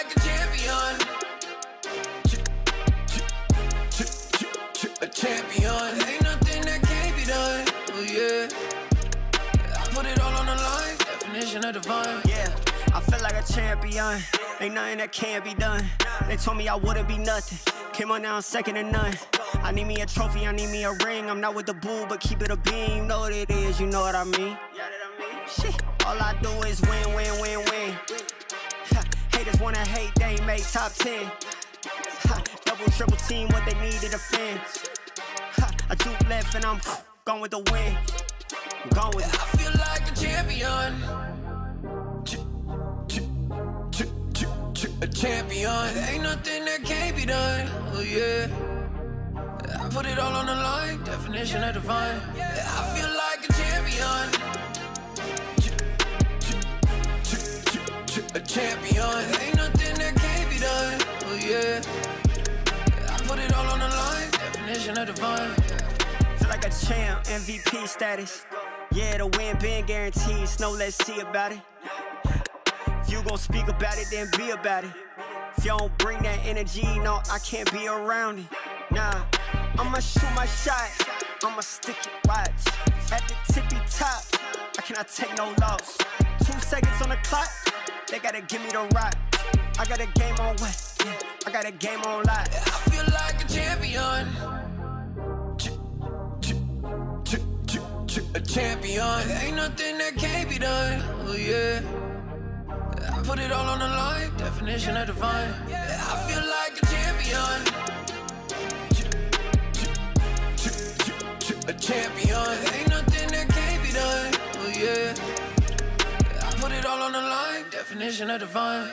like a champion. A champion. Ain't nothing that can't be done. Oh yeah. I put it all on the line. Definition of divine. Yeah, I feel like a champion. Ain't nothing that can't be done. They told me I wouldn't be nothing. Came on now, second to none. I need me a trophy, I need me a ring. I'm not with the bull, but keep it a beam. You know what it is, you know what I mean. Shit, all I do is win, win, win, win. Haters wanna hate, they ain't made top 10. Double, triple team, what they need to defend. I juke left and I'm gone with the win. I'm gone with it. I feel like a champion. A champion. Ain't nothing that can't be done. Oh yeah. I put it all on the line. Definition of divine. I feel like a champion. A champion. Ain't nothing that can't be done. Oh yeah. I put it all on the line. Definition of divine. Feel like a champ, MVP status. Yeah, the win been guaranteed. So let's see about it. If you gon' speak about it, then be about it. If you don't bring that energy, no, I can't be around it. Nah, I'ma shoot my shot, I'ma stick it, watch. At the tippy top, I cannot take no loss. 2 seconds on the clock, they gotta give me the rock. I got a game on what? Yeah, I got a game on lock. I feel like a champion. A champion. Ain't nothing that can't be done. Oh yeah. I put it all on the line. Definition of divine. I feel like a champion. A champion. Ain't nothing that can't be done. Oh yeah. I put it all on the line. Definition of divine.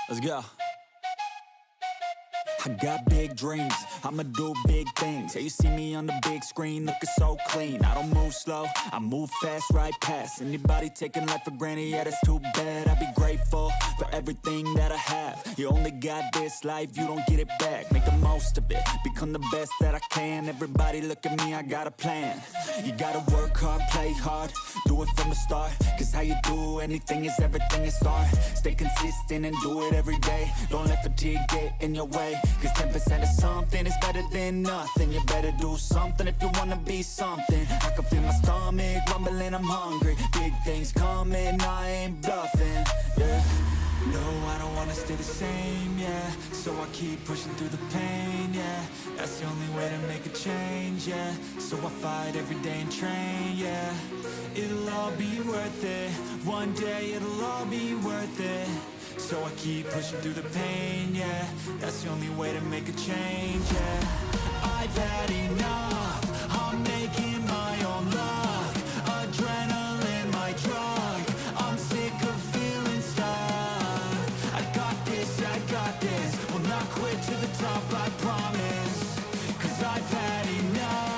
Let's go. I got big dreams, I'ma do big things. Yeah, you see me on the big screen looking so clean. I don't move slow, I move fast right past anybody taking life for granted, yeah that's too bad. I'd be grateful for everything that I have. You only got this life, you don't get it back. Make the most of it, become the best that I can. Everybody look at me, I got a plan. You gotta work hard, play hard, do it from the start. Cause how you do anything is everything you start. Stay consistent and do it every day. Don't let fatigue get in your way. Cause 10% of something is better than nothing. You better do something if you wanna be something. I can feel my stomach rumbling, I'm hungry. Big things coming, I ain't bluffing, yeah. No, I don't wanna stay the same, yeah. So I keep pushing through the pain, yeah. That's the only way to make a change, yeah. So I fight every day and train, yeah. It'll all be worth it. One day it'll all be worth it. So I keep pushing through the pain, yeah. That's the only way to make a change, yeah. I've had enough, I'm making my own luck. Adrenaline, my drug, I'm sick of feeling stuck. I got this, will not quit to the top, I promise. Cause I've had enough.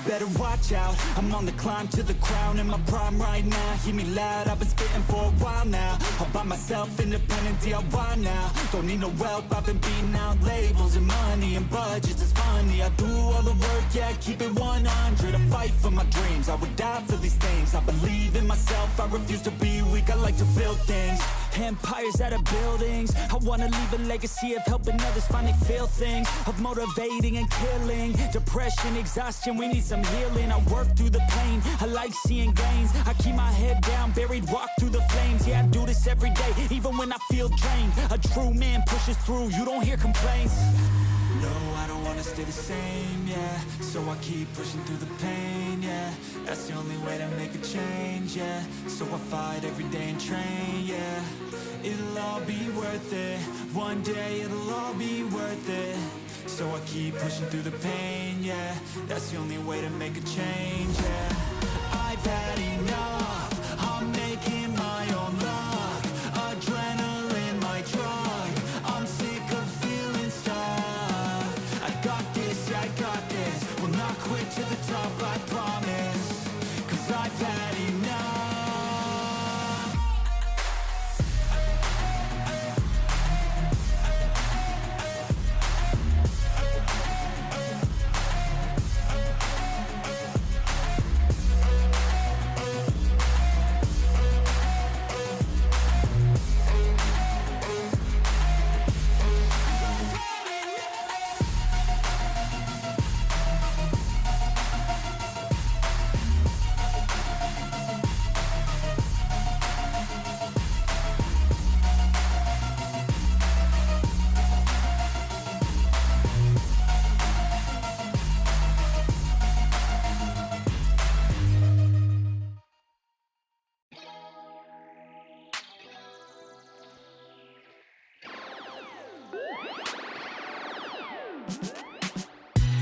Better watch out, I'm on the climb to the crown. In my prime right now, hear me loud, I've been spitting for a while now. All by myself, independent DIY now. Don't need no help, I've been beating out labels and money and budgets, it's funny. I do all the work, yeah, keep it 100. I fight for my dreams, I would die for these things. I believe in myself, I refuse to be weak, I like to build things. Empires out of buildings. I wanna leave a legacy of helping others finally feel things, of motivating and killing depression, exhaustion, we need some healing. I work through the pain, I like seeing gains. I keep my head down, buried, walk through the flames. Yeah, I do this every day, even when I feel drained. A true man pushes through, you don't hear complaints. No, I don't wanna stay the same, yeah. So I keep pushing through the pain, yeah. That's the only way to make a change, yeah. So I fight every day and train, yeah. It'll all be worth it. One day it'll all be worth it. So I keep pushing through the pain, yeah. That's the only way to make a change, yeah. I've had enough, I'm making my own luck. Adrenaline, my drug, I'm sick of feeling stuck. I got this, yeah, I got this. Will not quit to the top, I promise. Cause I've had enough.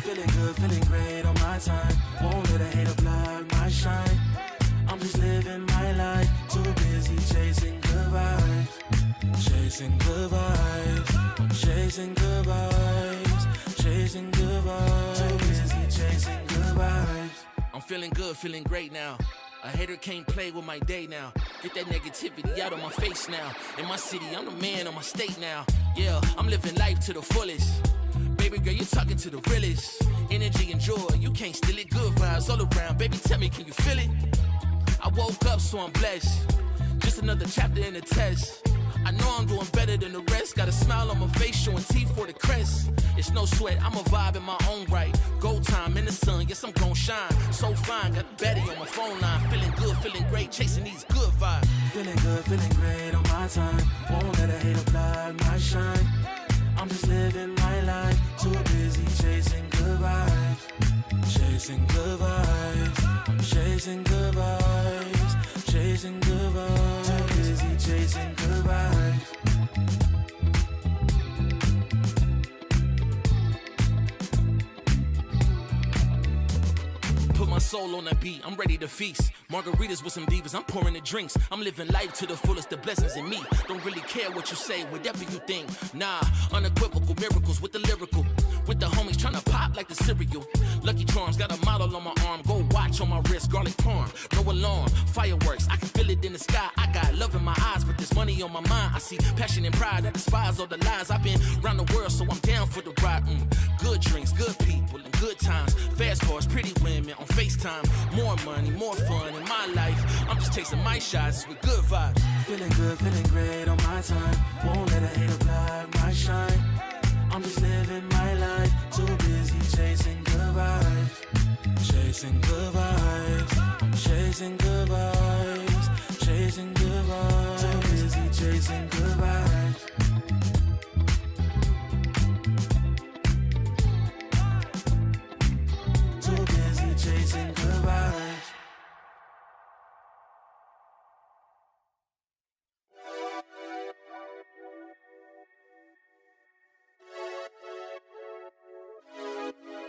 Feeling good, feeling great on my time. Won't let a hater block my shine. I'm just living my life. Too busy chasing good vibes. Chasing good vibes. Chasing good vibes. Chasing good vibes. Too busy chasing good vibes. I'm feeling good, feeling great now. A hater can't play with my day now. Get that negativity out of my face now. In my city, I'm the man of my state now. Yeah, I'm living life to the fullest. Baby girl, you're talking to the realest. Energy and joy, you can't steal it. Good vibes all around. Baby, tell me, can you feel it? I woke up, so I'm blessed. Just another chapter in the test. I know I'm doing better than the rest. Got a smile on my face, showing teeth for the crest. It's no sweat, I'm a vibe in my own right. Go time in the sun, yes, I'm gon' shine. So fine, got a baddie on my phone line. Feeling good, feeling great, chasing these good vibes. Feeling good, feeling great on my time. Won't let a hater block my shine. I'm just living my life. Too busy chasing good vibes. Chasing good vibes. Chasing good vibes. Chasing good vibes. Too busy chasing good vibes. Put my soul on that beat, I'm ready to feast. Margaritas with some divas, I'm pouring the drinks. I'm living life to the fullest, the blessings in me. Don't really care what you say, whatever you think. Nah, unequivocal miracles with the lyrical. With the homies tryna pop like the cereal. Lucky Charms, got a model on my arm. Go watch on my wrist, garlic parm. No alarm, fireworks, I can feel it in the sky. I got love in my eyes, but there's money on my mind. I see passion and pride that despise all the lies. I've been around the world, so I'm down for the ride. Good drinks, good people, and good times. Fast cars, pretty women on FaceTime. More money, more fun in my life. I'm just chasing my shots with good vibes. Feeling good, feeling great on my time. Won't let a hater block my shine. I'm just living my life. Too busy chasing good vibes. Chasing good vibes. Chasing good vibes. Chasing good vibes. Too busy chasing good vibes. Too busy chasing good vibes.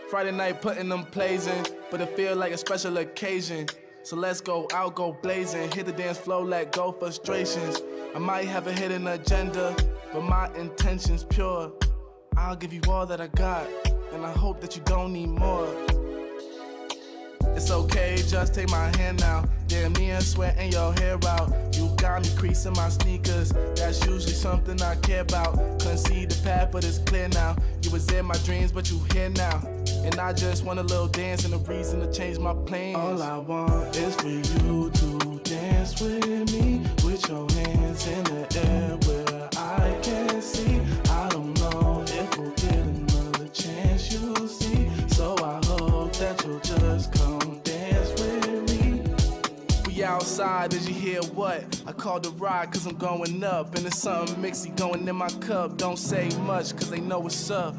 Friday night putting them plays in, but it feel like a special occasion. So let's go out, go blazing, hit the dance floor, let go frustrations. I might have a hidden agenda, but my intention's pure. I'll give you all that I got, and I hope that you don't need more. It's okay, just take my hand now. Damn, me and sweating your hair out. You got me creasing my sneakers. That's usually something I care about. Couldn't see the path, but it's clear now. You was in my dreams, but you here now. And I just want a little dance and a reason to change my plans. All I want is for you to dance with me, with your hands in the air where I can see. I don't know if we'll get another chance, you'll see. So I hope that you'll just come dance with me. We outside, did you hear what? I called the ride cause I'm going up. And there's something mixy going in my cup. Don't say much cause they know what's up.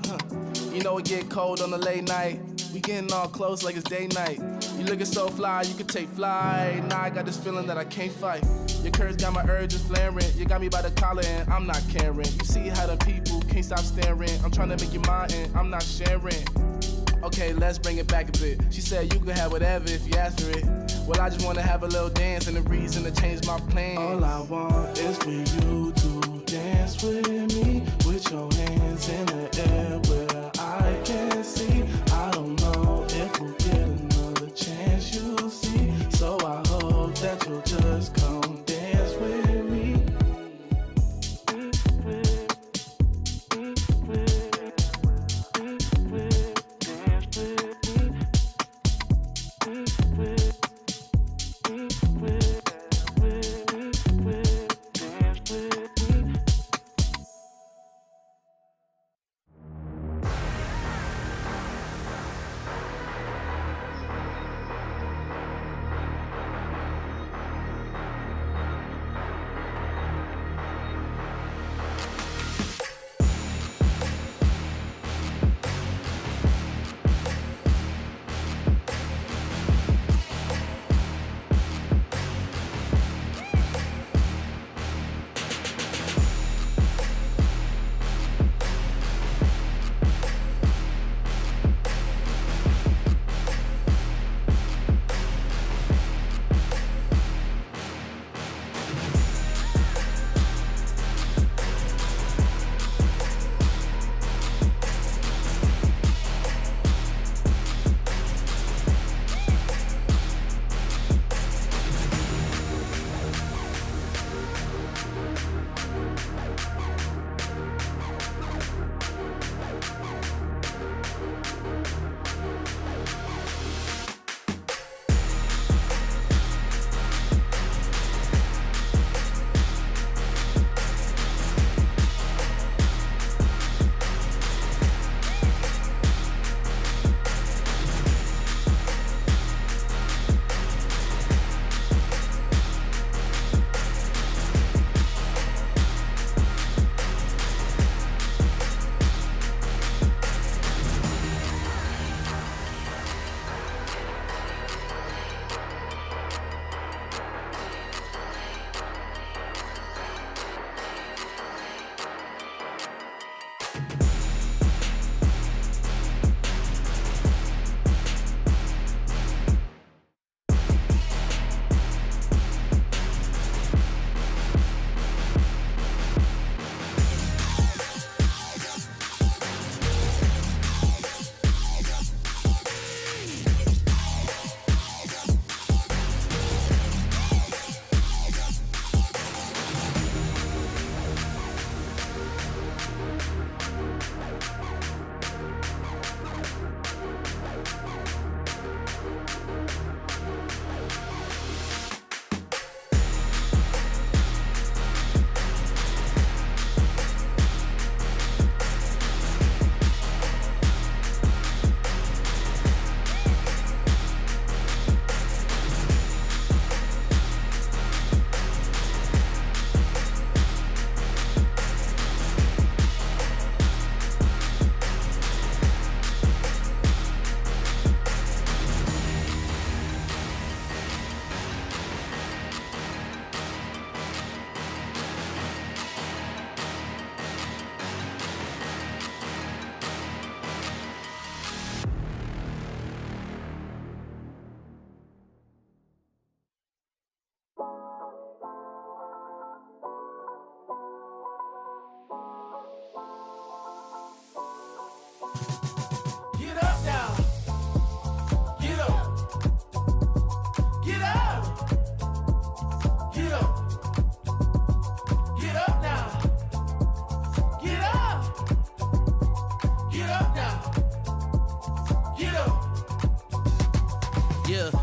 You know it get cold on the late night. We getting all close like it's day night. You looking so fly, you could take flight. Now I got this feeling that I can't fight. Your curves got my urges flaring. You got me by the collar and I'm not caring. You see how the people can't stop staring. I'm trying to make you mine and I'm not sharing. Okay, let's bring it back a bit. She said you can have whatever if you ask for it. Well, I just wanna have a little dance and a reason to change my plans. All I want is for you to dance with me, with your hands in the air where I can see. I don't know if we'll get another chance, you'll see. So I hope that you'll just come dance with me.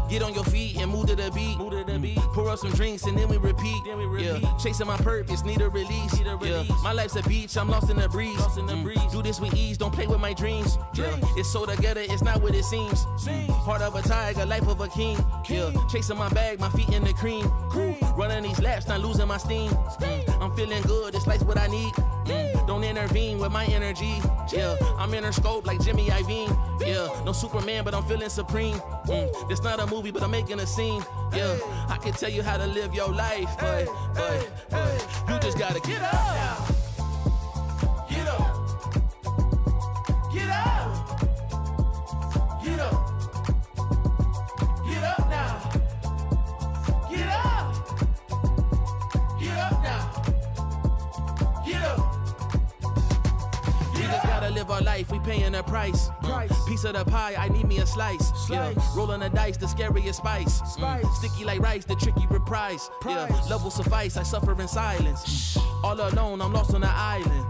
Get on your feet and move to the beat. Pour up some drinks and then we repeat. Yeah, chasing my purpose, need a release. Yeah, my life's a beach, I'm lost in the breeze. Do this with ease, don't play with my dreams. Yeah, it's so together, it's not what it seems. Heart of a tiger, life of a king. Yeah, chasing my bag, my feet in the cream. Running these laps, not losing my steam. I'm feeling good, this life's what I need. Don't intervene with my energy. Yeah, I'm in her scope like Jimmy Iovine. Yeah, no Superman, but I'm feeling supreme. This not a movie, but I'm making a scene. Yeah, I can tell you how to live your life, but you just gotta get up. Get up. Get up. Get up. Get up now. Get up. Get up now. Get up. We just gotta live our life, we paying a price. Piece of the pie, I need me a slice. Yeah, rolling the dice, the scariest spice. Sticky like rice, the tricky reprise. Yeah, love will suffice, I suffer in silence. All alone, I'm lost on the island.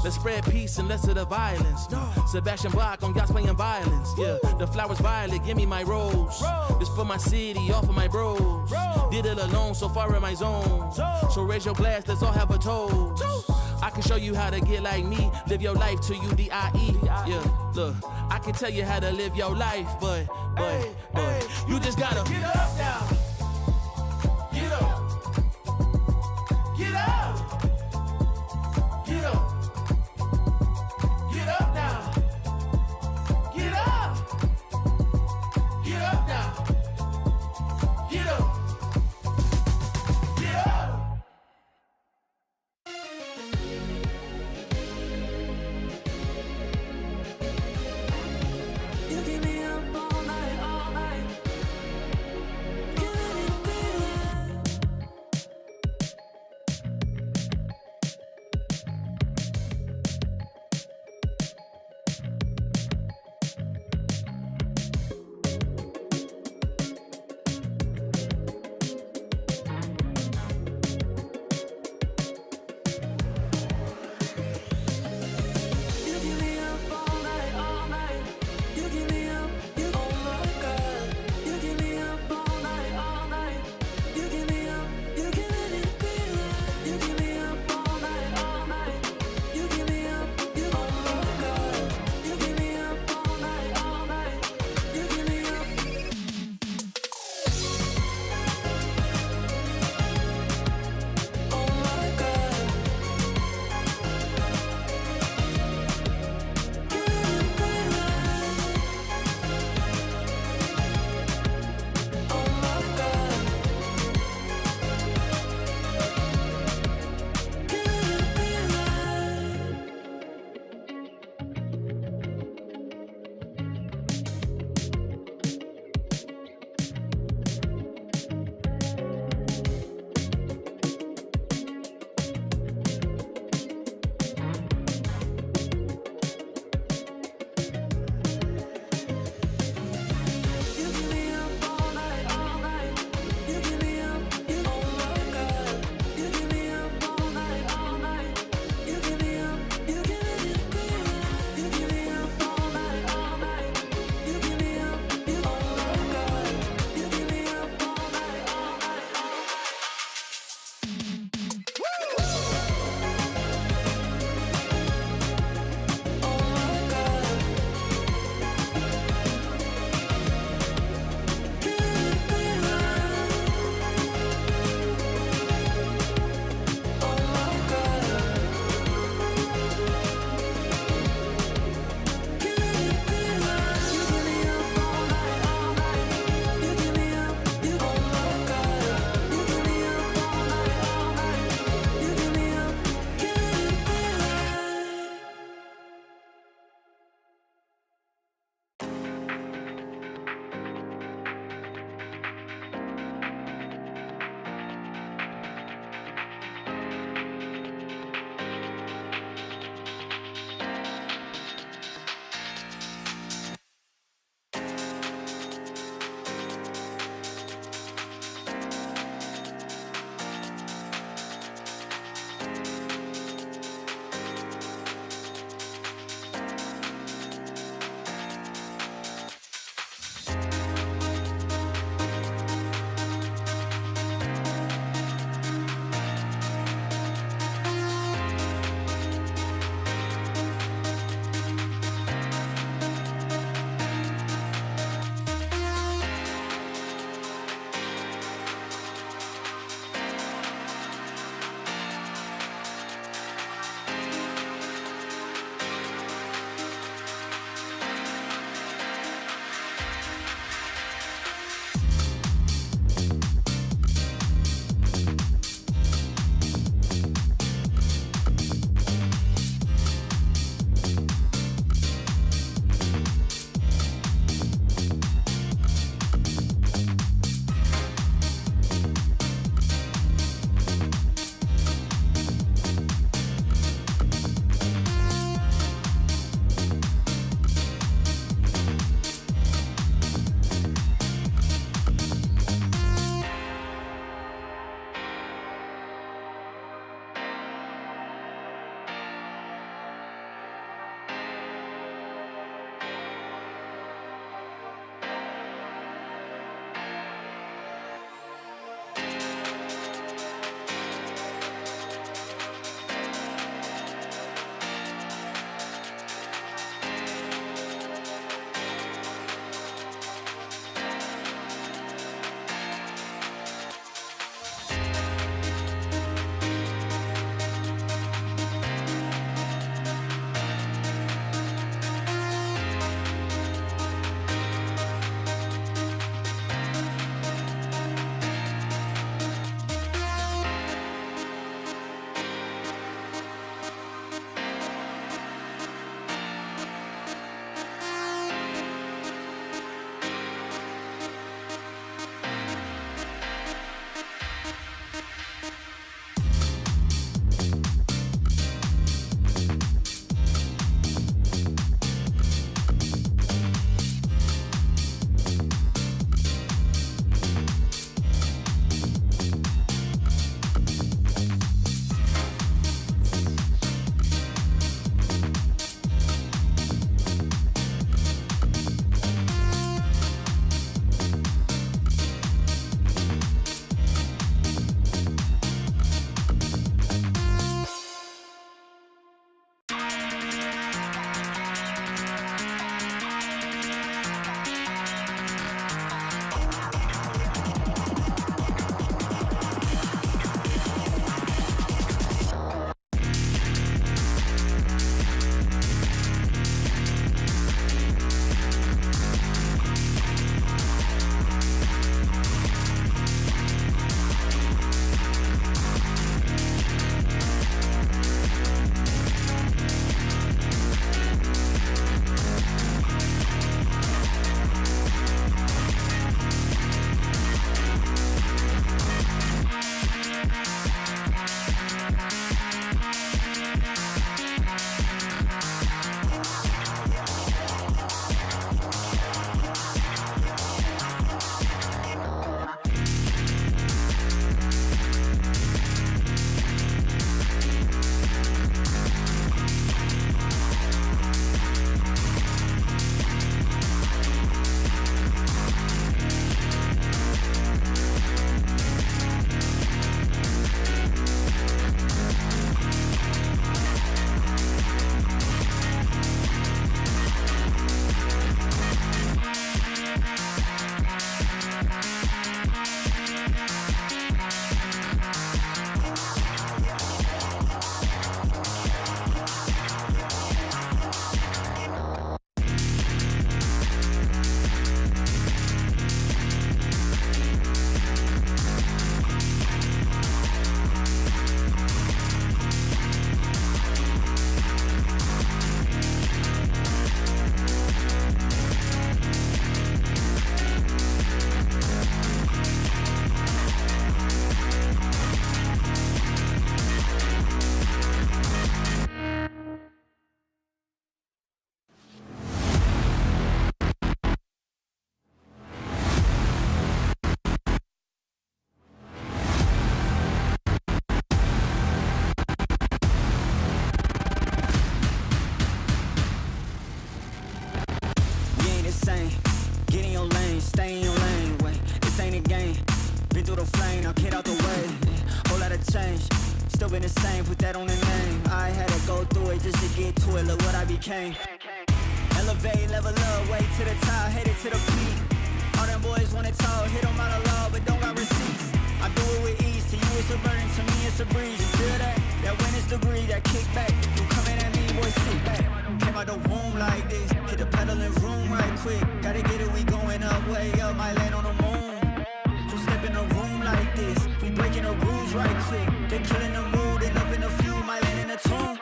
Let's spread peace and less of the violence. Sebastian Bach on yachts playing violence. Yeah, the flowers violet, give me my rose. This for my city, all for my bros. Did it alone, so far in my zone. So raise your glass, let's all have a toast. I can show you how to get like me. Live your life till you die. Yeah, look, I can tell you how to live your life, but you just gotta get up now. Get up. Get up. Get up. Get up now. Get up. Get up now. Get up. Get up. You keep me up all night, all night. ain't a game. Been through the flame, now get out the way. Whole lot of change, still been the same, put that on the name. I had to go through it just to get to it, look what I became. Elevate, level up, way to the top, headed to the peak. All them boys wanna talk, hit them out of law, but don't got receipts. I do it with ease, to you it's a burden, to me it's a breeze. You feel that? That witness degree, that kickback. You coming at me, boy, sit back. Came out the womb like this, hit the pedal and room right quick. Gotta get it, we going up, way up, might land on the moon. Who step in a room like this? We breaking the rules right quick. They killing the mood and up in the few, might land in a tomb.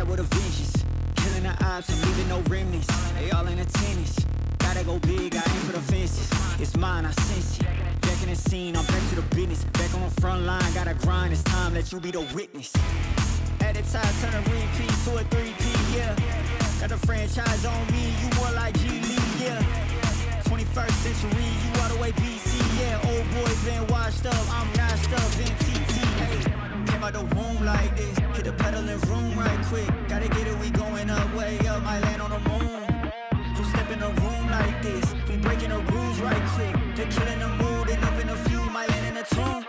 With a vengeance, killing the ops and leaving no remnants. They all in attendance. Gotta go big, I aim for the fences. It's mine, I sense it. Back in the scene, I'm back to the business. Back on the front line, gotta grind. It's time, let you be the witness. At the time, turn a repeat to a 3P, yeah. Got the franchise on me, you more like G Lee, yeah. 21st century, you all the way BC, yeah. Old boy been washed up, I'm notched up in TTA. Came out the womb like this, hit the pedal and room right quick. Gotta get it, we going up, way up, might land on the moon. Who step in a room like this? We breaking the rules right quick. They killing the mood and up in a few, might land in a tomb.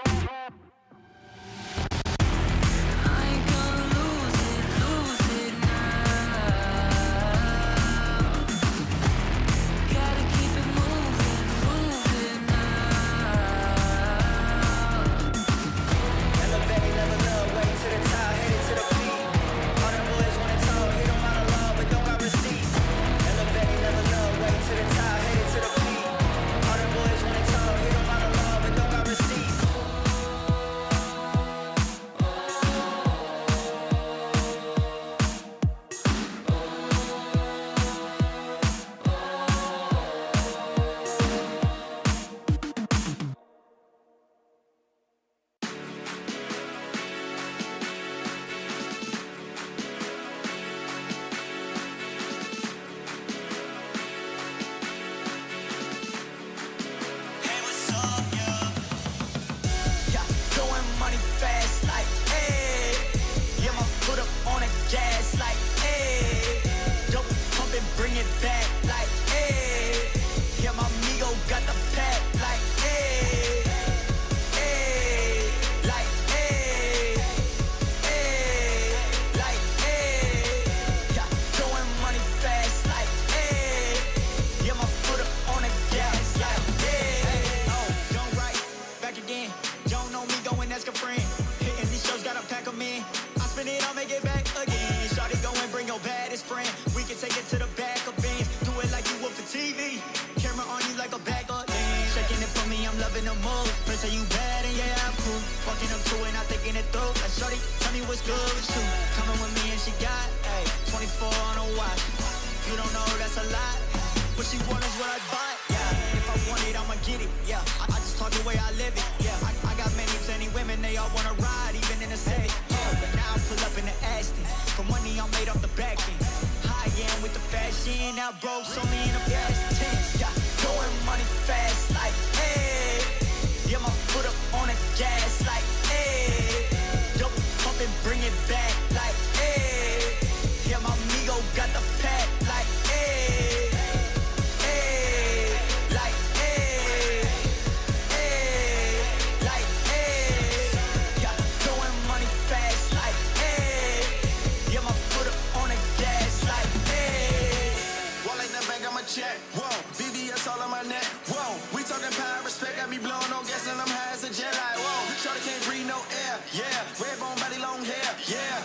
Yeah, red bone body, long hair. Yeah,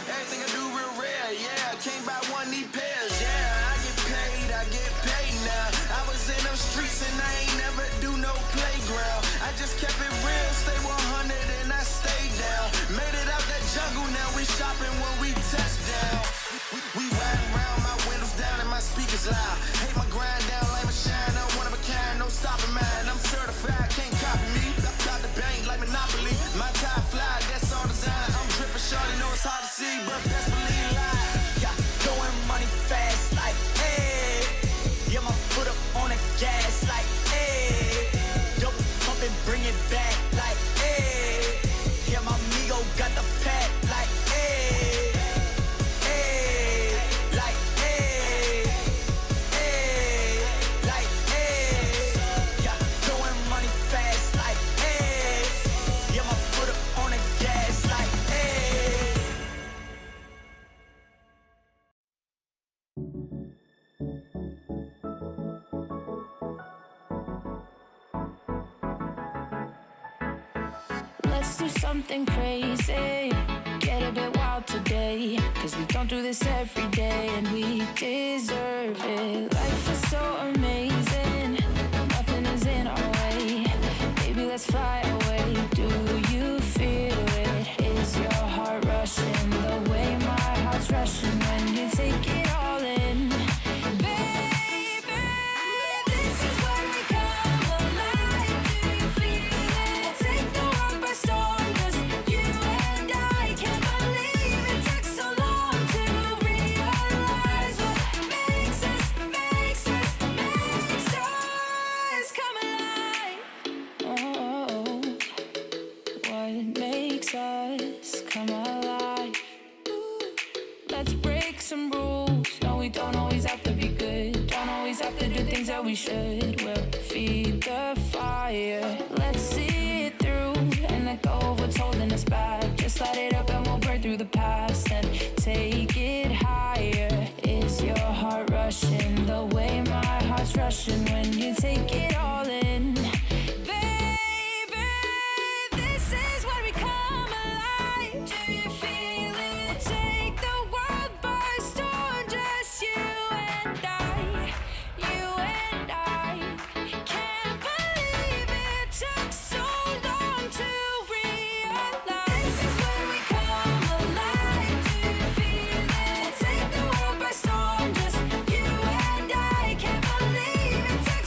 it's loud. Hate my grind down like my shine. I'm one of a kind, no stopping mine. I'm certified, can't copy me. Got the bank like Monopoly. My tie fly, that's all design. I'm dripping shorty, know it's hard to see, but best believe live. Yeah, throwing money fast like, hey. Yeah, my foot up on the gas like, hey. Dope pump and bring it back like, hey. Yeah, my amigo got the pack like, hey. Hey, like, hey. Hey, like, hey. Yeah, throwing money fast like, hey. Yeah, my foot up on the gas like, hey. Let's do something crazy, get a bit wild today, 'cause we don't do this every day and we deserve it. Life is so amazing, nothing is in our way. Baby, let's fly away. Do you feel it? Is your heart rushing the way my heart's rushing when you take it all in? Baby, this is where we come alive. Do you feel it? Take the world by storm, 'cause you and I can't believe it took so long to realize what makes us come alive. Oh, what makes us come alive? Let's break some rules. No, we don't always have to be good. Don't always have to do things that we should. We'll feed the fire. Let's see it through and let go of what's holding us back. Just light it up and we'll burn through the past and take it higher. Is your heart rushing the way my heart's rushing when you take it all in? Baby, this is where we come alive. Do you feel it? Take the world by storm, just you and I. You and I can't believe it took so long to realize. This is where we come alive. Do you feel it? Take the world by storm, just you and I. Can't believe it took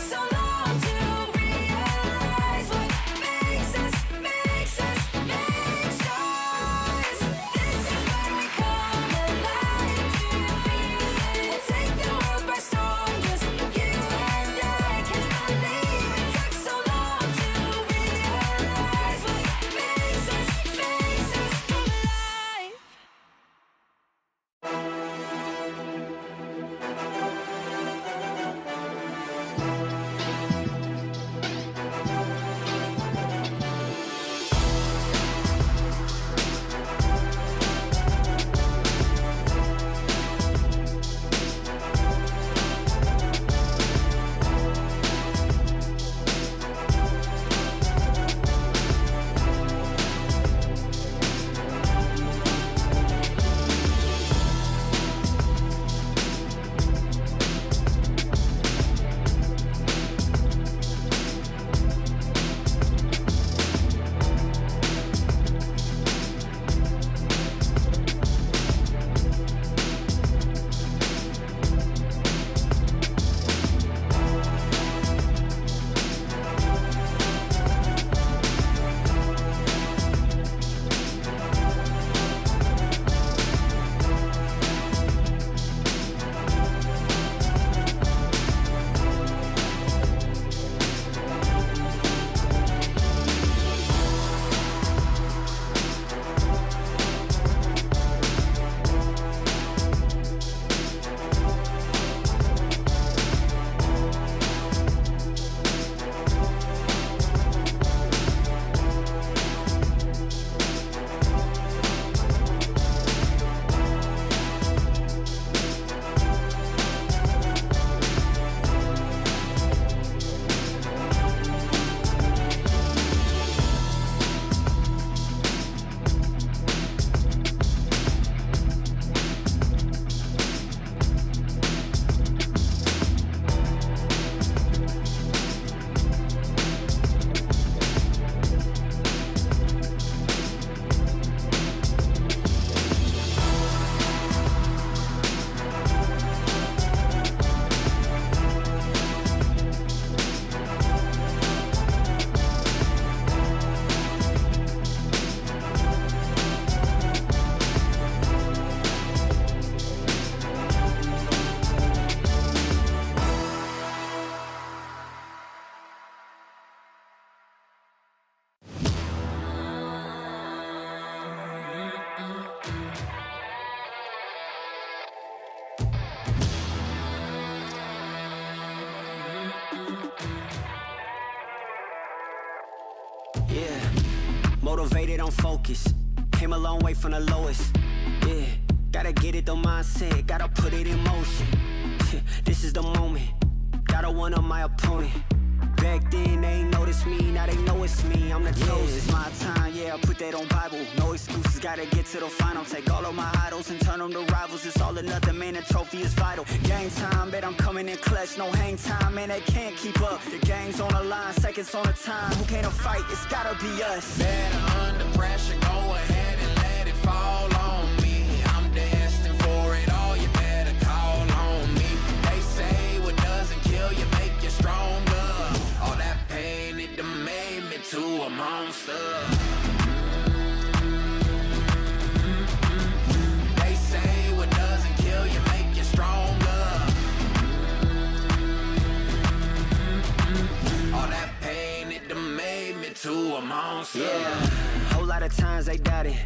I'm focused. Came a long way from the lowest. Yeah, gotta get it the mindset, gotta put it in motion. This is the moment, gotta one-up my opponent. Back then they ain't noticed me, now they know it's me, I'm the chosen. It's my time, yeah, I put that on Bible. No excuses, gotta get to the final. Take all of my idols and turn them to rivals. It's all or nothing, man, the trophy is vital. Game time, bet I'm coming in clutch. No hang time, man, they can't keep up. The game's on the line, seconds on the time. Who can't fight? It's gotta be us. Better under pressure, go ahead and let it fall on me. I'm destined for it all, you better call on me. They say what doesn't kill you make you stronger. All that pain, it done made me to a monster. They say what doesn't kill you make you stronger. All that pain, it done made me to a monster. Yeah, whole lot of times they doubted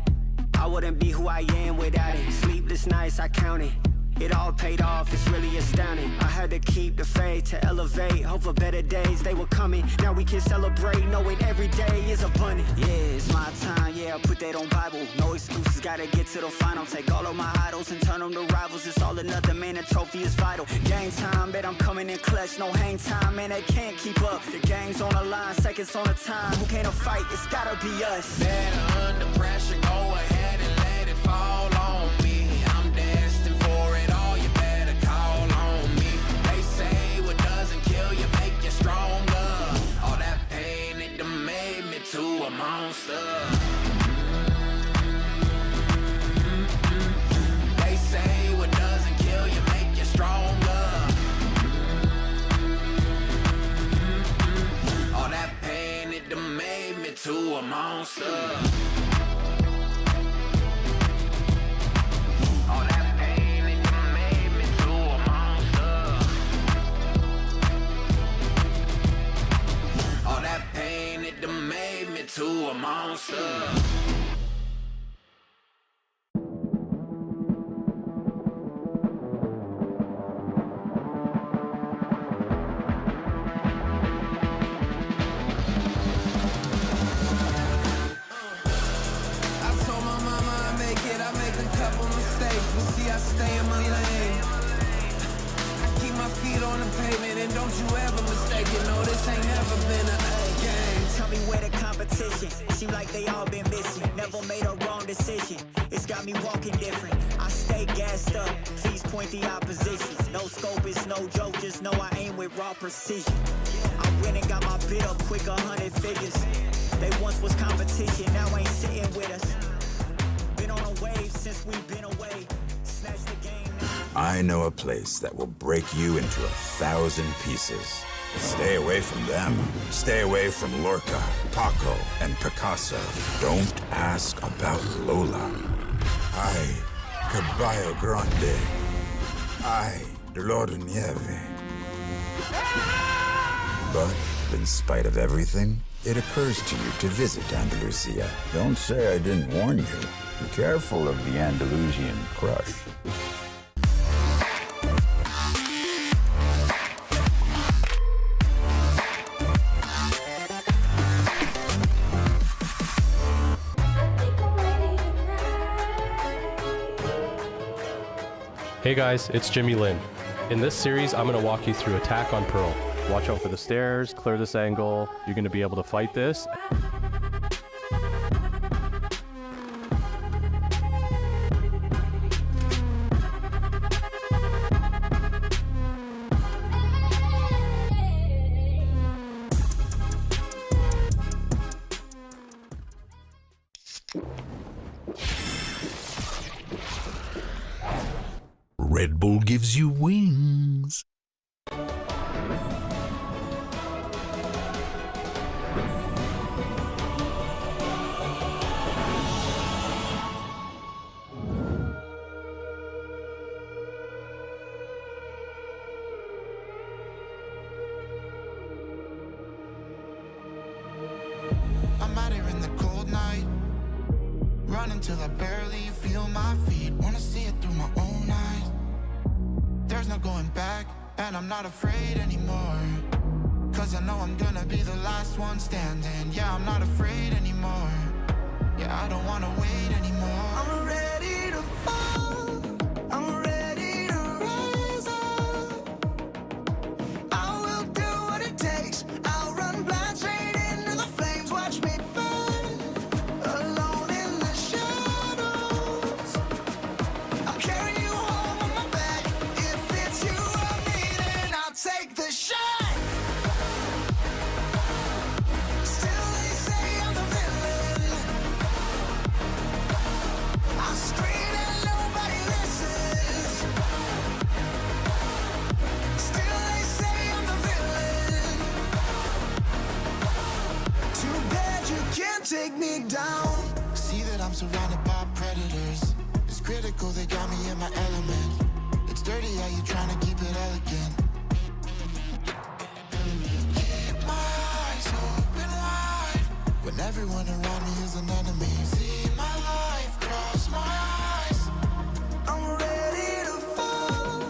I wouldn't be who I am without it. Sleepless nights, I counted. It all paid off, it's really astounding. I had to keep the faith to elevate. Hope for better days, they were coming. Now we can celebrate, knowing every day is abundant. Yeah, it's my time, yeah, I put that on Bible. No excuses, gotta get to the final. Take all of my idols and turn them to rivals. It's all or nothing, man, the trophy is vital. Game time, bet I'm coming in clutch. No hang time, man, they can't keep up. The game's on the line, seconds on the time. Who can't fight? It's gotta be us. Better under pressure, go ahead and let it fall on me. I'm destined for it all, you better call on me. They say what doesn't kill you make you stronger. All that pain, it done made me to a monster. They say what doesn't kill you make you stronger. All that pain, it done made me to a monster. All that pain, it done made me to a monster. All that pain, it done made me to a monster. I stay in my lane. I keep my feet on the pavement, and don't you ever mistake it. No, this ain't never been a game. Tell me where the competition. Seem like they all been missing. Never made a wrong decision. It's got me walking different. I stay gassed up. Please point the opposition. No scope, it's no joke. Just know I aim with raw precision. I went and got my bid up quick, 100 figures. They once was competition, now ain't sitting with us. Been on a wave since we've been away. I know a place that will break you into 1,000 pieces. Stay away from them. Stay away from Lorca, Paco, and Picasso. Don't ask about Lola. Ay, Caballo Grande. Ay, Dolor de Nieve. But in spite of everything, it occurs to you to visit Andalusia. Don't say I didn't warn you. Be careful of the Andalusian crush. Hey guys, it's Jimmy Lin. In this series, I'm going to walk you through Attack on Pearl. Watch out for the stairs, clear this angle. You're going to be able to fight this. Red Bull gives you wings. I'm out here in the cold night, running till I barely feel my feet. Wanna see it through my own eyes. There's no going back, and I'm not afraid anymore. Cause I know I'm gonna be the last one standing. Yeah, I'm not afraid anymore. Yeah, I don't wanna wait anymore. I'm ready to fall. I'm ready to rise up. I will do what it takes. I'll run blind straight into the flames. Watch me burn alone in the shadows. I'll carry you home on my back. If it's you or me, then I'll take the shot. Still they say I'm the villain. I scream and nobody listens. Still they say I'm the villain. Too bad you can't take me down. See that I'm surrounded by predators. It's critical, they got me in my element. It's dirty how you trying to keep it elegant. Keep my eyes open wide when everyone around me is an enemy. See my life cross my eyes. I'm ready to fall.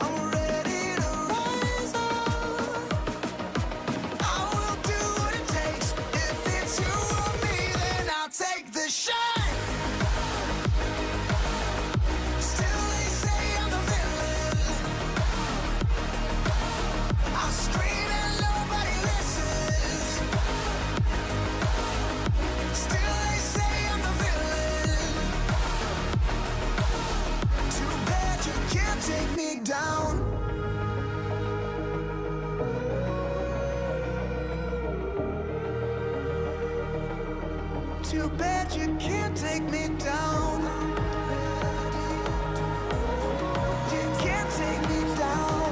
I'm ready to rise up. I will do what it takes. If it's you or me, then I'll take the shot. Still they say I'm the villain. I scream and nobody listens. Still they say I'm the villain. Too bad you can't take me down. Too bad you can't take me down. You can't take me down.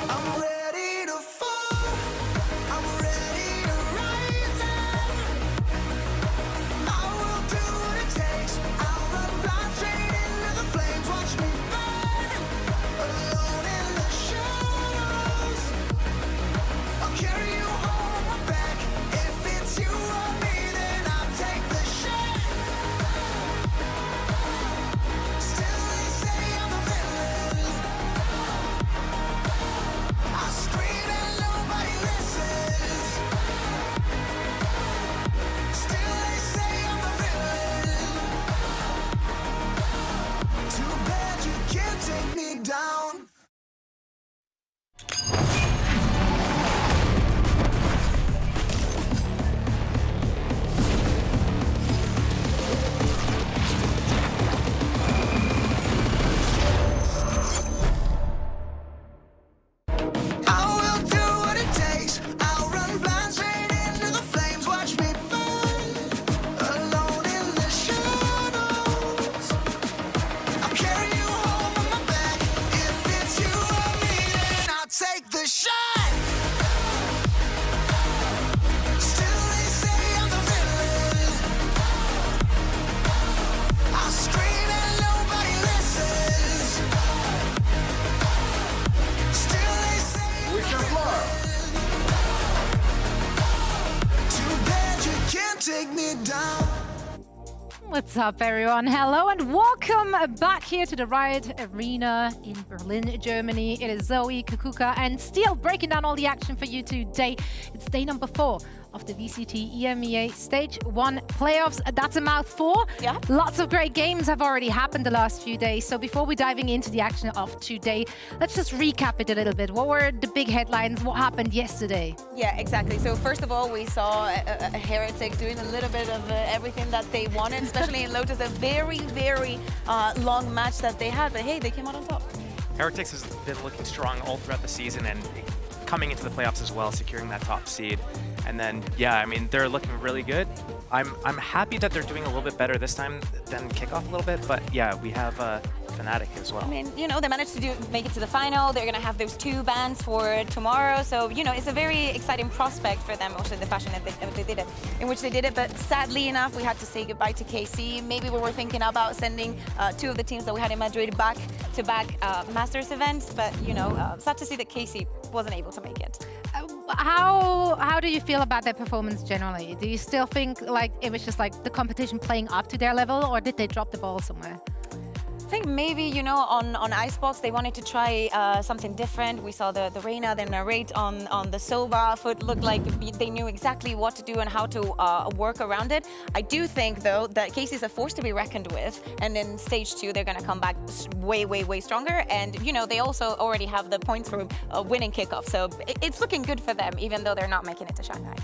I'm ready to fall. I'm ready to rise up. I will do what it takes. I'll run blind straight into the flames. Watch me burn alone in the shadows. I'll carry you home on my back. If it's you or me, then I'll take the shot. Still they say I'm the villain. I scream and nobody listens. Still they say I'm the villain. Too bad you can't take me down. I will do what it takes. I'll run blind straight into the flames. Watch me burn alone in the shadows. I'll carry you home on my back. If it's you or me, then I'll take the shot. Still they say I'm the villain. I scream and nobody listens. Still they say I'm the villain. Too bad you can't take me down. What's up, everyone? Hello and welcome back here to the Riot Arena in Berlin, Germany. It is Zoe, Kukuka, and Steel breaking down all the action for you today. It's day number 4 of the VCT EMEA Stage 1 Playoffs. That's a mouthful. Yeah. Lots of great games have already happened the last few days. So before we diving into the action of today, let's just recap it a little bit. What were the big headlines? What happened yesterday? Yeah, exactly. So first of all, we saw Heretics doing a little bit of everything that they wanted, especially in Lotus, a very, very long match that they had. But hey, they came out on top. Heretics has been looking strong all throughout the season and coming into the playoffs as well, securing that top seed. And then, yeah, I mean, they're looking really good. I'm happy that they're doing a little bit better this time than kickoff a little bit, but yeah, we have Fnatic as well. I mean, you know, they managed to make it to the final. They're going to have those 2 bans for tomorrow. So, you know, it's a very exciting prospect for them, also in the fashion that they did it, in which they did it. But sadly enough, we had to say goodbye to KC. Maybe we were thinking about sending 2 of the teams that we had in Madrid back-to-back Masters events. But, you know, sad to see that KC wasn't able to make it. How do you feel about their performance generally? Do you still think like it was just like the competition playing up to their level, or did they drop the ball somewhere? I think maybe, you know, on icebox, they wanted to try something different. We saw the Reina, the narrate on the Sova FUT looked like they knew exactly what to do and how to work around it. I do think, though, that KC is a force to be reckoned with. And in stage 2, they're going to come back way, way, way stronger. And, you know, they also already have the points for winning kickoff. So it's looking good for them, even though they're not making it to Shanghai.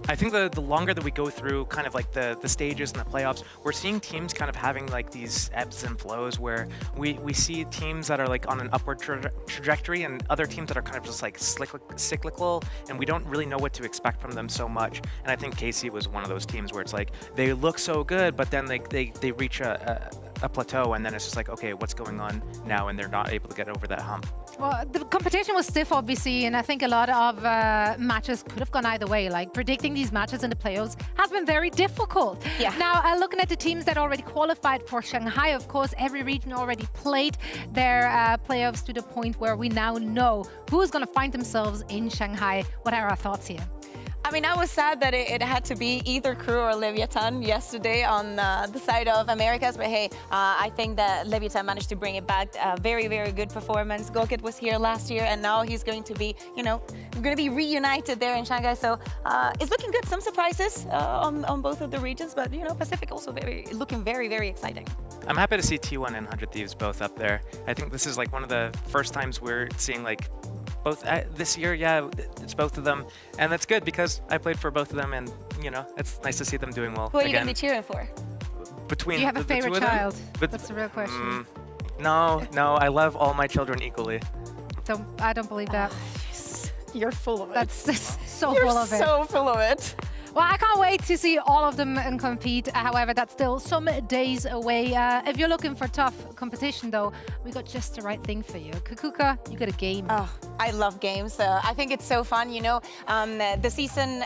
I think the longer that we go through kind of like the stages and the playoffs, we're seeing teams kind of having like these ebbs and flows where we see teams that are like on an upward trajectory and other teams that are kind of just like cyclical, and we don't really know what to expect from them so much. And I think KC was one of those teams where it's like they look so good, but then they reach a plateau, and then it's just like, okay, what's going on now? And they're not able to get over that hump. Well, the competition was stiff, obviously, and I think a lot of matches could have gone either way. Like, predicting these matches in the playoffs has been very difficult. Yeah. Now, looking at the teams that already qualified for Shanghai, of course, every region already played their playoffs to the point where we now know who's going to find themselves in Shanghai. What are our thoughts here? I mean, I was sad that it had to be either Crew or Leviathan yesterday on the side of Americas, but hey, I think that Leviathan managed to bring it back. Very, very good performance. Gokit was here last year, and now he's going to be, you know, going to be reunited there in Shanghai. So it's looking good. Some surprises on both of the regions, but, you know, Pacific also looking very, very exciting. I'm happy to see T1 and 100 Thieves both up there. I think this is like one of the first times we're seeing like both this year, yeah, it's both of them, and that's good because I played for both of them, and you know, it's nice to see them doing well. Who are you going to be cheering for? Do you have a favorite child? That's the real question. No, I love all my children equally. I don't believe that. You're full of it. That's so full of it. You're so full of it. Well, I can't wait to see all of them compete. However, that's still some days away. If you're looking for tough competition, though, we got just the right thing for you. Kakuka, you got a game. Oh, I love games. I think it's so fun, you know. The season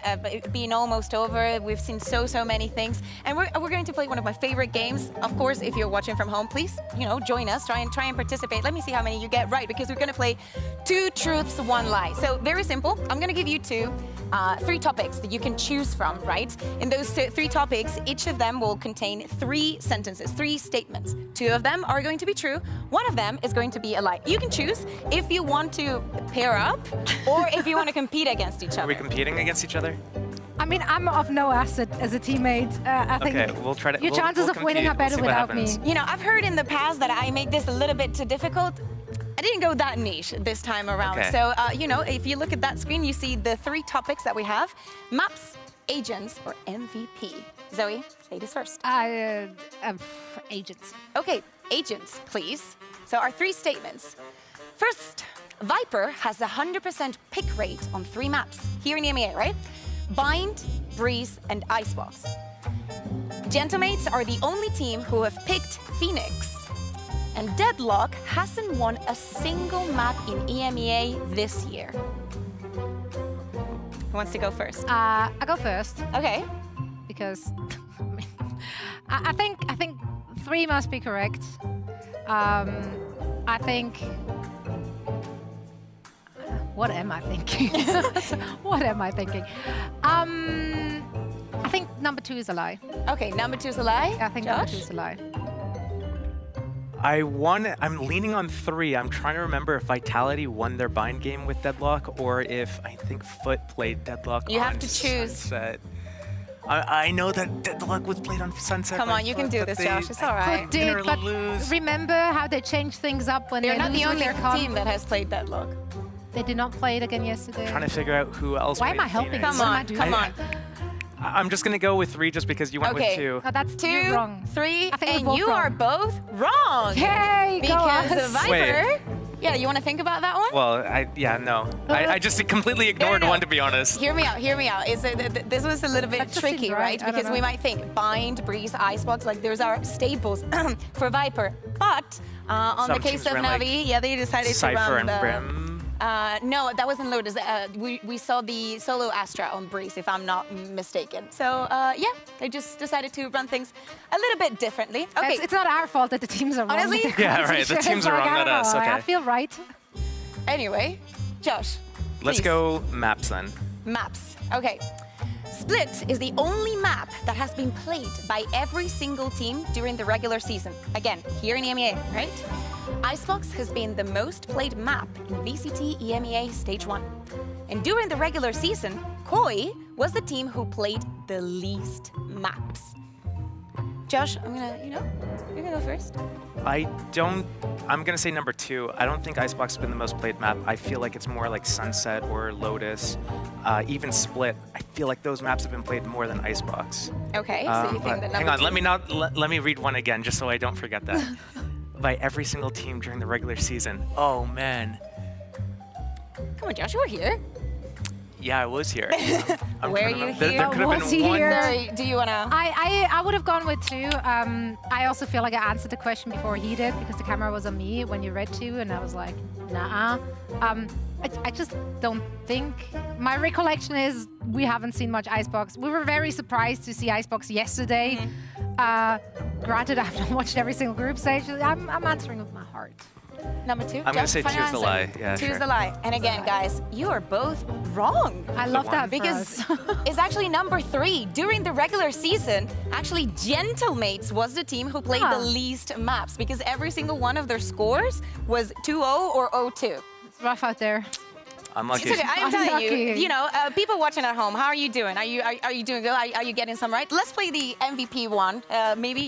being almost over, we've seen so many things. And we're going to play one of my favorite games. Of course, if you're watching from home, please, you know, join us. Try and participate. Let me see how many you get right, because we're going to play 2 truths, 1 lie. So very simple. I'm going to give you 3 topics that you can choose from, right? In those 3 topics, each of them will contain 3 sentences, 3 statements. 2 of them are going to be true. 1 of them is going to be a lie. You can choose if you want to pair up or if you want to compete against each other. Are we competing against each other? I mean, I'm of no asset as a teammate. I think okay, we'll try to. Your chances of winning are better without me. You know, I've heard in the past that I make this a little bit too difficult. I didn't go that niche this time around. Okay. So, you know, if you look at that screen, you see the 3 topics that we have: maps, agents, or MVP. Zoe, ladies first. Agents. Okay, agents, please. So our 3 statements. First, Viper has a 100% pick rate on 3 maps here in EMEA, right? Bind, Breeze, and Icebox. Gentlemates are the only team who have picked Phoenix. And Deadlock hasn't won a single map in EMEA this year. Who wants to go first? I go first. Okay. Because I think 3 must be correct. I think. What am I thinking? What am I thinking? I think number 2 is a lie. Okay, number 2 is a lie. I think Josh? number 2 is a lie. I'm leaning on 3. I'm trying to remember if Vitality won their bind game with Deadlock or if I think FUT played Deadlock. You on have to choose. Sunset. I know that Deadlock was played on Sunset. Come on, you can do this, Josh. It's all right. But remember how they changed things up when they're not lose the only their team that has played Deadlock. They did not play it again yesterday. Trying to figure out who else. Why am I helping? Come on, come on. I'm just gonna go with 3 just because you went with 2. No, that's 2, wrong. 3, I think and we're both you wrong. are both wrong. Yay, because go the us. Viper. Wait. Yeah, you want to think about that one? Well, no. I just completely ignored No. 1, to be honest. Hear me out. This was a little bit That just tricky, seemed right? right. I don't Because we know. might think Bind, Breeze, Icebox, like there's our staples for Viper. But on Some the case teams of ran, Navi, like, yeah, they decided Cypher to run and the... Brim. No, that wasn't Lotus. We saw the solo Astra on Breeze, if I'm not mistaken. So, yeah, they just decided to run things a little bit differently. Okay. It's not our fault that the teams are wrong. Honestly? with their Yeah, right, the conversations. teams are Like, wrong, I not don't us, know, okay. I feel right. Anyway, Josh, Let's please. go maps then. Maps. Okay. Split is the only map that has been played by every single team during the regular season. Again, here in EMEA, right? Icebox has been the most played map in VCT EMEA Stage 1. And during the regular season, Koi was the team who played the least maps. Josh, you're gonna go first. I'm gonna say number 2. I don't think Icebox has been the most played map. I feel like it's more like Sunset or Lotus, even Split. I feel like those maps have been played more than Icebox. Okay, so you think that number hang on, 2. let me read one again just so I don't forget that. By every single team during the regular season. Oh man. Come on, Josh, you were here. Yeah, I was here. Where are you here? There could have Was he been one. here? Sorry, do you wanna? I would have gone with 2. I also feel like I answered the question before he did because the camera was on me when you read 2, and I was like, nah. I just don't think. My recollection is we haven't seen much Icebox. We were very surprised to see Icebox yesterday. Granted, I've not watched every single group stage. I'm answering with my heart. Number 2? I'm gonna say 2 is the lie. Yeah, 2 sure. is the lie. And again, guys, you are both wrong. I love that because it's actually number 3. During the regular season, actually Gentlemates was the team who played the least maps because every single one of their scores was 2-0 or 0-2. It's rough out there. Unlucky. It's okay. I'm telling you, Unlucky. people watching at home, how are you doing? Are you doing good? Are you getting some right? Let's play the MVP one. Maybe,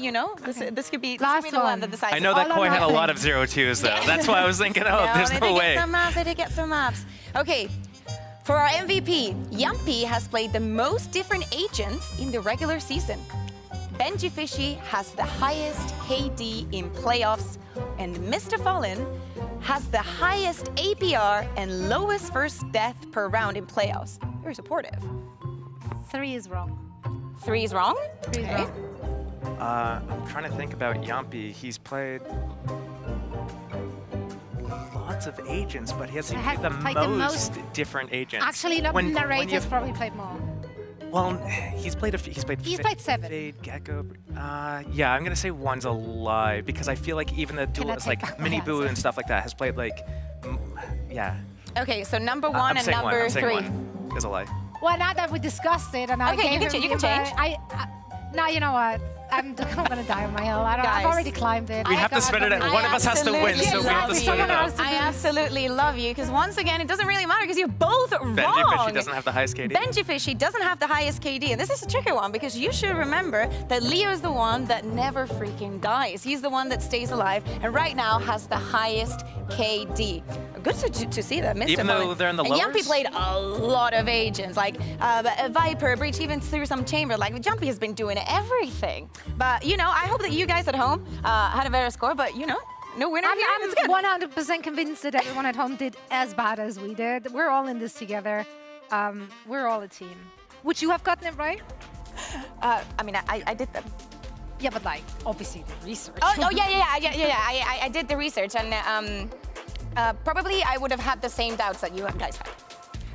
this could be the one that decides. I know that Koi had a lot of 0-2s though. That's why I was thinking, there's no way. They did get some maps. Okay, for our MVP, Yumpy has played the most different agents in the regular season. Benji Fishy has the highest KD in playoffs, and Mr. Fallen has the highest APR and lowest first death per round in playoffs. Very supportive. 3 is wrong. 3 is wrong? 3 is wrong. I'm trying to think about Yumpy. He's played lots of agents, but he has played the most different agents. Actually, Narrator's probably played more. Well, he's played 7. Fade, Gecko. Yeah, I'm gonna say 1's a lie because I feel like even the duelists like Mini Boo and stuff like that has played like, yeah. Okay, so number 1 and number 3. 1 is a lie. Well, now that we discussed it, and I you can change. Now you know what? I'm gonna die on my hill. I've already climbed it. We have to split it out. One of us has to win, so we have to split it out. I absolutely love you, because once again, it doesn't really matter, because you're both wrong. Benji Fishy doesn't have the highest KD. Benji Fishy doesn't have the highest KD, and this is a tricky one, because you should remember that Leo's the one that never freaking dies. He's the one that stays alive, and right now has the highest KD. Good to see that, Mr. Even though they're in the lowers? And Yumpy played a lot of agents, like Viper, Breach, even through some chamber. Like, Yumpy has been doing everything. But, I hope that you guys at home had a better score, but, no winner here. It's good. I'm 100% convinced that everyone at home did as bad as we did. We're all in this together. We're all a team. Would you have gotten it right? I did them. Yeah, but obviously the research. Oh yeah. I did the research, and probably I would have had the same doubts that you guys had.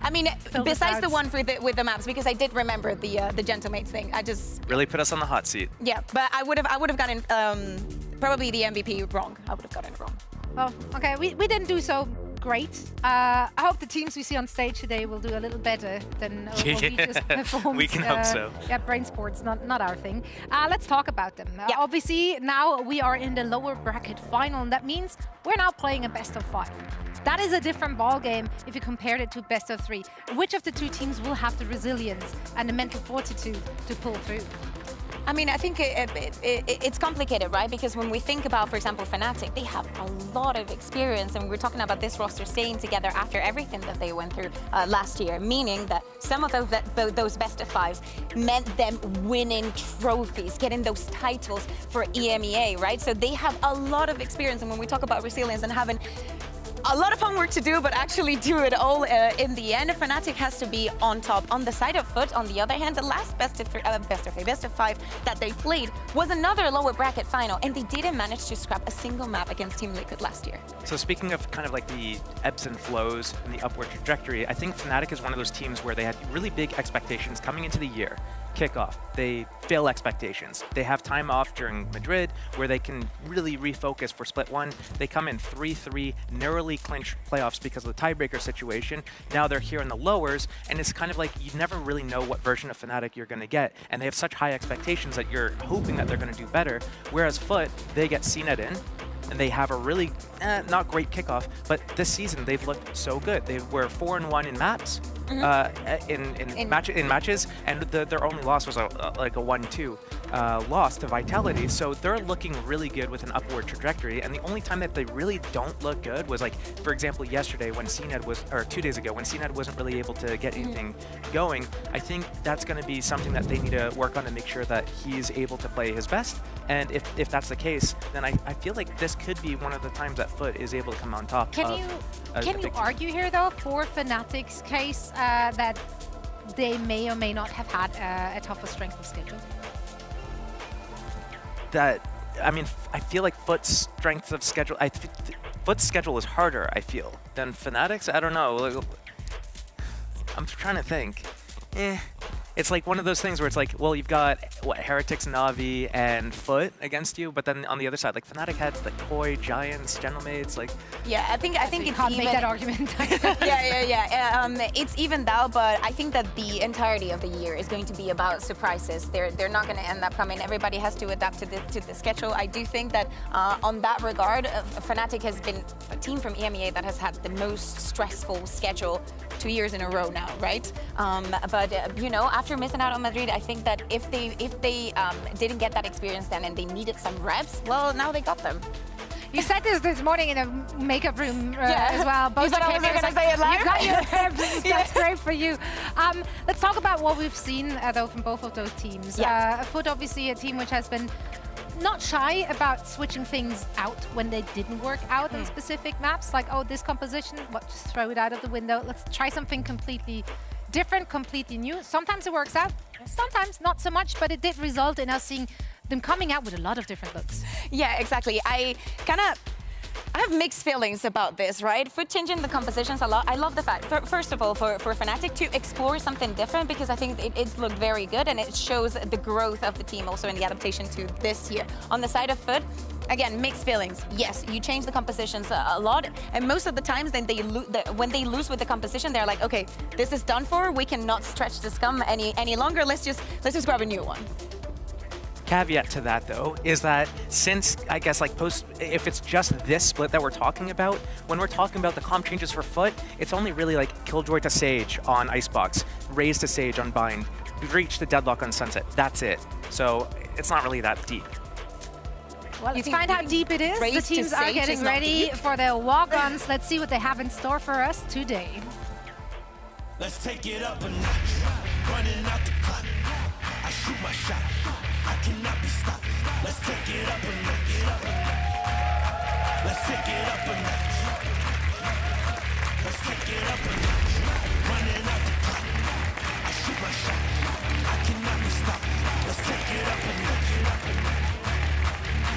I mean, besides the one with the maps, because I did remember the Gentlemates thing. I just really put us on the hot seat. Yeah, but I would have gotten probably the MVP wrong. I would have gotten it wrong. Oh, okay. We didn't do so great. I hope the teams we see on stage today will do a little better than what we just performed. We can hope so. Yeah, brain sports, not our thing. Let's talk about them. Obviously, now we are in the lower bracket final, and that means we're now playing a best of 5. That is a different ball game if you compared it to best of 3. Which of the 2 teams will have the resilience and the mental fortitude to pull through? I mean, I think it's complicated, right? Because when we think about, for example, Fnatic, they have a lot of experience, and we're talking about this roster staying together after everything that they went through last year, meaning that some of those best of 5s meant them winning trophies, getting those titles for EMEA, right? So they have a lot of experience, and when we talk about resilience and having a lot of homework to do, but actually do it all in the end, Fnatic has to be on top. On the side of FUT, on the other hand, the last best of 5 that they played was another lower bracket final, and they didn't manage to scrap a single map against Team Liquid last year. So speaking of kind of like the ebbs and flows and the upward trajectory, I think Fnatic is one of those teams where they had really big expectations coming into the year. kickoff, they fail expectations. They have time off during Madrid where they can really refocus for split one. They come in 3-3, narrowly clinch playoffs because of the tiebreaker situation. Now they're here in the lowers, and it's kind of like you never really know what version of Fnatic you're going to get, and they have such high expectations that you're hoping that they're going to do better. Whereas FUT, they get CNET in, and they have a really not great kickoff, but this season they've looked so good. They were 4-1 in maps, in matches, and their only loss was like a 1-2 loss to Vitality. So they're looking really good with an upward trajectory. And the only time that they really don't look good was, like, for example, yesterday when CNET was, or 2 days ago when CNET wasn't really able to get anything going. I think that's going to be something that they need to work on to make sure that he's able to play his best. And if that's the case, then I feel like this could be one of the times that FUT is able to come on top. Can you argue here, though, for Fnatic's case, that they may or may not have had a tougher strength of schedule? I mean, I feel like FUT's strength of schedule, FUT's schedule is harder, I feel, than Fnatic's. I don't know. I'm trying to think. It's like one of those things where it's like, well, you've got, what, Heretics, Na'Vi, and FUT against you, but then on the other side, like, Fnatic had, like, Koi, Giants, Gentlemaids, like... Yeah, I think it's can't even... make that argument. It's even that, but I think that the entirety of the year is going to be about surprises. They're not going to end up coming. Everybody has to adapt to the schedule. I do think that on that regard, Fnatic has been a team from EMEA that has had the most stressful schedule 2 years in a row now, right? But you know, after missing out on Madrid, I think that if they didn't get that experience then and they needed some reps, well, now they got them. You said this morning in a makeup room as well. You thought I was going to say it live? You got your reps. That's great for you. Let's talk about what we've seen, though, from both of those teams. FUT, obviously, a team which has been not shy about switching things out when they didn't work out on specific maps. Like, oh, this composition, what, just throw it out of the window. Let's try something completely different, completely new. Sometimes it works out, sometimes not so much, but it did result in us seeing them coming out with a lot of different looks. Yeah, exactly. I have mixed feelings about this, right? For changing the compositions a lot, I love the fact, first of all, for Fnatic to explore something different, because I think it's looked very good and it shows the growth of the team also in the adaptation to this year. On the side of FUT, again, mixed feelings. Yes, you change the compositions a lot, and most of the times then when they lose with the composition, they're like, okay, this is done for. We cannot stretch the scum any longer. Let's just grab a new one. Caveat to that, though, is that since, I guess, like, if it's just this split that we're talking about, when we're talking about the comp changes for FUT, it's only really like Killjoy to Sage on Icebox, Raze to Sage on Bind, Breach to Deadlock on Sunset. That's it. So it's not really that deep. Well, let's find how deep it is. The teams are getting ready for their walk-ons. Let's see what they have in store for us today. Let's take it up a notch. Running out the clock. I shoot my shot. I cannot be stopped. Let's take it up a notch. Let's take it up a notch. Let's take it up a notch. Running out the clock. I shoot my shot. I cannot be stopped. Let's take it up a notch.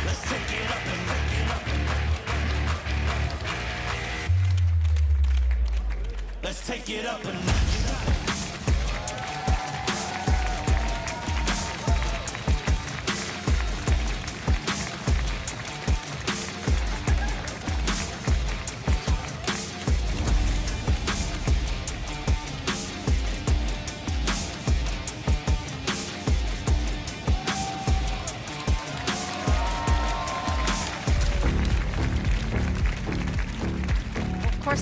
Let's take it up a notch. Let's take it up a notch.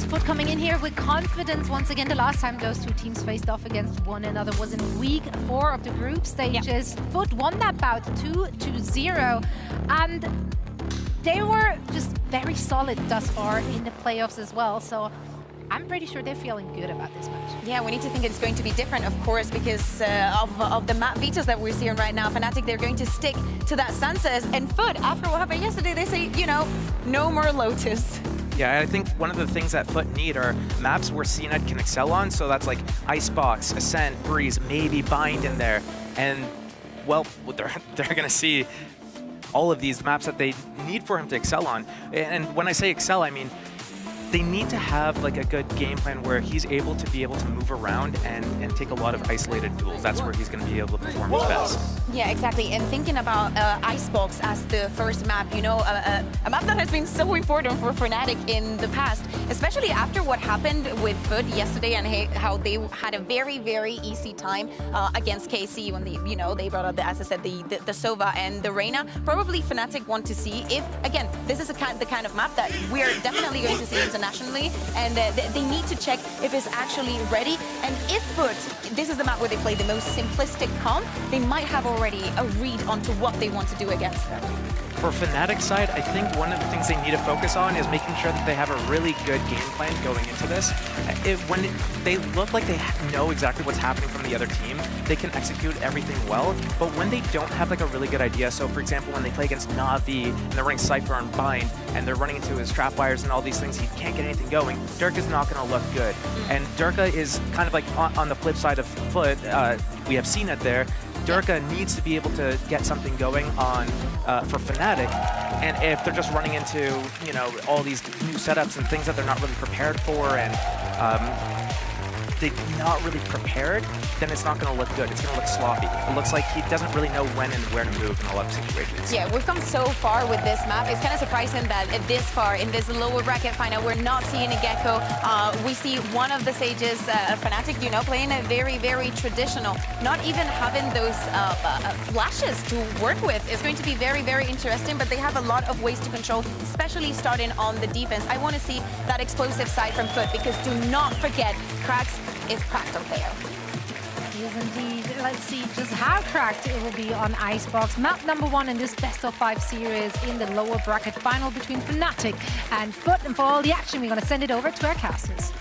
FUT coming in here with confidence once again. The last time those two teams faced off against one another was in week 4 of the group stages. FUT won that bout 2-0, and they were just very solid thus far in the playoffs as well. So I'm pretty sure they're feeling good about this match. Yeah, we need to think it's going to be different, of course, because of the map vetoes that we're seeing right now. Fnatic, they're going to stick to that Sunset, and FUT, after what happened yesterday, they say, you know, no more Lotus. Yeah, I think one of the things that FUT need are maps where CNET can excel on, so that's like Icebox, Ascent, Breeze, maybe Bind in there. And, well, they're going to see all of these maps that they need for him to excel on. And when I say excel, I mean they need to have like a good game plan where he's able to move around and take a lot of isolated duels. That's where he's going to be able to perform his best. Yeah, exactly. And thinking about icebox as the first map, you know, a map that has been so important for Fnatic in the past, especially after what happened with FUT yesterday and how they had a very, very easy time against KC when they brought up, as I said, the Sova and the Reyna. Probably Fnatic want to see if, again, this is the kind of map that we're definitely going to see internationally, and they need to check if it's actually ready. And if FUT, this is the map where they play the most simplistic comp, they might have already a read onto what they want to do against them. For Fnatic's side, I think one of the things they need to focus on is making sure that they have a really good game plan going into this. When they look like they know exactly what's happening from the other team, they can execute everything well. But when they don't have like a really good idea, so for example, when they play against Na'Vi and they're running Cypher on Bind and they're running into his trap wires and all these things, he can't get anything going, Durka's not going to look good. And Durka is kind of like on the flip side of FUT. We have seen it there. Durka needs to be able to get something going on for Fnatic, and if they're just running into, you know, all these new setups and things that they're not really prepared for, and they're not really prepared, then it's not going to look good. It's going to look sloppy. It looks like he doesn't really know when and where to move in a lot of situations. Yeah, we've come so far with this map. It's kind of surprising that this far in this lower bracket final, we're not seeing a Gecko. We see one of the Sages, Fnatic, you know, playing a very, very traditional, not even having those flashes to work with. It's going to be very, very interesting, but they have a lot of ways to control, especially starting on the defense. I want to see that explosive side from FUT, because do not forget, Krax is cracked on KO. Yes, indeed. Let's see just how cracked it will be on Icebox. Map number 1 in this best-of-5 series in the lower bracket final between Fnatic and FUT. And for all the action, we're going to send it over to our casters.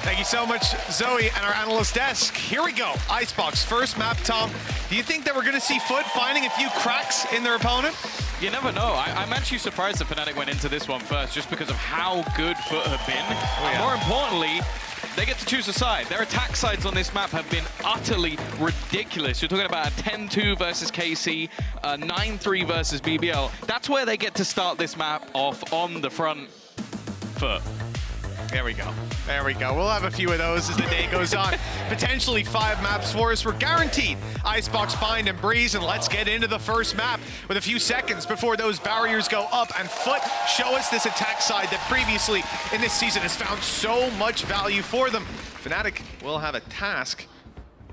Thank you so much, Zoe, and our analyst desk. Here we go. Icebox, first map, Tom. Do you think that we're going to see FUT finding a few cracks in their opponent? You never know. I'm actually surprised that Fnatic went into this one first, just because of how good FUT have been. And more importantly, they get to choose a side. Their attack sides on this map have been utterly ridiculous. You're talking about a 10-2 versus KC, a 9-3 versus BBL. That's where they get to start this map off on the front foot. There we go. There we go. We'll have a few of those as the day goes on. Potentially 5 maps for us. We're guaranteed Icebox, Bind, and Breeze. And let's get into the first map with a few seconds before those barriers go up. And FUT show us this attack side that previously in this season has found so much value for them. Fnatic will have a task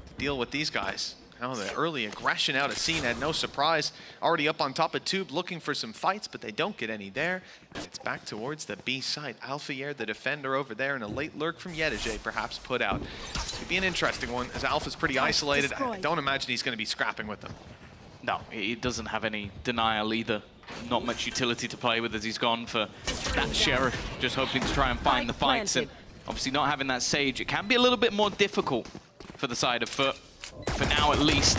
to deal with these guys. Now the early aggression out of scene had no surprise. Already up on top of Tube looking for some fights, but they don't get any there. And it's back towards the B site. Alphayer, the defender over there, and a late lurk from Yedege perhaps put out. It could be an interesting one as Alpha's pretty isolated. I don't imagine he's going to be scrapping with them. No, he doesn't have any denial either. Not much utility to play with as he's gone for that Sheriff, just hoping to try and find the fights. And obviously not having that Sage, it can be a little bit more difficult for the side of FUT. For now, at least,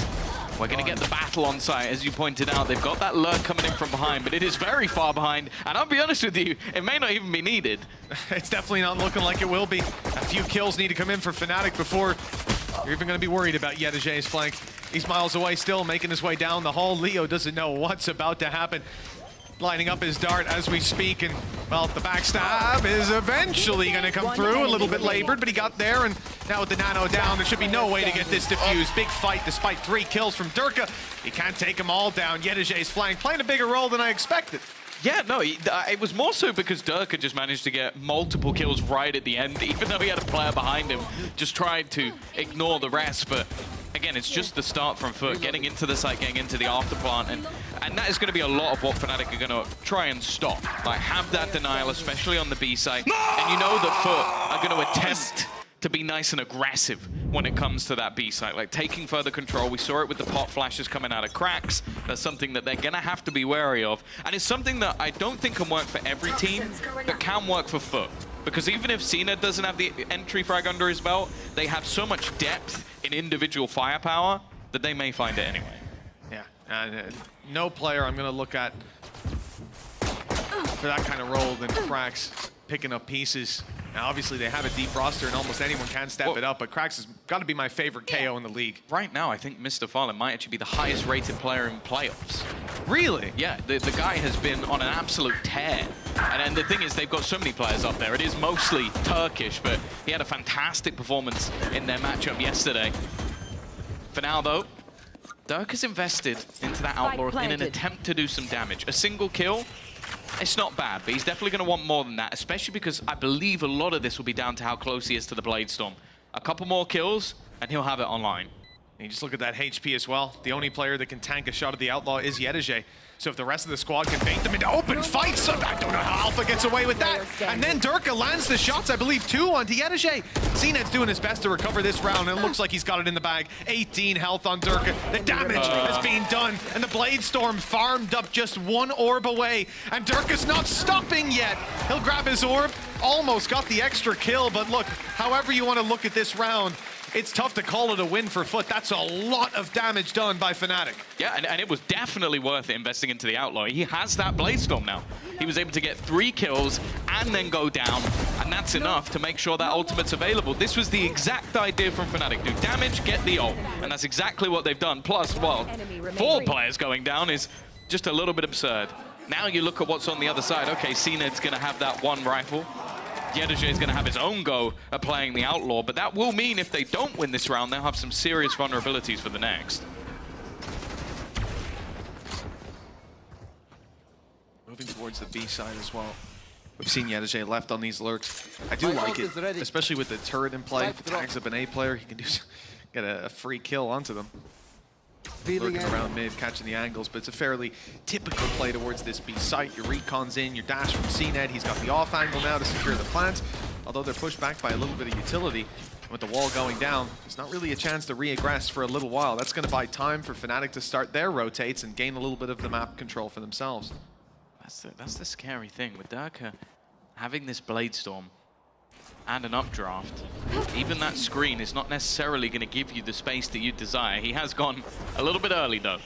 we're going to get the battle on site. As you pointed out, they've got that lurk coming in from behind, but it is very far behind. And I'll be honest with you, it may not even be needed. It's definitely not looking like it will be. A few kills need to come in for Fnatic before you're even going to be worried about Yedege's flank. He's miles away still, making his way down the hall. Leo doesn't know what's about to happen. Lining up his dart as we speak, and well, the backstab is eventually going to come through. A little bit labored, but he got there, and now with the nano down, there should be no way to get this defused. Big fight despite 3 kills from Durka. He can't take them all down. Yedege's flank playing a bigger role than I expected. Yeah, no, it was more so because Durka just managed to get multiple kills right at the end, even though he had a player behind him. Just tried to ignore the rest, but again, it's just the start from FUT, getting into the site, getting into the afterplant, and that is going to be a lot of what Fnatic are going to try and stop. Like, have that denial, especially on the B site, and you know that FUT are going to attempt to be nice and aggressive when it comes to that B site, like taking further control. We saw it with the pot flashes coming out of Cracks. That's something that they're gonna have to be wary of, and it's something that I don't think can work for every team, but can work for FUT. Because even if Cena doesn't have the entry frag under his belt, they have so much depth in individual firepower that they may find it anyway. Yeah, no player I'm gonna look at for that kind of role than Cracks, picking up pieces. Now, obviously, they have a deep roster, and almost anyone can step it up, but Cracks has got to be my favorite KO in the league. Right now, I think Mr. Fallen might actually be the highest-rated player in playoffs. Really? Yeah, the guy has been on an absolute tear And the thing is, they've got so many players up there. It is mostly Turkish, but he had a fantastic performance in their matchup yesterday. For now, though, Dirk has invested into that Outlaw in an attempt to do some damage. A single kill, it's not bad, but he's definitely going to want more than that, especially because I believe a lot of this will be down to how close he is to the Bladestorm. A couple more kills, and he'll have it online. And you just look at that HP as well. The only player that can tank a shot at the Outlaw is Yedege. So if the rest of the squad can bait them into open fights, I don't know how Alpha gets away with that. And then Durka lands the shots, I believe, 2 onto Yedege. CNED's doing his best to recover this round, and it looks like he's got it in the bag. 18 health on Durka. The damage has been done, and the Bladestorm farmed up just 1 orb away. And Durka's not stopping yet. He'll grab his orb, almost got the extra kill, but look, however you want to look at this round, it's tough to call it a win for FUT. That's a lot of damage done by Fnatic. Yeah, and it was definitely worth it investing into the Outlaw. He has that Bladestorm now. He was able to get 3 kills and then go down, and that's enough to make sure that ultimate's available. This was the exact idea from Fnatic. Do damage, get the ult, and that's exactly what they've done. Plus, well, 4 players going down is just a little bit absurd. Now you look at what's on the other side. Okay, CNED's going to have that 1 rifle. Yedege is going to have his own go at playing the Outlaw, but that will mean if they don't win this round, they'll have some serious vulnerabilities for the next. Moving towards the B side as well. We've seen Yedege left on these lurks. I do like it, especially with the turret in play. If it tags up an A player, he can get a free kill onto them. Lurking around mid, catching the angles, but it's a fairly typical play towards this B site. Your recon's in, your dash from CNED. He's got the off angle now to secure the plant, although they're pushed back by a little bit of utility. With the wall going down, there's not really a chance to re-aggress for a little while. That's going to buy time for Fnatic to start their rotates and gain a little bit of the map control for themselves. That's the scary thing with Durka having this Bladestorm and an updraft. Even that screen is not necessarily going to give you the space that you desire. He has gone a little bit early though.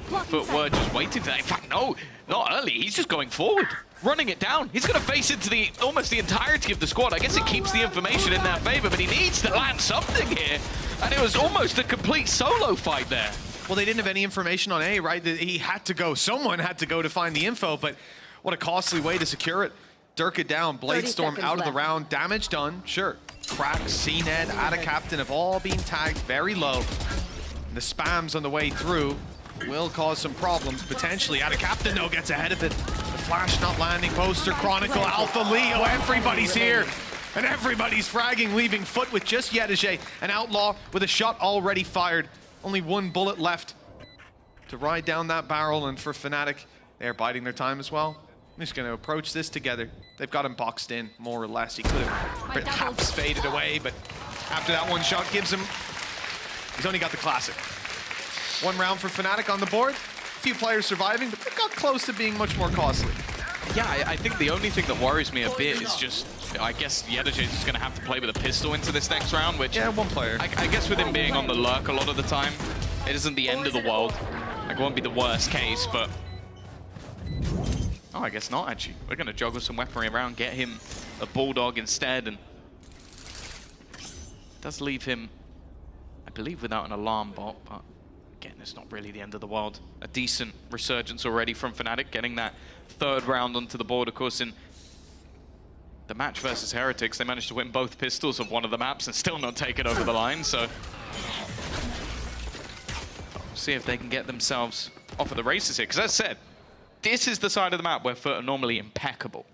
FUT were just waiting for that. In fact, no, not early. He's just going forward, running it down. He's going to face into almost the entirety of the squad. I guess it keeps the information in their favor, but he needs to land something here. And it was almost a complete solo fight there. Well, they didn't have any information on A, right? He had to go. Someone had to go to find the info, but what a costly way to secure it. Durka down, Bladestorm out of the round, damage done, sure. Crack, CNED, Ada Captain have all been tagged very low. And the spams on the way through will cause some problems, potentially. Ada Captain, though, gets ahead of it. The flash not landing, Poster, Chronicle, Alpha, Leo, everybody's here. And everybody's fragging, leaving FUT with just Yedege, an Outlaw with a shot already fired. Only 1 bullet left to ride down that barrel, and for Fnatic, they're biding their time as well. I'm just going to approach this together. They've got him boxed in, more or less. He could have perhaps faded away, but after that 1 shot gives him... He's only got the classic. 1 round for Fnatic on the board. A few players surviving, but they got close to being much more costly. Yeah, I think the only thing that worries me a bit is just... I guess Yedege is just going to have to play with a pistol into this next round, which... Yeah, 1 player. I guess with him being on the lurk a lot of the time, it isn't the end of the world. Like, it won't be the worst case, but... Oh, I guess not, actually. We're going to juggle some weaponry around, get him a Bulldog instead, and it does leave him, I believe, without an alarm bot, but again, it's not really the end of the world. A decent resurgence already from Fnatic, getting that 3rd round onto the board. Of course, in the match versus Heretics, they managed to win both pistols of one of the maps and still not take it over the line, so we'll see if they can get themselves off of the races here, because as I said, this is the side of the map where FUT are normally impeccable.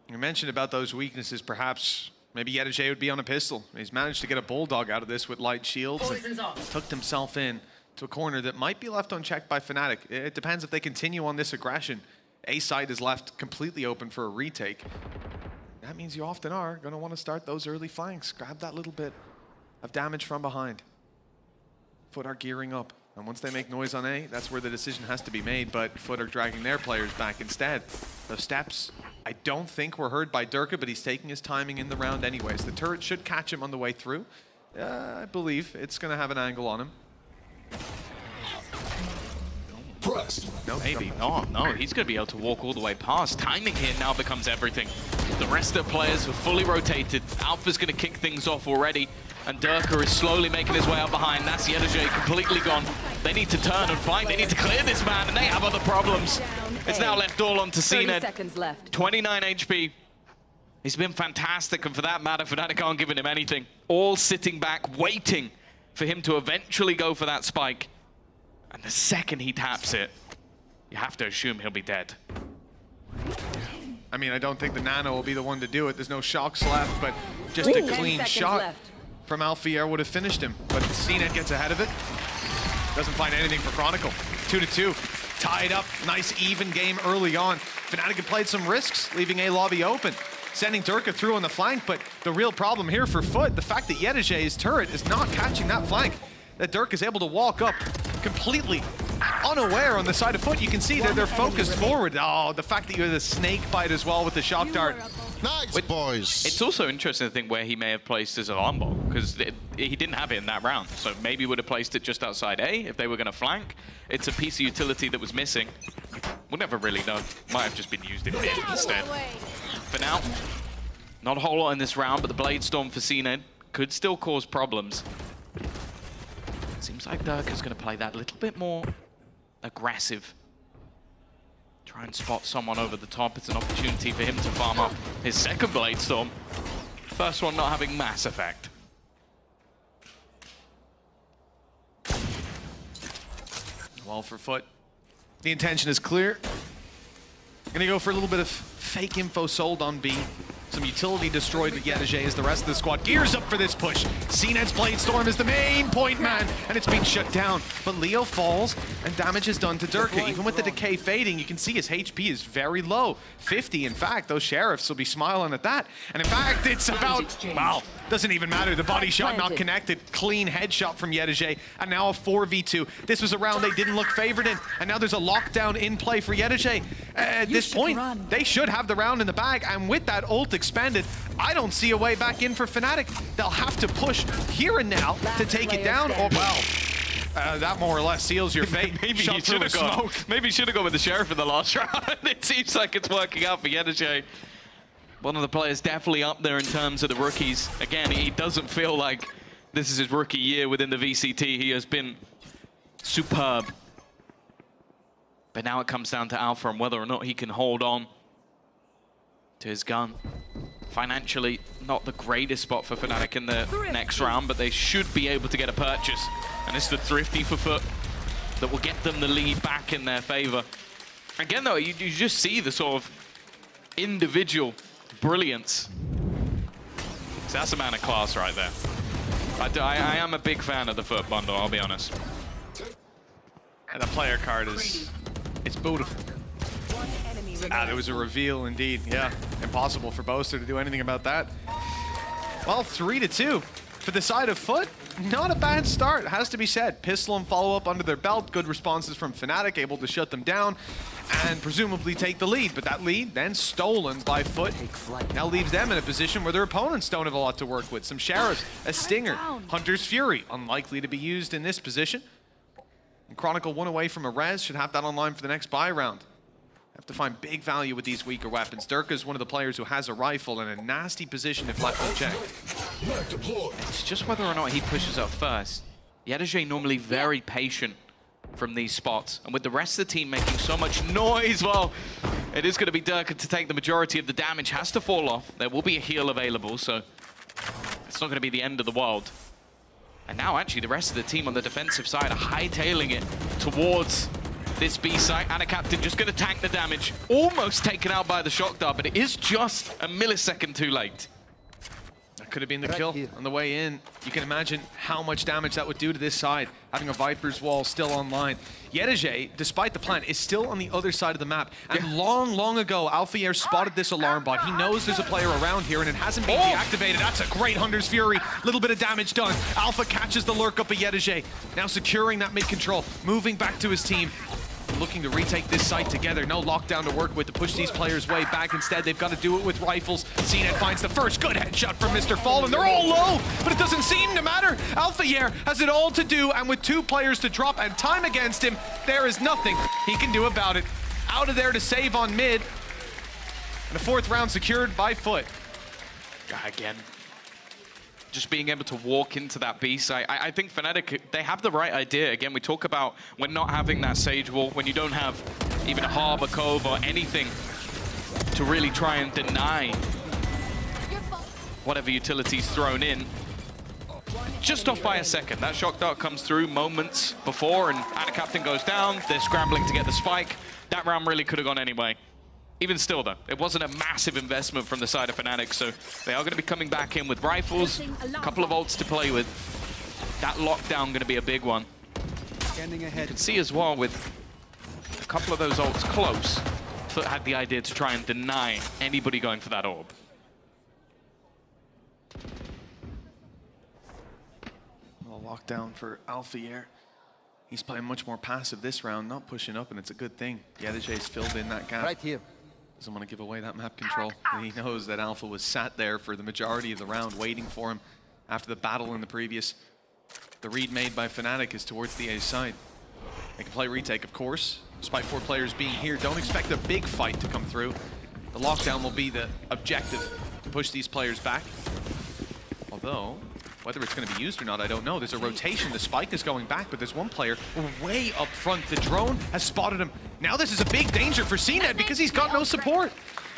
You mentioned about those weaknesses, perhaps maybe Yedege would be on a pistol. He's managed to get a Bulldog out of this with light shields and tucked himself in to a corner that might be left unchecked by Fnatic. It depends if they continue on this aggression. A side is left completely open for a retake. That means you often are going to want to start those early flanks. Grab that little bit of damage from behind. FUT are gearing up. And once they make noise on A, that's where the decision has to be made, but FUT are dragging their players back instead. Those steps, I don't think were heard by Durka, but he's taking his timing in the round anyways. The turret should catch him on the way through. I believe it's going to have an angle on him. No, maybe not. No, he's going to be able to walk all the way past. Timing here now becomes everything. The rest of the players are fully rotated. Alpha's going to kick things off already. And Durka is slowly making his way up behind. That's Yedege completely gone. They need to turn and fight. They need to clear this man, and they have other problems. It's now left all on to CNED. 30 seconds left. 29 HP. He's been fantastic, and for that matter, Fnatic aren't giving him anything. All sitting back, waiting for him to eventually go for that spike. And the second he taps it, you have to assume he'll be dead. I mean, I don't think the Nano will be the one to do it. There's no shocks left, but just a clean shot from Alfier would have finished him. But CNED gets ahead of it. Doesn't find anything for Chronicle. 2-2. Tied up. Nice even game early on. Fnatic had played some risks, leaving A lobby open. Sending Durka through on the flank, but the real problem here for FUT, the fact that Yedijay's turret is not catching that flank, that Durka is able to walk up completely unaware on the side of FUT. You can see that they're focused forward. Oh, the fact that you had a snake bite as well with the shock dart. Nice, boys. It's also interesting to think where he may have placed his alarm bot, because he didn't have it in that round. So maybe he would have placed it just outside A if they were going to flank. It's a piece of utility that was missing. We'll never really know. Might have just been used in mid instead. For now, not a whole lot in this round, but the Blade Storm for CNED could still cause problems. Seems like Durka's going to play that a little bit more aggressive. Try and spot someone over the top. It's an opportunity for him to farm up his second Blade Storm. First one not having mass effect. Well, for FUT, the intention is clear. Gonna go for a little bit of fake info sold on B. Some utility destroyed with Yedijay as the rest of the squad gears up for this push. CNED's Blade Storm is the main point man, and it's being shut down. But Leo falls, and damage is done to Durka. Even with the decay fading, you can see his HP is very low. 50, in fact. Those Sheriffs will be smiling at that. And in fact, it's about, wow, doesn't even matter. The body shot not connected. Clean headshot from Yedijay, and now a 4v2. This was a round they didn't look favored in, and now there's a lockdown in play for Yedijay. At this point, they should have the round in the bag, and with that ult expanded, I don't see a way back in for Fnatic. They'll have to push here and now to take it down, or well, that more or less seals your fate. Maybe you should have gone. Maybe you should have gone with the Sheriff in the last round. It seems like it's working out for Yedijay. One of the players definitely up there in terms of the rookies. Again, he doesn't feel like this is his rookie year within the VCT. He has been superb. But now it comes down to Alpha and whether or not he can hold on to his gun. Financially, not the greatest spot for Fnatic in the next round, but they should be able to get a purchase. And it's the Thrifty for FUT that will get them the lead back in their favor. Again, though, you just see the sort of individual brilliance. So that's a man of class right there. I am a big fan of the FUT bundle, I'll be honest. And the player card is, it's beautiful. There was a reveal indeed. Yeah, impossible for Boaster to do anything about that. Well, 3-2 for the side of FUT. Not a bad start, has to be said. Pistol and follow-up under their belt. Good responses from Fnatic, able to shut them down and presumably take the lead. But that lead then stolen by FUT. Now leaves them in a position where their opponents don't have a lot to work with. Some Sheriffs, a Stinger, Hunter's Fury, unlikely to be used in this position. And Chronicle one away from a res, should have that online for the next buy round. Have to find big value with these weaker weapons. Durka is one of the players who has a rifle in a nasty position if left unchecked. It's just whether or not he pushes up first. Yedijay normally very patient from these spots. And with the rest of the team making so much noise, well, it is going to be Durka to take the majority of the damage. Has to fall off. There will be a heal available, so it's not going to be the end of the world. And now actually the rest of the team on the defensive side are hightailing it towards this B site. And a captain just going to tank the damage. Almost taken out by the shock dart, but it is just a millisecond too late. That could have been the kill on the way in. You can imagine how much damage that would do to this side, having a Viper's Wall still online. Yedijay, despite the plant, is still on the other side of the map. And long ago, Alfier spotted this alarm bot. He knows there's a player around here, and it hasn't been deactivated. That's a great Hunter's Fury. Little bit of damage done. Alpha catches the lurk up of Yedijay. Now securing that mid-control, moving back to his team. Looking to retake this site together. No lockdown to work with to push these players way back. Instead, they've got to do it with rifles. CNED finds the first good headshot from Mr. Fallen. They're all low, but it doesn't seem to matter. Alfier has it all to do, and with 2 players to drop and time against him, there is nothing he can do about it. Out of there to save on mid. And a 4th round secured by FUT. Again. just being able to walk into that B site. I think Fnatic, they have the right idea. Again, we talk about when not having that Sage Wall, when you don't have even a Harbor Cove or anything to really try and deny whatever utility's thrown in. Just off by a second. That shock dart comes through moments before, and Adacaptain goes down. They're scrambling to get the spike. That round really could have gone anyway. Even still, though, it wasn't a massive investment from the side of Fnatic, so they are going to be coming back in with rifles, a couple of ults to play with. That lockdown going to be a big one. You can see as well with a couple of those ults close, FUT had the idea to try and deny anybody going for that orb. Well, lockdown for Alpha here. He's playing much more passive this round, not pushing up, and it's a good thing. Yedajay's filled in that gap. Right here. Doesn't want to give away that map control. He knows that Alpha was sat there for the majority of the round, waiting for him after the battle in the previous. The read made by Fnatic is towards the A side. They can play retake, of course. Despite 4 players being here, don't expect a big fight to come through. The lockdown will be the objective, to push these players back. Although, whether it's going to be used or not, I don't know. There's a rotation. The spike is going back, but there's one player way up front. The drone has spotted him. Now this is a big danger for CNED because he's got no support.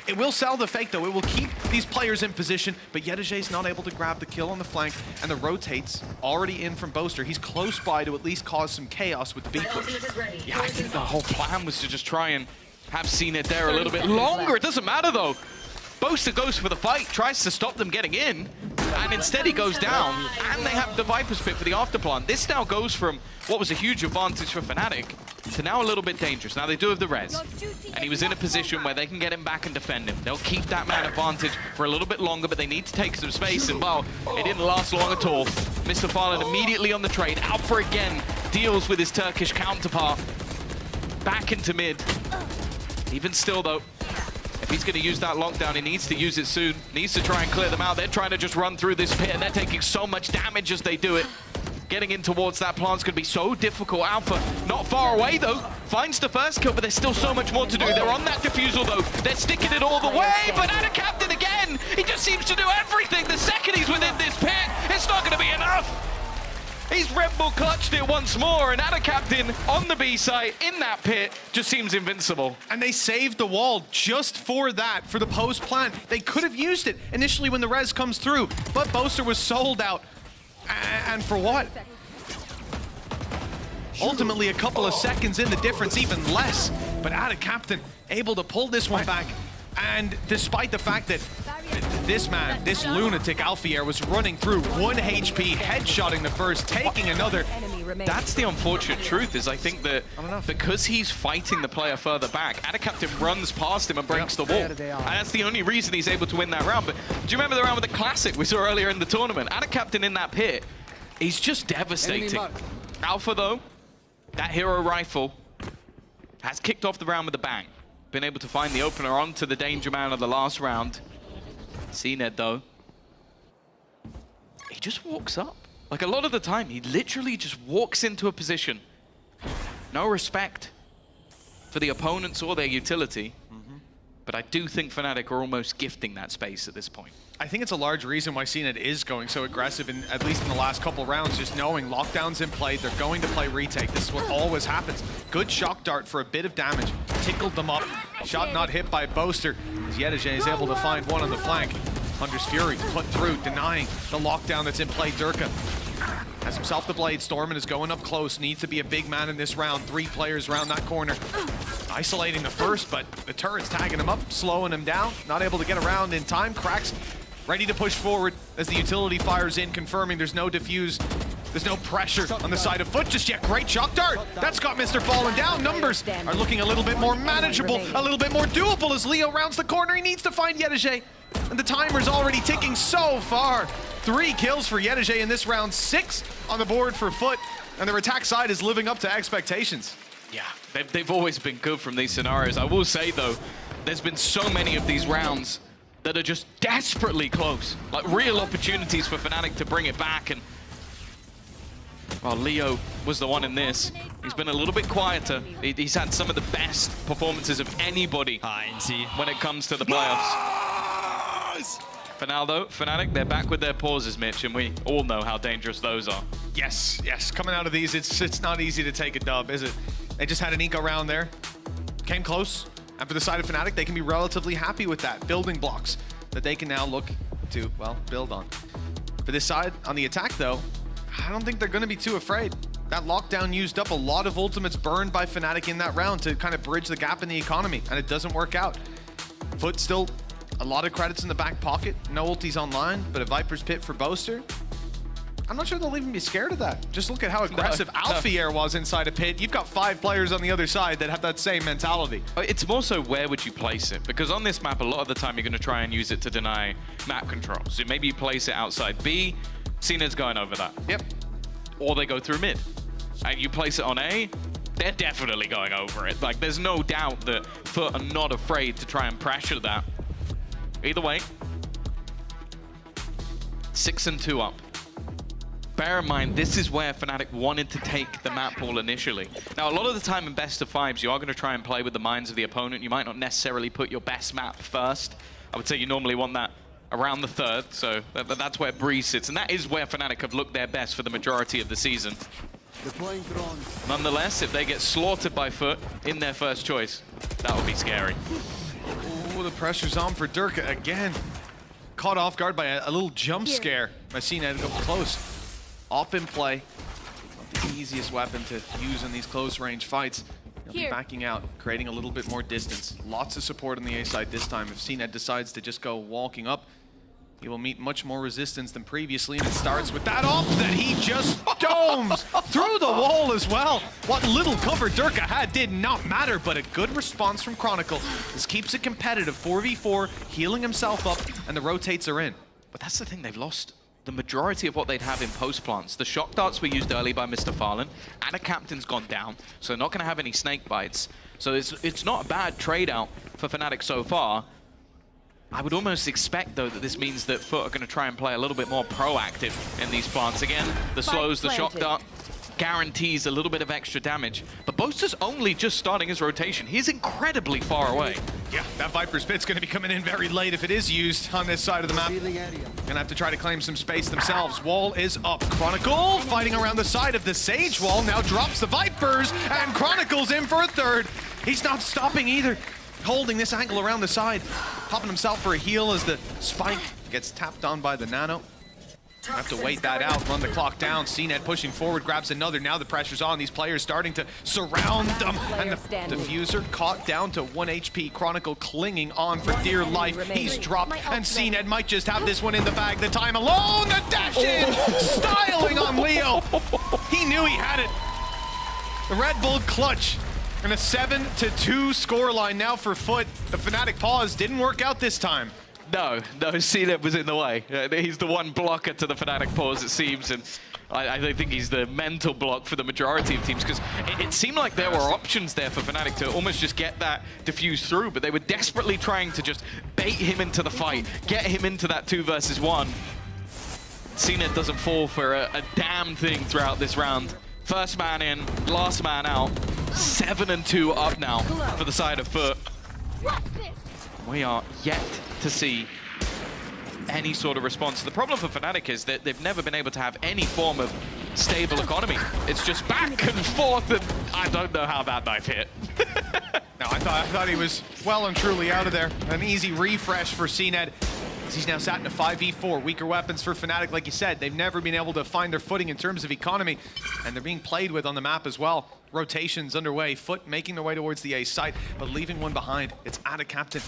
It will sell the fake, though. It will keep these players in position, but Yedajay's not able to grab the kill on the flank, and the rotates already in from Boaster. He's close by to at least cause some chaos with the B push. Yeah, I think the whole plan was to just try and have CNED there a little bit longer. It doesn't matter, though. Boaster goes for the fight, tries to stop them getting in, and instead he goes down, and they have the Viper's Pit for the afterplan. This now goes from what was a huge advantage for Fnatic to now a little bit dangerous. Now they do have the res, and he was in a position where they can get him back and defend him. They'll keep that man advantage for a little bit longer, but they need to take some space, and well, it didn't last long at all. Mr. Farland immediately on the trade. Alpha again deals with his Turkish counterpart. Back into mid. Even still, though, if he's going to use that lockdown, he needs to use it soon. Needs to try and clear them out. They're trying to just run through this pit, and they're taking so much damage as they do it. Getting in towards that plant's going to be so difficult. Alpha, not far away, though. Finds the first kill, but there's still so much more to do. They're on that defusal, though. They're sticking it all the way, but Adacaptain again! He just seems to do everything. The second he's within this pit, it's not going to be enough. He's Red Bull clutched it once more, and Adacaptain on the B site in that pit just seems invincible. And they saved the wall just for that, for the post plant. They could have used it initially when the res comes through, but Boaster was sold out. And for what? Ultimately, a couple of seconds in, the difference even less. But Adacaptain able to pull this one back. And despite the fact that this man, this lunatic Alfier, was running through 1 HP, headshotting the first, taking another. That's the unfortunate truth, is I think that because he's fighting the player further back, Adacaptain runs past him and breaks the wall. And that's the only reason he's able to win that round. But do you remember the round with the Classic we saw earlier in the tournament? Adacaptain in that pit, he's just devastating. Alpha, though, that hero rifle has kicked off the round with a bang. Been able to find the opener onto the danger man of the last round. CNED, though, he just walks up. Like, a lot of the time, he literally just walks into a position. No respect for the opponents or their utility. But I do think Fnatic are almost gifting that space at this point. I think it's a large reason why CNED is going so aggressive, in, at least in the last couple rounds, just knowing lockdown's in play, they're going to play retake. This is what always happens. Good shock dart for a bit of damage. Tickled them up. Shot not hit by Boaster, as Yedajay is able to find one on the flank. Hunter's Fury put through, denying the lockdown that's in play. Durka has himself the blade. Stormin is going up close. Needs to be a big man in this round. 3 players around that corner. Isolating the first, but the turret's tagging him up, slowing him down. Not able to get around in time. Cracks ready to push forward as the utility fires in, confirming there's no diffuse. There's no pressure on the side of FUT just yet. Great shock dart. That's got Mr. falling down. Numbers are looking a little bit more manageable, a little bit more doable as Leo rounds the corner. He needs to find Yedajay. And the timer's already ticking so far. 3 kills for Yedajay in this round, 6 on the board for FUT. And their attack side is living up to expectations. Yeah, they've always been good from these scenarios. I will say, though, there's been so many of these rounds that are just desperately close. Like, real opportunities for Fnatic to bring it back. And well, Leo was the one in this. He's been a little bit quieter. He's had some of the best performances of anybody when it comes to the playoffs. For now, though, Fnatic, they're back with their pauses, Mitch, and we all know how dangerous those are. Yes, yes. Coming out of these, it's not easy to take a dub, is it? They just had an eco round there. Came close. And for the side of Fnatic, they can be relatively happy with that. Building blocks that they can now look to, well, build on. For this side, on the attack, though, I don't think they're going to be too afraid. That lockdown used up a lot of ultimates burned by Fnatic in that round to kind of bridge the gap in the economy, and it doesn't work out. FUT still a lot of credits in the back pocket. No ultis online, but a Viper's Pit for Boaster. I'm not sure they'll even be scared of that. Just look at how aggressive Alfier was inside a pit. You've got 5 players on the other side that have that same mentality. It's more so where would you place it? Because on this map, a lot of the time, you're going to try and use it to deny map control. So maybe you place it outside B. CNED's going over that. Yep. Or they go through mid. And you place it on A, they're definitely going over it. Like, there's no doubt that FUT are not afraid to try and pressure that. Either way, 6-2 up. Bear in mind, this is where Fnatic wanted to take the map pool initially. Now, a lot of the time in best of 5s, you are going to try and play with the minds of the opponent. You might not necessarily put your best map first. I would say you normally want that around the 3rd, so that's where Breeze sits. And that is where Fnatic have looked their best for the majority of the season. Nonetheless, if they get slaughtered by FUT in their first choice, that would be scary. Oh, the pressure's on for Durka again. Caught off guard by a little jump scare. My CNED up close. Off in play. Not the easiest weapon to use in these close range fights. He'll be backing out, creating a little bit more distance. Lots of support on the A side this time. If CNED decides to just go walking up, he will meet much more resistance than previously, and it starts with that op that he just domes through the wall as well. What little cover Durka had did not matter, but a good response from Chronicle. This keeps it competitive, 4v4, healing himself up, and the rotates are in. But that's the thing, they've lost the majority of what they'd have in post plants. The shock darts were used early by Mr. Farlan, and a captain's gone down, so they're not going to have any snake bites. So it's not a bad trade out for Fnatic so far. I would almost expect, though, that this means that FUT are going to try and play a little bit more proactive in these plants. Again, the slows, the shock dart guarantees a little bit of extra damage. But Boaster's only just starting his rotation. He's incredibly far away. Yeah, that Viper's Pit's going to be coming in very late if it is used on this side of the map. Gonna have to try to claim some space themselves. Wall is up. Chronicle fighting around the side of the Sage wall. Now drops the Vipers, and Chronicle's in for a 3rd. He's not stopping either. Holding this angle around the side. Popping himself for a heal as the spike gets tapped on by the Nano. Have to wait that out, run the clock down. CNED pushing forward, grabs another. Now the pressure's on. These players starting to surround them. And the diffuser caught down to 1 HP. Chronicle clinging on for dear life. He's dropped, and CNED might just have this one in the bag. The time alone, the dash in, styling on Leo. He knew he had it. The Red Bull clutch. And a 7-2 scoreline now for FUT. The Fnatic pause didn't work out this time. No, CNED was in the way. He's the one blocker to the Fnatic pause, it seems, and I think he's the mental block for the majority of teams, because it seemed like there were options there for Fnatic to almost just get that diffuse through, but they were desperately trying to just bait him into the fight, get him into that 2 versus 1. CNED doesn't fall for a damn thing throughout this round. First man in, last man out. 7-2 up now for the side of FUT. We are yet to see any sort of response. The problem for Fnatic is that they've never been able to have any form of stable economy. It's just back and forth, and I don't know how that knife hit. No, I thought he was well and truly out of there. An easy refresh for CNED. He's now sat in a 5v4. Weaker weapons for Fnatic, like you said. They've never been able to find their footing in terms of economy, and they're being played with on the map as well. Rotations underway. FUT making their way towards the A site, but leaving one behind. It's at a captain.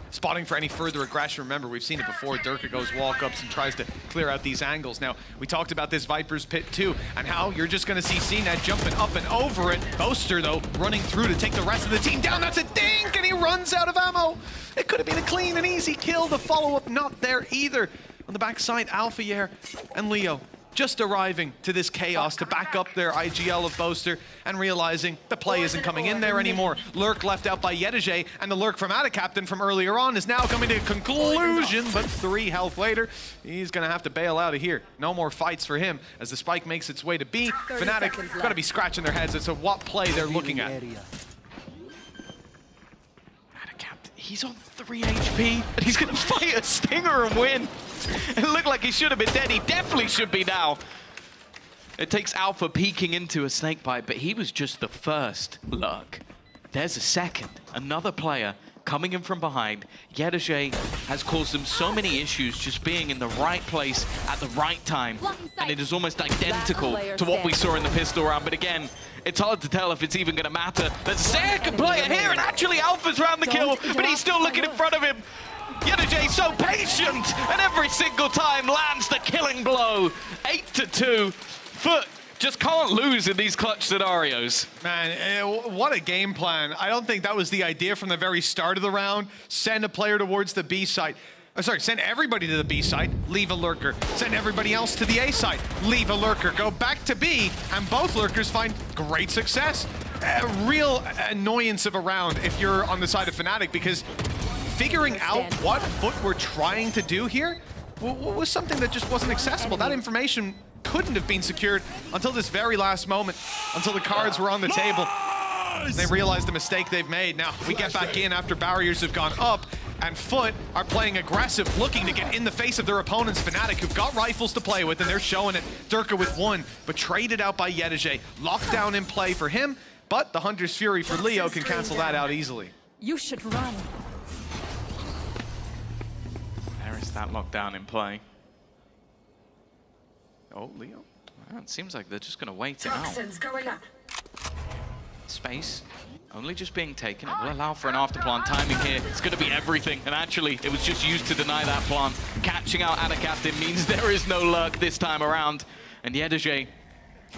Spotting for any further aggression. Remember, we've seen it before. Durka goes walk-ups and tries to clear out these angles. Now, we talked about this Viper's Pit too, and how you're just going to see CNED jumping up and over it. Boaster, though, running through to take the rest of the team down. That's a dink, and he runs out of ammo. It could have been a clean and easy kill. The follow-up not there either. On the backside, Alfier and Leo just arriving to this chaos to back up their IGL of Boaster and realizing the play isn't coming in there anymore. Lurk left out by Yedege, and the Lurk from Captain from earlier on is now coming to a conclusion, but 3 health later, he's gonna have to bail out of here. No more fights for him as the spike makes its way to B. Fnatic gotta be scratching their heads as to what play they're looking at. He's on 3 HP, and he's going to fight a Stinger and win. It looked like he should have been dead. He definitely should be now. It takes Alpha peeking into a snakebite, but he was just the first lurk. There's a second. Another player coming in from behind. Yedege has caused them so many issues just being in the right place at the right time. And it is almost identical to what we saw in the pistol round. But again, it's hard to tell if it's even going to matter. There's a second player here, and actually Alpha's round the kill, but he's still looking in front of him. Yedege so patient, and every single time lands the killing blow. 8-2. FUT just can't lose in these clutch scenarios. Man, what a game plan. I don't think that was the idea from the very start of the round. Send a player towards the B site. Sorry, send everybody to the B site, leave a lurker. Send everybody else to the A site, leave a lurker. Go back to B, and both lurkers find great success. A real annoyance of a round if you're on the side of Fnatic, because figuring out what FUT were trying to do here was something that just wasn't accessible. That information couldn't have been secured until this very last moment, until the cards were on the table. They realized the mistake they've made. Now, we get back in after barriers have gone up, and FUT are playing aggressive, looking to get in the face of their opponents. Fnatic, who've got rifles to play with, and they're showing it. Durka with one, but traded out by Yedege. Lockdown in play for him, but the Hunter's Fury for Leo can cancel that out easily. You should run. There is that lockdown in play. Oh, Leo. Well, it seems like they're just going to wait it out. Going up. Space only just being taken. It will allow for an after-plant timing here. It's going to be everything. And actually, it was just used to deny that plant. Catching out Anacaptain means there is no lurk this time around. And Yedege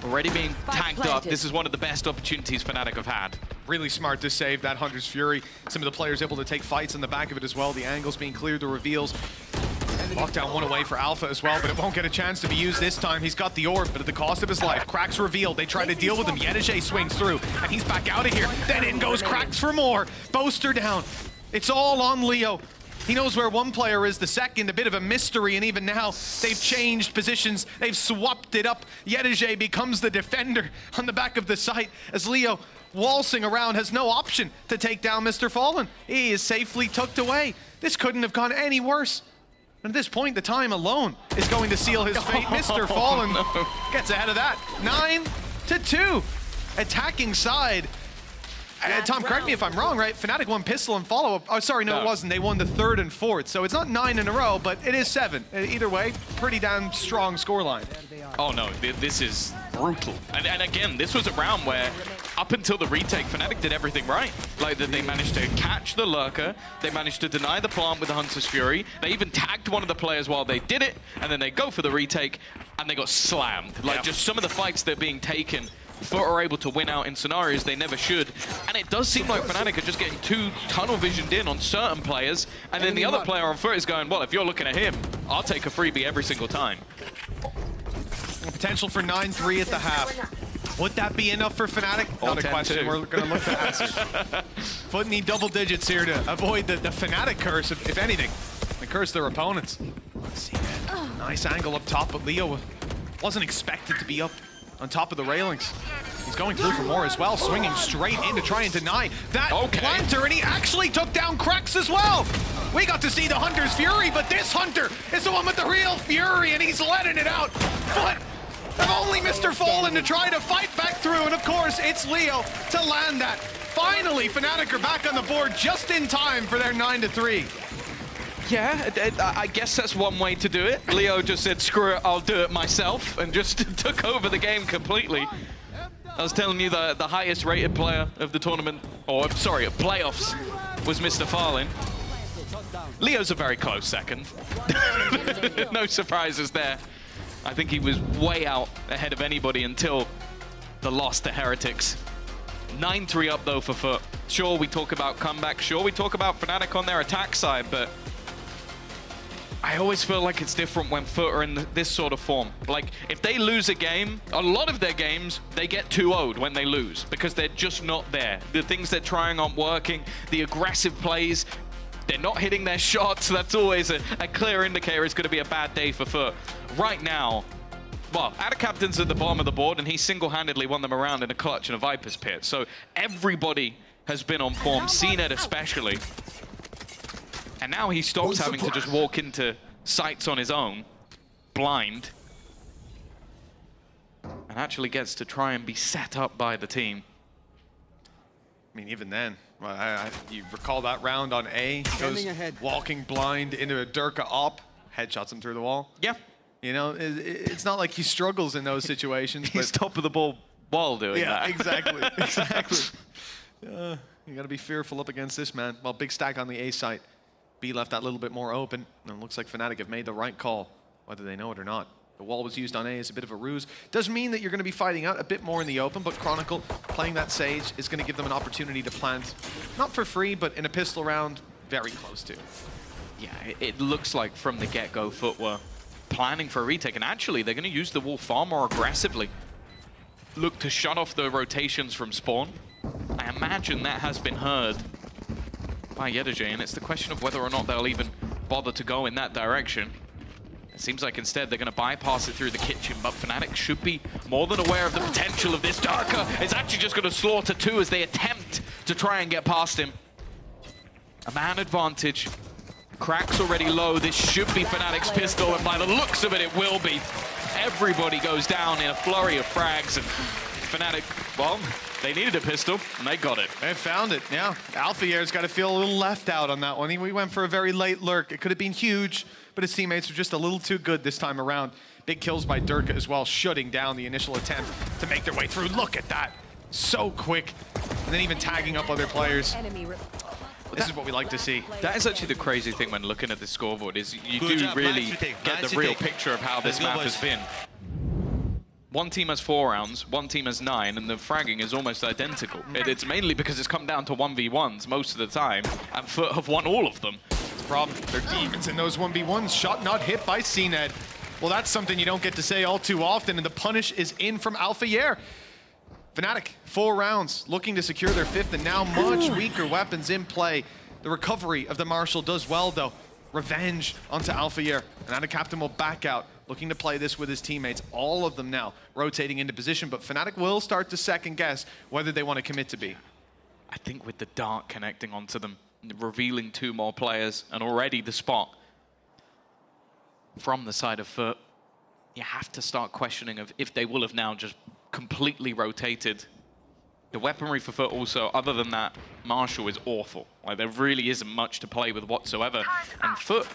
already being tagged up. This is one of the best opportunities Fnatic have had. Really smart to save that Hunter's Fury. Some of the players able to take fights on the back of it as well. The angles being cleared, the reveals. Lockdown one away for Alpha as well, but it won't get a chance to be used this time. He's got the orb, but at the cost of his life. Cracks revealed. They try to deal with him. Yedege swings through, and he's back out of here. Then in goes Cracks for more. Boaster down. It's all on Leo. He knows where one player is, the second, a bit of a mystery, and even now they've changed positions. They've swapped it up. Yedege becomes the defender on the back of the site as Leo, waltzing around, has no option to take down Mr. Fallen. He is safely tucked away. This couldn't have gone any worse. And at this point, the time alone is going to seal his fate. Mr. Fallen gets ahead of that. 9-2. Attacking side. Tom, correct me if I'm wrong, right? Fnatic won pistol and follow-up. Oh, sorry, no, it wasn't. They won the 3rd and 4th. So it's not 9 in a row, but it is 7. Either way, pretty damn strong scoreline. Oh, no, this is brutal. And again, this was a round where, up until the retake, Fnatic did everything right. Like, they managed to catch the lurker. They managed to deny the plant with the Hunter's Fury. They even tagged one of the players while they did it. And then they go for the retake, and they got slammed. Like, just some of the fights that are being taken, FUT are able to win out in scenarios they never should. And it does seem like Fnatic are just getting too tunnel visioned in on certain players, and then the other player on FUT is going, well, if you're looking at him, I'll take a freebie every single time. Potential for 9-3 at the half. Would that be enough for Fnatic? Not a question we're going to look to answer. FUT need double digits here to avoid the Fnatic curse, if anything. They curse their opponents. See that? Nice angle up top, but Leo wasn't expected to be up on top of the railings. He's going through for more as well, swinging straight in to try and deny that planter, and he actually took down Cracks as well. We got to see the Hunter's Fury, but this Hunter is the one with the real fury, and he's letting it out. FUT have only Mr. Fallen to try to fight back through, and of course, it's Leo to land that. Finally, Fnatic are back on the board just in time for their 9-3. Yeah, I guess that's one way to do it. Leo just said, screw it, I'll do it myself, and just took over the game completely. I was telling you the highest rated player of the tournament, or sorry, of playoffs, was Mr. Fallen. Leo's a very close second. No surprises there. I think he was way out ahead of anybody until the loss to Heretics. 9-3 up though for FUT. Sure, we talk about comeback. Sure, we talk about Fnatic on their attack side, but I always feel like it's different when FUT are in this sort of form. Like, if they lose a game, a lot of their games, they get 2-0'd when they lose because they're just not there. The things they're trying aren't working. The aggressive plays, they're not hitting their shots. That's always a clear indicator it's going to be a bad day for FUT. Right now, well, Anacaptain's at the bottom of the board, and he single-handedly won them around in a clutch in a Viper's Pit. So everybody has been on form, CNET especially. And now he stops having to just walk into sights on his own, blind, and actually gets to try and be set up by the team. I mean, even then, you recall that round on A, he goes walking blind into a Durka op, headshots him through the wall. Yeah. You know, it's not like he struggles in those situations. He's top of the ball while doing that. Yeah, exactly, exactly. You got to be fearful up against this man. Well, big stack on the A site. B left that little bit more open, and it looks like Fnatic have made the right call, whether they know it or not. The wall was used on A as a bit of a ruse. Does mean that you're going to be fighting out a bit more in the open, but Chronicle playing that Sage is going to give them an opportunity to plant, not for free, but in a pistol round, very close to. Yeah, it looks like from the get-go FUT were planning for a retake, and actually they're going to use the wall far more aggressively. Look to shut off the rotations from spawn. I imagine that has been heard by Yedaje, and it's the question of whether or not they'll even bother to go in that direction. It seems like instead they're going to bypass it through the kitchen, but Fnatic should be more than aware of the potential of this. Darker is actually just going to slaughter 2 as they attempt to try and get past him. A man advantage. Crack's already low. This should be Fnatic's pistol, and by the looks of it, it will be. Everybody goes down in a flurry of frags, and Fnatic, well, they needed a pistol, and they got it. They found it, yeah. Alfiair's got to feel a little left out on that one. We went for a very late lurk. It could have been huge, but his teammates were just a little too good this time around. Big kills by Durka as well, shutting down the initial attempt to make their way through. Look at that. So quick. And then even tagging up other players. This is what we like to see. That is actually the crazy thing when looking at this scoreboard, is you do really get the real picture of how this map has been. One team has 4 rounds, one team has 9, and the fragging is almost identical. It's mainly because it's come down to 1v1s most of the time, and FUT have won all of them. It's a problem. They're demons in those 1v1s. Shot not hit by CNED. Well, that's something you don't get to say all too often, and the punish is in from Alfiair. Fnatic, 4 rounds, looking to secure their 5th, and now much weaker weapons in play. The recovery of the Marshal does well, though. Revenge onto Alfiair, and now the captain will back out, looking to play this with his teammates. All of them now rotating into position, but Fnatic will start to second guess whether they want to commit to B. I think with the dart connecting onto them, revealing 2 more players, and already the spot from the side of FUT, you have to start questioning of if they will have now just completely rotated. The weaponry for FUT also, other than that, Marshall is awful. Like, there really isn't much to play with whatsoever. And FUT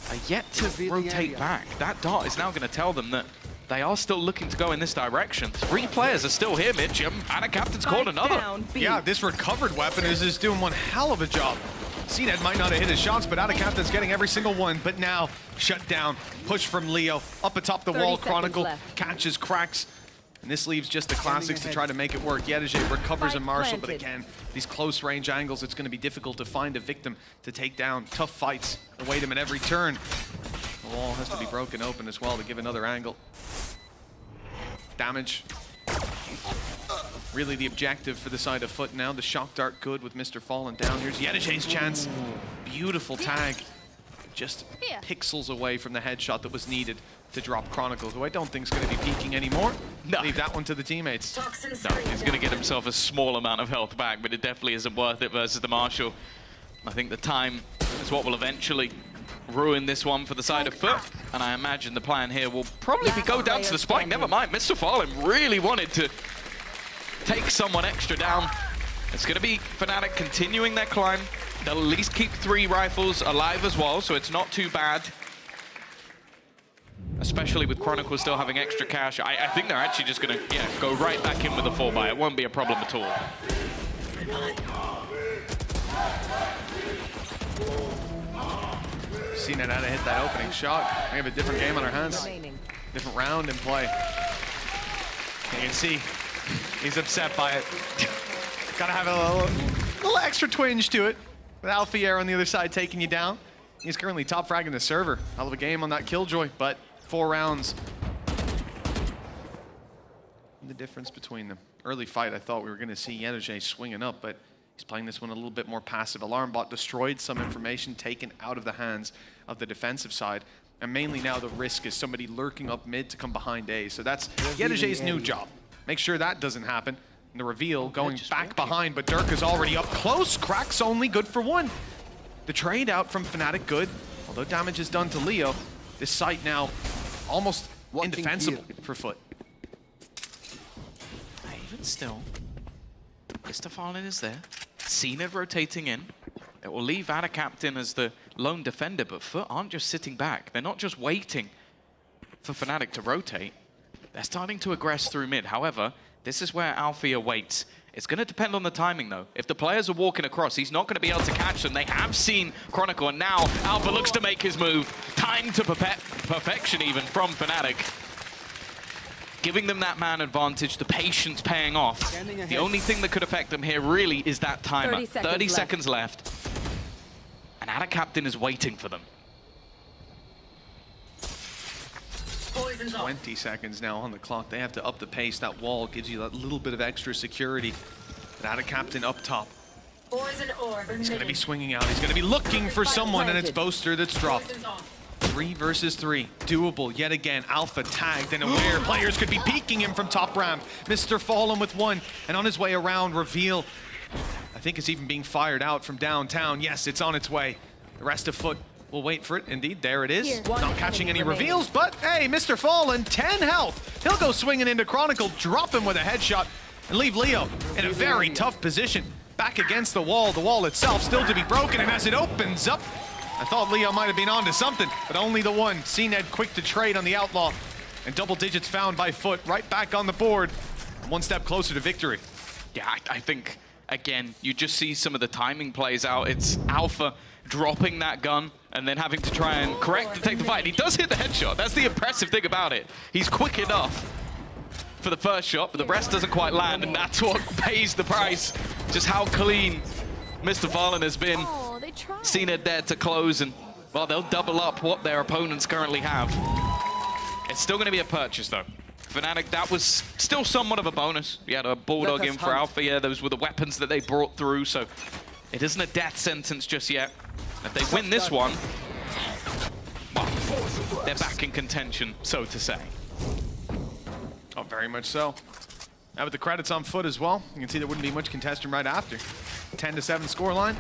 are yet to rotate back. That dart is now going to tell them that they are still looking to go in this direction. 3 players are still here, Mitch, and a captain's called another. Yeah, this recovered weapon is doing one hell of a job. CNED might not have hit his shots, but Ada Captain's getting every single one. But now, shut down, push from Leo, up atop the wall, Chronicle catches cracks. And this leaves just the classics to try to make it work. Yedaje recovers a Marshall, but again, these close range angles, it's going to be difficult to find a victim to take down. Tough fights await him at every turn. The wall has to be broken open as well to give another angle. Damage. Really the objective for the side of FUT now. The shock dart good with Mr. falling down. Here's Yedaje's chance. Beautiful tag. Just pixels away from the headshot that was needed to drop Chronicle, who I don't think is going to be peeking anymore. No. Leave that one to the teammates. No, he's going to get himself a small amount of health back, but it definitely isn't worth it versus the Marshal. I think the time is what will eventually ruin this one for the side of FUT, and I imagine the plan here will probably be go down to the spike. Never mind, Mr. Fallen really wanted to take someone extra down. It's going to be Fnatic continuing their climb. They'll at least keep 3 rifles alive as well, so it's not too bad. Especially with Chronicle still having extra cash. I think they're actually just going to go right back in with a 4-buy. It won't be a problem at all. CNED had to hit that opening shot. We have a different game on our hands. Different round in play. You can see he's upset by it. Gotta have a little extra twinge to it. With Alfiair on the other side taking you down. He's currently top fragging the server. Hell of a game on that Killjoy, but 4 rounds. And the difference between them. Early fight, I thought we were going to see Yedaje swinging up, but he's playing this one a little bit more passive. Alarm bot destroyed, some information taken out of the hands of the defensive side. And mainly now the risk is somebody lurking up mid to come behind A. So that's Yedaje's new job. Make sure that doesn't happen. And the reveal going back behind, but Dirk is already up close. Cracks only, good for 1. The trade out from Fnatic good, although damage is done to Leo. This site now almost indefensible for FUT. Even still, Mr. Fallen is there. Cena rotating in. It will leave Ada Captain as the lone defender, but FUT aren't just sitting back. They're not just waiting for Fnatic to rotate. They're starting to aggress through mid. However, this is where Alfia waits. It's going to depend on the timing, though. If the players are walking across, he's not going to be able to catch them. They have seen Chronicle, and now Alpha looks to make his move. Time to perfection, even, from Fnatic. Giving them that man advantage, the patience paying off. The only thing that could affect them here, really, is that timer. 30 seconds left. And Ada Captain is waiting for them. 20 seconds now on the clock. They have to up the pace. That wall gives you that little bit of extra security. But Ada Captain up top. He's going to be swinging out. He's going to be looking for someone, and it's Boaster that's dropped. 3 versus 3. Doable yet again. Alpha tagged and aware. Players could be peeking him from top ramp. Mr. Fallen with 1, and on his way around, reveal. I think it's even being fired out from downtown. Yes, it's on its way. The rest of FUT will wait for it. Indeed, there it is. Not catching any reveals, but hey, Mr. Fallen, 10 health. He'll go swinging into Chronicle, drop him with a headshot, and leave Leo in a very tough position. Back against the wall itself still to be broken, and as it opens up, I thought Leo might have been onto something, but only the one. CNED quick to trade on the Outlaw, and double digits found by FUT, right back on the board. 1 step closer to victory. Yeah, I think, again, you just see some of the timing plays out. It's Alpha dropping that gun and then having to try and correct to take the fight. He does hit the headshot. That's the impressive thing about it. He's quick enough for the first shot, but the rest doesn't quite land, and that's what pays the price. Just how clean Mr. Fallen has been. CNED there to close, and, well, they'll double up what their opponents currently have. It's still going to be a purchase, though. Fnatic, that was still somewhat of a bonus. You had a Bulldog in for Alpha. Yeah, those were the weapons that they brought through, so it isn't a death sentence just yet. If they win this one, well, they're back in contention, so to say. Oh, very much so. Now with the credits on FUT as well, you can see there wouldn't be much contesting right after. 10-7 scoreline.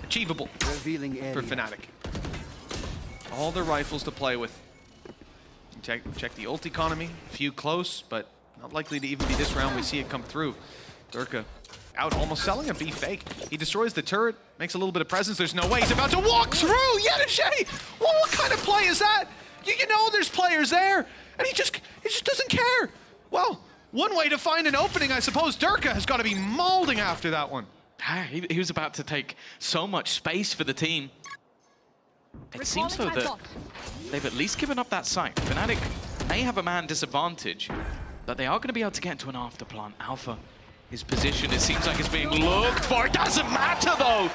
Achievable for Fnatic. All their rifles to play with. Check the ult economy. A few close, but not likely to even be this round. We see it come through. Durka out, almost selling a B fake. He destroys the turret, makes a little bit of presence. There's no way he's about to walk through. Yenishay! Well, what kind of play is that? You know there's players there, and he just doesn't care. Well, one way to find an opening, I suppose. Durka has got to be molding after that one. He was about to take so much space for the team. It seems though that they've at least given up that site. Fnatic may have a man disadvantage, but they are going to be able to get into an afterplant. Alpha, his position, it seems like it's being looked for. It doesn't matter though.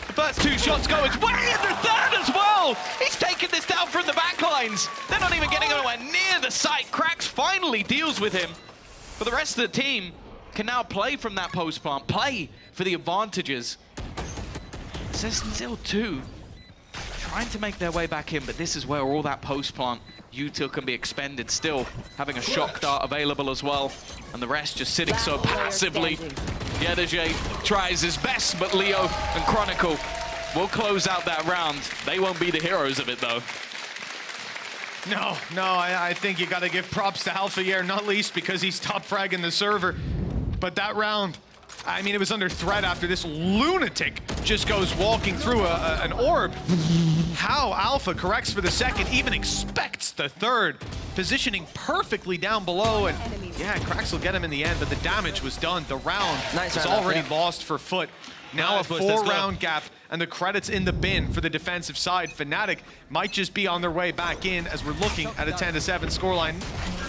The first 2 shots go his way, and the third as well. He's taking this down from the backlines. They're not even getting anywhere near the site. Krax finally deals with him. But the rest of the team can now play from that post plant, play for the advantages. Zil 2 trying to make their way back in, but this is where all that post plant util can be expended. Still having a shock dart available as well, and the rest just sitting so passively. Yedajay tries his best, but Leo and Chronicle will close out that round. They won't be the heroes of it though. No, I think you got to give props to Alpha here, not least because he's top fragging the server. But that round, I mean, it was under threat after this lunatic just goes walking through an orb. How Alpha corrects for the second, even expects the third, positioning perfectly down below, and yeah, Krax will get him in the end, but the damage was done. The round was already lost for FUT. Now a 4-round gap, and the credits in the bin for the defensive side. Fnatic might just be on their way back in as we're looking at a 10-7 scoreline.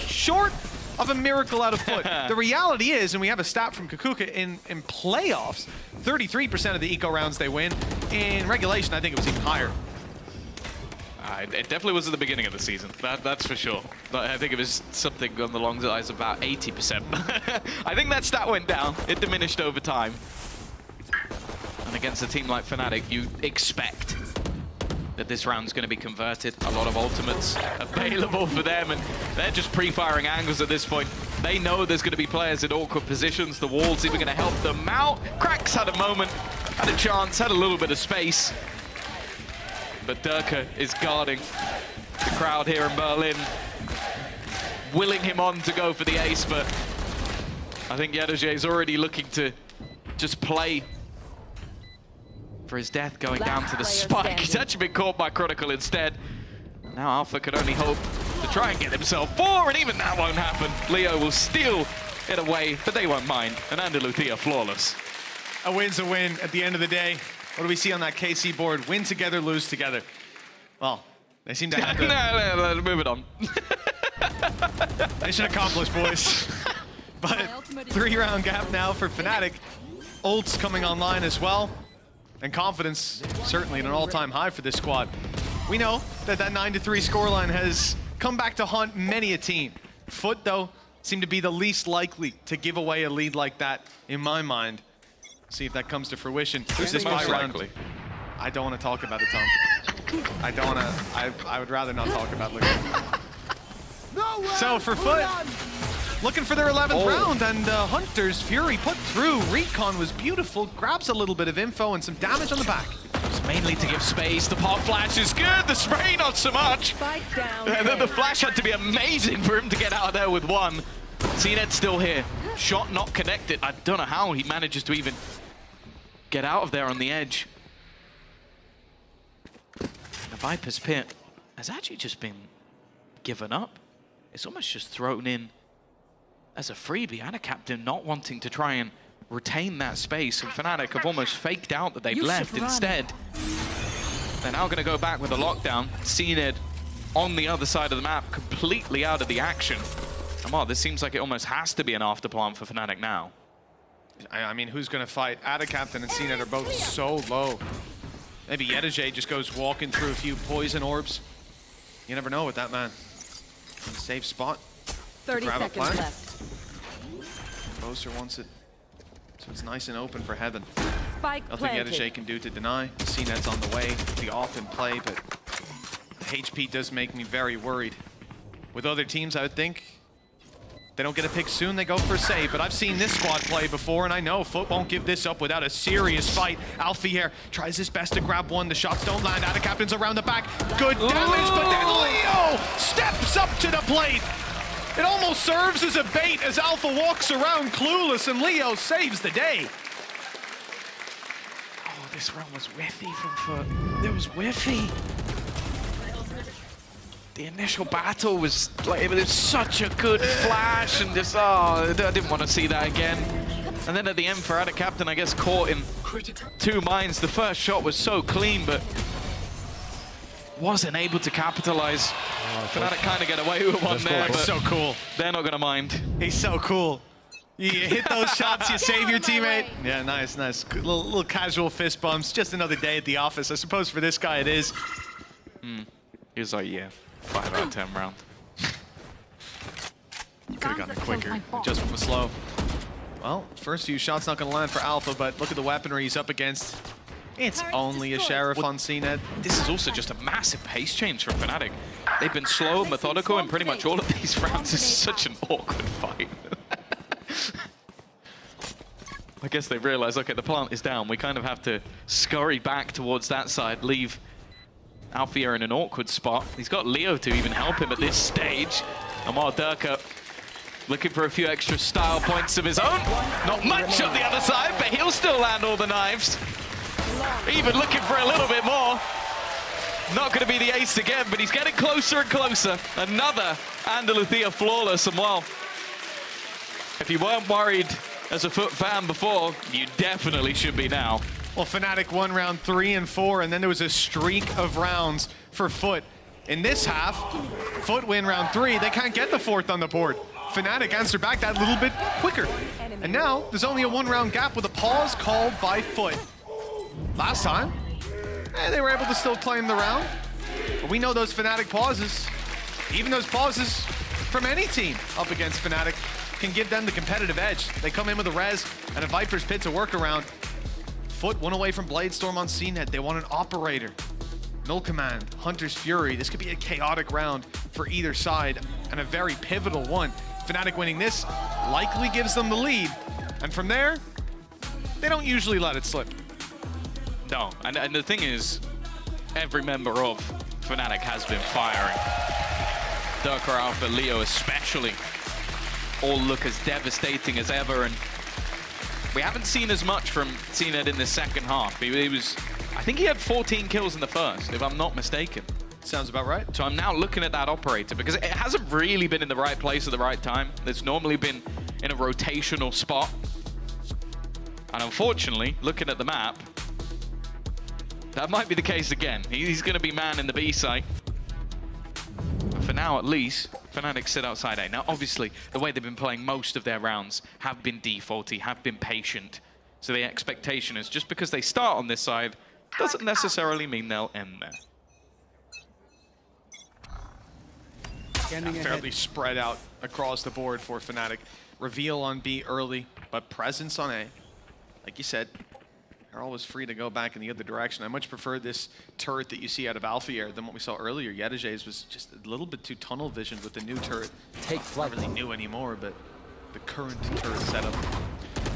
Short of a miracle out of FUT. The reality is, and we have a stat from Kukuka in playoffs, 33% of the eco rounds they win. In regulation, I think it was even higher. It definitely was at the beginning of the season, that's for sure. But I think it was something on the long lines of about 80%. I think that stat went down. It diminished over time. And against a team like Fnatic, you expect that this round's going to be converted. A lot of ultimates available for them, and they're just pre-firing angles at this point. They know there's going to be players in awkward positions. The wall's even going to help them out. Krax had a moment, had a chance, had a little bit of space. But Durka is guarding the crowd here in Berlin, willing him on to go for the ace, but I think Yedoje is already looking to just play for his death, going down to the spike. He's actually been caught by Chronicle instead. Now Alpha could only hope to try and get himself 4, and even that won't happen. Leo will steal it away, but they won't mind. And Andaluthia flawless. A win's a win at the end of the day. What do we see on that KC board? Win together, lose together. Well, they seem to have no, move it on. Mission accomplished, boys. But 3-round gap now for Fnatic. Ults coming online as well. And confidence certainly at an all-time high for this squad. We know that 9-3 scoreline has come back to haunt many a team. FUT, though, seem to be the least likely to give away a lead like that, in my mind. See if that comes to fruition. Who's this most likely? I don't want to talk about it, Tom. I don't want to. I would rather not talk about it. So for FUT, looking for their 11th round, and Hunter's Fury put through. Recon was beautiful, grabs a little bit of info and some damage on the back. It's mainly to give space. The pop flash is good, the spray not so much. And then the flash had to be amazing for him to get out of there with one. CNED's still here. Shot not connected. I don't know how he manages to even get out of there on the edge. The Viper's Pit has actually just been given up. It's almost just thrown in as a freebie, and a captain not wanting to try and retain that space. And Fnatic have almost faked out that they've left. Instead, they're now going to go back with a lockdown. CNED on the other side of the map, completely out of the action. And well, this seems like it almost has to be an afterplan for Fnatic now. I mean, who's going to fight? Ada Captain and CNED are both so low. Maybe Yedoje just goes walking through a few poison orbs. You never know with that man. Safe spot. 30 seconds left. Boaster wants it, so it's nice and open for Heaven. Spike Nothing planted. Yedoje can do to deny. CNED's on the way, the off in play, but HP does make me very worried. With other teams, I would think they don't get a pick soon, they go for a save, but I've seen this squad play before, and I know FUT won't give this up without a serious fight. Alfier tries his best to grab one, the shots don't land, Ada Captain's around the back, good damage, but then Leo steps up to the plate. It almost serves as a bait as Alpha walks around clueless, and Leo saves the day. Oh, this run was whiffy from FUT. It was whiffy. The initial battle was like, it was such a good flash, and just, oh, I didn't want to see that again. And then at the end for Ada Captain, I guess, caught in two minds. The first shot was so clean, but wasn't able to capitalize. Fnatic kind of get away with one there, but so cool. They're not going to mind. He's so cool. You hit those shots, you save your teammate. Yeah, nice, nice. Little casual fist bumps. Just another day at the office. I suppose for this guy it is. He was like, yeah, 5 out of 10 round. Could have gotten it quicker. Adjustment was slow. Well, first few shots not going to land for Alpha, but look at the weaponry he's up against. It's only a Sheriff on CNED. This is also just a massive pace change from Fnatic. They've been slow and methodical in pretty much all of these rounds. This is such an awkward fight. I guess they realize, okay, the plant is down. We kind of have to scurry back towards that side, leave Alfier in an awkward spot. He's got Leo to even help him at this stage. Amar Durka looking for a few extra style points of his own. Not much on the other side, but he'll still land all the knives. Even looking for a little bit more. Not going to be the ace again, but he's getting closer and closer. Another Andaluthia flawless, and well, if you weren't worried as a FUT fan before, you definitely should be now. Well, Fnatic won round 3 and 4, and then there was a streak of rounds for FUT. In this half, FUT win round 3. They can't get the 4th on the board. Fnatic answered back that little bit quicker. And now, there's only a 1-round gap with a pause called by FUT. Last time, they were able to still claim the round. But we know those Fnatic pauses, even those pauses from any team up against Fnatic, can give them the competitive edge. They come in with a res and a Viper's Pit to work around. FUT went away from Bladestorm on CNED. They want an operator. Null Command, Hunter's Fury. This could be a chaotic round for either side and a very pivotal one. Fnatic winning this likely gives them the lead. And from there, they don't usually let it slip. No, and the thing is, every member of Fnatic has been firing. Durka, Alpha, Leo especially, all look as devastating as ever, and we haven't seen as much from CNED in the second half. He was, I think he had 14 kills in the first, if I'm not mistaken. Sounds about right. So I'm now looking at that operator, because it hasn't really been in the right place at the right time. It's normally been in a rotational spot. And unfortunately, looking at the map, that might be the case again. He's going to be man in the B site. But for now, at least, Fnatic sit outside A. Now, obviously, the way they've been playing most of their rounds have been defaulty, have been patient. So the expectation is just because they start on this side doesn't necessarily mean they'll end there. Fairly spread out across the board for Fnatic. Reveal on B early, but presence on A. Like you said, they're always free to go back in the other direction. I much prefer this turret that you see out of Alpha Air than what we saw earlier. Yedajay's was just a little bit too tunnel visioned with the new turret. Take flight. Not really new anymore, but the current turret setup.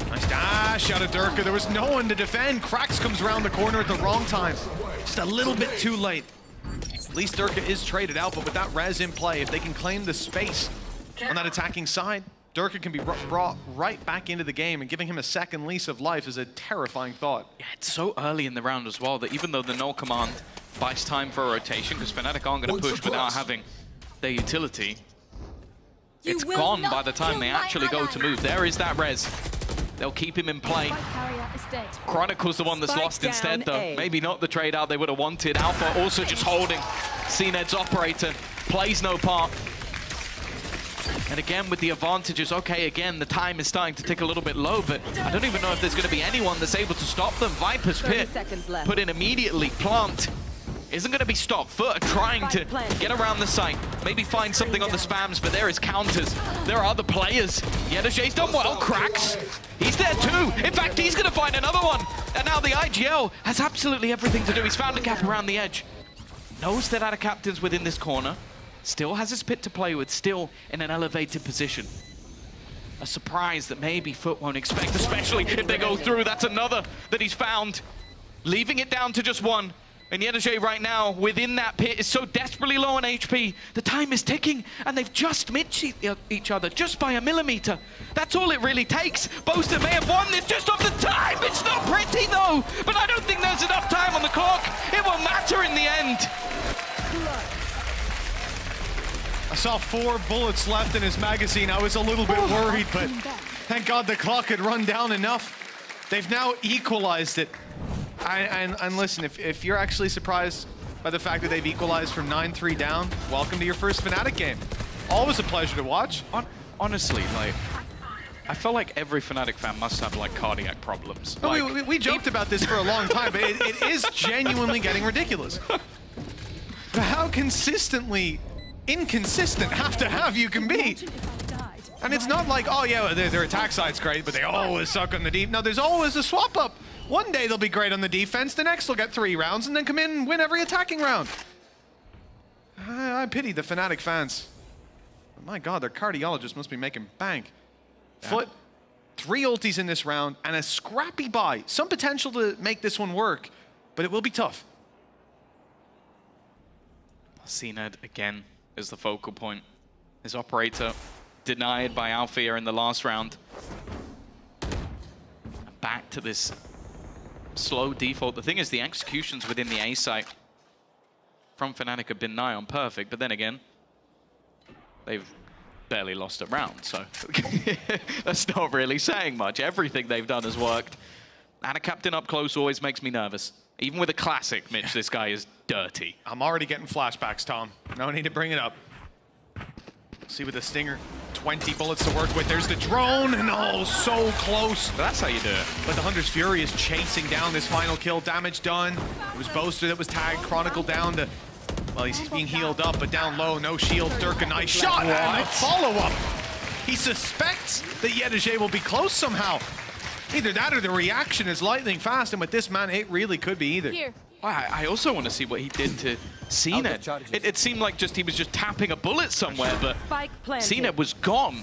Nice dash out of Durka. There was no one to defend. Krax comes around the corner at the wrong time. Just a little bit too late. At least Durka is traded out, but with that res in play, if they can claim the space on that attacking side, Durka can be brought right back into the game, and giving him a second lease of life is a terrifying thought. Yeah, it's so early in the round as well that even though the null command buys time for a rotation, because Fnatic aren't going to push without having their utility, it's gone by the time they actually go to move. There is that res. They'll keep him in play. Chronicle's the one that's lost instead, though. Maybe not the trade out they would have wanted. Alpha also just holding CNED's operator. Plays no part. And again, with the advantages, okay, again, the time is starting to tick a little bit low, but I don't even know if there's going to be anyone that's able to stop them. Viper's Pit put in immediately. Plant isn't going to be stopped. FUT are trying to get around the site, maybe find something on the spams, but there is counters. There are other players. Yedajay's done well. Krax, he's there too. In fact, he's going to find another one. And now the IGL has absolutely everything to do. He's found a cap around the edge. Knows that out of captain's within this corner. Still has his pit to play with, still in an elevated position. A surprise that maybe FUT won't expect, especially if they go through. That's another that he's found. Leaving it down to just one. And Yedajay right now, within that pit, is so desperately low on HP. The time is ticking, and they've just missed each other, just by a millimeter. That's all it really takes. Boaster may have won this just off the time. It's not pretty, though. But I don't think there's enough time on the clock. It won't matter in the end. I saw 4 bullets left in his magazine. I was a little bit worried, but thank God the clock had run down enough. They've now equalized it. And listen, if you're actually surprised by the fact that they've equalized from 9-3 down, welcome to your first Fnatic game. Always a pleasure to watch. Honestly, like, I feel like every Fnatic fan must have like cardiac problems. No, like, we joked about this for a long time, but it is genuinely getting ridiculous. How consistently inconsistent have you can be. And it's not like, oh yeah, their attack side's great, but they always suck on the deep. No, there's always a swap up. One day they'll be great on the defense, the next they'll get 3 rounds, and then come in and win every attacking round. I pity the Fnatic fans. My God, their cardiologist must be making bank. Yeah. FUT, 3 ultis in this round, and a scrappy buy. Some potential to make this one work, but it will be tough. CNED again is the focal point. His operator denied by Althea in the last round. Back to this slow default. The thing is, the executions within the A site from Fnatic have been nigh on perfect, but then again, they've barely lost a round, so that's not really saying much. Everything they've done has worked. And a captain up close always makes me nervous. Even with a classic, Mitch, this guy is dirty. I'm already getting flashbacks, Tom. No need to bring it up. See with the Stinger, 20 bullets to work with. There's the drone, and oh, so close. But that's how you do it. But the Hunter's Fury is chasing down this final kill. Damage done. It was Boaster that was tagged. Chronicle down to, well, he's being healed up, but down low, no shields. Durka, nice shot, and a follow-up. He suspects that Yedajay will be close somehow. Either that or the reaction is lightning fast, and with this man, it really could be either. Here. I also want to see what he did to CNED. It seemed like he was just tapping a bullet somewhere, but CNED was gone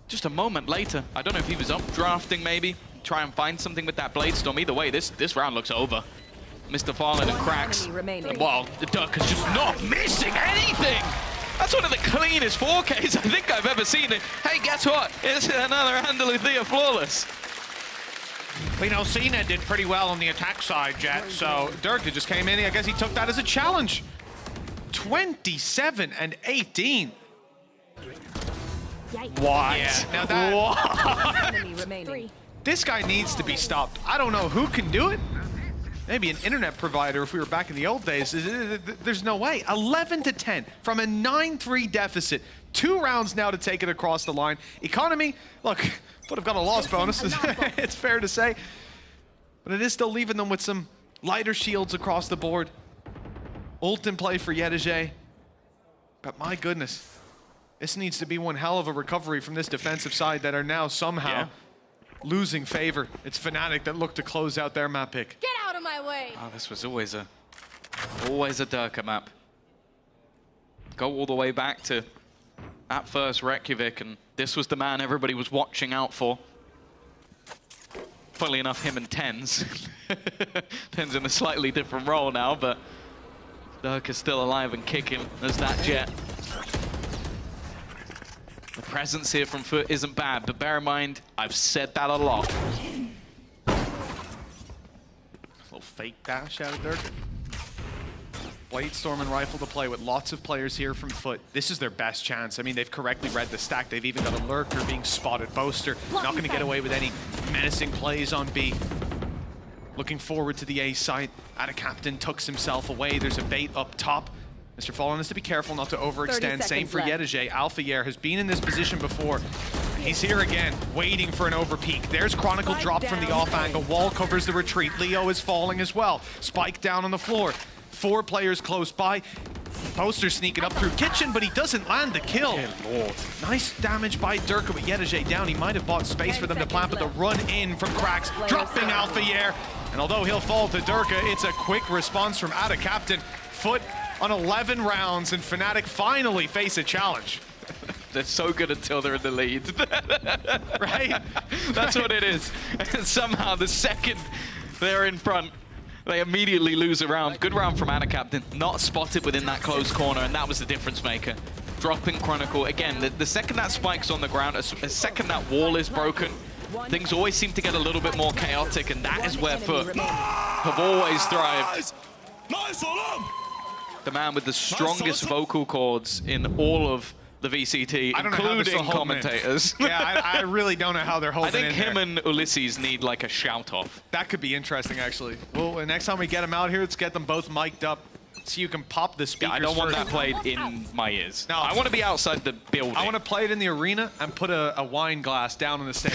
just a moment later. I don't know if he was updrafting maybe. try and find something with that Blade Storm. Either way, this round looks over. Mr. Fallen and cracks. And well, the Duck is just not missing anything. That's one of the cleanest 4Ks I think I've ever seen. Hey, guess what? It's another Andalusia flawless. We know CNED did pretty well on the attack side, Jet, so Dirk just came in. I guess he took that as a challenge. 27 and 18. What? Yeah, now that... This guy needs to be stopped. I don't know who can do it. Maybe an internet provider if we were back in the old days. There's no way. 11 to 10 from a 9-3 deficit. 2 rounds now to take it across the line. Economy, look, would have got a loss bonus. It's fair to say. But it is still leaving them with some lighter shields across the board. Ult in play for Yedege. But my goodness, this needs to be one hell of a recovery from this defensive side that are now somehow losing favor. It's Fnatic that looked to close out their map pick. Get out of my way! Oh, this was always a Durka map. Go all the way back to at first Reykjavik, and this was the man everybody was watching out for. Funnily enough, him and Tens. Tens in a slightly different role now, but Durk is still alive and kicking as that Jet. The presence here from FUT isn't bad, but bear in mind, I've said that a lot. A little fake dash out of Dirk. Blade Storm and Rifle to play with lots of players here from FUT. This is their best chance. I mean, they've correctly read the stack. They've even got a lurker being spotted. Boaster not going to get away with any menacing plays on B. Looking forward to the A site. Captain tucks himself away. There's a bait up top. Mr. Fallen has to be careful not to overextend. Same for Yedege. Alphayer has been in this position before. He's here again, waiting for an overpeak. There's Chronicle dropped from the off angle. Wall covers the retreat. Leo is falling as well. Spike down on the floor. 4 players close by. Poster sneaking up through Kitchen, but he doesn't land the kill. Lord. Nice damage by Durka with Yedege down. He might have bought space for them to plant, but the run in from Cracks, dropping Alphayer. And although he'll fall to Durka, it's a quick response from Captain. FUT on 11 rounds, and Fnatic finally face a challenge. They're so good until they're in the lead. Right? That's what it is. And somehow the second they're in front, they immediately lose a round. Good round from Captain. Not spotted within that close corner, and that was the difference maker. Dropping Chronicle. Again, the second that spike's on the ground, a second that wall is broken, things always seem to get a little bit more chaotic, and that is where FUT have always thrived. The man with the strongest vocal cords in all of the VCT, including commentators. Yeah, I really don't know how they're holding in I think him and Ulysses need like a shout-off. That could be interesting, actually. Well, next time we get them out here, let's get them both mic'd up so you can pop the speakers. I don't want first. that played in my ears. No, I want to be outside the building. I want to play it in the arena and put a wine glass down on the stage.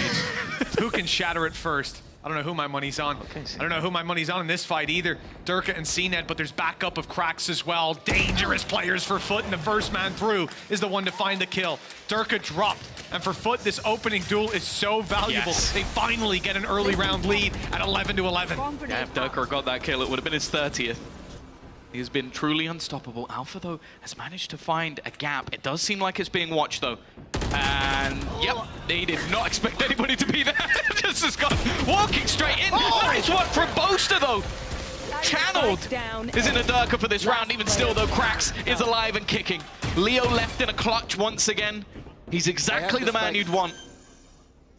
Who can shatter it first? I don't know who my money's on. I don't know who my money's on in this fight either. Durka and CNED, but there's backup of Cracks as well. Dangerous players for FUT, and the first man through is the one to find the kill. Durka dropped, and for FUT, this opening duel is so valuable. Yes. They finally get an early round lead at 11 to 11. Yeah, if Durka got that kill, it would have been his 30th. He has been truly unstoppable. Alpha, though, has managed to find a gap. It does seem like it's being watched, though. And, yep, they did not expect anybody to be there. Just has gone walking straight in. Oh! Nice one from Boaster, though. Channeled is in a Durka for this round. Even still, though, Cracks is alive and kicking. Leo left in a clutch once again. He's exactly the man you'd want.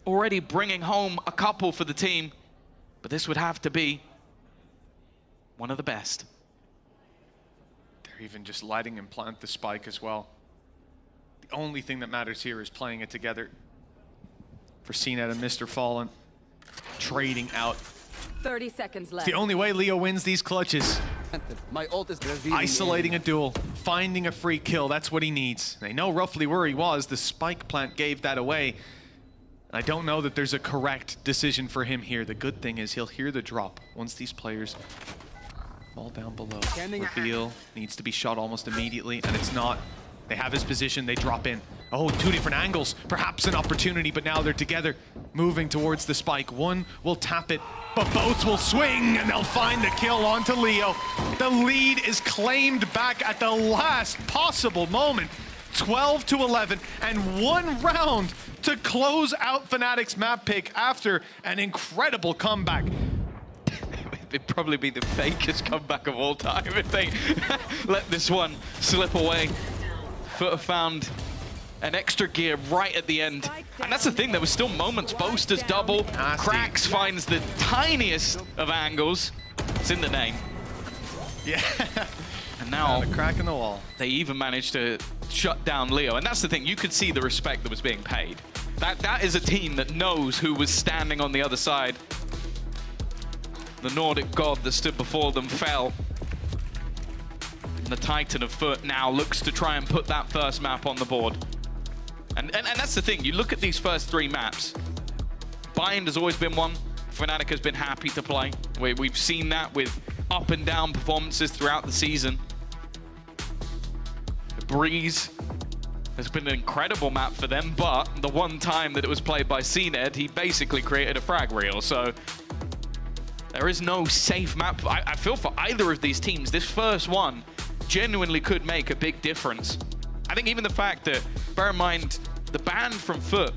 Already bringing home a couple for the team. But this would have to be one of the best. Even just letting him plant the spike as well. The only thing that matters here is playing it together. For CNED and Mr. Fallen, trading out. 30 seconds left. It's the only way Leo wins these clutches. My ult is isolating a duel, finding a free kill, that's what he needs. They know roughly where he was. The spike plant gave that away. I don't know that there's a correct decision for him here. The good thing is he'll hear the drop once these players fall down below. Reveal needs to be shot almost immediately, and it's not. They have his position, they drop in. Oh, 2 different angles. Perhaps an opportunity, but now they're together, moving towards the spike. One will tap it, but both will swing, and they'll find the kill onto Leo. The lead is claimed back at the last possible moment. 12-11, and 1 round to close out Fnatic's map pick after an incredible comeback. It'd probably be the fakest comeback of all time if they let this one slip away. FUT have found an extra gear right at the end. And that's the thing, there was still moments. Boasters double, Cracks finds the tiniest of angles. It's in the name. Yeah. And now the crack in the wall. They even managed to shut down Leo. And that's the thing, you could see the respect that was being paid. That is a team that knows who was standing on the other side. The Nordic god that stood before them fell. And the Titan of FUT now looks to try and put that first map on the board. And that's the thing, you look at these first 3 maps. Bind has always been one Fnatic has been happy to play. We've seen that with up and down performances throughout the season. Breeze has been an incredible map for them, but the one time that it was played by CNED, he basically created a frag reel. So there is no safe map. I feel for either of these teams, this first one genuinely could make a big difference. I think even the fact that, bear in mind, the ban from FUT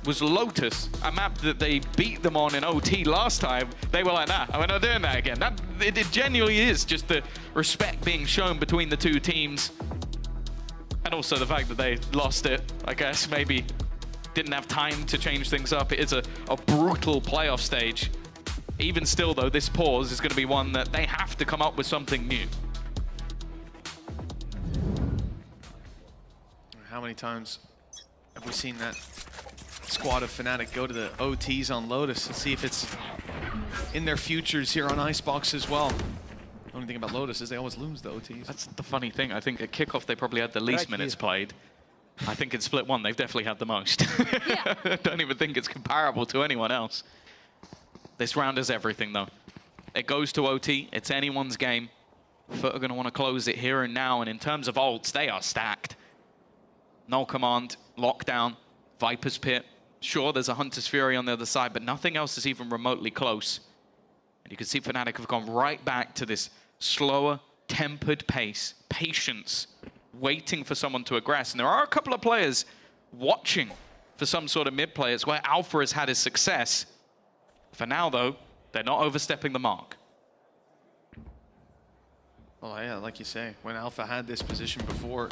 was Lotus, a map that they beat them on in OT last time. They were like, nah, we're not doing that again. It genuinely is just the respect being shown between the two teams. And also the fact that they lost it, I guess, maybe didn't have time to change things up. It is a brutal playoff stage. Even still, though, this pause is going to be one that they have to come up with something new. How many times have we seen that squad of Fnatic go to the OTs on Lotus and see if it's in their futures here on Icebox as well? The only thing about Lotus is they always lose the OTs. That's the funny thing. I think at kickoff they probably had the least minutes played. I think in Split 1 they've definitely had the most. Yeah. I don't even think it's comparable to anyone else. This round is everything though. It goes to OT, it's anyone's game. FUT are going to want to close it here and now, and in terms of ults, they are stacked. No command, lockdown, Viper's Pit. Sure, there's a Hunter's Fury on the other side, but nothing else is even remotely close. And you can see Fnatic have gone right back to this slower, tempered pace, patience, waiting for someone to aggress. And there are a couple of players watching for some sort of mid play. It's where Alpha has had his success. For now, though, they're not overstepping the mark. Well, yeah, like you say, when Alpha had this position before,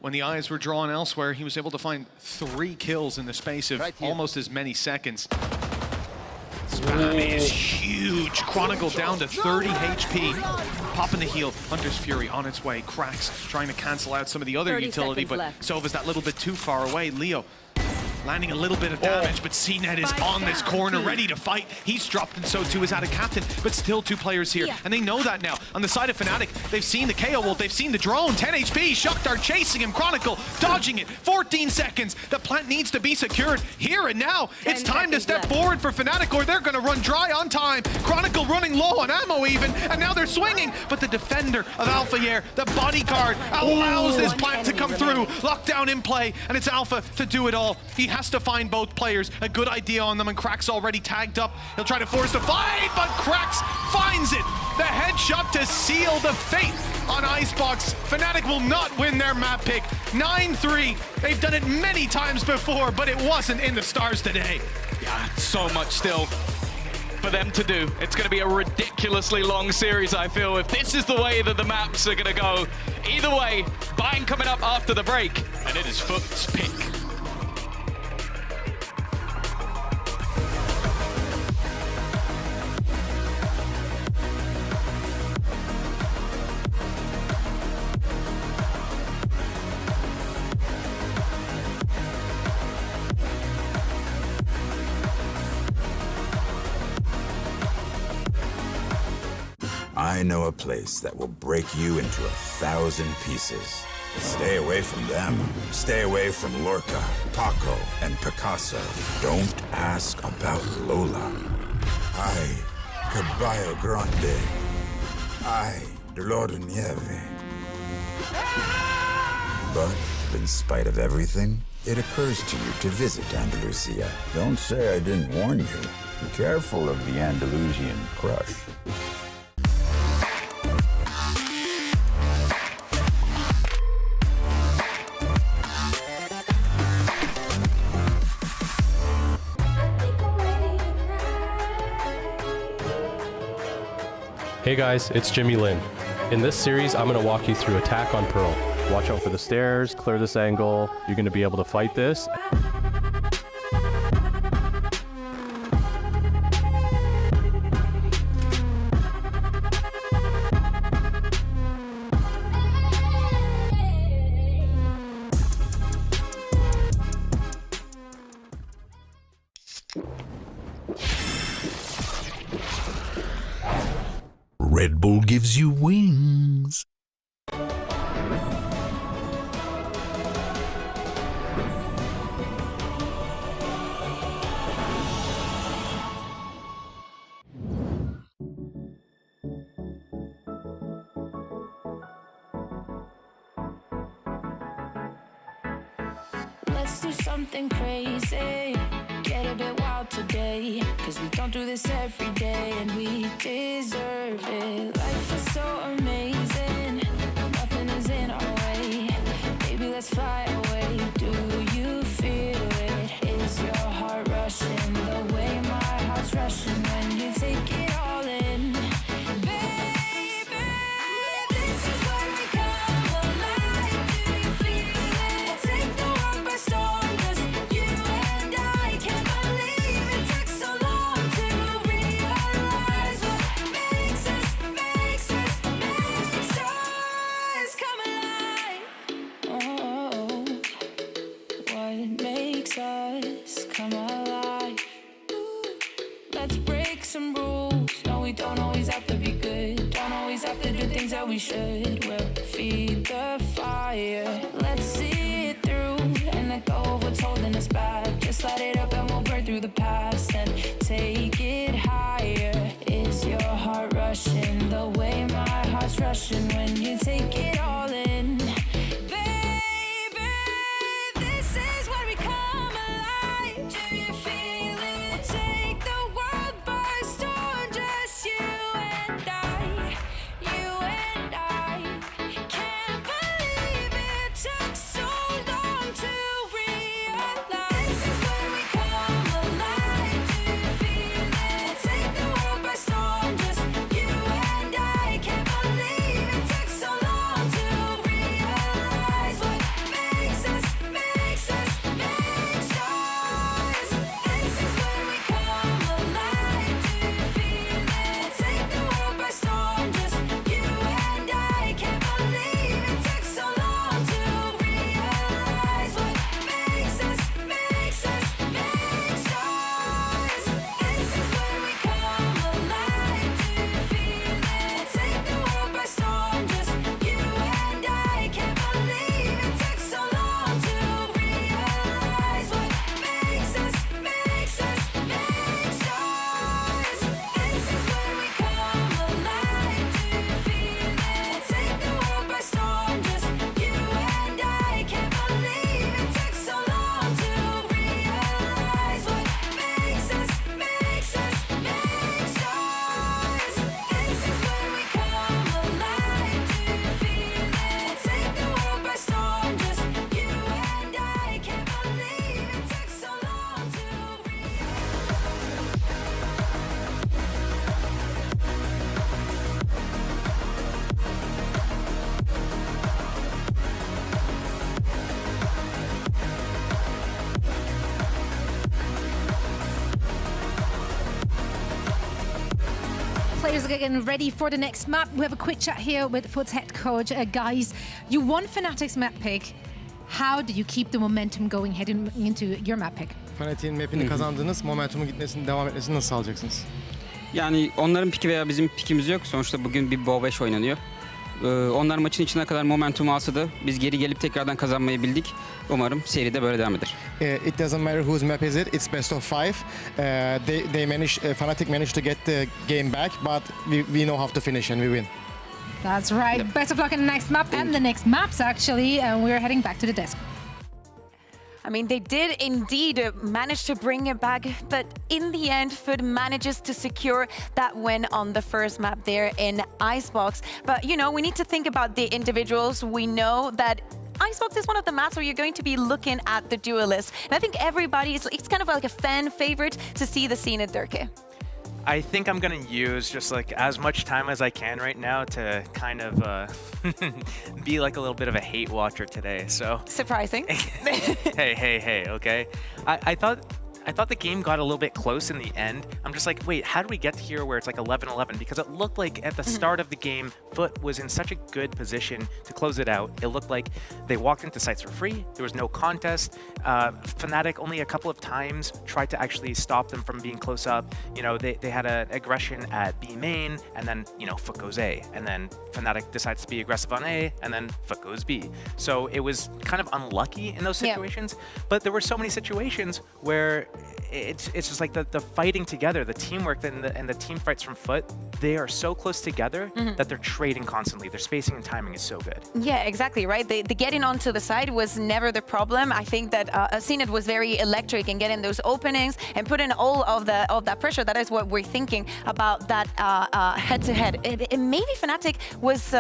when the eyes were drawn elsewhere, he was able to find 3 kills in the space of almost as many seconds. Spam is huge. Chronicle down to 30 HP. Popping the heal. Hunter's Fury on its way. Cracks trying to cancel out some of the other utility, but Sova's that little bit too far away. Leo landing a little bit of damage, but CNED is on this corner, ready to fight. He's dropped, and so too is out of Captain, but still 2 players here, and they know that now. On the side of Fnatic, they've seen the KO ult, they've seen the drone, 10 HP, Shockdart chasing him, Chronicle dodging it, 14 seconds. The plant needs to be secured here and now. It's time to step forward for Fnatic, or they're going to run dry on time. Chronicle running low on ammo even, and now they're swinging, but the defender of Alpha here, the bodyguard, allows this plant to come through. Lockdown in play, and it's Alpha to do it all. He has to find both players. A good idea on them, and Cracks already tagged up. He'll try to force the fight, but Cracks finds it. The headshot to seal the fate on Icebox. Fnatic will not win their map pick. 9-3. They've done it many times before, but it wasn't in the stars today. Yeah, so much still for them to do. It's going to be a ridiculously long series, I feel, if this is the way that the maps are going to go. Either way, Bind coming up after the break, and it is FUT's pick. I know a place that will break you into 1,000 pieces. Stay away from them. Stay away from Lorca, Paco, and Picasso. Don't ask about Lola. Ay, Caballo Grande. Ay, Dolor de Nieve. But in spite of everything, it occurs to you to visit Andalusia. Don't say I didn't warn you. Be careful of the Andalusian crush. Hey guys, it's Jimmy Lin. In this series, I'm going to walk you through attack on Pearl. Watch out for the stairs, clear this angle. You're going to be able to fight this. Red Bull gives you wings. Let's do something crazy, get a bit wild today, cause we don't do this every day and we deserve it. Life is so amazing, nothing is in our way. Baby, let's fly away. Do you feel it? Is your heart rushing the way my heart's rushing when you take it all in? Baby, this is where we come alive. Do you feel it? Take the world by storm, just you and I. Can't believe it took so long to realize what makes us come alive. Oh, what makes us come alive? Let's break some rules. No, we don't always have to be good. Don't always have to do things that we should. We'll feed the fire. Let's see it through and let go of what's holding us back. Just light it up and we'll burn through the past and take it higher. Is your heart rushing the way my heart's rushing when you take it all in? Baby, this is where we come alive. Do you feel it? Take the world by storm, just you and I. You and I. Can't believe it took so long to realize. This is where we come alive. Do you feel it? Take the world by storm, just you and I. Can't believe it took so long to realize what makes us. This is where we come alive. Do you feel it? Take the world by storm, just you and I. Can't believe it took so long to realize what makes us. This is where we come alive. Do you feel it? Take the world by storm, just you and I. Can't believe it took so long to realize what makes us. This is where we come alive. Do you feel it? Take the world by storm, just you and I. Can't believe it took so long to realize what makes us. This is where we come alive. Do you feel it? Take the world by storm, just you and I. Can't believe it took so long to Players are getting ready for the next map. We have a quick chat here with FUT's head coach. Guys, you won Fnatic's map pick. How do you keep the momentum going heading into your map pick? Fnatic'in map'ini kazandınız, momentumun gitmesini, devam etmesini nasıl sağlayacaksınız? Yani onların piki veya bizim pikimiz yok. Sonuçta bugün bir Bow 5 oynanıyor. Onlar maçın içine kadar momentumu alsadı biz geri gelip tekrardan kazanmayı bildik. Umarım seride böyle devam eder. It doesn't matter whose map is it. It's best of 5. Fnatic managed to get the game back, but we know how to finish and we win. That's right. Best of luck in the next map and the next maps, actually. And we're heading back to the desk. I mean, they did indeed manage to bring it back, but in the end, FUT manages to secure that win on the first map there in Icebox. But, you know, we need to think about the individuals. We know that Icebox is one of the maps where you're going to be looking at the duelists. And I think everybody, it's kind of like a fan favorite to see the scene at Durke. I think I'm gonna use just like as much time as I can right now to kind of be like a little bit of a hate watcher today. So surprising. hey, okay. I thought the game got a little bit close in the end. I'm just like, wait, how did we get here where it's like 11-11? Because it looked like at the start of the game, FUT was in such a good position to close it out. It looked like they walked into sites for free. There was no contest. Fnatic only a couple of times tried to actually stop them from being close up. You know, they had an aggression at B main, and then, you know, FUT goes A. And then Fnatic decides to be aggressive on A, and then FUT goes B. So it was kind of unlucky in those situations. But there were so many situations where it's just like the fighting together, the teamwork and the team fights from FUT, they are so close together that they're trading constantly. Their spacing and timing is so good. Yeah, exactly, right? The getting onto the side was never the problem. I think that CNED was very electric in getting those openings and putting all of that pressure. That is what we're thinking about that head-to-head. Maybe Fnatic was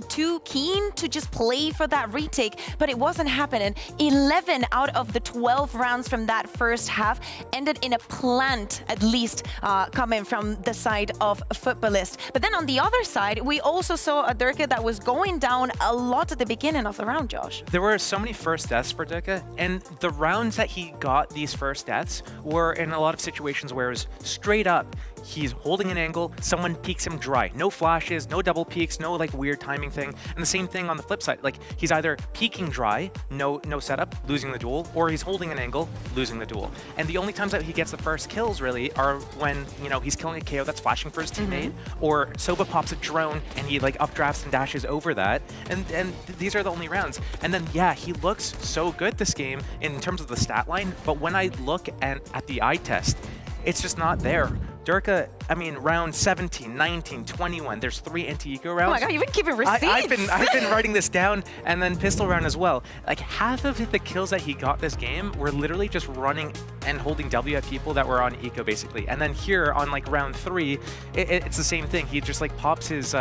too keen to just play for that retake, but it wasn't happening. 11 out of the 12 rounds from that first half ended in a plant, at least, coming from the side of Footballist. But then on the other side, we also saw a Durka that was going down a lot at the beginning of the round, Josh. There were so many first deaths for Durka, and the rounds that he got these first deaths were in a lot of situations where it was straight up, he's holding an angle, someone peeks him dry. No flashes, no double peeks, no like weird timing thing. And the same thing on the flip side, like he's either peeking dry, no setup, losing the duel, or he's holding an angle, losing the duel. And the only times that he gets the first kills really are when, you know, he's killing a KO that's flashing for his teammate, or Soba pops a drone and he like updrafts and dashes over that. And these are the only rounds. And then yeah, he looks so good this game in terms of the stat line, but when I look at the eye test, it's just not there. Durka, I mean, round 17, 19, 21, there's 3 anti-eco rounds. Oh my god, you've been keeping receipts! I've been writing this down, and then pistol round as well. Like, half of the kills that he got this game were literally just running and holding W at people that were on eco, basically. And then here, on like round 3, it's the same thing. He just like pops his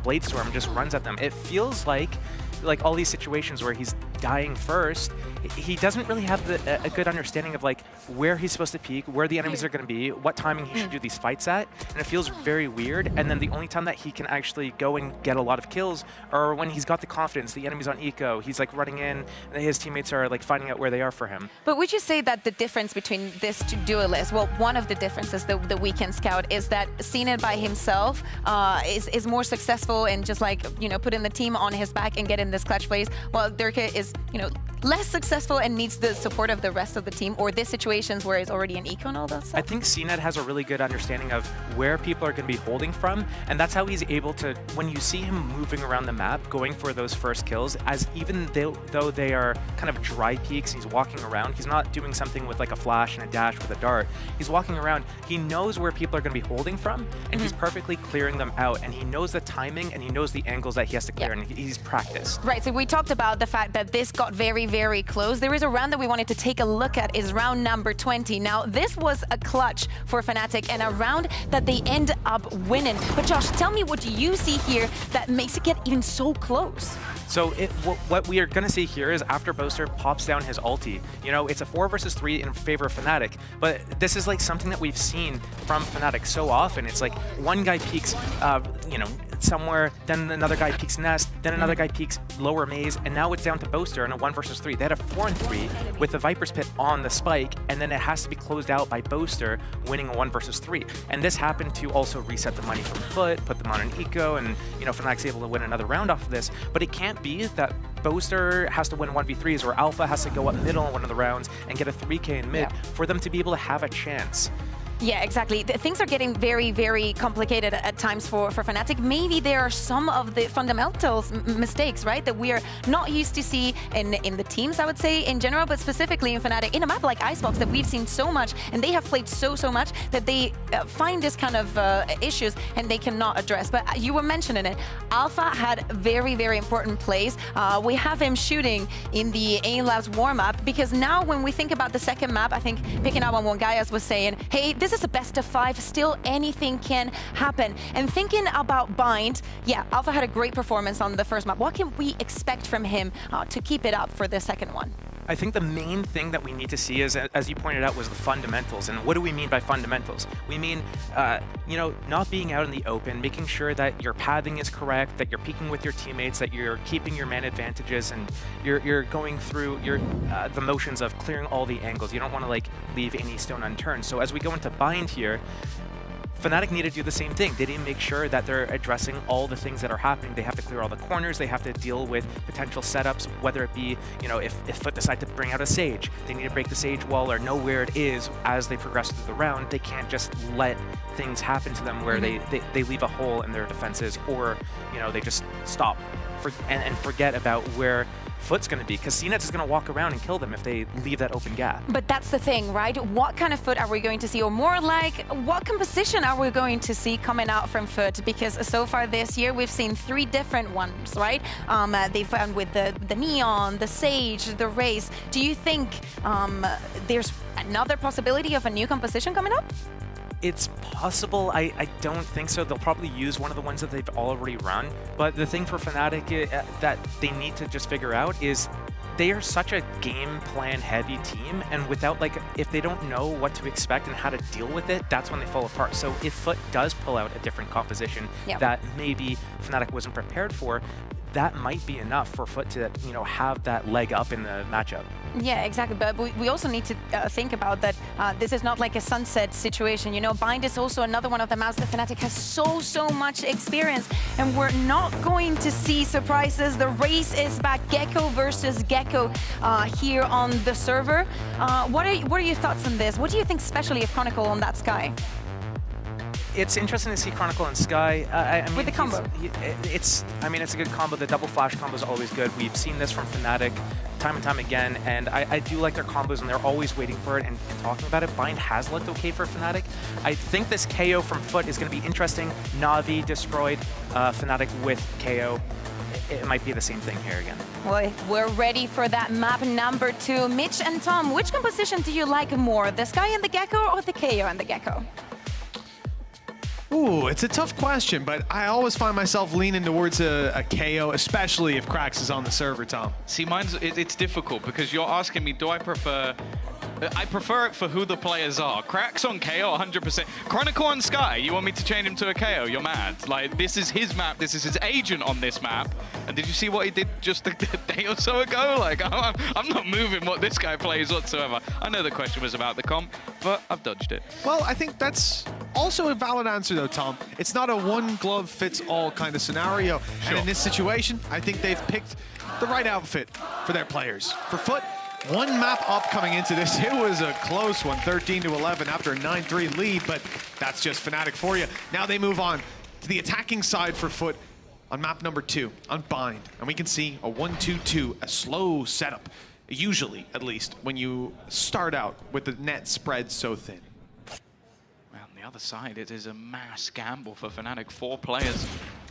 Blade Storm and just runs at them. It feels like all these situations where he's dying first, he doesn't really have a good understanding of like where he's supposed to peek, where the enemies are going to be, what timing he should do these fights at, and it feels very weird. And then the only time that he can actually go and get a lot of kills are when he's got the confidence, the enemy's on eco, he's like running in, and his teammates are like finding out where they are for him. But would you say that the difference between these two duelists, well, one of the differences, the weekend scout, is that CNED by himself is more successful in just like, you know, putting the team on his back and getting this clutch plays, while Durka is, you know, less successful and needs the support of the rest of the team, or these situations where it's already an eco and all that stuff? I think CNED has a really good understanding of where people are going to be holding from, and that's how he's able to, when you see him moving around the map, going for those first kills, as even though they are kind of dry peaks, he's walking around, he's not doing something with like a flash and a dash with a dart, he's walking around, he knows where people are going to be holding from, and he's perfectly clearing them out, and he knows the timing, and he knows the angles that he has to clear, and he's practiced. Right, so we talked about the fact that this got very, very close. There is a round that we wanted to take a look at, is round number 20. Now, this was a clutch for Fnatic and a round that they end up winning. But Josh, tell me what you see here that makes it get even so close. So what we are going to see here is after Boaster pops down his ulti, you know, it's a 4 versus 3 in favor of Fnatic, but this is like something that we've seen from Fnatic so often. It's like one guy peeks, you know, somewhere, then another guy peeks nest, then another guy peeks lower maze, and now it's down to Boaster in a 1 versus 3. They had a 4 and 3 with the Viper's Pit on the spike, and then it has to be closed out by Boaster winning a 1 versus 3. And this happened to also reset the money from FUT, put them on an eco, and, you know, Fnatic's able to win another round off of this. But it can't be that Boaster has to win 1v3s, or Alpha has to go up middle in one of the rounds and get a 3k in mid for them to be able to have a chance. Yeah, exactly. Things are getting very, very complicated at times for Fnatic. Maybe there are some of the fundamentals mistakes, right, that we are not used to see in the teams, I would say, in general, but specifically in Fnatic, in a map like Icebox that we've seen so much, and they have played so much that they find this kind of issues and they cannot address. But you were mentioning it. Alpha had very, very important plays. We have him shooting in the AIM Labs warm-up, because now when we think about the second map, I think picking up on what Gaius was saying, hey, this is a best of 5, still anything can happen. And thinking about Bind, yeah, Alpha had a great performance on the first map. What can we expect from him to keep it up for the second one? I think the main thing that we need to see is, as you pointed out, was the fundamentals. And what do we mean by fundamentals? We mean, you know, not being out in the open, making sure that your pathing is correct, that you're peaking with your teammates, that you're keeping your man advantages, and you're going through the motions of clearing all the angles. You don't want to like leave any stone unturned. So as we go into bind here, Fnatic need to do the same thing. They need to make sure that they're addressing all the things that are happening. They have to clear all the corners. They have to deal with potential setups, whether it be, you know, if FUT decide to bring out a Sage, they need to break the Sage wall or know where it is as they progress through the round. They can't just let things happen to them where they leave a hole in their defenses, or, you know, they just stop and forget about where FUT's going to be, because CNET is going to walk around and kill them if they leave that open gap. But that's the thing, right? What kind of FUT are we going to see? Or more like, what composition are we going to see coming out from FUT? Because so far this year, we've seen 3 different ones, right? They found with the Neon, the Sage, the Raze. Do you think there's another possibility of a new composition coming up? It's possible. I don't think so. They'll probably use one of the ones that they've already run. But the thing for Fnatic that they need to just figure out is they are such a game plan heavy team, and without, like, if they don't know what to expect and how to deal with it, that's when they fall apart. So if FUT does pull out a different composition that maybe Fnatic wasn't prepared for, that might be enough for FUT to, you know, have that leg up in the matchup. Yeah, exactly. But we also need to think about that this is not like a sunset situation. You know, Bind is also another one of the maps that Fnatic has so much experience, and we're not going to see surprises. The race is back, Gecko versus Gecko here on the server. What are your thoughts on this? What do you think, especially of Chronicle on that Sky? It's interesting to see Chronicle and Sky. I mean, with the combo. It's a good combo. The double flash combo is always good. We've seen this from Fnatic time and time again, and I do like their combos, and they're always waiting for it and talking about it. Bind has looked okay for Fnatic. I think this KO from FUT is going to be interesting. Na'Vi destroyed Fnatic with KO. It might be the same thing here again. Well, we're ready for that map number 2. Mitch and Tom, which composition do you like more, the Sky and the Gecko or the KO and the Gecko? Ooh, it's a tough question, but I always find myself leaning towards a KO, especially if Krax is on the server, Tom. See, it's difficult because you're asking me, do I prefer... I prefer it for who the players are. Krax on KO, 100%. Chronicle on Sky, you want me to change him to a KO? You're mad. Like, this is his map. This is his agent on this map. And did you see what he did just a day or so ago? Like, I'm not moving what this guy plays whatsoever. I know the question was about the comp, but I've dodged it. Well, I think that's also a valid answer, though, Tom. It's not a one-glove-fits-all kind of scenario. Sure. And in this situation, I think they've picked the right outfit for their players. For FUT, 1 map up coming into this. It was a close one, 13-11 after a 9-3 lead, but that's just Fnatic for you. Now they move on to the attacking side for FUT on map number 2, on Bind. And we can see a 1-2-2, a slow setup, usually, at least, when you start out with the net spread so thin. Well, on the other side, it is a mass gamble for Fnatic. 4 players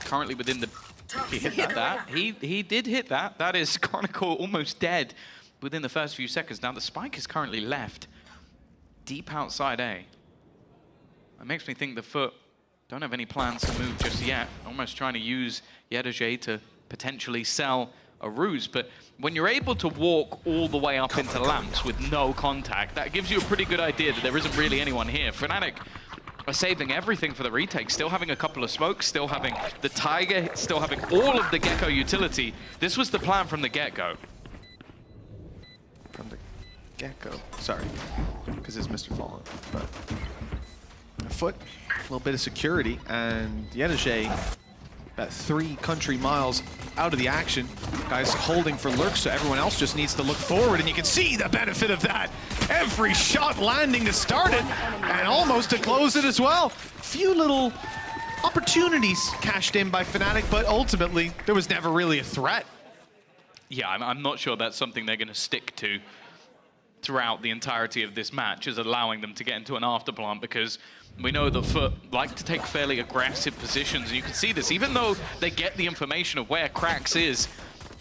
currently within the... He hit that. He did hit that. That is Chronicle almost dead within the first few seconds. Now the spike is currently left deep outside A. It makes me think the FUT don't have any plans to move just yet. Almost trying to use Yedajay to potentially sell a ruse. But when you're able to walk all the way up into lamps with no contact, that gives you a pretty good idea that there isn't really anyone here. Fnatic are saving everything for the retake, still having a couple of smokes, still having the Tiger, still having all of the Gecko utility. This was the plan from the get-go. From the get-go. Sorry, because it's Mr. Fallen. But FUT, a little bit of security, and Yedajay, about 3 country miles out of the action. Guys holding for lurks, so everyone else just needs to look forward, and you can see the benefit of that. Every shot landing to start it, and almost to close it as well. Few little opportunities cashed in by Fnatic, but ultimately, there was never really a threat. Yeah, I'm not sure that's something they're going to stick to throughout the entirety of this match, is allowing them to get into an afterplant, because we know that FUT like to take fairly aggressive positions, and you can see this, even though they get the information of where Krax is,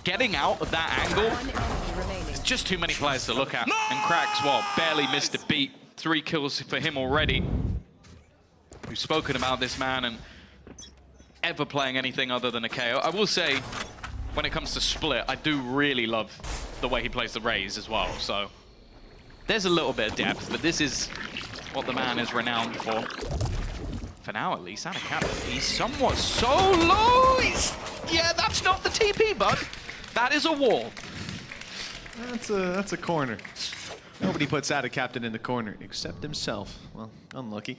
getting out of that angle, there's just too many players to look at. And Krax, well, barely missed a beat. 3 kills for him already. We've spoken about this man and ever playing anything other than a KO. I will say, when it comes to split, I do really love the way he plays the Raze as well. So there's a little bit of depth, but this is what the man is renowned for. For now, at least, and a captain. He's somewhat so low. Yeah, that's not the TP, bud. That is a wall. That's a corner. Nobody puts out a captain in the corner except himself. Well, unlucky.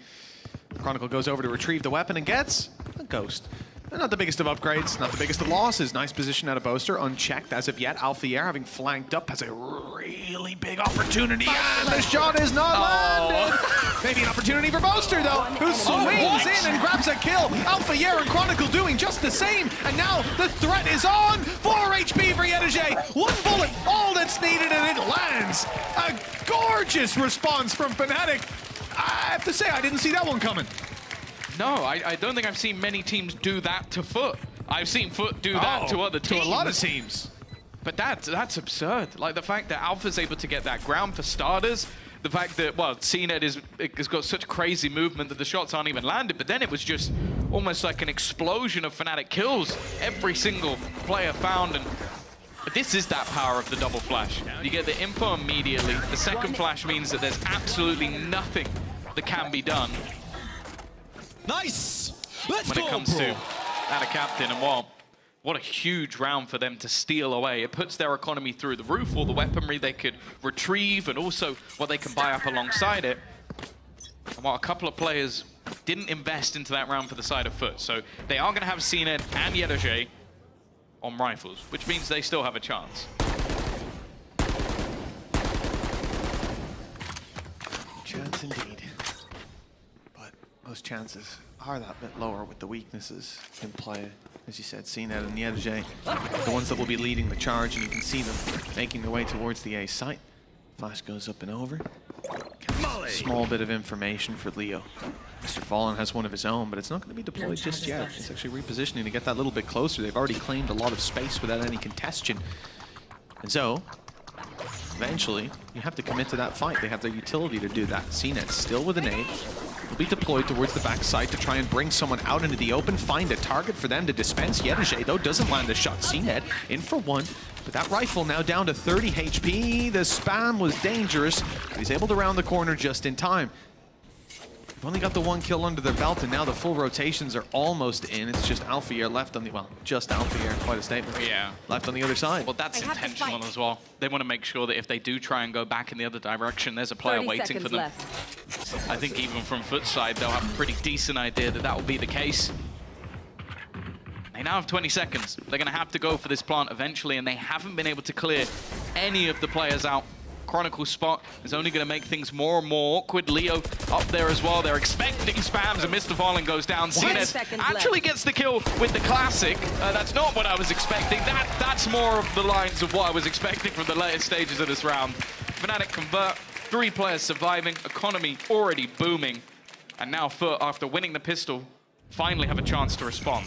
Chronicle goes over to retrieve the weapon and gets a ghost. Not the biggest of upgrades, not the biggest of losses. Nice position out of Boaster, unchecked as of yet. Alfier, having flanked up, has a really big opportunity. And the shot is not landed. Maybe an opportunity for Boaster, though, who swings in and grabs a kill. Alfier and Chronicle doing just the same. And now the threat is on. 4 HP for Yedege. 1 bullet, all that's needed, and it lands. A gorgeous response from Fnatic. I have to say, I didn't see that one coming. No, I don't think I've seen many teams do that to FUT. I've seen FUT do that to other teams. To a lot of teams. But that's absurd. Like the fact that Alpha's able to get that ground for starters, the fact that, well, CNED has got such crazy movement that the shots aren't even landed, but then it was just almost like an explosion of Fnatic kills. Every single player found, and this is that power of the double flash. You get the info immediately. The second flash means that there's absolutely nothing that can be done. Nice! When it comes to that a captain, and what a huge round for them to steal away. It puts their economy through the roof, all the weaponry they could retrieve, and also what they can buy up alongside it. And while a couple of players didn't invest into that round for the side of FUT, so they are going to have CNED and Yedege on rifles, which means they still have a chance. Chance indeed. Those chances are that bit lower with the weaknesses in play. As you said, CNED and Yedege, the ones that will be leading the charge, and you can see them making their way towards the A site. Flash goes up and over. Small bit of information for Leo. Mr. Fallen has one of his own, but it's not going to be deployed just yet. It's actually repositioning to get that little bit closer. They've already claimed a lot of space without any congestion. And so, eventually, you have to commit to that fight. They have the utility to do that. CNED still with an A. Will be deployed towards the backside to try and bring someone out into the open, find a target for them to dispense. Yedege, though, doesn't land a shot. CNED in for 1, but that rifle now down to 30 HP. The spam was dangerous, but he's able to round the corner just in time. They've only got the 1 kill under their belt, and now the full rotations are almost in. It's just Alfier left on the, well, just Alfier, quite a statement. Yeah. Left on the other side. Well, that's intentional as well. They want to make sure that if they do try and go back in the other direction, there's a player waiting for them. I think even from FUT's side, they'll have a pretty decent idea that that will be the case. They now have 20 seconds. They're going to have to go for this plant eventually, and they haven't been able to clear any of the players out. Chronicle spot is only going to make things more and more awkward. Leo up there as well. They're expecting spams, and Mr. Fallen goes down. CNED actually gets the kill with the classic. That's not what I was expecting. That's more of the lines of what I was expecting from the later stages of this round. Fnatic convert, 3 players surviving, economy already booming, and now FUT, after winning the pistol, finally have a chance to respond.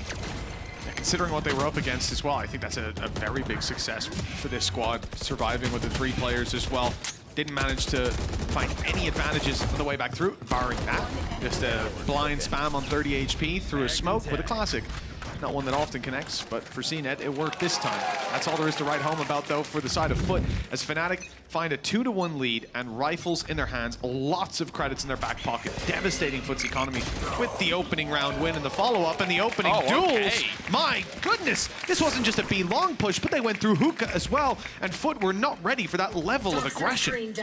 Considering what they were up against as well, I think that's a very big success for this squad, surviving with the 3 players as well. Didn't manage to find any advantages on the way back through, barring that. Just a blind spam on 30 HP through a smoke with a classic. Not one that often connects, but for CNED, it worked this time. That's all there is to write home about, though, for the side of FUT, as Fnatic find a 2-1 lead and rifles in their hands, lots of credits in their back pocket, devastating FUT's economy with the opening round win and the follow-up and the opening duels. Okay. My goodness, this wasn't just a B long push, but they went through hookah as well, and FUT were not ready for that level of aggression.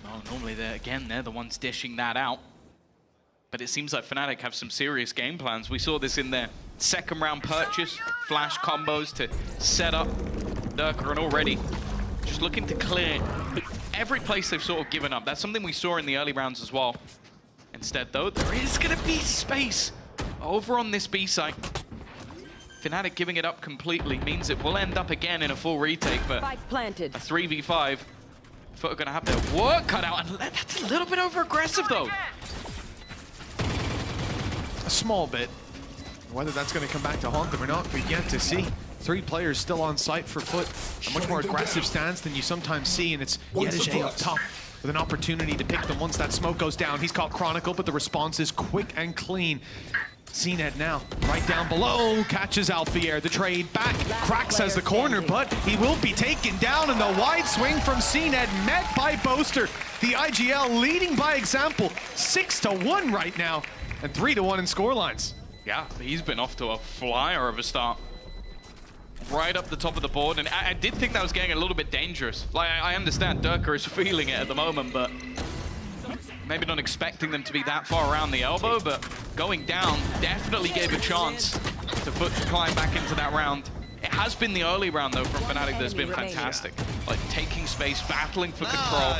Well, normally, they're the ones dishing that out. But it seems like Fnatic have some serious game plans. We saw this in their second round purchase, flash combos to set up Durka, and already just looking to clear every place they've sort of given up. That's something we saw in the early rounds as well. Instead, though, there is going to be space over on this B site. Fnatic giving it up completely means it will end up again in a full retake, but a 3v5, FUT are going to have their work cut out, and that's a little bit over-aggressive, though. A small bit. Whether that's going to come back to haunt them or not, we've yet to see. 3 players still on site for FUT. A much more aggressive stance than you sometimes see, and it's Yedege up top with an opportunity to pick them once that smoke goes down. He's caught Chronicle, but the response is quick and clean. CNED now, right down below, catches Alfier, the trade back, cracks as the corner, but he will be taken down, and the wide swing from CNED met by Boaster. The IGL leading by example, 6-1 right now, and 3-1 in scorelines. Yeah, he's been off to a flyer of a start. Right up the top of the board, and I did think that was getting a little bit dangerous. Like, I understand Durka is feeling it at the moment, but maybe not expecting them to be that far around the elbow, but going down definitely gave a chance to FUT to climb back into that round. It has been the early round, though, from Fnatic that's been fantastic. Like, taking space, battling for control.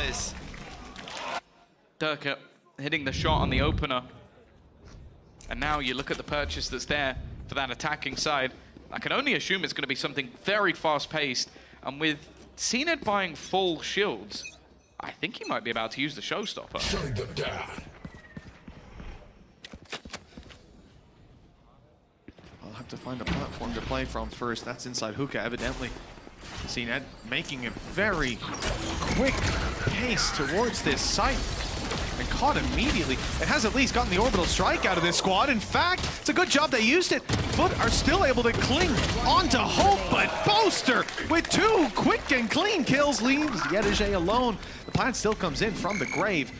Durka hitting the shot on the opener. And now you look at the purchase that's there for that attacking side. I can only assume it's going to be something very fast-paced. And with CNED buying full shields, I think he might be about to use the showstopper. Shutting them down. I'll have to find a platform to play from first. That's inside hookah, evidently. CNED making a very quick pace towards this site. And caught immediately. It has at least gotten the orbital strike out of this squad. In fact, it's a good job they used it. FUT are still able to cling onto hope, but Boaster with 2 quick and clean kills leaves Yedege alone. The plant still comes in from the grave.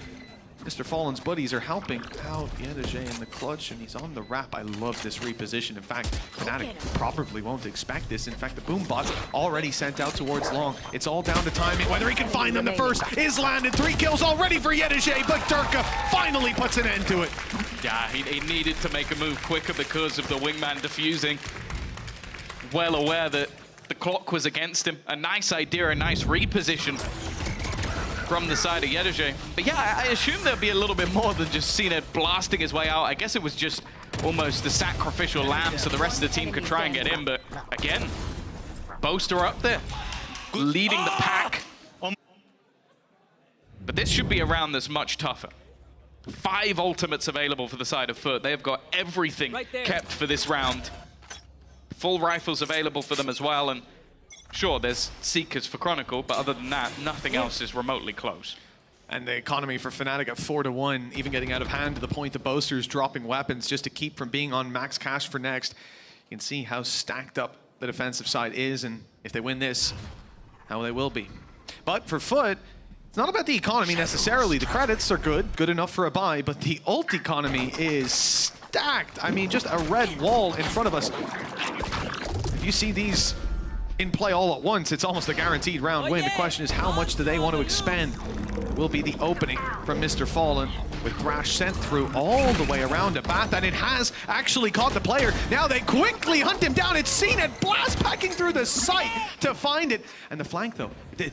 Mr. Fallen's buddies are helping out Yedege in the clutch, and he's on the wrap. I love this reposition. In fact, Fnatic probably won't expect this. In fact, the boom bot already sent out towards long. It's all down to timing. Whether he can find them, the first is landed. 3 kills already for Yedege, but Durka finally puts an end to it. Yeah, he needed to make a move quicker because of the wingman defusing. Well aware that the clock was against him. A nice idea, a nice reposition from the side of Yedege. But yeah, I assume there'll be a little bit more than just CNED blasting his way out. I guess it was just almost the sacrificial lamb so the rest of the team could try and get in. But again, Boaster up there, leading the pack. But this should be a round that's much tougher. 5 ultimates available for the side of FUT. They have got everything kept for this round. Full rifles available for them as well, and sure, there's Seekers for Chronicle, but other than that, nothing else is remotely close. And the economy for Fnatic at 4-1, even getting out of hand to the point the Boasters dropping weapons just to keep from being on max cash for next. You can see how stacked up the defensive side is, and if they win this, how they will be. But for FUT, it's not about the economy necessarily. The credits are good enough for a buy, but the ult economy is stacked. I mean, just a red wall in front of us. If you see these in play all at once, it's almost a guaranteed round win. The question is, how much do they want to expend? It will be the opening from Mr. Fallen, with Thrash sent through all the way around to Bath, and it has actually caught the player. Now they quickly hunt him down. It's seen it blast packing through the site to find it. And the flank, though,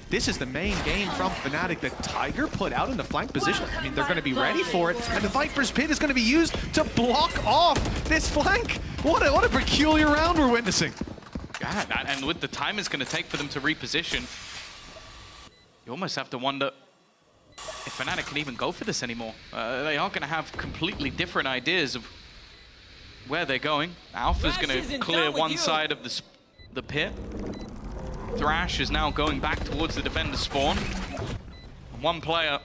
this is the main game from Fnatic that Tiger put out in the flank position. I mean, they're going to be ready for it, and the Viper's Pit is going to be used to block off this flank. What a peculiar round we're witnessing. Yeah, and with the time it's going to take for them to reposition, you almost have to wonder if Fnatic can even go for this anymore. They are going to have completely different ideas of where they're going. Alpha's going to clear one side of the pit. Thrash is now going back towards the defender spawn. One player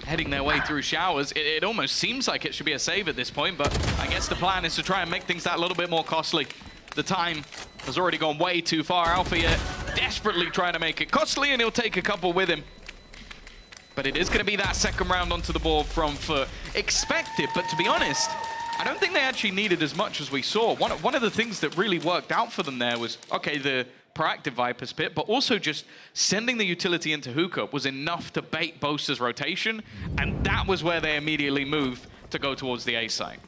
heading their way through showers. It almost seems like it should be a save at this point, but I guess the plan is to try and make things that little bit more costly. The time has already gone way too far. Alfier desperately trying to make it costly, and he'll take a couple with him. But it is going to be that second round onto the board from FUT. Expected, but to be honest, I don't think they actually needed as much as we saw. One of the things that really worked out for them there was, okay, the proactive Viper's Pit, but also just sending the utility into hookah was enough to bait Boaster's rotation, and that was where they immediately moved to go towards the A site.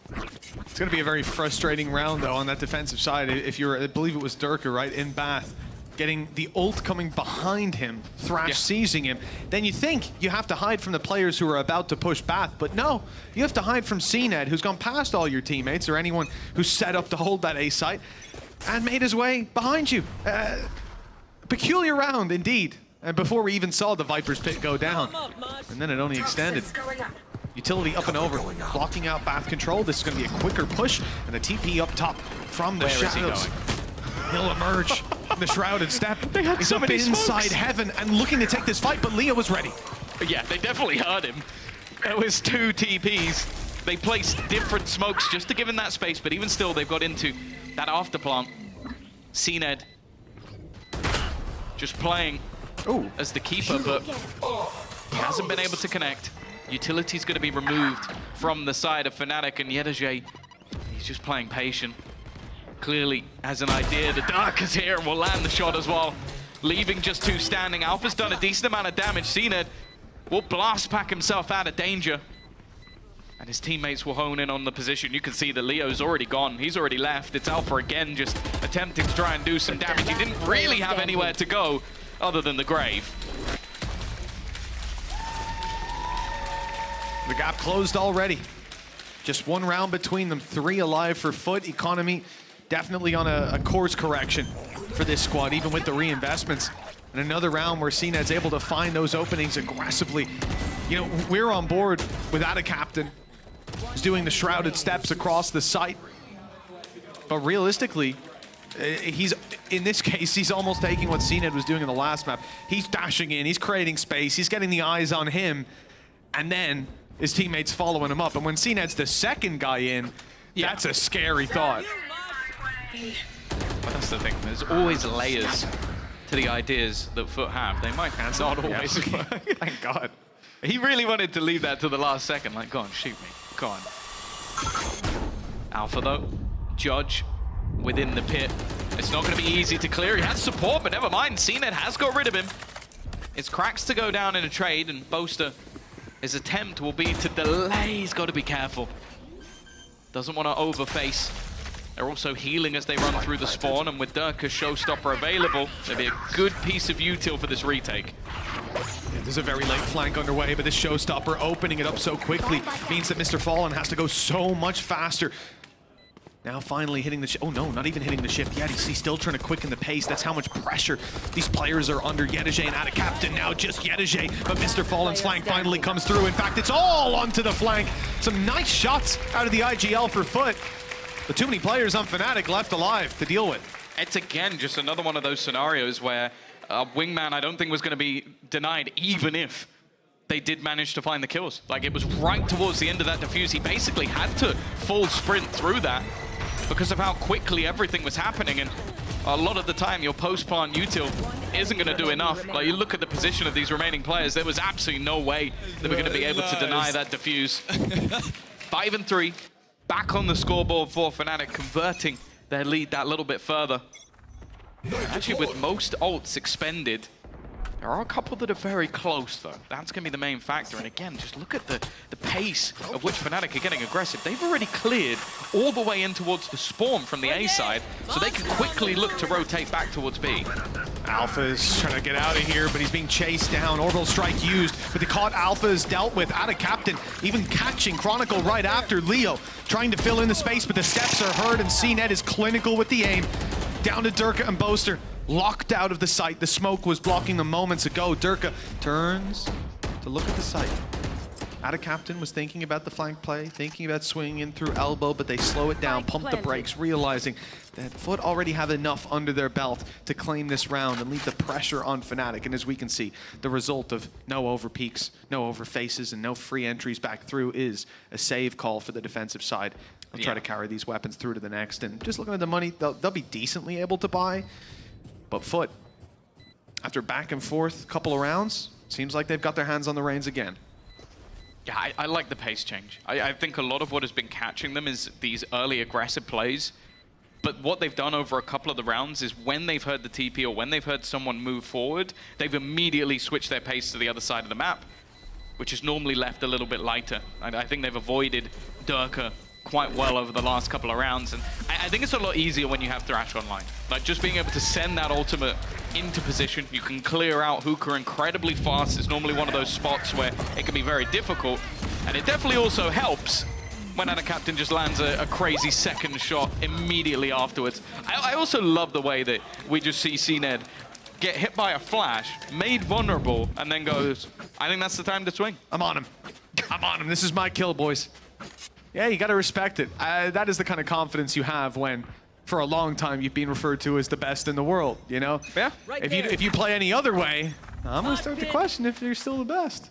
It's going to be a very frustrating round, though, on that defensive side. If you're, I believe it was Durka, right, in Bath, getting the ult coming behind him, Thrash seizing him, then you think you have to hide from the players who are about to push Bath, but no, you have to hide from CNED, who's gone past all your teammates or anyone who's set up to hold that A site and made his way behind you. Peculiar round, indeed. And before we even saw the Viper's Pit go down, and then it only extended. Utility up and over, blocking out Bath control. This is going to be a quicker push, and the TP up top from the shadows. He'll emerge in the shrouded step. He's up inside heaven and looking to take this fight, but Leo was ready. Yeah, they definitely heard him. There was 2 TPs They placed different smokes just to give him that space, but even still, they've got into that after plant. CNED just playing as the keeper, but he hasn't been able to connect. Utility's going to be removed from the side of Fnatic, and Yedaje, he's just playing patient. Clearly has an idea. The Dark is here and will land the shot as well. Leaving just 2 standing. Alpha's done a decent amount of damage. CNED will blast pack himself out of danger. And his teammates will hone in on the position. You can see that Leo's already gone. He's already left. It's Alpha again, just attempting to try and do some damage. He didn't really have anywhere to go other than the grave. The gap closed already. Just 1 round between them. 3 alive for FUT. Economy definitely on a course correction for this squad, even with the reinvestments. And another round where CNED's able to find those openings aggressively. You know, we're on board without a captain. He's doing the shrouded steps across the site. But realistically, in this case, he's almost taking what CNED was doing in the last map. He's dashing in, he's creating space, he's getting the eyes on him, and then his teammates following him up. And when CNED's the second guy in, that's a scary thought. But that's the thing, there's always layers to the ideas that FUT have. They might not always work. Thank God. He really wanted to leave that to the last second. Like, go on, shoot me. Go on. Alpha, though. Judge within the pit. It's not going to be easy to clear. He has support, but never mind. CNED has got rid of him. It's Cracks to go down in a trade, and Boaster, his attempt will be to delay. He's got to be careful. Doesn't want to overface. They're also healing as they run through the spawn, and with Durka's showstopper available, there'll be a good piece of util for this retake. Yeah, there's a very late flank underway, but this showstopper opening it up so quickly means that Mr. Fallen has to go so much faster. Now finally hitting the ship. Oh no, not even hitting the ship yet. He's still trying to quicken the pace. That's how much pressure these players are under. Yedaje and out of captain now, just Yedaje. But Mr. Fallen's flank finally comes through. In fact, it's all onto the flank. Some nice shots out of the IGL for FUT. But too many players on Fnatic left alive to deal with. It's again just another one of those scenarios where Wingman, I don't think, was going to be denied, even if they did manage to find the kills. Like, it was right towards the end of that defuse. He basically had to full sprint through that because of how quickly everything was happening. And a lot of the time, your post-plant util isn't going to do enough. Like, you look at the position of these remaining players, there was absolutely no way they were going to be able to deny that defuse. 5 and 3, back on the scoreboard for Fnatic, converting their lead that little bit further. Actually, with most ults expended, there are a couple that are very close, though. That's going to be the main factor. And again, just look at the pace of which Fnatic are getting aggressive. They've already cleared all the way in towards the spawn from the A side, so they can quickly look to rotate back towards B. Alpha is trying to get out of here, but he's being chased down. Orbital strike used, but the caught Alpha is dealt with out of captain, even catching Chronicle right after Leo, trying to fill in the space, but the steps are heard, and CNED is clinical with the aim. Down to Durka and Boaster, locked out of the site. The smoke was blocking them moments ago. Durka turns to look at the site. Out of captain was thinking about the flank play, thinking about swinging in through elbow, but they slow it down, pump the brakes, realizing that FUT already have enough under their belt to claim this round and leave the pressure on Fnatic. And as we can see, the result of no over peaks, no over faces, and no free entries back through is a save call for the defensive side. They'll try to carry these weapons through to the next. And just looking at the money, they'll be decently able to buy. But FUT, after back and forth couple of rounds, seems like they've got their hands on the reins again. Yeah, I like the pace change. I think a lot of what has been catching them is these early aggressive plays. But what they've done over a couple of the rounds is when they've heard the TP or when they've heard someone move forward, they've immediately switched their pace to the other side of the map, which is normally left a little bit lighter. I think they've avoided Durka quite well over the last couple of rounds, and I think it's a lot easier when you have Thrash online. Like, just being able to send that ultimate into position, you can clear out Hookah incredibly fast. It's normally one of those spots where it can be very difficult, and it definitely also helps when Anna Captain just lands a crazy second shot immediately afterwards. I also love the way that we just see CNED get hit by a flash, made vulnerable, and then goes, I think that's the time to swing. I'm on him. I'm on him. This is my kill, boys. Yeah, you got to respect it. That is the kind of confidence you have when, for a long time, you've been referred to as the best in the world, you know? Yeah. If you play any other way, I'm going to start to question if you're still the best.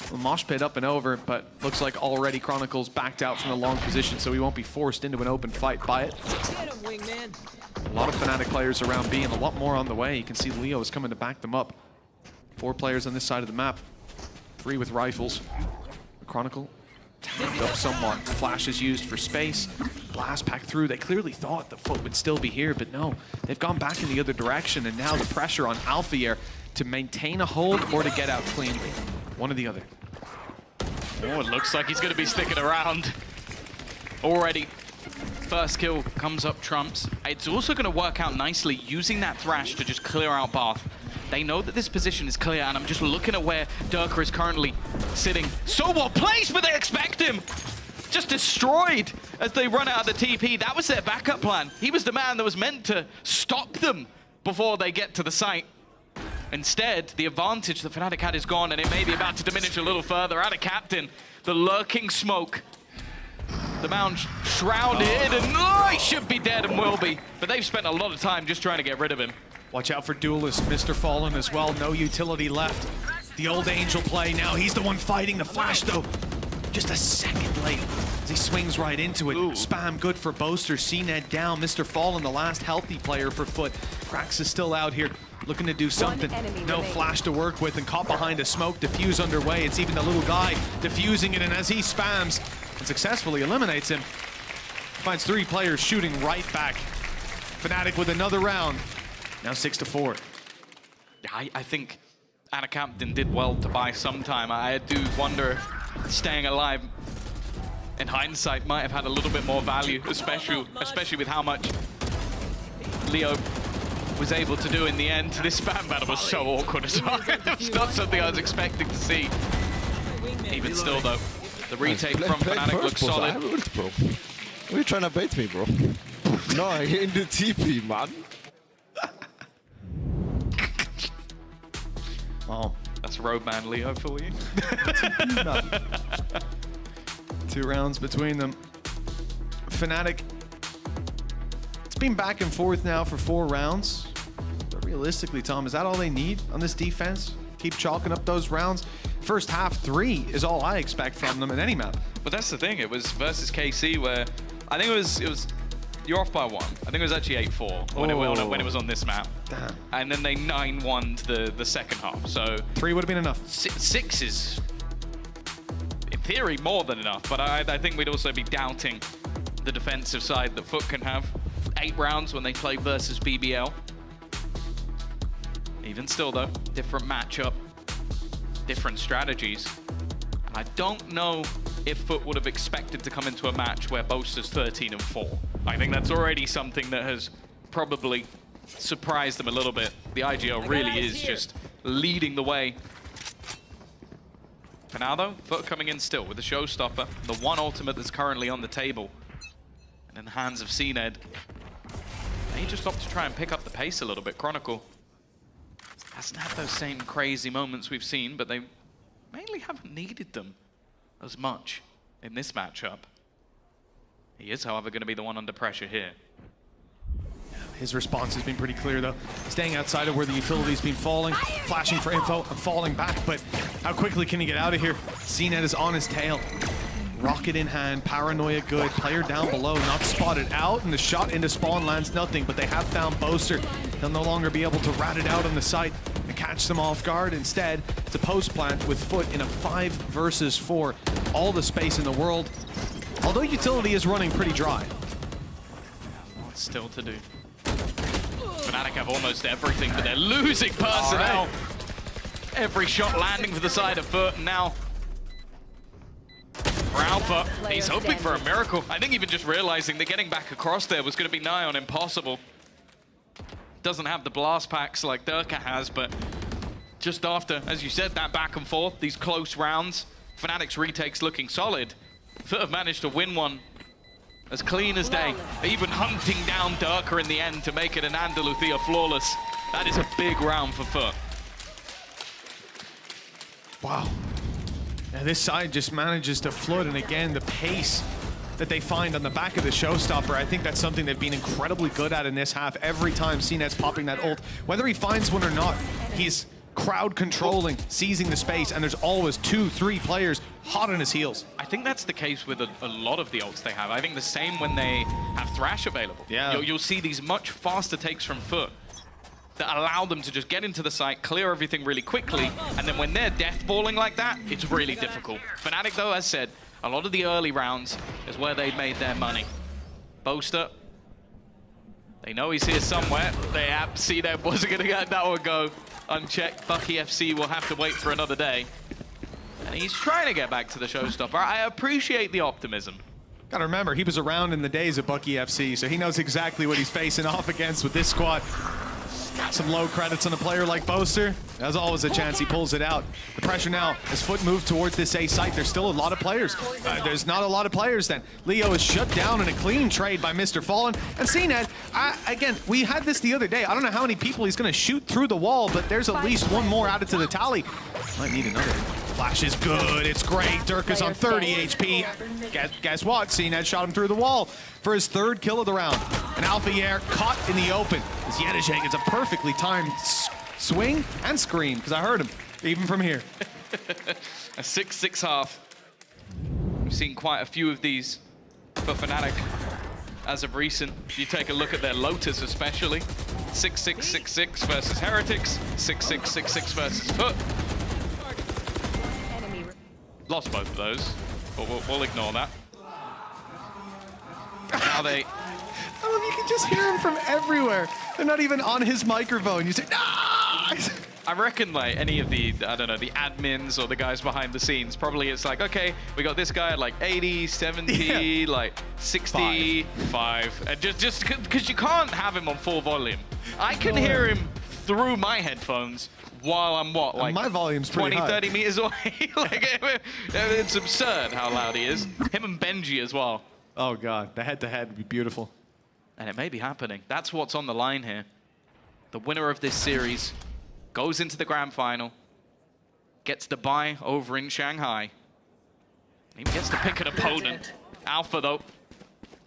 The mosh pit up and over, but looks like already Chronicles backed out from the long position, so he won't be forced into an open fight by it. A lot of Fnatic players around B and a lot more on the way. You can see Leo is coming to back them up. 4 players on this side of the map. 3 with rifles. Chronicle tagged up somewhat. Flash is used for space. Blast pack through. They clearly thought the FUT would still be here, but no. They've gone back in the other direction, and now the pressure on Alphair to maintain a hold or to get out cleanly. One or the other. Oh, it looks like he's going to be sticking around. Already, first kill comes up trumps. It's also going to work out nicely using that Thrash to just clear out Bath. They know that this position is clear, and I'm just looking at where Durka is currently sitting. So well placed, but they expect him! Just destroyed as they run out of the TP. That was their backup plan. He was the man that was meant to stop them before they get to the site. Instead, the advantage the Fnatic had is gone, and it may be about to diminish a little further. Out of Captain, the lurking smoke. The Mound shrouded, and he should be dead and will be. But they've spent a lot of time just trying to get rid of him. Watch out for Duelist, Mr. Fallen as well. No utility left. The old Angel play now. He's the one fighting the Flash, though. Just a second late as he swings right into it. Ooh. Spam good for Boaster. CNED down. Mr. Fallen, the last healthy player for FUT. Krax is still out here looking to do something. No Flash to work with, and caught behind a smoke. Diffuse underway. It's even the little guy diffusing it, and as he spams and successfully eliminates him, finds 3 players shooting right back. Fnatic with another round. Now 6-4. Yeah, I think Anna Captain did well to buy some time. I do wonder if staying alive, in hindsight, might have had a little bit more value, especially with how much Leo was able to do in the end. This spam battle was so awkward as well. It's not something I was expecting to see. Even still, though, the retake from Fnatic looks solid. Bro. What are you trying to bait me, bro? No, I hit in the TP, man. Oh, that's Roadman Leo for you. 2 rounds between them. Fnatic, it's been back and forth now for 4 rounds. But realistically, Tom, is that all they need on this defense? Keep chalking up those rounds. First half 3 is all I expect from them in any map. But that's the thing. It was versus KC where I think it was you're off by 1. I think it was actually 8-4 when it was on this map. Damn. And then they 9-1'd the second half. So 3 would have been enough. 6 is, in theory, more than enough. But I think we'd also be doubting the defensive side that FUT can have. 8 rounds when they play versus BBL. Even still, though, different matchup, different strategies. And I don't know if FUT would have expected to come into a match where Boaster's 13-4. I think that's already something that has probably surprised them a little bit. The IGL really is just leading the way. For now, though, FUT coming in still with the showstopper, the 1 ultimate that's currently on the table. And in the hands of CNED, they just opt to try and pick up the pace a little bit. Chronicle hasn't had those same crazy moments we've seen, but they mainly haven't needed them as much in this matchup. He is, however, going to be the one under pressure here. His response has been pretty clear, though. Staying outside of where the utility's been falling, flashing for info and falling back, but how quickly can he get out of here? CNED is on his tail. Rocket in hand, paranoia good, player down below, not spotted out, and the shot into spawn lands nothing, but they have found Boaster. They'll no longer be able to rat it out on the site and catch them off guard. Instead, it's a post plant with FUT in a 5 versus 4. All the space in the world. Although utility is running pretty dry. What's still to do? Fnatic have almost everything, but they're losing personnel. Right. Every shot landing for the side of FUT, and now for Alpha, he's hoping for a miracle. I think even just realizing that getting back across there was going to be nigh on impossible. Doesn't have the blast packs like Durka has, but just after, as you said, that back and forth, these close rounds, Fnatic's retakes looking solid. FUT have managed to win one as clean as day, even hunting down Durka in the end to make it an Andaluthia flawless. That is a big round for FUT. Wow. And this side just manages to flood, and again, the pace that they find on the back of the showstopper, I think that's something they've been incredibly good at in this half. Every time CNED's popping that ult, whether he finds one or not, he's crowd controlling, seizing the space, and there's always 2-3 players hot on his heels. I think that's the case with a lot of the ults they have. I think the same when they have Thrash available. Yeah. You'll see these much faster takes from FUT that allow them to just get into the site, clear everything really quickly, and then when they're deathballing like that, it's really difficult. Fnatic, though, as said, a lot of the early rounds is where they made their money. Boaster, they know he's here somewhere. They see that wasn't going to get that one go unchecked. Bucky FC will have to wait for another day. And he's trying to get back to the showstopper. I appreciate the optimism. Gotta remember, he was around in the days of Bucky FC, so he knows exactly what he's facing off against with this squad. Some low credits on a player like Boaster. There's always a chance he pulls it out. The pressure now, as FUT moves towards this A site, there's still a lot of players. There's not a lot of players then. Leo is shut down in a clean trade by Mr. Fallen. And CNED, again, we had this the other day. I don't know how many people he's going to shoot through the wall, but there's at least one more added to the tally. Might need another. Flash is good, it's great. Dirk is on 30 HP. Guess what? CNED shot him through the wall for his 3rd kill of the round. And Alphayer caught in the open. As Yedishek gets a perfectly timed swing and scream, because I heard him, even from here. A 6-6 half. We've seen quite a few of these for Fnatic as of recent. If you take a look at their Lotus especially, 6-6, 6-6 versus Heretics, 6-6, 6-6 versus FUT. Lost both of those, but we'll ignore that. Now they... I love you can just hear him from everywhere. They're not even on his microphone. You say, nah! I reckon like any of the, I don't know, the admins or the guys behind the scenes, probably it's like, okay, we got this guy at like 80, 70, like 65. And just because you can't have him on full volume. I can hear him through my headphones while I'm what, like my volume's 20, high. 30 meters away. Like, it's absurd how loud he is. Him and Benji as well. Oh God, the head-to-head would be beautiful. And it may be happening. That's what's on the line here. The winner of this series goes into the grand final, gets the bye over in Shanghai, and he gets to pick an opponent. Alpha, though,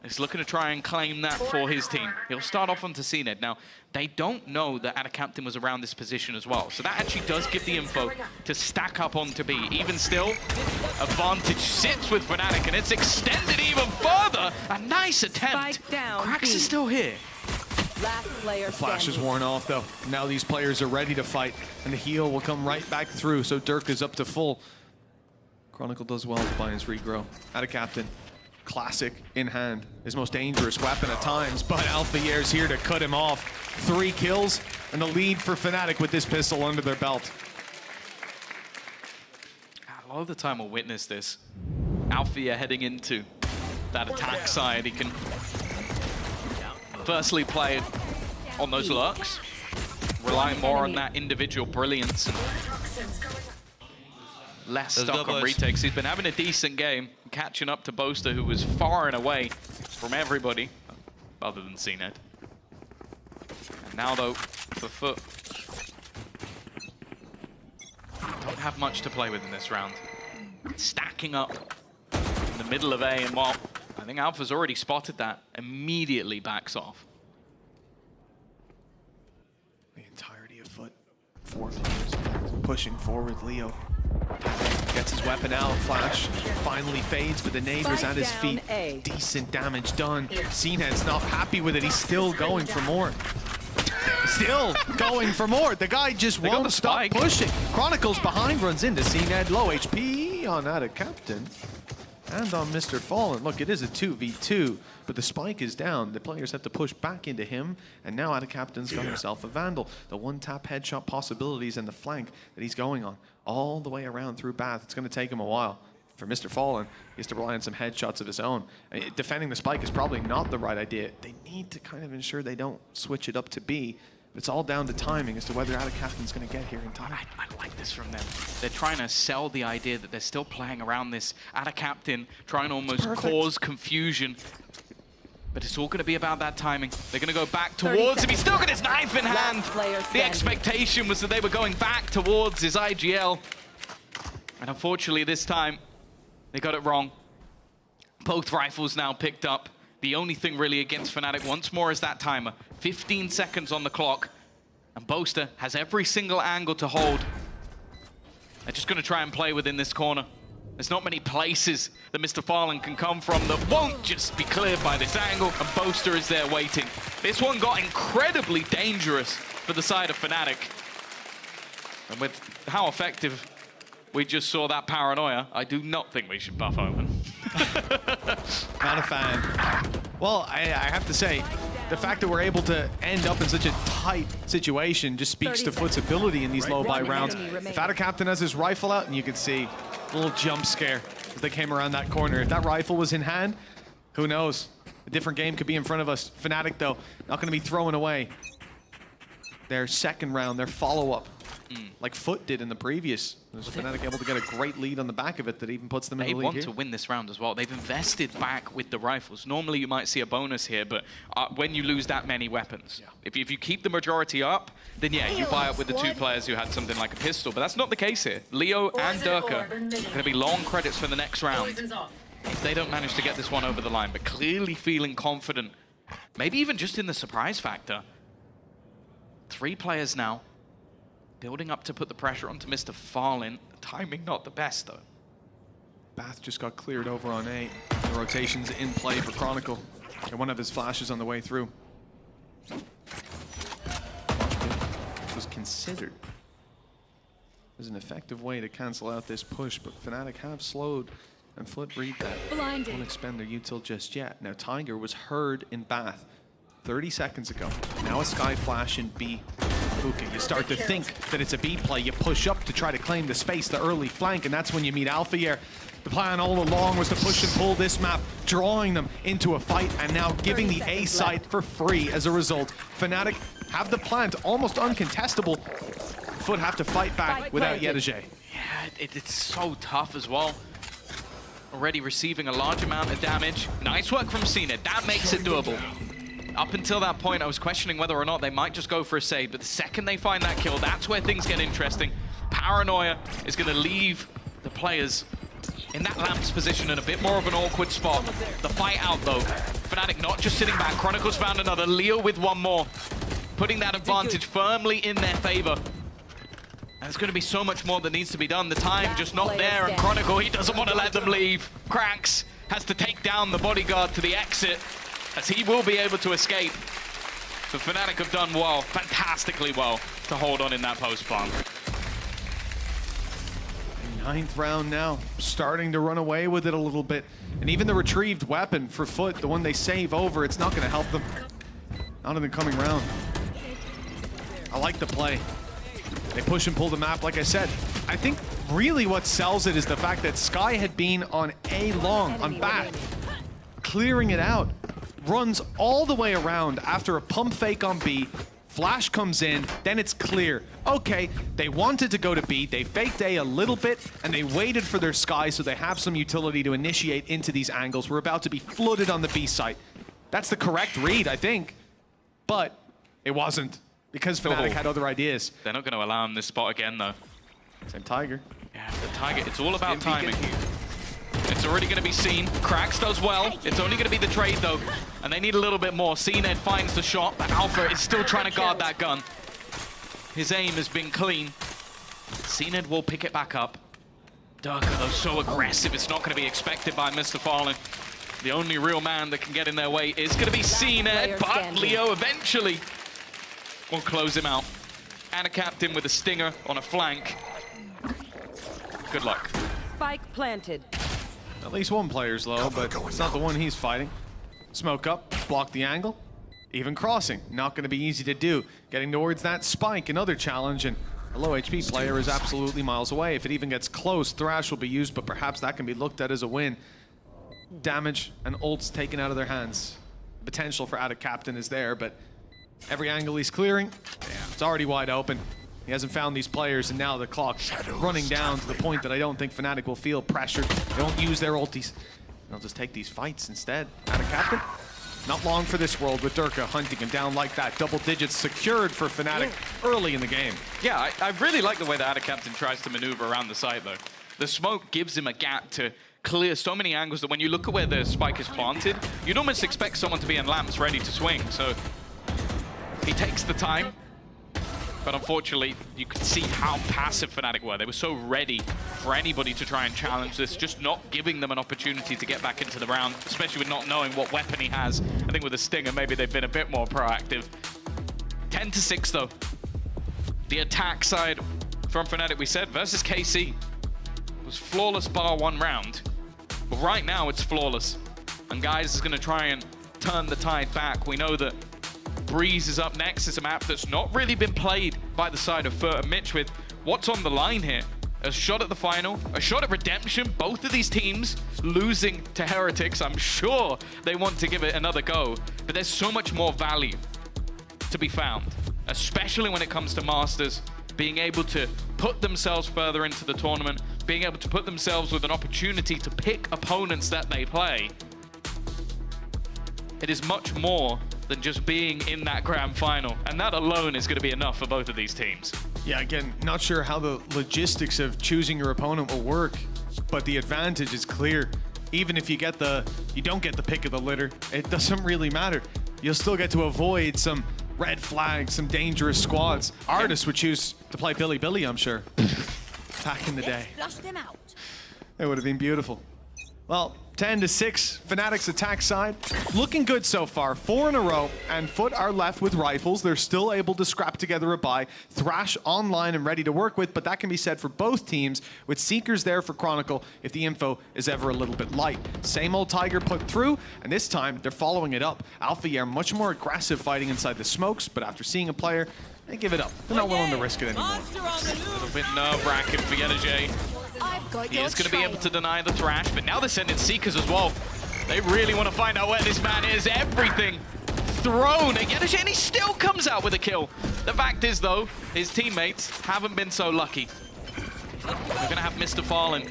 is looking to try and claim that for his team. He'll start off onto CNED. Now, they don't know that Ada Captain was around this position as well, so that actually does give the info to stack up onto B. Even still, advantage sits with Fnatic, and it's extended even further. A nice attempt. Krax is still here. Last player the flash is worn off, though. Now these players are ready to fight, and the heal will come right back through, so Dirk is up to full. Chronicle does well to buy his regrow. Ada Captain, classic in hand, his most dangerous weapon at times, but Alphayer's here to cut him off. 3 kills, and the lead for Fnatic with this pistol under their belt. A lot of the time we'll witness this. Alphayer heading into that attack side. He can firstly play on those lurks, relying more on that individual brilliance and less stock on retakes. He's been having a decent game, catching up to Boaster, who was far and away from everybody, other than CNED. And now, though, for FUT, don't have much to play with in this round. Stacking up in the middle of A, and while I think Alpha's already spotted that, immediately backs off. The entirety of FUT, 4 players pushing forward. Leo gets his weapon out, flash finally fades, but the neighbor's at his feet. Decent damage done. CNED's not happy with it, he's still going for more. Still going for more. The guy just won't stop pushing. Chronicles behind, runs into CNED, low HP on Ada Captain. And on Mr. Fallen. Look, it is a 2v2, but the spike is down. The players have to push back into him, and now Ada Captain's got himself a Vandal. The one-tap headshot possibilities and the flank that he's going on all the way around through Bath. It's going to take him a while. For Mr. Fallen, he has to rely on some headshots of his own. Defending the spike is probably not the right idea. They need to kind of ensure they don't switch it up to B. It's all down to timing as to whether Ada Captain's going to get here in time. I like this from them. They're trying to sell the idea that they're still playing around this. Ada Captain trying to almost cause confusion. But it's all going to be about that timing. They're going to go back towards him. He's still got his knife in hand. The expectation was that they were going back towards his IGL. And unfortunately this time, they got it wrong. Both rifles now picked up. The only thing really against Fnatic once more is that timer. 15 seconds on the clock. And Boaster has every single angle to hold. They're just going to try and play within this corner. There's not many places that Mr. Farland can come from that won't just be cleared by this angle, and Boaster is there waiting. This one got incredibly dangerous for the side of Fnatic. And with how effective we just saw that paranoia, I do not think we should buff Omen. Not a fan. Well, I have to say, the fact that we're able to end up in such a tight situation just speaks to FUT's ability in these low buy rounds. If Ada Captain has his rifle out, and you could see a little jump scare as they came around that corner. If that rifle was in hand, who knows? A different game could be in front of us. Fnatic, though, not going to be throwing away their second round, their follow-up, like FUT did in the previous. Was Fnatic able to get a great lead on the back of it that even puts them in the lead here? They want to win this round as well. They've invested back with the rifles. Normally you might see a bonus here, but when you lose that many weapons, if you keep the majority up, then yeah, you buy up with the two players who had something like a pistol, but that's not the case here. Leo and Durka are going to be long credits for the next round if they don't manage to get this one over the line, but clearly feeling confident, maybe even just in the surprise factor. 3 players now. Building up to put the pressure onto Mr. Farland. The timing not the best, though. Bath just got cleared over on A. The rotation's in play for Chronicle. And one of his flashes on the way through. Was considered as an effective way to cancel out this push, but Fnatic have slowed, and FUT read that. Blinded. Won't expend their util just yet. Now Tiger was heard in Bath 30 seconds ago. Now a Sky Flash in B. You start to think that it's a B play. You push up to try to claim the space, the early flank, and that's when you meet Alpha here. The plan all along was to push and pull this map, drawing them into a fight, and now giving the A site for free as a result. Fnatic have the plant almost uncontestable. FUT have to fight back without Yedajay. Yeah, it's so tough as well. Already receiving a large amount of damage. Nice work from Cena. That makes it doable. Up until that point, I was questioning whether or not they might just go for a save, but the second they find that kill, that's where things get interesting. Paranoia is going to leave the players in that Lamps position in a bit more of an awkward spot. The fight out, though. Fnatic not just sitting back. Chronicles found another. Leo with one more, putting that advantage firmly in their favor. And there's going to be so much more that needs to be done. The time just not there, and Chronicle, he doesn't want to let them leave. Cracks has to take down the bodyguard to the exit, as he will be able to escape. The Fnatic have done well, fantastically well, to hold on in that post-plant. 9th round now, starting to run away with it a little bit. And even the retrieved weapon for FUT, the one they save over, it's not going to help them. Not in the coming round. I like the play. They push and pull the map, like I said. I think really what sells it is the fact that Sky had been on A long, on Bath, clearing it out. Runs all the way around after a pump fake on B. Flash comes in, then it's clear. Okay, they wanted to go to B, they faked A little bit, and they waited for their Sky so they have some utility to initiate into these angles. We're about to be flooded on the B site. That's the correct read, I think. But it wasn't, because Fnatic had other ideas. They're not going to allow him this spot again, though. Same Tiger. Yeah, the Tiger, it's all about timing. It's already going to be seen. Krax does well. It's only going to be the trade, though. And they need a little bit more. CNED finds the shot, but Alpha is still trying to guard that gun. His aim has been clean. CNED will pick it back up. Durka, though, so aggressive. It's not going to be expected by Mr. Farland. The only real man that can get in their way is going to be CNED, but Leo eventually will close him out. And a captain with a stinger on a flank. Good luck. Spike planted. At least one player's low, but it's not the one he's fighting. Smoke up, block the angle. Even crossing, not going to be easy to do. Getting towards that spike, another challenge, and a low HP player is absolutely miles away. If it even gets close, Thrash will be used, but perhaps that can be looked at as a win. Damage and ults taken out of their hands. Potential for Ada Captain is there, but every angle he's clearing, it's already wide open. He hasn't found these players, and now the clock's running down to the point that I don't think Fnatic will feel pressured. They don't use their ultis. They'll just take these fights instead. Ada Captain, not long for this world with Durka hunting him down like that. Double digits secured for Fnatic early in the game. Yeah, I really like the way that Ada Captain tries to maneuver around the site, though. The smoke gives him a gap to clear so many angles that when you look at where the spike is planted, you'd almost expect someone to be in lamps ready to swing. So he takes the time. But unfortunately, you could see how passive Fnatic were. They were so ready for anybody to try and challenge this, just not giving them an opportunity to get back into the round, especially with not knowing what weapon he has. I think with the Stinger, maybe they've been a bit more proactive. 10-6 though. The attack side from Fnatic, we said, versus KC was flawless bar one round. But right now it's flawless. And Guys is gonna try and turn the tide back. We know that Breeze is up next. It's a map that's not really been played by the side of FUT and Mitch with what's on the line here. A shot at the final, a shot at redemption. Both of these teams losing to Heretics. I'm sure they want to give it another go, but there's so much more value to be found, especially when it comes to Masters, being able to put themselves further into the tournament, being able to put themselves with an opportunity to pick opponents that they play. It is much more than just being in that grand final, and that alone is going to be enough for both of these teams. Yeah, again, not sure how the logistics of choosing your opponent will work, but the advantage is clear. Even if you don't get the pick of the litter, it doesn't really matter. You'll still get to avoid some red flags, some dangerous squads. Artists would choose to play Billy Billy, I'm sure. Back in the day. Flush them out. It would have been beautiful. Well, 10-6, Fnatic's attack side. Looking good so far, 4 in a row, and FUT are left with rifles. They're still able to scrap together a buy. Thrash online and ready to work with, but that can be said for both teams, with Seekers there for Chronicle if the info is ever a little bit light. Same old Tiger put through, and this time they're following it up. Alpha are much more aggressive fighting inside the smokes, but after seeing a player, they give it up. They're not willing to risk it anymore. A little bit nerve-wracking for Yenerjay. He is going to be able to deny the Thrash, but now they're sending Seekers as well. They really want to find out where this man is. Everything thrown at Yenerjay, and he still comes out with a kill. The fact is, though, his teammates haven't been so lucky. We're going to have Mr. Fallen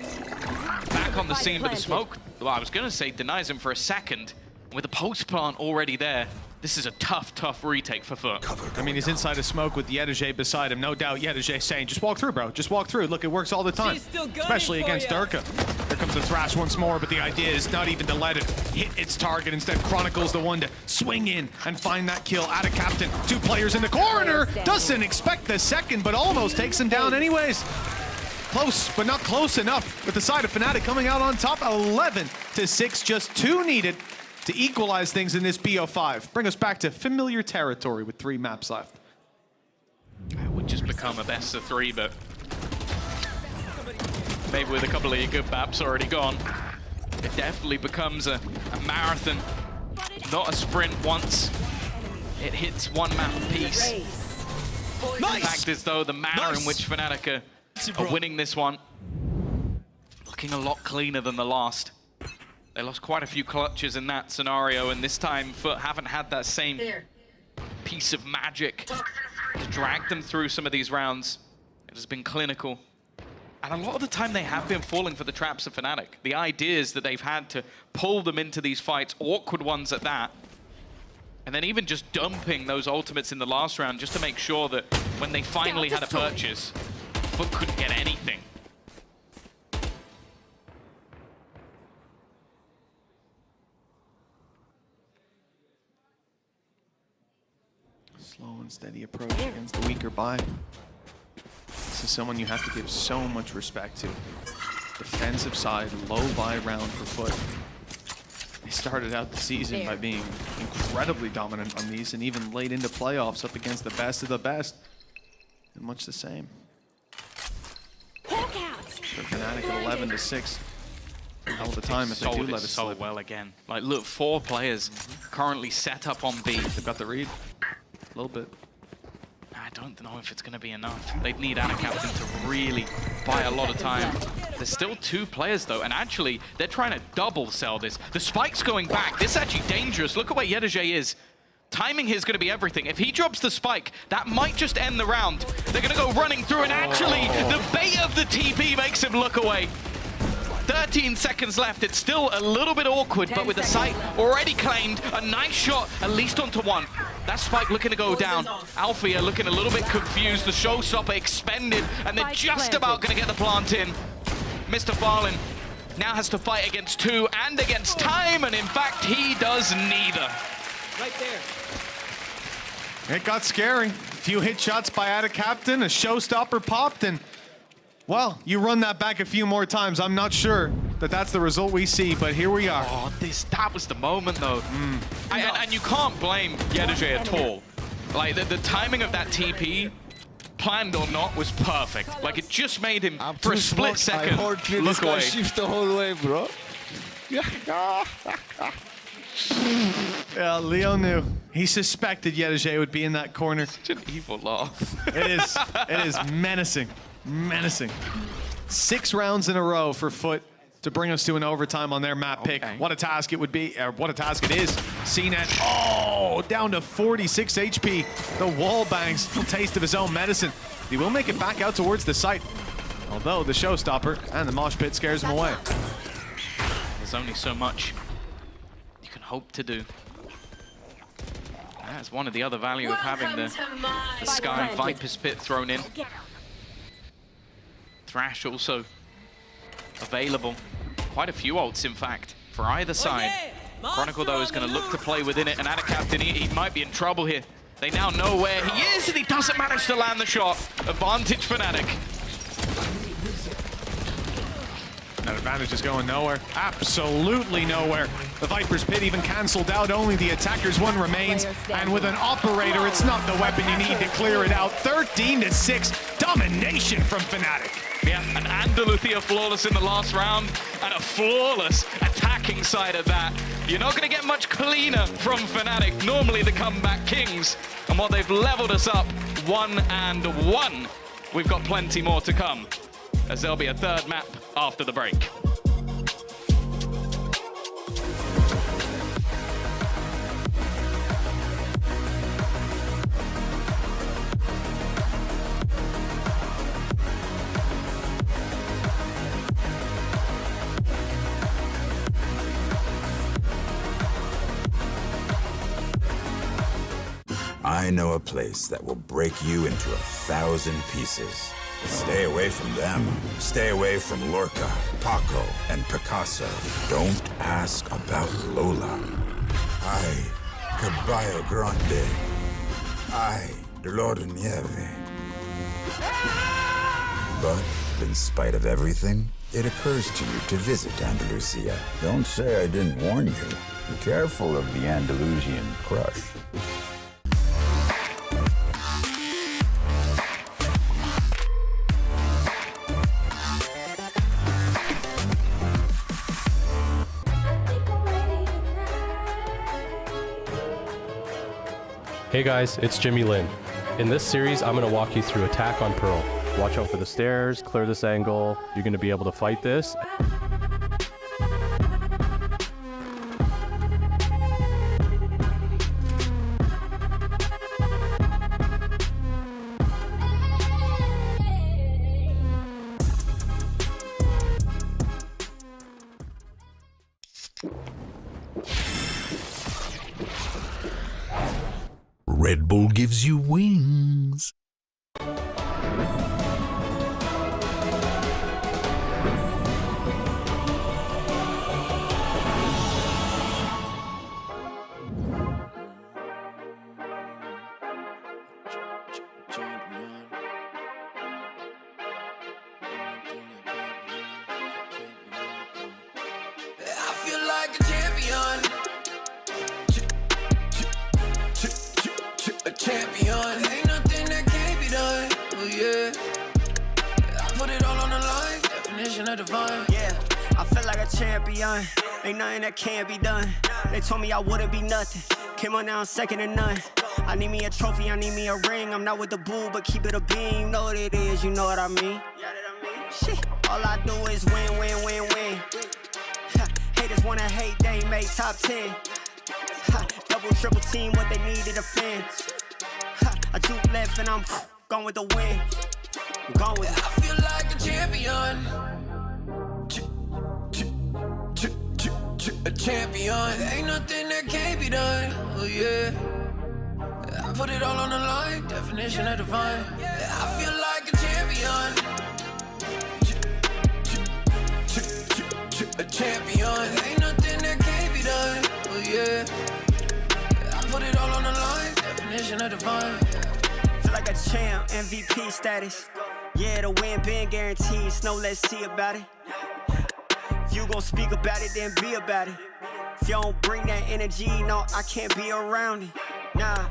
back on the scene, but the smoke, well, I was going to say denies him for a second. With the post plant already there, this is a tough retake for FUT. I mean, he's inside a smoke with Yenerjay beside him. No doubt Yenerjay saying, just walk through, bro. Just walk through. Look, it works all the time. Especially against Durka. Here comes the Thrash once more, but the idea is not even to let it hit its target. Instead, Chronicle's the one to swing in and find that kill. Out of Captain. 2 players in the corner. Doesn't expect the second, but almost takes him down anyways. Close, but not close enough. With the side of Fnatic coming out on top, 11-6. Just 2 needed to equalize things in this BO5. Bring us back to familiar territory with 3 maps left. It would just become a best of 3, but maybe with a couple of your good maps already gone, it definitely becomes a marathon, not a sprint once. It hits 1 map apiece. The fact is, though, the manner in which Fnatic are winning this one, looking a lot cleaner than the last. They lost quite a few clutches in that scenario, and this time FUT haven't had that same piece of magic to drag them through some of these rounds. It has been clinical. And a lot of the time they have been falling for the traps of Fnatic. The ideas that they've had to pull them into these fights, awkward ones at that, and then even just dumping those ultimates in the last round just to make sure that when they finally had a purchase, FUT couldn't get anything. Slow and steady approach against the weaker buy. This is someone you have to give so much respect to. Defensive side, low buy round for FUT. They started out the season by being incredibly dominant on these, and even late into playoffs up against the best of the best. And much the same. For Fnatic at 11-6. All the time if they do let it so slip. well again. Like, look, 4 players currently set up on B. They've got the read. A little bit. I don't know if it's going to be enough. They'd need Anna Captain to really buy a lot of time. There's still 2 players, though, and actually, they're trying to double sell this. The spike's going back. This is actually dangerous. Look at where Yenerjay is. Timing here is going to be everything. If he drops the spike, that might just end the round. They're going to go running through, and actually, the bait of the TP makes him look away. 13 seconds left. It's still a little bit awkward, but with the site already claimed, a nice shot, at least onto 1. That spike looking to go down. Alfia looking a little bit confused. The showstopper expended, and they're just about going to get the plant in. Mr. Fallen now has to fight against 2 and against time, and in fact, he does neither. Right there. It got scary. few hit shots by Ada Captain, a showstopper popped, and well, you run that back a few more times. I'm not sure that that's the result we see, but here we are. Oh, that was the moment, though. And you can't blame Yedeje at all. Like, the timing of that TP, planned or not, was perfect. Like, it just made him, for a split second, look away. Shift the whole way, bro. Yeah, Leo knew. He suspected Yedeje would be in that corner. Such an evil laugh. It is menacing. Menacing. 6 rounds in a row for FUT to bring us to an overtime on their map pick. What a task it would be, or what a task it is. CNET, oh, down to 46 HP. The wall bangs, a taste of his own medicine. He will make it back out towards the site, although the showstopper and the mosh pit scares him away. There's only so much you can hope to do. That's one of the other value of having the Sky Viper's Pit thrown in. Thrash also available. Quite a few ults, in fact, for either side. Chronicle, though, is going to look to play within it, and Ada Captain, he might be in trouble here. They now know where he is, and he doesn't manage to land the shot. Advantage Fnatic. That advantage is going nowhere. Absolutely nowhere. The Viper's Pit even cancelled out. Only the attacker's one remains. And with an operator, it's not the weapon you need to clear it out. 13-6. Domination from Fnatic. Yeah, and Andaluthia flawless in the last round, and a flawless attacking side of that. You're not going to get much cleaner from Fnatic. Normally the comeback kings. And while they've leveled us up 1-1, we've got plenty more to come, as there'll be a third map after the break. I know a place that will break you into 1,000 pieces. Stay away from them. Stay away from Lorca, Paco, and Picasso. Don't ask about Lola. Ay, Caballo Grande. Ay, Dolor de Nieve. But in spite of everything, it occurs to you to visit Andalusia. Don't say I didn't warn you. Be careful of the Andalusian crush. Hey guys, it's Jimmy Lin. In this series, I'm going to walk you through Attack on Pearl. Watch out for the stairs, clear this angle. You're going to be able to fight this. Red Bull gives you wings. Champion, ain't nothing that can't be done. Oh yeah, I put it all on the line. Definition of divine. Yeah, I feel like a champion. Ain't nothing that can't be done. They told me I wouldn't be nothing. Came on now, second to none. I need me a trophy, I need me a ring. I'm not with the bull, but keep it a beam. You know what it is, you know what I mean. Shit, all I do is win, win, win, win. Haters wanna hate, they ain't made top 10. Double, triple team, what they need to defend. I juke left and I'm gone with the win. I'm gone with it. I feel like a champion. A champion. Ain't nothing that can't be done. Oh yeah. I put it all on the line. Definition of divine. I feel like a champion. A champion. Ain't nothing that can't be done. Oh yeah. I put it all on the line. Definition of divine. Feel like like a champ, MVP status. Yeah, the win been guaranteed, so let's see about it. If you gon' speak about it, then be about it. If you don't bring that energy, no, I can't be around it. Nah,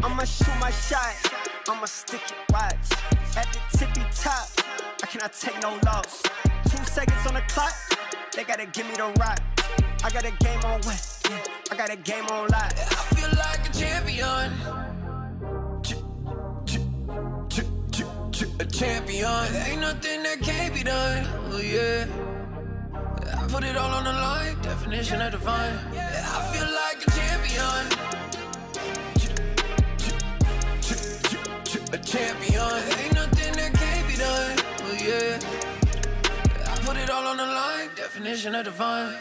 I'ma shoot my shot, I'ma stick it, watch. At the tippy top, I cannot take no loss. 2 seconds on the clock, they gotta give me the rock. I got a game on wet, yeah, I got a game on lock. I feel like a champion. A champion. Ain't nothing that can't be done. Oh yeah. I put it all on the line. Definition of divine. I feel like a champion. A champion. Ain't nothing that can't be done. Oh yeah. I put it all on the line. Definition of divine.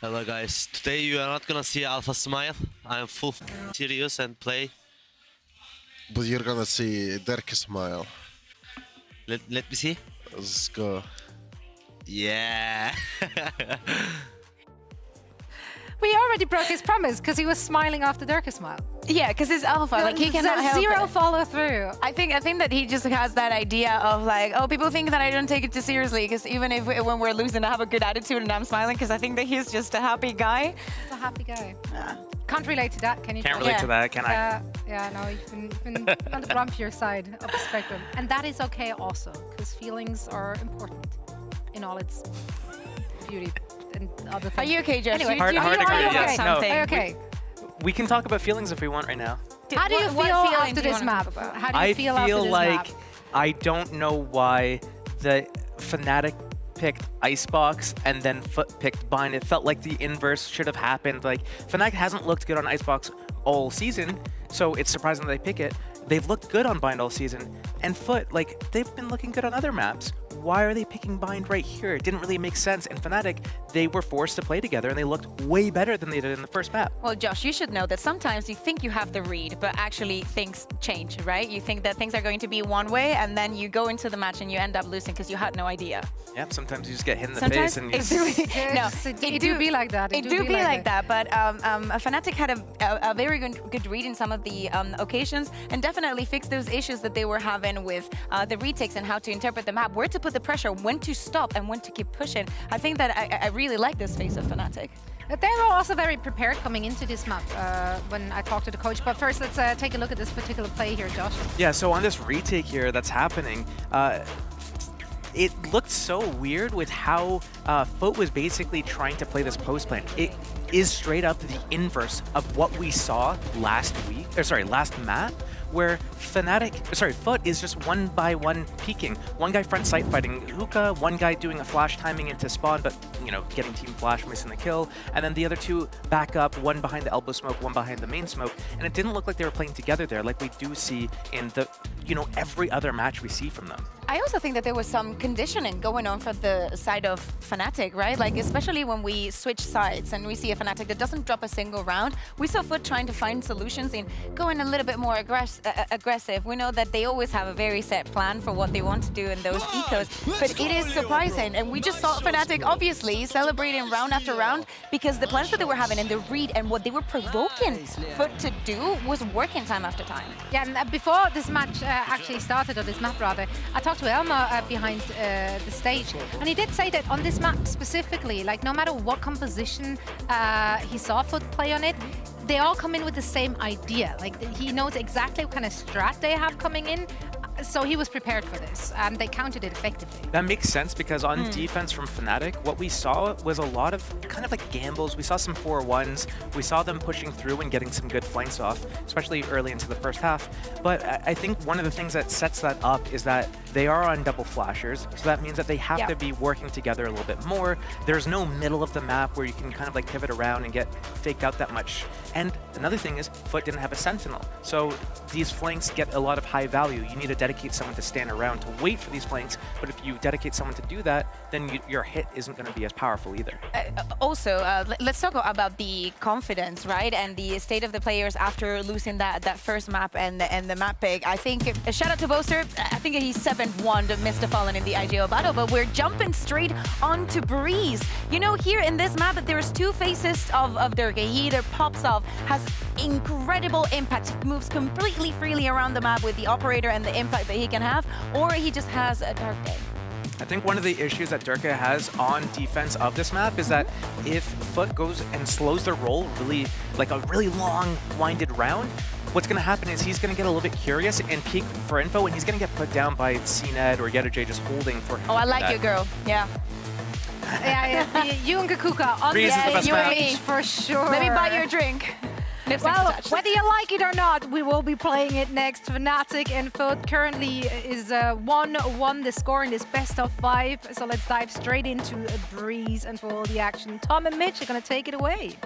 Hello guys, today you are not gonna see Alpha smile. I am full serious and play. But you're gonna see Dirk smile. Let me see. Let's go. Yeah. We already broke his promise because he was smiling after Dirk's smile. Yeah, because it's Alpha. Like he cannot help zero it. follow through. I think that he just has that idea of like, oh, people think that I don't take it too seriously because even if when we're losing, I have a good attitude and I'm smiling because I think that he's just a happy guy. He's a happy guy. Can't relate to that, can you? Can't relate to that, can I? Yeah, no, you've been on the grumpier side of the spectrum, and that is okay also because feelings are important in all its beauty and other things. Are you okay, Josh? Anyway, Hard to agree, yes. No. Are you okay? We can talk about feelings if we want right now. How do you feel after this map? How do you feel after this like map? I don't know why the Fnatic picked icebox and then FUT picked bind. It felt like the inverse should have happened. Like Fnatic hasn't looked good on icebox all season, so it's surprising that they pick it. They've looked good on bind all season, and FUT, like, they've been looking good on other maps. Why are they picking bind right here? It didn't really make sense. In Fnatic, they were forced to play together, and they looked way better than they did in the first map. Well, Josh, you should know that sometimes you think you have the read, but actually things change, right? You think that things are going to be one way, and then you go into the match and you end up losing because you had no idea. Yep, sometimes you just get hit in the face and you it do be like that. It do be like that, but Fnatic had a very good read in some of the occasions, and definitely fixed those issues that they were having with the retakes and how to interpret the map, where to put the pressure, when to stop, and when to keep pushing. I think that I really like this phase of Fnatic. They were also very prepared coming into this map when I talked to the coach. But first, let's take a look at this particular play here, Josh. Yeah, so on this retake here that's happening, it looked so weird with how FUT was basically trying to play this post plan. It is straight up the inverse of what we saw last map, where FUT is just one by one peeking. One guy front sight fighting Hookah, one guy doing a flash timing into spawn, but getting team flash, missing the kill, and then the other two back up, one behind the elbow smoke, one behind the main smoke, and it didn't look like they were playing together there like we do see in the every other match we see from them. I also think that there was some conditioning going on for the side of Fnatic, right? Like, especially when we switch sides and we see a Fnatic that doesn't drop a single round, we saw FUT trying to find solutions in going a little bit more aggressive. We know that they always have a very set plan for what they want to do in those ecos, but it is surprising. And we just saw Fnatic, obviously, celebrating round after round because the plans that they were having and the read and what they were provoking FUT to do was working time after time. Yeah, and before this match actually started, or this map rather, I talked to Elma behind the stage, and he did say that on this map specifically, like no matter what composition he saw FUT play on it, they all come in with the same idea. Like, he knows exactly what kind of strat they have coming in. So he was prepared for this, and they countered it effectively. That makes sense because on defense from Fnatic, what we saw was a lot of kind of like gambles. We saw some 4-1s. We saw them pushing through and getting some good flanks off, especially early into the first half. But I think one of the things that sets that up is that they are on double flashers, so that means that they have to be working together a little bit more. There's no middle of the map where you can kind of like pivot around and get faked out that much. And another thing is, FUT didn't have a sentinel, so these flanks get a lot of high value. You need to dedicate someone to stand around to wait for these flanks, but if you dedicate someone to do that, then your hit isn't going to be as powerful either. Let's talk about the confidence, right, and the state of the players after losing that first map and the map pick. I think, shout out to Boaster, I think he's 7-1 to Mr. Fallen in the IGO battle, but we're jumping straight onto Breeze. You know, here in this map, there's two faces of Durka. He either pops off, has incredible impact, moves completely freely around the map with the operator and the impact that he can have, or he just has a dark day. I think one of the issues that Durka has on defense of this map is that if FUT goes and slows their roll really, like a really long, winded round, what's going to happen is he's going to get a little bit curious and peek for info, and he's going to get put down by CNED or Yetterjay just holding for him. Oh, I like you, girl. Yeah. Yeah, you and Kakuka on Breeze is the best you map. and me, for sure. Let me buy you a drink. Well, whether you like it or not, we will be playing it next. Fnatic and FUT currently is 1-1 the score in this best of 5. So let's dive straight into Breeze and for all the action. Tom and Mitch are going to take it away.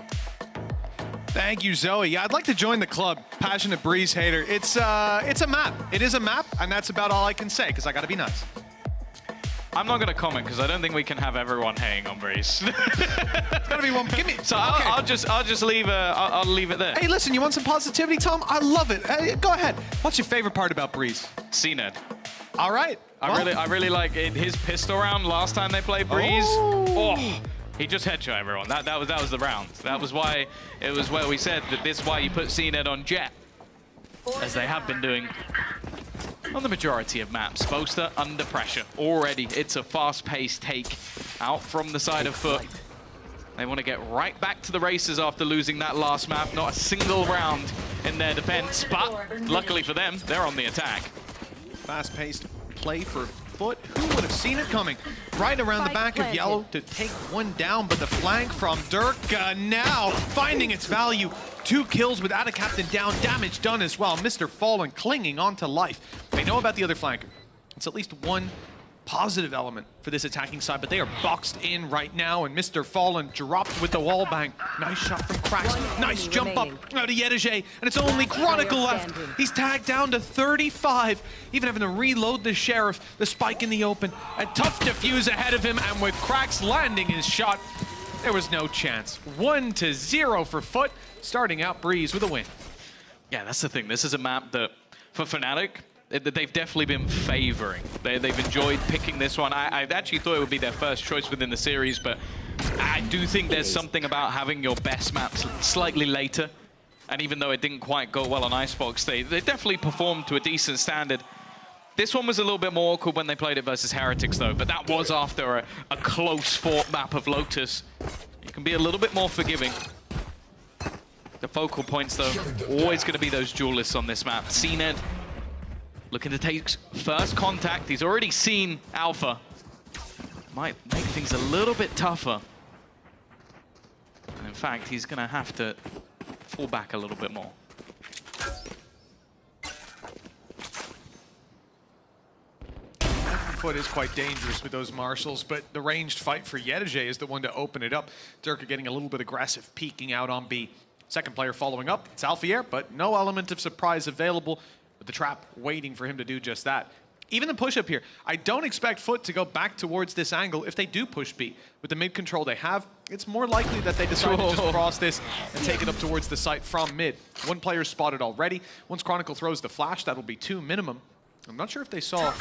Thank you, Zoe. Yeah, I'd like to join the club. Passionate Breeze hater. It's a map. It is a map, and that's about all I can say, because I got to be nice. I'm not going to comment because I don't think we can have everyone hating on Breeze. It's gotta be one. Give me. So I'll just leave. I'll leave it there. Hey, listen. You want some positivity, Tom? I love it. Hey, go ahead. What's your favorite part about Breeze? CNED. All right. I really like his pistol round last time they played Breeze. Oh, he just headshot everyone. That was the round. That was why it was where we said that this is why you put CNED on Jet, as they have been doing on the majority of maps. Boaster under pressure already. It's a fast-paced take out from the side of FUT. They want to get right back to the races after losing that last map. Not a single round in their defense, but luckily for them, they're on the attack. Fast-paced play for FUT. Who would have seen it coming? Right around the back of Yellow to take one down, but the flank from Durka now finding its value. 2 kills without a captain down, damage done as well. Mr. Fallen clinging on to life. They know about the other flanker. It's at least one positive element for this attacking side, but they are boxed in right now, and Mr. Fallen dropped with the wall bang. Nice shot from Cracks. Nice jump up out of Yetterjay, and it's only Chronicle left. He's tagged down to 35, even having to reload the Sheriff. The spike in the open, a tough defuse ahead of him, and with Cracks landing his shot, there was no chance. 1-0 for FUT, starting out Breeze with a win. Yeah, that's the thing. This is a map that, for Fnatic, they've definitely been favoring. They've enjoyed picking this one. I actually thought it would be their first choice within the series, but I do think there's something about having your best maps slightly later. And even though it didn't quite go well on Icebox, they definitely performed to a decent standard. This one was a little bit more awkward when they played it versus Heretics, though, but that was after a close-fought map of Lotus. You can be a little bit more forgiving. The focal points, though, always going to be those duelists on this map. CNED looking to take first contact. He's already seen Alpha. Might make things a little bit tougher. And in fact, he's going to have to fall back a little bit more. FUT is quite dangerous with those marshals, but the ranged fight for Yetterjay is the one to open it up. Durka getting a little bit aggressive, peeking out on B. Second player following up. It's Alfier, but no element of surprise available, with the trap waiting for him to do just that. Even the push-up here, I don't expect FUT to go back towards this angle if they do push B. With the mid control they have, it's more likely that they decide to just cross this and take it up towards the site from mid. One player spotted already. Once Chronicle throws the flash, that'll be 2 minimum. I'm not sure if they saw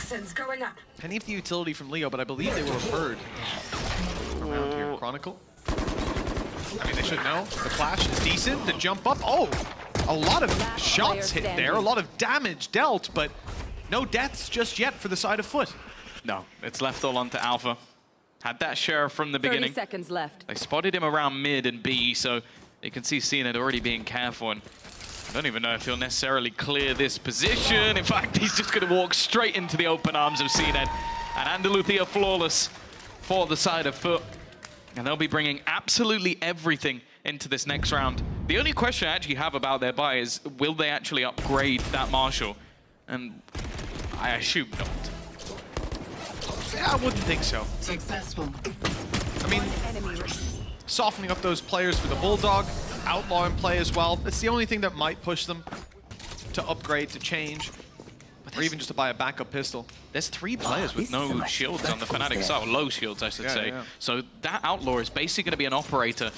any of the utility from Leo, but I believe they will have heard around here. Chronicle. I mean, they should know. The flash is decent. The jump up. Oh, a lot of shots hit there. A lot of damage dealt, but no deaths just yet for the side of FUT. No, it's left all onto Alpha. Had that Sheriff from the beginning. 30 seconds left. They spotted him around mid and B, so You can see CNED already being careful, and I don't even know if he'll necessarily clear this position. In fact, he's just going to walk straight into the open arms of CNED. And Andaluthia flawless for the side of FUT. And they'll be bringing absolutely everything into this next round. The only question I actually have about their buy is, will they actually upgrade that Marshall? And I assume not. Yeah, I wouldn't think so. Successful. I mean, softening up those players for the Bulldog, Outlaw in play as well. It's the only thing that might push them to upgrade, to change, or even just to buy a backup pistol. There's 3 players with no shields on the Fnatic side, or low shields, I should say. Yeah. So that Outlaw is basically going to be an operator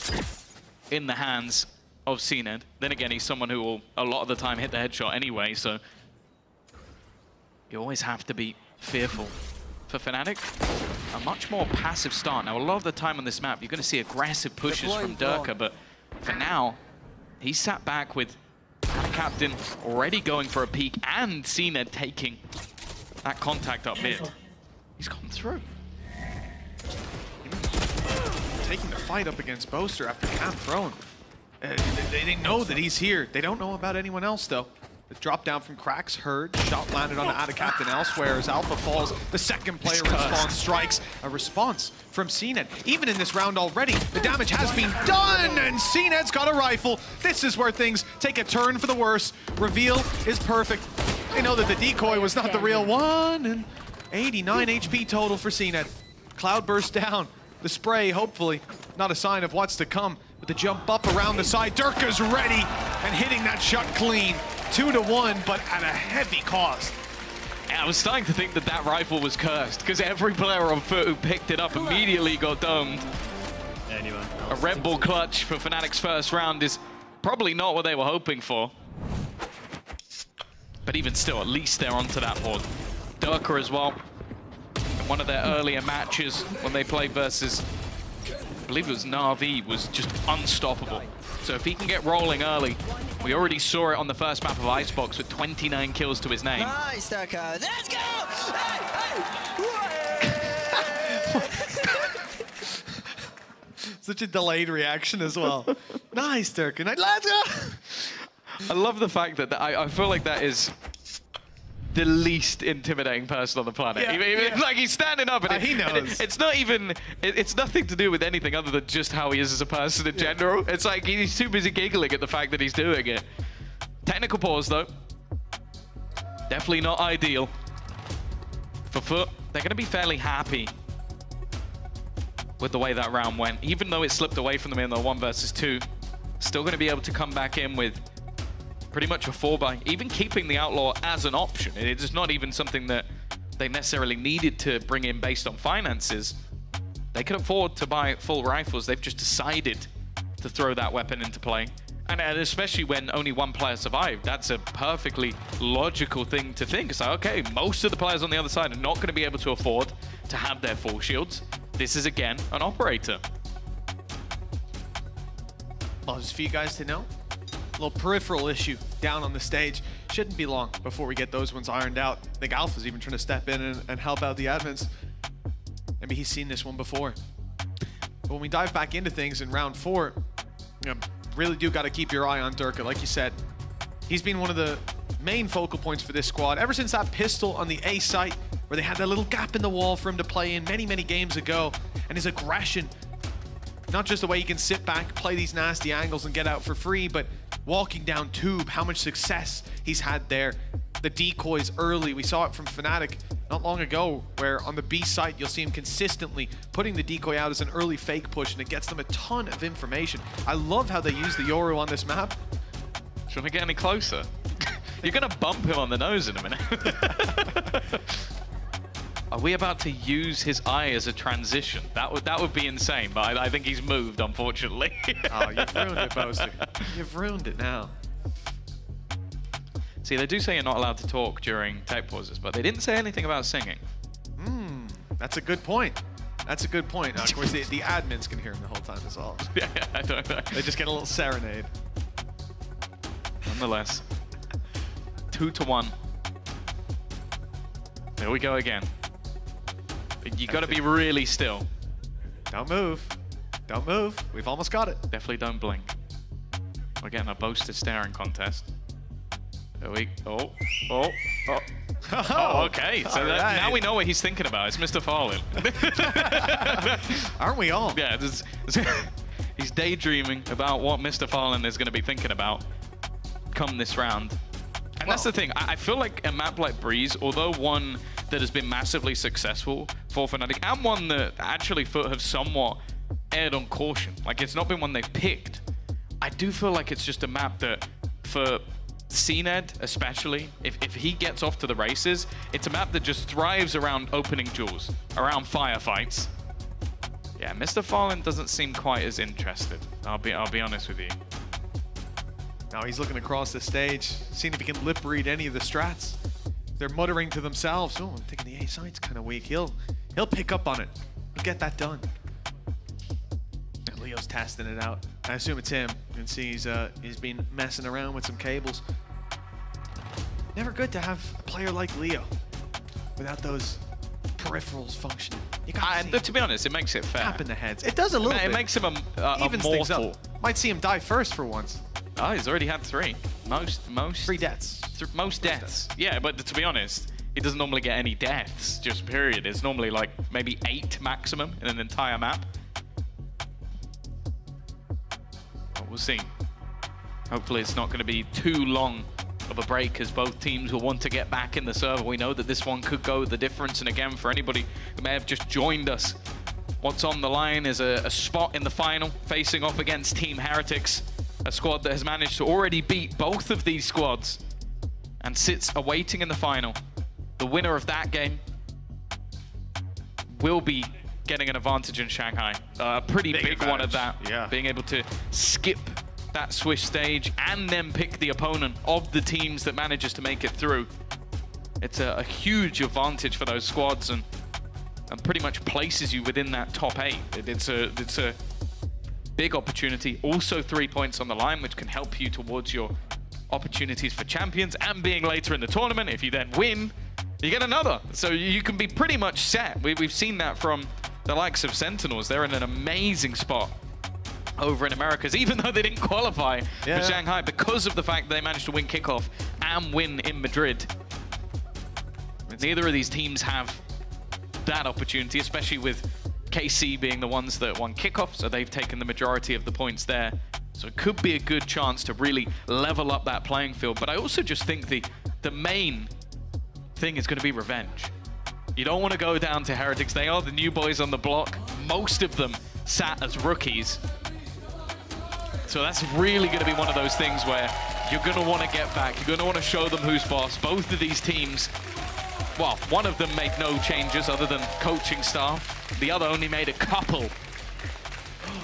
in the hands of CNED. Then again, he's someone who will, a lot of the time, hit the headshot anyway, so you always have to be fearful. For Fnatic, a much more passive start. Now, a lot of the time on this map, you're going to see aggressive pushes from Durka, but for now, he sat back with Captain already going for a peek and CNED taking that contact up mid. He's gone through. Taking the fight up against Boaster after cap thrown. They know that he's here. They don't know about anyone else, though. The drop down from Cracks, heard, shot landed on the Ada Captain elsewhere as Alpha falls. The second player response strikes. A response from CNED. Even in this round already, the damage has been done, and CNED's got a rifle. This is where things take a turn for the worse. Reveal is perfect. They know that the decoy was not the real one, and 89 HP total for CNED. Cloudburst down. The spray, hopefully, not a sign of what's to come. With the jump up around the side, Durka's ready and hitting that shot clean. 2-1, but at a heavy cost. I was starting to think that that rifle was cursed, because every player on FUT who picked it up immediately got domed. A Red Bull clutch for Fnatic's first round is probably not what they were hoping for. But even still, at least they're onto that board. Durka as well. One of their earlier matches when they played versus, I believe it was Na'Vi, was just unstoppable. So if he can get rolling early, we already saw it on the first map of Icebox with 29 kills to his name. Nice, Durka. Let's go! Such a delayed reaction as well. Nice, Durka. Let's go! I love the fact that I feel like that is the least intimidating person on the planet. Yeah, Like, he's standing up and he knows. It's not even, it's nothing to do with anything other than just how he is as a person in general. It's like he's too busy giggling at the fact that he's doing it. Technical pause though. Definitely not ideal. For FUT, they're going to be fairly happy with the way that round went. Even though it slipped away from them in the 1 versus 2, still going to be able to come back in with pretty much a 4-buy, even keeping the Outlaw as an option. It is not even something that they necessarily needed to bring in based on finances. They could afford to buy full rifles. They've just decided to throw that weapon into play. And especially when only 1 player survived, that's a perfectly logical thing to think. It's like, okay, most of the players on the other side are not going to be able to afford to have their full shields. This is, again, an operator. Well, just for you guys to know, a little peripheral issue down on the stage. Shouldn't be long before we get those ones ironed out. I think Alpha's even trying to step in and help out the admins. Maybe he's seen this one before. But when we dive back into things in round 4, you know, really do got to keep your eye on Durka. Like you said, he's been one of the main focal points for this squad ever since that pistol on the A site where they had that little gap in the wall for him to play in many, many games ago. And his aggression, not just the way he can sit back, play these nasty angles and get out for free, but walking down tube, how much success he's had there. The decoys early, we saw it from Fnatic not long ago, where on the B site, you'll see him consistently putting the decoy out as an early fake push, and it gets them a ton of information. I love how they use the Yoru on this map. Should we get any closer? You're going to bump him on the nose in a minute. Are we about to use his eye as a transition? That would be insane, but I think he's moved, unfortunately. Oh, you've ruined it, Boaster. You've ruined it now. See, they do say you're not allowed to talk during tech pauses, but they didn't say anything about singing. That's a good point. That's a good point. Now, of course, the admins can hear him the whole time as well. Yeah, I don't know. They just get a little serenade. Nonetheless, 2-1. There we go again. You got to be really still. Don't move. Don't move. We've almost got it. Definitely don't blink. We're getting a boasted staring contest. There we go. Oh, okay. So now we know what he's thinking about. It's Mr. Fallen. Aren't we all? Yeah, he's daydreaming about what Mr. Fallen is going to be thinking about come this round. And that's the thing. I feel like a map like Breeze, although one that has been massively successful for Fnatic, and one that actually FUT have somewhat erred on caution. Like, it's not been one they've picked. I do feel like it's just a map that, for CNED especially, if he gets off to the races, it's a map that just thrives around opening duels, around firefights. Yeah, Mr. Fallen doesn't seem quite as interested. I'll be honest with you. Now he's looking across the stage, seeing if he can lip read any of the strats. They're muttering to themselves, oh, I'm thinking the A side's kind of weak. He'll pick up on it. He'll get that done. And Leo's testing it out. I assume it's him. You can see he's been messing around with some cables. Never good to have a player like Leo without those peripherals functioning. To be honest, it makes it fair. Tapping the heads. It does a little bit. It makes him a evens things mortal. up. Might see him die first for once. Oh, he's already had 3. Most 3 deaths. Most deaths. Yeah, but to be honest, he doesn't normally get any deaths, just period. It's normally like maybe 8 maximum in an entire map. But we'll see. Hopefully it's not going to be too long of a break, as both teams will want to get back in the server. We know that this one could go the difference. And again, for anybody who may have just joined us, what's on the line is a spot in the final, facing off against Team Heretics, a squad that has managed to already beat both of these squads and sits awaiting in the final. The winner of that game will be getting an advantage in Shanghai. A pretty big one at that. Yeah. Being able to skip that Swiss stage and then pick the opponent of the teams that manages to make it through. It's a huge advantage for those squads and pretty much places you within that top 8. It's a big opportunity. Also 3 points on the line, which can help you towards your opportunities for champions and being later in the tournament. If you then win, you get another. So you can be pretty much set. We've seen that from the likes of Sentinels. They're in an amazing spot over in Americas, even though they didn't qualify for Shanghai, because of the fact that they managed to win kickoff and win in Madrid. Neither of these teams have that opportunity, especially with KC being the ones that won kickoff, so they've taken the majority of the points there. So it could be a good chance to really level up that playing field. But I also just think the main thing is going to be revenge. You don't want to go down to Heretics. They are the new boys on the block. Most of them sat as rookies. So that's really going to be one of those things where you're going to want to get back. You're going to want to show them who's boss. Both of these teams, well, one of them made no changes other than coaching staff. The other only made a couple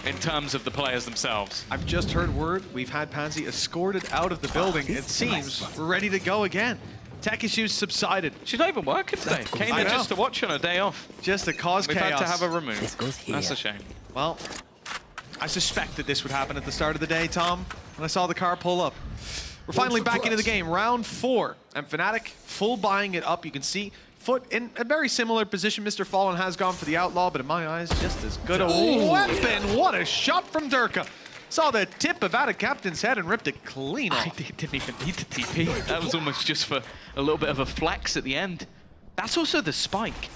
in terms of the players themselves. I've just heard word we've had Pansy escorted out of the building. It seems we're ready to go again. Tech issues subsided. She's not even working today. Came in just to watch on a day off. Just to cause chaos. We've had to have her removed. That's a shame. Well, I suspected this would happen at the start of the day, Tom, when I saw the car pull up. We're finally back into the game, round 4. And Fnatic full buying it up. You can see FUT in a very similar position. Mr. Fallen has gone for the Outlaw, but in my eyes, just as good a weapon. What a shot from Durka. Saw the tip of out of Captain's head and ripped it clean off. I didn't even need the TP. That was almost just for a little bit of a flex at the end. That's also the spike.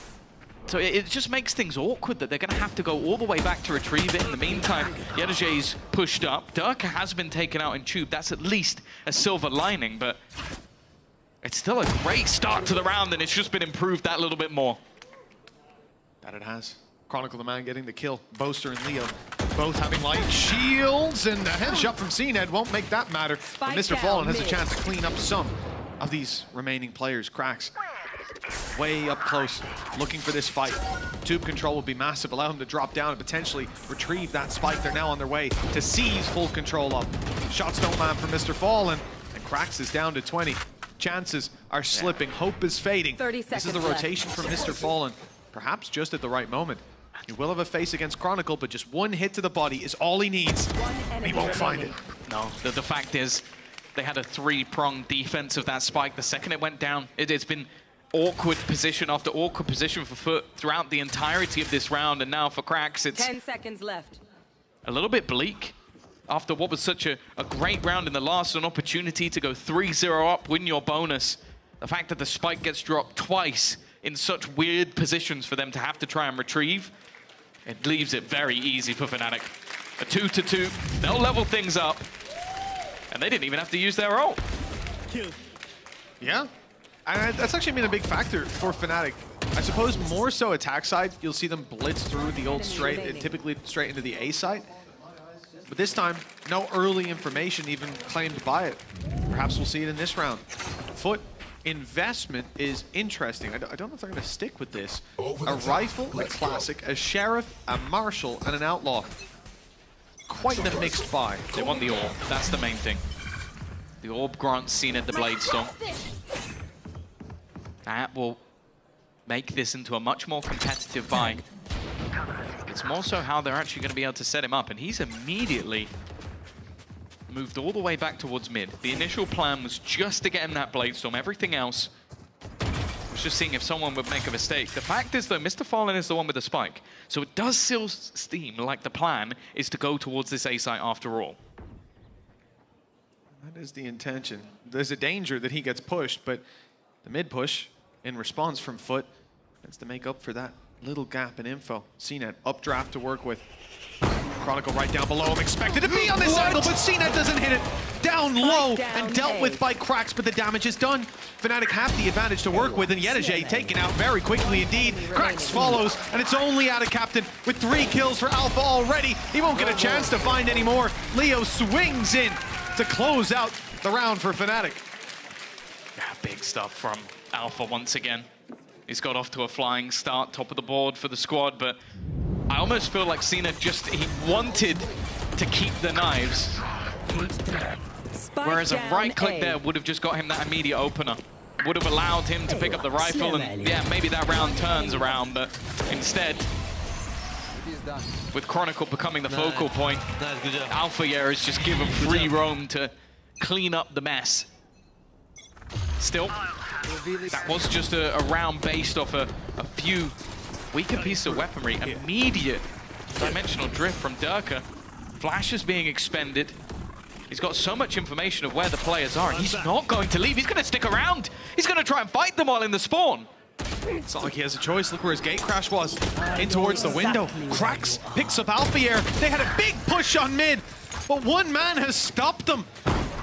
So it just makes things awkward that they're going to have to go all the way back to retrieve it. In the meantime, Yedajay's pushed up. Durka has been taken out in Tube. That's at least a silver lining, but it's still a great start to the round, and it's just been improved that little bit more. That it has. Chronicle the man getting the kill. Boaster and Leo both having light shields, and a headshot from CNED won't make that matter. But Mr. Fallen has a chance to clean up some of these remaining players' cracks. Way up close, looking for this fight. Tube control will be massive, allow him to drop down and potentially retrieve that spike. They're now on their way to seize full control of. Shots don't land for Mr. Fallen, and Cracks is down to 20. Chances are slipping, hope is fading. 30 seconds This is the rotation from Mr. Fallen, perhaps just at the right moment. He will have a face against Chronicle, but just one hit to the body is all he needs. He won't find it. No, the fact is, they had a 3-pronged defense of that spike. The second it went down, it's been awkward position after awkward position for FUT throughout the entirety of this round, and now for Cracks, it's 10 seconds left. a little bit bleak. after what was such a great round in the last, an opportunity to go 3-0 up, win your bonus. The fact that the spike gets dropped twice in such weird positions for them to have to try and retrieve, it leaves it very easy for Fnatic. A 2-2, they'll level things up, and they didn't even have to use their ult. Yeah, and that's actually been a big factor for Fnatic. I suppose more so attack side, you'll see them blitz through the ult straight, typically straight into the A side. But this time, no early information even claimed by it. Perhaps we'll see it in this round. FUT investment is interesting. I don't know if they're going to stick with this. A rifle, a classic, a sheriff, a marshal, and an outlaw. Quite the mixed buy. They want the orb, that's the main thing. The orb grants CNED the Blade Storm. That will make this into a much more competitive buy. It's more so how they're actually going to be able to set him up, and he's immediately moved all the way back towards mid. The initial plan was just to get him that Blade Storm. Everything else was just seeing if someone would make a mistake. The fact is, though, Mr. Fallen is the one with the spike, so it does still seem like the plan is to go towards this A site after all. That is the intention. There's a danger that he gets pushed, but the mid push in response from FUT is to make up for that little gap in info. CNED updraft to work with. Chronicle right down below him, expected to be on this angle, but CNED doesn't hit it. Down low and dealt with by Cracks, but the damage is done. Fnatic have the advantage to work with, and Yedajay taken out very quickly indeed. Cracks follows, and it's only out of Captain with 3 kills for Alpha already. He won't get a chance to find any more. Leo swings in to close out the round for Fnatic. Yeah, big stuff from Alpha once again. He's got off to a flying start, top of the board for the squad, but I almost feel like CNED he wanted to keep the knives. Whereas a right click there would have just got him that immediate opener. Would have allowed him to pick up the rifle, and yeah, maybe that round turns around, but instead, with Chronicle becoming the focal point, Alpha is just given free roam to clean up the mess. Still, that was just a round based off a few weaker pieces of weaponry. Immediate dimensional drift from Durka. Flash is being expended. He's got so much information of where the players are, and he's not going to leave. He's going to stick around. He's going to try and fight them while in the spawn. It's not like he has a choice. Look where his gate crash was. In towards the window. Cracks picks up Alpha Air. They had a big push on mid, but one man has stopped them.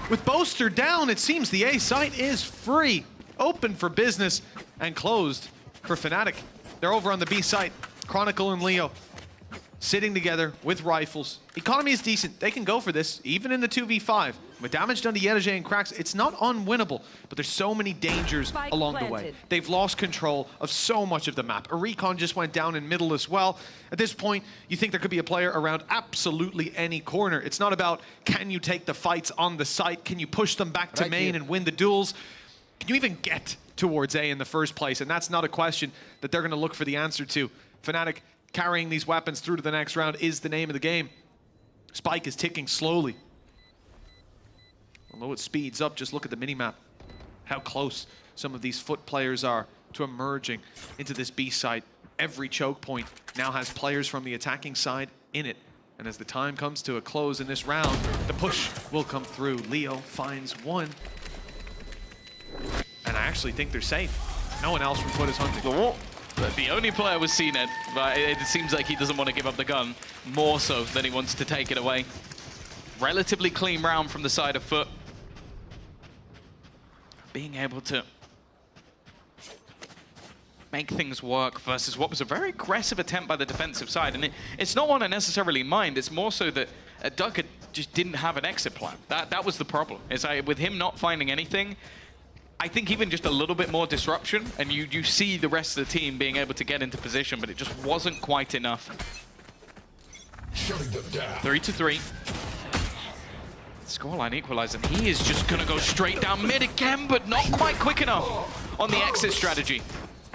With Boaster down, it seems the A site is free. Open for business and closed for Fnatic. They're over on the B site. Chronicle and Leo sitting together with rifles. Economy is decent. They can go for this, even in the 2v5. With damage done to Yedajay and Cracks, it's not unwinnable, but there's so many dangers along the way. They've lost control of so much of the map. A recon just went down in middle as well. At this point, you think there could be a player around absolutely any corner. It's not about, can you take the fights on the site? Can you push them back to main and win the duels? Can you even get towards A in the first place? And that's not a question that they're going to look for the answer to. Fnatic carrying these weapons through to the next round is the name of the game. Spike is ticking slowly. Although it speeds up, just look at the minimap. How close some of these FUT players are to emerging into this B site. Every choke point now has players from the attacking side in it. And as the time comes to a close in this round, the push will come through. Leo finds one. And I actually think they're safe. No one else from FUT is hunting. But the only player was CNED, but it seems like he doesn't want to give up the gun more so than he wants to take it away. Relatively clean round from the side of FUT. Being able to make things work versus what was a very aggressive attempt by the defensive side. And it's not one I necessarily mind, it's more so that Duck just didn't have an exit plan. That was the problem. It's like, with him not finding anything, I think even just a little bit more disruption, and you see the rest of the team being able to get into position, but it just wasn't quite enough. 3-3. Scoreline equalizer, and he is just gonna go straight down mid again, but not quite quick enough on the exit strategy.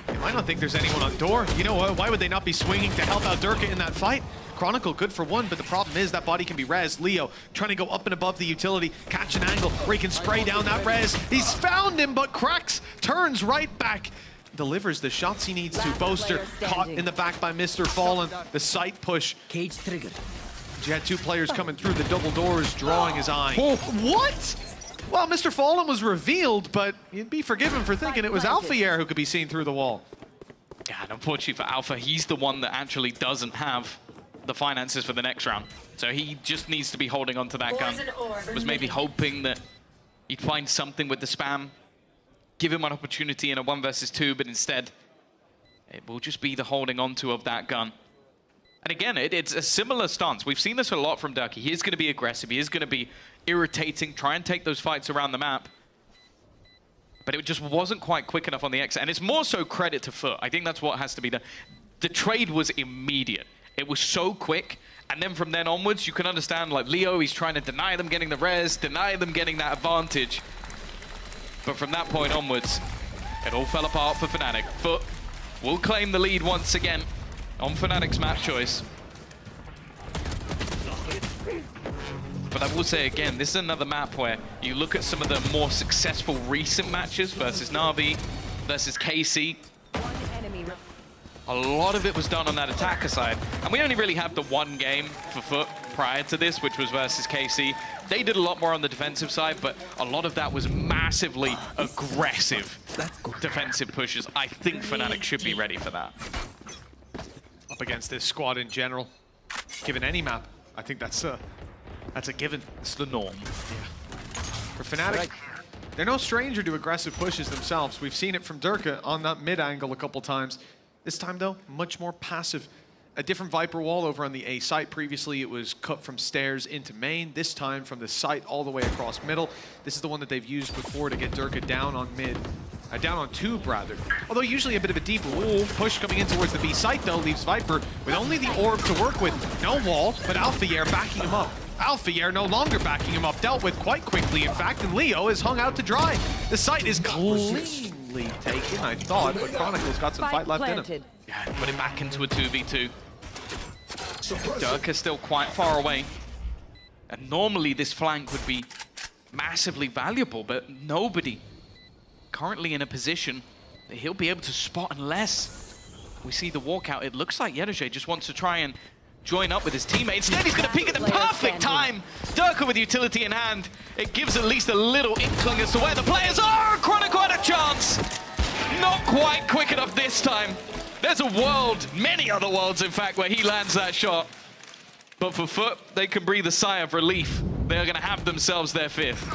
You might not think there's anyone on door. You know what? Why would they not be swinging to help out Durka in that fight? Chronicle good for one, but the problem is that body can be rezzed. Leo trying to go up and above the utility, catch an angle where he can spray down that res. He's found him, but Cracks turns right back. Delivers the shots he needs to. Boaster caught in the back by Mr. Fallen. The sight push. Cage triggered. You had two players coming through the double doors, drawing his eye. Oh, what? Well, Mr. Fallen was revealed, but you'd be forgiven for thinking it was Alphayer who could be seen through the wall. Yeah, and unfortunately for Alpha, he's the one that actually doesn't have the finances for the next round. So he just needs to be holding on to that gun. Was maybe hoping that he'd find something with the spam, give him an opportunity in a 1 versus 2, but instead it will just be the holding onto of that gun. And again, it's a similar stance. We've seen this a lot from Durkee. He is going to be aggressive. He is going to be irritating, try and take those fights around the map. But it just wasn't quite quick enough on the exit. And it's more so credit to FUT. I think that's what has to be done. The trade was immediate. It was so quick. And then from then onwards, you can understand, like, Leo, he's trying to deny them getting the res, deny them getting that advantage. But from that point onwards, it all fell apart for Fnatic. FUT will claim the lead once again on Fnatic's map choice. But I will say again, this is another map where you look at some of the more successful recent matches versus Na'Vi, versus KC. A lot of it was done on that attacker side. And we only really have the one game for FUT prior to this, which was versus KC. They did a lot more on the defensive side, but a lot of that was massively aggressive defensive pushes. I think Fnatic should be ready for that. Up against this squad in general, given any map, I think that's a given. It's the norm. Yeah. For Fnatic, they're no stranger to aggressive pushes themselves. We've seen it from Durka on that mid angle a couple times. This time though, much more passive. A different Viper wall over on the A site. Previously it was cut from stairs into main. This time from the site all the way across middle. This is the one that they've used before to get Durka down on mid. Down on tube, rather. Although usually a bit of a deep push coming in towards the B site, though, leaves Viper with only the orb to work with. No wall, but Alphayer backing him up. Alphayer no longer backing him up, dealt with quite quickly, in fact, and Leo is hung out to dry. The site is cleanly taken, I thought, but Chronicle's got some fight left in him. Yeah, put it back into a 2v2. Durka's still quite far away. And normally this flank would be massively valuable, but nobody currently in a position that he'll be able to spot unless we see the walkout. It looks like Yedoje just wants to try and join up with his teammates. Instead, he's going to peek at the perfect time. Durka with utility in hand. It gives at least a little inkling as to where the players are. Chronicle had a chance. Not quite quick enough this time. There's a world, many other worlds, in fact, where he lands that shot. But for FUT, they can breathe a sigh of relief. They're going to have themselves their fifth.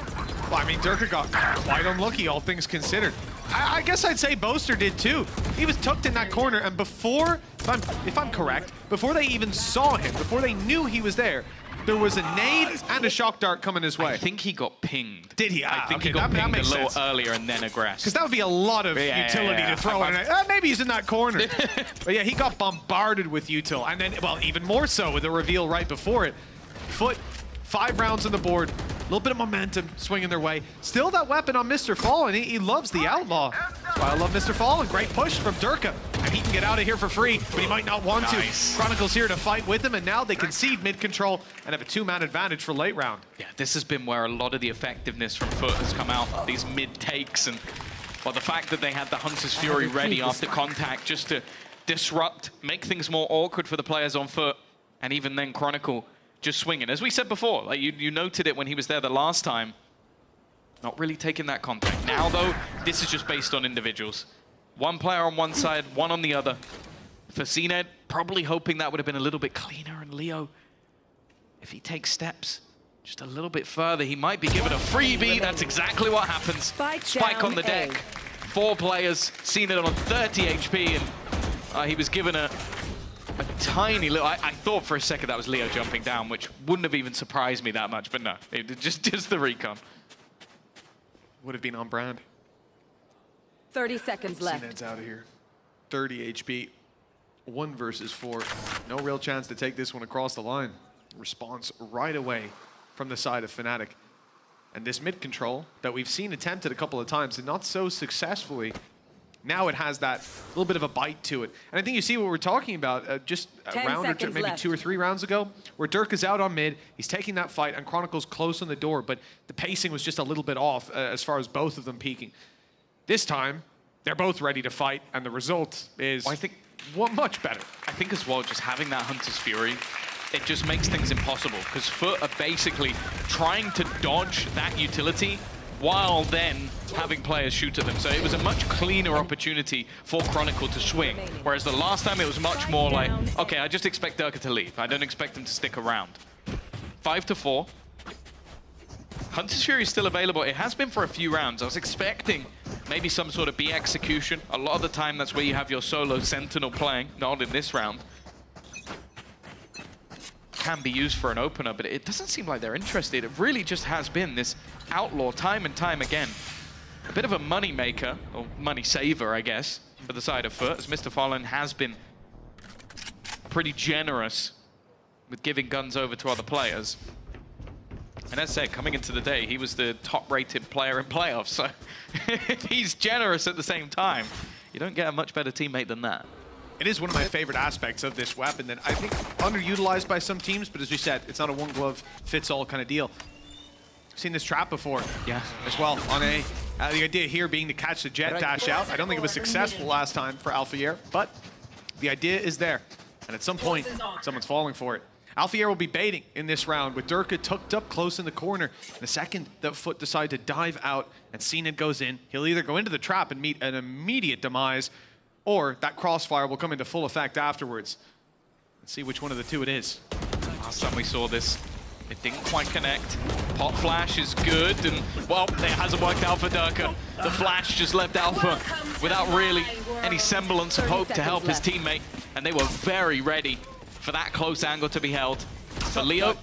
Well, I mean, Durka got quite unlucky, all things considered. I guess I'd say Boaster did too. He was tucked in that corner, and before, if I'm correct, before they even saw him, before they knew he was there was a nade and a shock dart coming his way. I think he got pinged. Did he? I think he got pinged a little earlier and then aggressed. Because that would be a lot of utility to throw in. Maybe he's in that corner. But yeah, he got bombarded with util. And then, well, even more so with the reveal right before it. FUT, 5 rounds on the board. A little bit of momentum swinging their way. Still that weapon on Mr. Fallen. He loves the Outlaw. That's why I love Mr. Fallen. Great push from Durka. And he can get out of here for free, but he might not want to. Chronicle's here to fight with him, and now they concede mid-control and have a 2-man advantage for late round. Yeah, this has been where a lot of the effectiveness from FUT has come out. These mid-takes and, well, the fact that they had the Hunter's Fury ready after contact just to disrupt, make things more awkward for the players on FUT, and even then Chronicle just swinging. As we said before, like you noted it when he was there the last time, not really taking that contact. Now, though, this is just based on individuals. One player on one side, one on the other. For CNED, probably hoping that would have been a little bit cleaner, and Leo, if he takes steps just a little bit further, he might be given a freebie. That's exactly what happens. Spike on the deck. 4 players, CNED on 30 HP, and he was given a tiny little... I thought for a second that was Leo jumping down, which wouldn't have even surprised me that much, but no, just the recon. Would have been on brand. 30 seconds left. CNED's out of here. 30 HP, 1 versus 4. No real chance to take this one across the line. Response right away from the side of Fnatic. And this mid control that we've seen attempted a couple of times and not so successfully, now it has that little bit of a bite to it. And I think you see what we're talking about just a round or two, maybe 2 or 3 rounds ago, where Durka's out on mid, he's taking that fight, and Chronicle's close on the door, but the pacing was just a little bit off as far as both of them peaking. This time, they're both ready to fight, and the result is much better. I think as well, just having that Hunter's Fury it just makes things impossible, because FUT are basically trying to dodge that utility while then having players shoot at them. So it was a much cleaner opportunity for Chronicle to swing, whereas the last time it was much more like, okay, I just expect Durka to leave. I don't expect him to stick around. 5-4. Hunter's Fury is still available. It has been for a few rounds. I was expecting maybe some sort of B execution. A lot of the time, that's where you have your solo Sentinel playing, not in this round. Can be used for an opener, but it doesn't seem like they're interested. It really just has been this Outlaw time and time again. A bit of a money maker, or money saver, I guess, for the side of FUT, as Mr. Fallen has been pretty generous with giving guns over to other players. And as said, coming into the day, he was the top-rated player in playoffs, so he's generous at the same time. You don't get a much better teammate than that. It is one of my favorite aspects of this weapon that I think underutilized by some teams, but as we said, it's not a one-glove-fits-all kind of deal. I've seen this trap before, yeah, as well on A. The idea here being to catch the jet dash out. I don't think it was successful last time for Alphayear, but the idea is there. And at some point, someone's falling for it. Alphayear will be baiting in this round with Durka tucked up close in the corner. The second that FUT decide to dive out and Zenit goes in, he'll either go into the trap and meet an immediate demise, or that crossfire will come into full effect afterwards. Let's see which one of the two it is. Last time we saw this, it didn't quite connect. Pot flash is good, and well, it hasn't worked out for Durka. The flash just left Alpha without really any semblance of hope to help his teammate, and they were very ready for that close angle to be held. For Leo,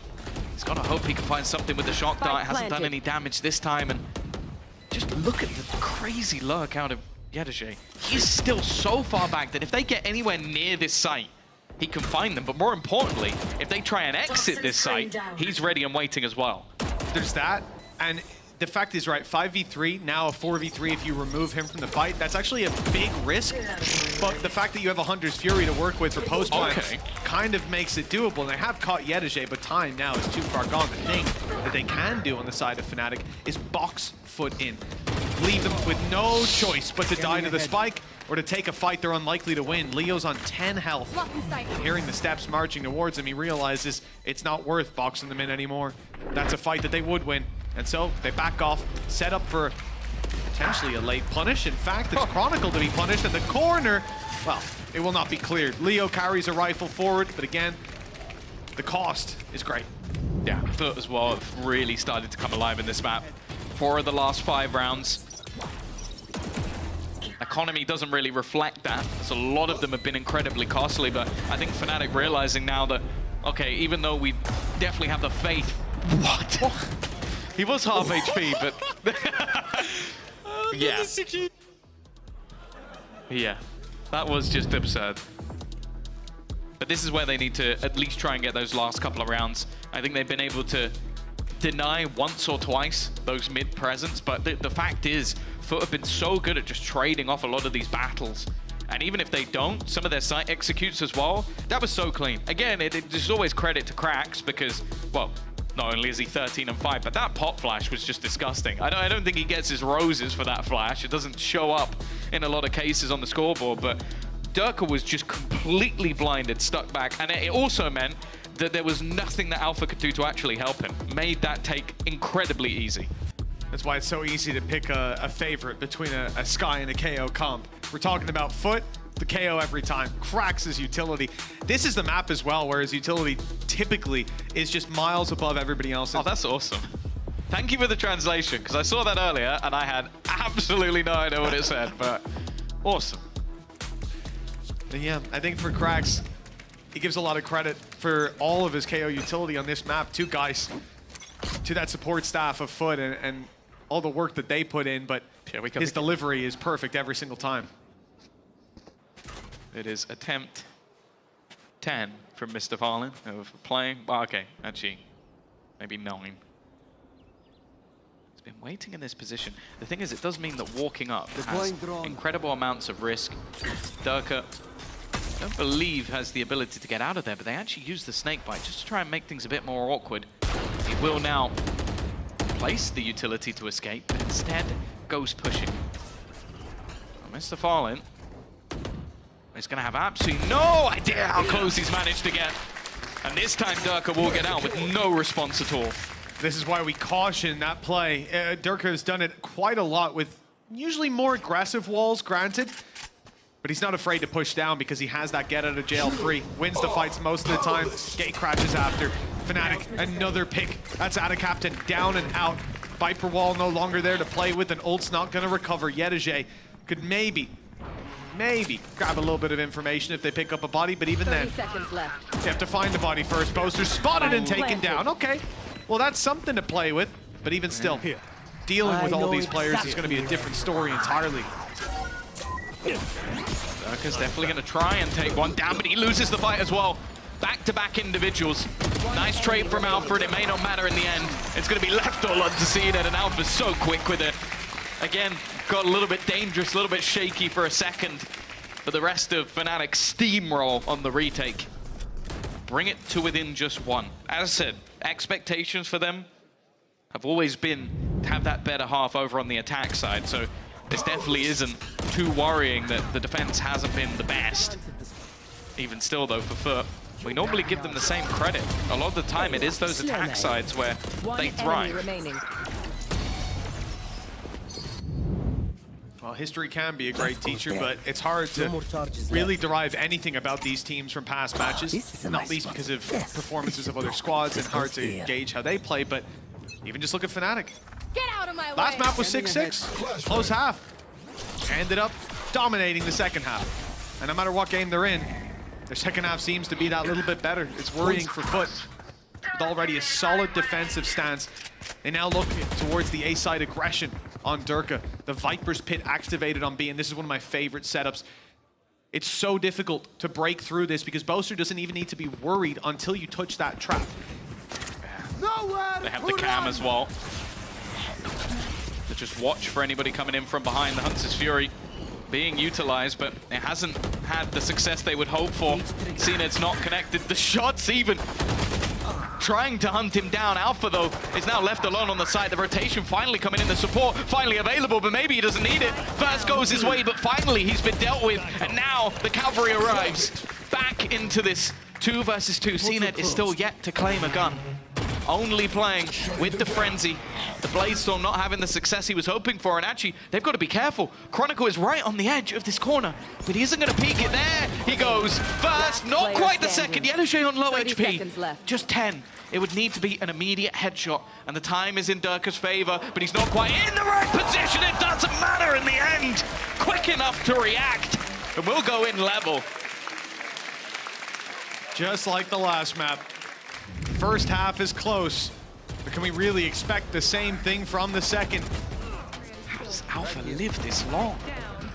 he's got to hope he can find something with the shock dart. Hasn't done any damage this time, and just look at the crazy lurk out of Yedajay. He's still so far back that if they get anywhere near this site, he can find them. But more importantly, if they try and exit this site, he's ready and waiting as well. There's that, and the fact is, right, 5v3, now a 4v3 if you remove him from the fight. That's actually a big risk, but the fact that you have a Hunter's Fury to work with for post-play kind of makes it doable. And they have caught Yedajay, but time now is too far gone. The thing that they can do on the side of Fnatic is box FUT in. Leave them with no choice but to die to the spike or to take a fight they're unlikely to win. Leo's on 10 health. Hearing the steps marching towards him, he realizes it's not worth boxing them in anymore. That's a fight that they would win. And so they back off, set up for potentially a late punish. In fact, it's Chronicle to be punished at the corner. Well, it will not be cleared. Leo carries a rifle forward, but again, the cost is great. Yeah, FUT as well have really started to come alive in this map. 4 of the last 5 rounds. Economy doesn't really reflect that, so a lot of them have been incredibly costly, but I think Fnatic realizing now that, okay, even though we definitely have the faith. What? He was half HP, but yeah. Yeah, that was just absurd. But this is where they need to at least try and get those last couple of rounds. I think they've been able to deny once or twice those mid presence, but the fact is, FUT have been so good at just trading off a lot of these battles. And even if they don't, some of their site executes as well. That was so clean. Again, there's always credit to Cracks because, well, not only is he 13 and 5, but that pop flash was just disgusting. I don't think he gets his roses for that flash. It doesn't show up in a lot of cases on the scoreboard, but Durka was just completely blinded, stuck back. And it also meant that there was nothing that Alpha could do to actually help him. Made that take incredibly easy. That's why it's so easy to pick a favorite between a Sky and a KO comp. We're talking about FUT, the KO every time. Cracks his utility. This is the map as well, where his utility typically is just miles above everybody else's. Oh, that's awesome. Thank you for the translation, because I saw that earlier and I had absolutely no idea what it said, but awesome. And yeah, I think for Cracks, he gives a lot of credit for all of his KO utility on this map to Geis, to that support staff of FUT and all the work that they put in, but his delivery is perfect every single time. It is attempt 10 from Mr. Fallen of playing. Well, okay, actually, maybe 9. He's been waiting in this position. The thing is, it does mean that walking up has incredible amounts of risk. Durka, I don't believe, has the ability to get out of there, but they actually use the snake bite just to try and make things a bit more awkward. He will now place the utility to escape, but instead goes pushing. Well, Mr. Fallen is going to have absolutely no idea how close he's managed to get. And this time Durka will get out with no response at all. This is why we caution that play. Durka has done it quite a lot with usually more aggressive walls, granted. But he's not afraid to push down because he has that get out of jail free. Wins the fights most of the time. Gate crashes after. Fnatic, another pick. That's out of Captain, down and out. Viper wall no longer there to play with, and ult's not gonna recover. Yettage could maybe grab a little bit of information if they pick up a body, but even then, 30 seconds left. you have to find the body first. Boaster spotted and taken down. Okay, well that's something to play with, but even still, dealing with all these players is gonna be a different story entirely. Durka's definitely going to try and take one down, but he loses the fight as well. Back-to-back individuals. Nice trade from Alfred. It may not matter in the end. It's going to be left all unseeded, and Alpha's so quick with it. Again, got a little bit dangerous, a little bit shaky for a second, but the rest of Fnatic steamroll on the retake. Bring it to within just one. As I said, expectations for them have always been to have that better half over on the attack side, so this definitely isn't too worrying that the defense hasn't been the best. Even still, though, for FUT, we normally give them the same credit. A lot of the time, it is those attack sides where they thrive. Well, history can be a great teacher, but it's hard to really derive anything about these teams from past matches, not least because of performances of other squads, and hard to gauge how they play, but even just look at Fnatic. Get out of my way. Last map was 6-6, close half. Ended up dominating the second half. And no matter what game they're in, their second half seems to be that little bit better. It's worrying for FUT. With already a solid defensive stance, they now look towards the A-side aggression on Durka. The Viper's Pit activated on B, and this is one of my favorite setups. It's so difficult to break through this because Boaster doesn't even need to be worried until you touch that trap. They have the cam as well. To just watch for anybody coming in from behind. The Hunter's Fury being utilized, but it hasn't had the success they would hope for. Cned's not connected. The shots even trying to hunt him down. Alpha, though, is now left alone on the side. The rotation finally coming in, the support finally available, but maybe he doesn't need it. First goes his way, but finally he's been dealt with, and now the cavalry arrives. Back into this 2 versus 2. Cned is still yet to claim a gun. Only playing with the Frenzy. The Bladestorm not having the success he was hoping for, and actually, they've got to be careful. Chronicle is right on the edge of this corner, but he isn't going to peek it. There he goes. First, not quite the second. Yettage on low HP. Just 10. It would need to be an immediate headshot, and the time is in Durka's favor, but he's not quite in the right position. It doesn't matter in the end. Quick enough to react, and we'll go in level. Just like the last map. First half is close, but can we really expect the same thing from the second? How does Alpha live this long?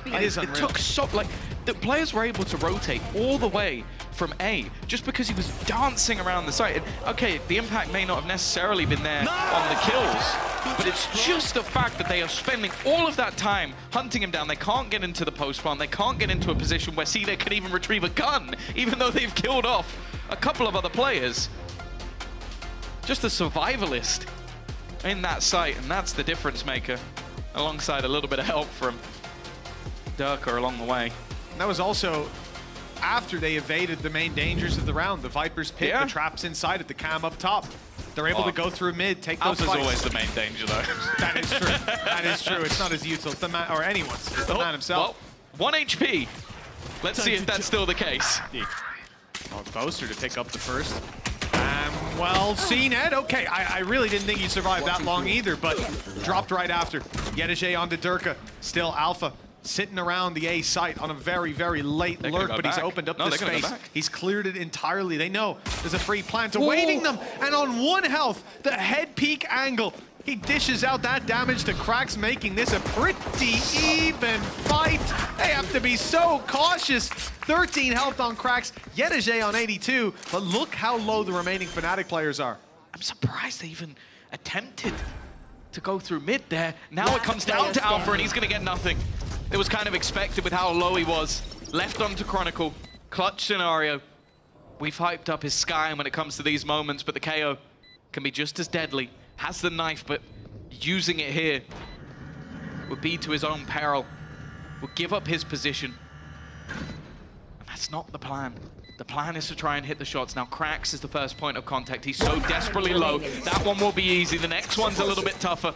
It is unreal. It took so, like, the players were able to rotate all the way from A just because he was dancing around the site. And, okay, the impact may not have necessarily been there on the kills, but it's just the fact that they are spending all of that time hunting him down. They can't get into the post plant. They can't get into a position where Cned can even retrieve a gun, even though they've killed off a couple of other players. Just a survivalist in that site, and that's the difference maker, alongside a little bit of help from Durka along the way. And that was also after they evaded the main dangers of the round. The Viper's Pit, the traps inside it, the cam up top. They're able to go through mid, take those fights. Alpha's always the main danger, though. That is true. That is true. It's not his useful. It's the man, or anyone's. It's the man himself. Well, 1 HP. Let's see if that's still the case. Oh, Boaster to pick up the first. Well, Cned, okay, I really didn't think he'd survive that long either, but dropped right after. Yettage onto Durka, still Alpha, sitting around the A site on a very, very late lurk, but he's opened up the space. He's cleared it entirely. They know there's a free plant awaiting them, and on 1 health, the head peak angle, he dishes out that damage to Cracks, making this a pretty even fight. They have to be so cautious. 13 health on Cracks, Yettage on 82, but look how low the remaining Fnatic players are. I'm surprised they even attempted to go through mid there. Now it comes down to Alpha, and he's going to get nothing. It was kind of expected with how low he was. Left onto Chronicle, clutch scenario. We've hyped up his Sky when it comes to these moments, but the KO can be just as deadly. Has the knife, but using it here would be to his own peril. Will give up his position. And That's not the plan. The plan is to try and hit the shots. Now Krax is the first point of contact. He's so desperately low. That one will be easy. The next one's a little bit tougher.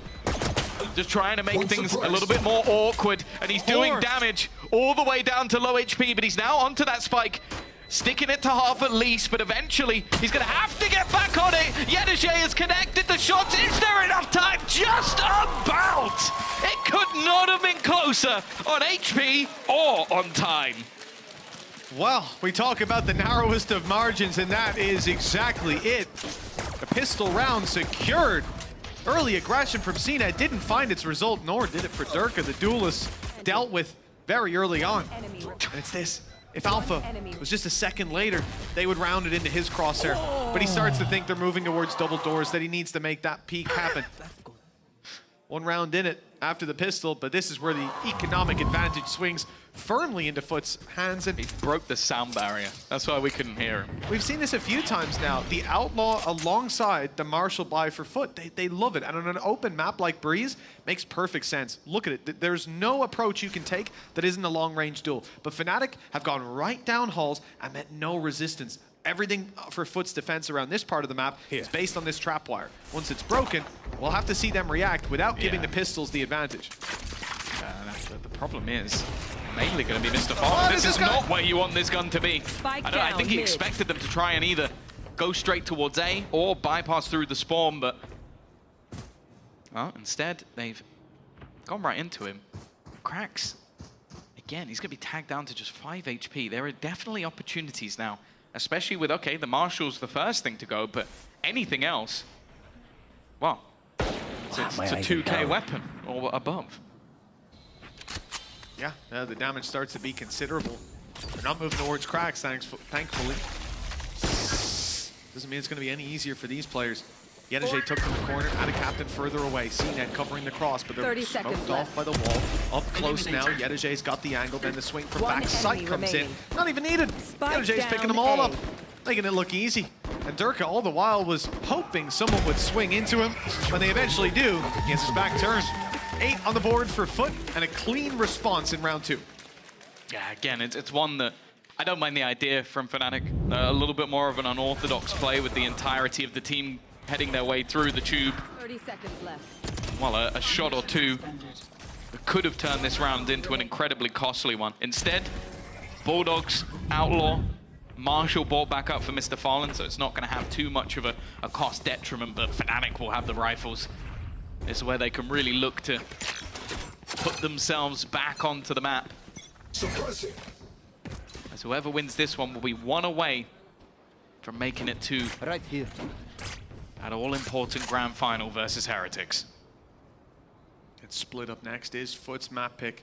Just trying to make things a little bit more awkward. And he's doing damage all the way down to low HP, but he's now onto that spike. Sticking it to half at least, but eventually he's going to have to get back on it. Yedege has connected the shots. Is there enough time? Just about! It could not have been closer on HP or on time. Well, we talk about the narrowest of margins, and that is exactly it. The pistol round secured. Early aggression from CNET didn't find its result, nor did it for Durka. The duelist dealt with very early on. And it's this. If Alpha was just a second later, they would round it into his crosshair. But he starts to think they're moving towards double doors, that he needs to make that peak happen. One round in it after the pistol, but this is where the economic advantage swings firmly into FUT's hands. And he broke the sound barrier. That's why we couldn't hear him. We've seen this a few times now. The Outlaw alongside the Marshall buy for FUT. They love it. And on an open map like Breeze, makes perfect sense. Look at it. There's no approach you can take that isn't a long-range duel. But Fnatic have gone right down halls and met no resistance. Everything for FUT's defense around this part of the map is based on this trapwire. Once it's broken, we'll have to see them react without giving the pistols the advantage. The problem is mainly going to be Mr. Fallen. This is not where you want this gun to be. I think he expected them to try and either go straight towards A or bypass through the spawn, but well, instead they've gone right into him. Krax, again, he's going to be tagged down to just 5 HP. There are definitely opportunities now, especially with, okay, the Marshall's the first thing to go, but anything else, well, it's a 2K weapon or above. Yeah, the damage starts to be considerable. They're not moving towards Krax, thankfully. Doesn't mean it's going to be any easier for these players. Yedege took from the corner, had a captain further away. CNET covering the cross, but they're smoked off by the wall. Up close now, Yedege's got the angle, then the swing from backside comes in. Not even needed. Yedege's picking them all up, making it look easy. And Durka all the while was hoping someone would swing into him. When they eventually do, he gets his back turned. 8 on the board for FUT, and a clean response in round 2. Yeah, again, it's one that I don't mind the idea from Fnatic. A little bit more of an unorthodox play with the entirety of the team heading their way through the tube. 30 seconds left. Well, a shot or two could have turned this round into an incredibly costly one. Instead, Bulldogs, Outlaw, Marshall bought back up for Mr. Fallen, so it's not going to have too much of a cost detriment, but Fnatic will have the rifles. This is where they can really look to put themselves back onto the map. Suppressing. As whoever wins this one will be one away from making it to right here. That all-important grand final versus Heretics. It's split up next is FUT's map pick.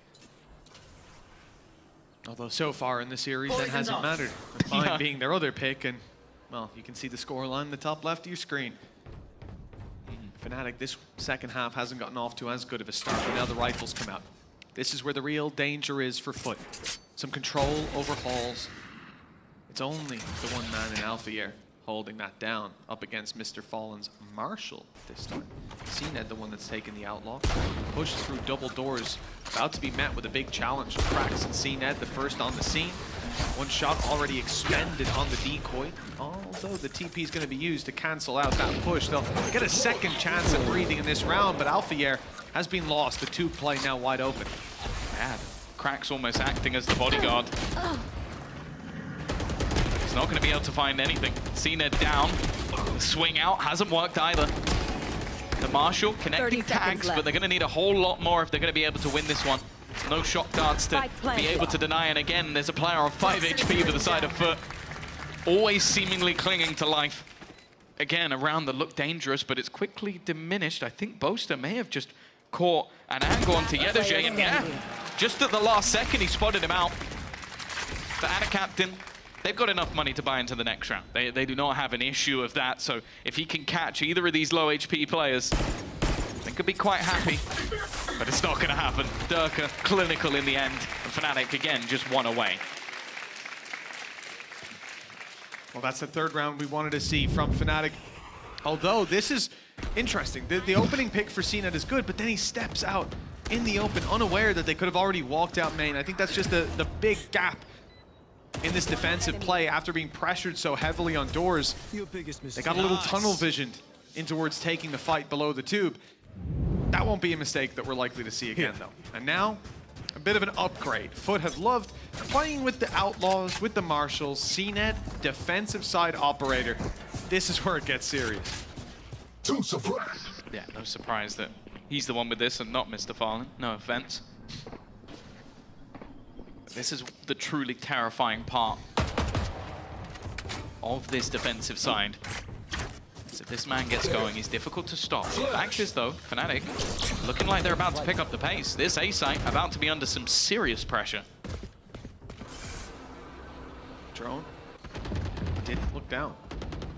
Although so far in the series that hasn't mattered. Mine being their other pick, and well, you can see the scoreline in the top left of your screen. Fnatic, this second half hasn't gotten off to as good of a start, but now the rifles come out. This is where the real danger is for FUT. Some control over halls. It's only the one man in Alpha here holding that down up against Mr. Fallen's Marshall this time. CNET, the one that's taken the Outlaw. Pushed through double doors, about to be met with a big challenge. Krax and CNET, the first on the scene. One shot already expended on the decoy. Although the TP is going to be used to cancel out that push. They'll get a second chance at breathing in this round, but Alphayer has been lost. The 2 play now wide open. Bad. Krax almost acting as the bodyguard. He's not going to be able to find anything. CNET down. The swing out hasn't worked either. The Marshall connecting tags, but they're going to need a whole lot more if they're going to be able to win this one. No shot guards to be able to deny, and again, there's a player on 5 HP for the side of FUT. Always seemingly clinging to life. Again, around the look dangerous, but it's quickly diminished. I think Boaster may have just caught an angle onto Yedege, and yeah, just at the last second, he spotted him out. The Ana Captain, they've got enough money to buy into the next round. They do not have an issue of that, so if he can catch either of these low HP players, they could be quite happy, but it's not going to happen. Durka, clinical in the end, and Fnatic, again, just one away. Well, that's the third round we wanted to see from Fnatic. Although this is interesting. The opening pick for CNET is good, but then he steps out in the open, unaware that they could have already walked out main. I think that's just the big gap in this defensive play after being pressured so heavily on doors. They got a little tunnel visioned in towards taking the fight below the tube. That won't be a mistake that we're likely to see again, though. And now, a bit of an upgrade. FUT have loved playing with the Outlaws, with the Marshals, CNED, defensive side operator. This is where it gets serious. Yeah, no surprise that he's the one with this and not Mr. Fallen. No offense. This is the truly terrifying part of this defensive side. So if this man gets going, he's difficult to stop. The fact is, though, Fnatic looking like they're about to pick up the pace. This A site about to be under some serious pressure. Drone didn't look down.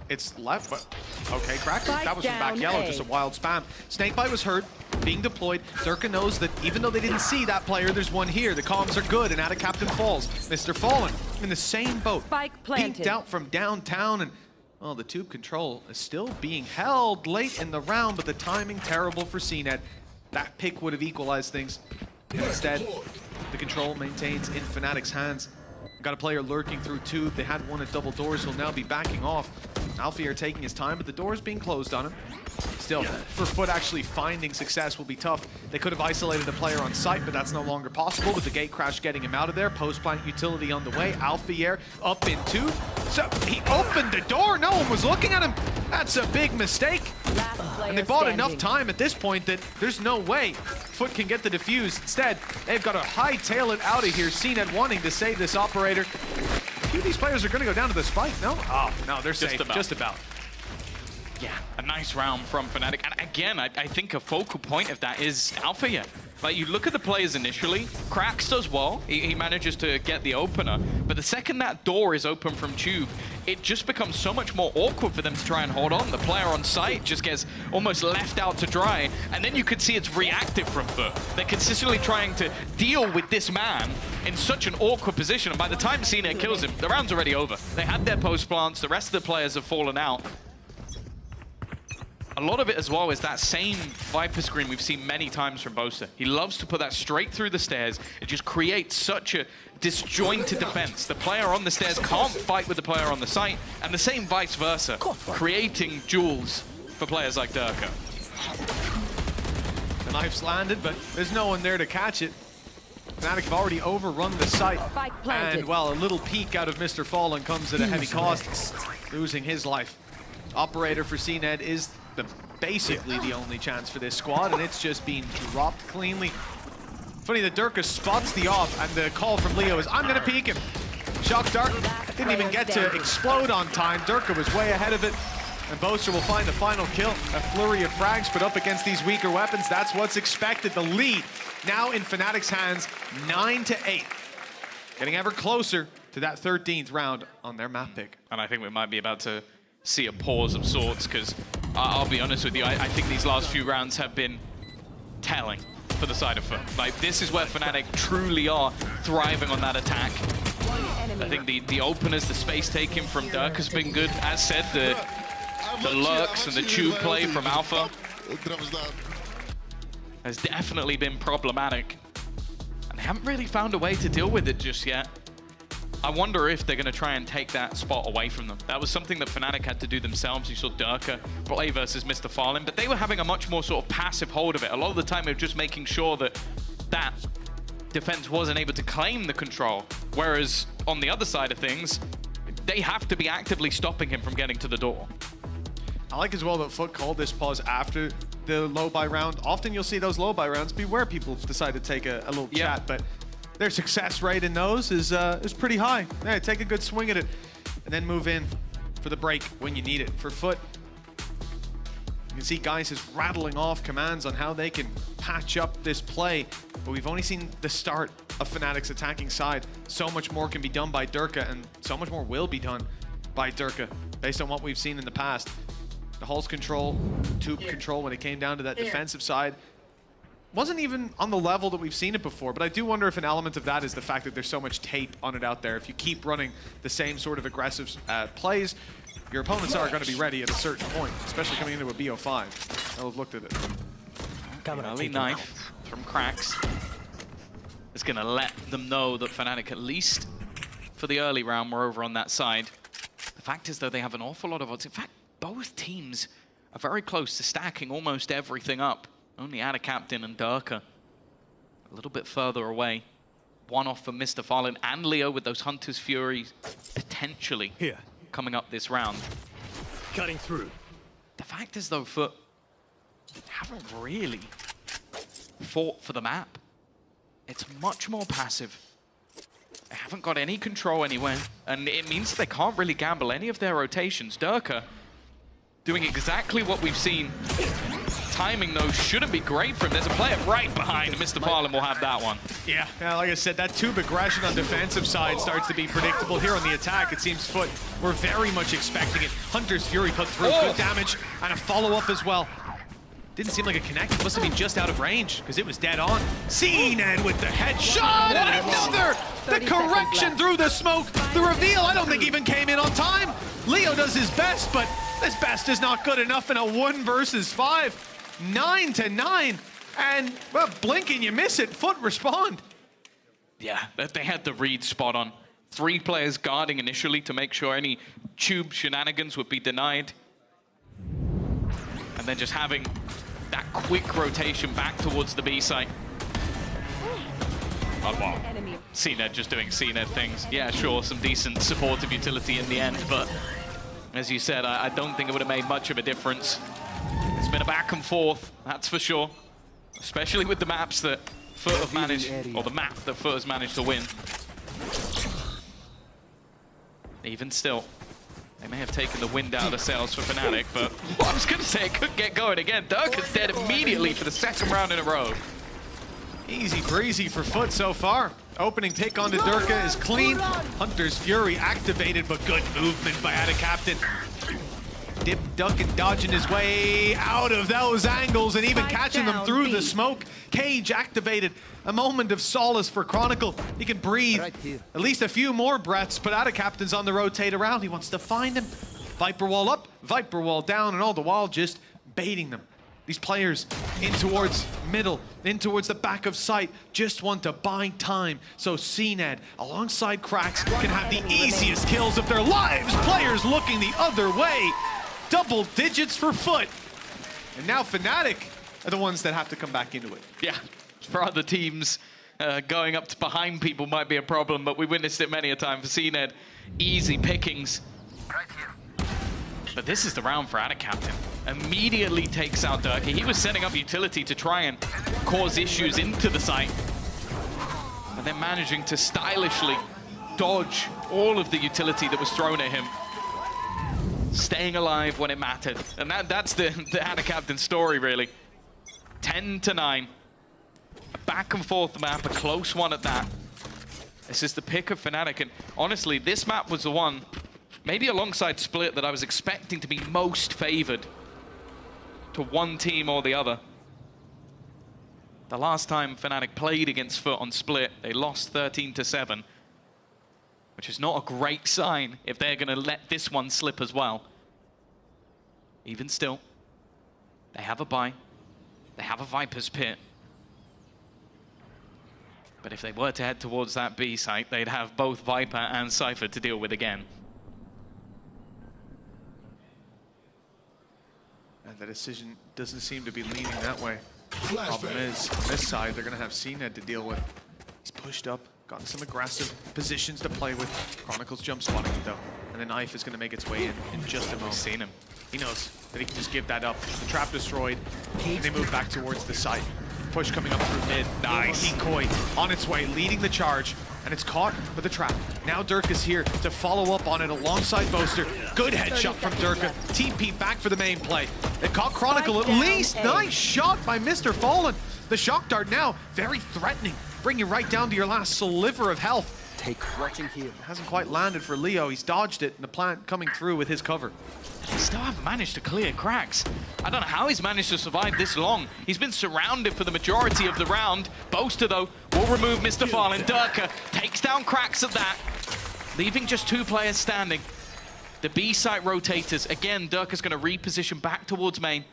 It's left, but okay, crack. That was from back yellow, just a wild spam. Snakebite was hurt, being deployed. Durka knows that even though they didn't see that player, there's one here. The comms are good, and out of Captain Falls. Mr. Fallen in the same boat. Peeked out from downtown, and well, the tube control is still being held late in the round, but the timing terrible for CNED. That pick would have equalized things. And instead, the control maintains in Fnatic's hands. Got a player lurking through tube. They had one at double doors. He'll now be backing off. Alfie taking his time, but the door's being closed on him. Still, for FUT actually finding success will be tough. They could have isolated a player on site, but that's no longer possible with the gate crash getting him out of there. Post-plant utility on the way. Alfier up in two. So he opened the door. No one was looking at him. That's a big mistake. And they bought enough time at this point that there's no way FUT can get the defuse. Instead, they've got to hightail it out of here. CNED wanting to save this operator. A few of these players are going to go down to the spike, no? Oh, no, they're safe. Just about. Yeah, a nice round from Fnatic. And again, I think a focal point of that is Alfia. Like, you look at the players initially, Krax does well. He manages to get the opener. But the second that door is open from tube, it just becomes so much more awkward for them to try and hold on. The player on site just gets almost left out to dry. And then you can see it's reactive from FUT. They're consistently trying to deal with this man in such an awkward position. And by the time CNED kills him, the round's already over. They had their post plants. The rest of the players have fallen out. A lot of it as well is that same Viper screen we've seen many times from Bosa. He loves to put that straight through the stairs. It just creates such a disjointed defense. The player on the stairs can't fight with the player on the site, and the same vice versa, creating duels for players like Durka. The knife's landed, but there's no one there to catch it. Fnatic have already overrun the site. And, well, a little peek out of Mr. Fallen comes at a heavy cost, losing his life. Operator for CNED is basically the only chance for this squad, and it's just being dropped cleanly. Funny that Durka spots the off, and the call from Leo is, I'm gonna peek him. Shock Dart didn't even get to explode on time. Durka was way ahead of it, and Boaster will find the final kill. A flurry of frags put up against these weaker weapons. That's what's expected. The lead now in Fnatic's hands, 9-8. Getting ever closer to that 13th round on their map pick. And I think we might be about to see a pause of sorts, because I'll be honest with you, I think these last few rounds have been telling for the side of FUT. Like, this is where Fnatic truly are thriving on that attack. I think the openers, the space taking from Dirk has been good. As said, the lurks and the tube play from Alpha has definitely been problematic. And they haven't really found a way to deal with it just yet. I wonder if they're going to try and take that spot away from them. That was something that Fnatic had to do themselves. You saw Durka play versus Mr. Fallen, but they were having a much more sort of passive hold of it. A lot of the time they were just making sure that that defense wasn't able to claim the control. Whereas on the other side of things, they have to be actively stopping him from getting to the door. I like as well that FUT called this pause after the low buy round. Often you'll see those low buy rounds be where people decide to take a little chat, but their success rate in those is pretty high. Yeah, take a good swing at it, and then move in for the break when you need it. For FUT, you can see guys is rattling off commands on how they can patch up this play, but we've only seen the start of Fnatic's attacking side. So much more can be done by Durka, and so much more will be done by Durka based on what we've seen in the past. The Hulk's control, tube control when it came down to that defensive side wasn't even on the level that we've seen it before, but I do wonder if an element of that is the fact that there's so much tape on it out there. If you keep running the same sort of aggressive plays, your opponents are going to be ready at a certain point, especially coming into a BO5. They'll have looked at it. Early knife from Krax is going to let them know that Fnatic at least for the early round were over on that side. The fact is, though, they have an awful lot of odds. In fact, both teams are very close to stacking almost everything up. Only Adacaptain and Durka a little bit further away. One off for Mr. Fallen and Leo with those Hunter's Furies potentially coming up this round. Cutting through. The fact is, though, FUT haven't really fought for the map. It's much more passive. They haven't got any control anywhere, and it means they can't really gamble any of their rotations. Durka doing exactly what we've seen. Timing, though, shouldn't be great for him. There's a player right behind. Mr. Farland will have that one. Yeah, like I said, that tube aggression on defensive side starts to be predictable. Here on the attack, it seems FUT were very much expecting it. Hunter's Fury put through good damage and a follow-up as well. Didn't seem like a connect. It must have been just out of range because it was dead on. CNED with the headshot and another! The correction through the smoke. The reveal, I don't think even came in on time. Leo does his best, but his best is not good enough in a 1 versus 5. 9-9, and well, blink and you miss it. FUT respond. Yeah, they had the read spot on. 3 players guarding initially to make sure any tube shenanigans would be denied. And then just having that quick rotation back towards the B site. Oh, wow. CNED just doing CNED things. Yeah, sure, some decent supportive utility in the end, but as you said, I don't think it would have made much of a difference. It's been a back and forth, that's for sure. Especially with the maps that FUT have managed, or the map that FUT has managed to win. Even still, they may have taken the wind out of the sails for Fnatic, but well, I was going to say it could get going again. Durka's dead immediately for the 2nd round in a row. Easy breezy for FUT so far. Opening take onto Durka is clean. Hunter's Fury activated, but good movement by Adacaptain. Dip, duck, and dodging his way out of those angles and even catching them through the smoke. Cage activated. A moment of solace for Chronicle. He can breathe at least a few more breaths, but Adacaptain's on the rotate around. He wants to find him. Viper wall up, Viper wall down, and all the while just baiting them. These players in towards middle, in towards the back of sight, just want to buy time. So CNED, alongside Cracks, can have the easiest kills of their lives. Players looking the other way. Double digits for FUT. And now Fnatic are the ones that have to come back into it. Yeah, for other teams, going up to behind people might be a problem, but we witnessed it many a time for CNED. Easy pickings. But this is the round for Adacaptain. Immediately takes out Durka. He was setting up utility to try and cause issues into the site. And then managing to stylishly dodge all of the utility that was thrown at him. Staying alive when it mattered. And that's the Adacaptain story, really. 10-9. A back and forth map, a close one at that. This is the pick of Fnatic, and honestly, this map was the one, maybe alongside Split, that I was expecting to be most favored to one team or the other. The last time Fnatic played against FUT on Split, they lost 13-7. Which is not a great sign if they're going to let this one slip as well. Even still, they have a buy. They have a Viper's Pit. But if they were to head towards that B site, they'd have both Viper and Cypher to deal with again. And the decision doesn't seem to be leaning that way. The problem is, on this side, they're going to have CNED to deal with. He's pushed up. Gotten some aggressive positions to play with. Chronicle's jump spotting it though. And the knife is going to make its way in just a moment. Seen him. He knows that he can just give that up. The trap destroyed, and they move back towards the site. Push coming up through mid. Nice. Decoy on its way, leading the charge. And it's caught with the trap. Now Durka's here to follow up on it alongside Boaster. Good headshot from Durka. TP back for the main play. They caught Chronicle at least. Nice shot by Mr. Fallen. The shock dart now very threatening. Bring you right down to your last sliver of health. Take crushing here. Hasn't quite landed for Leo. He's dodged it, and the plant coming through with his cover. They still haven't managed to clear Cracks. I don't know how he's managed to survive this long. He's been surrounded for the majority of the round. Boaster, though, will remove Mr. Fallen. Durka takes down Cracks at that, leaving just 2 players standing. The B site rotators. Again, Durka's going to reposition back towards main.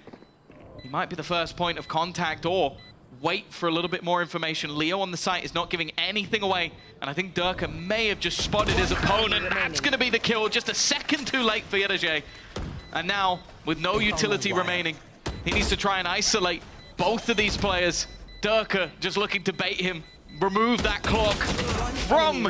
He might be the first point of contact, or wait for a little bit more information. Leo on the site is not giving anything away, and I think Durka may have just spotted his opponent. That's going to be the kill, just a second too late for Yedajay. And now, with no utility remaining, he needs to try and isolate both of these players. Durka just looking to bait him, remove that clock from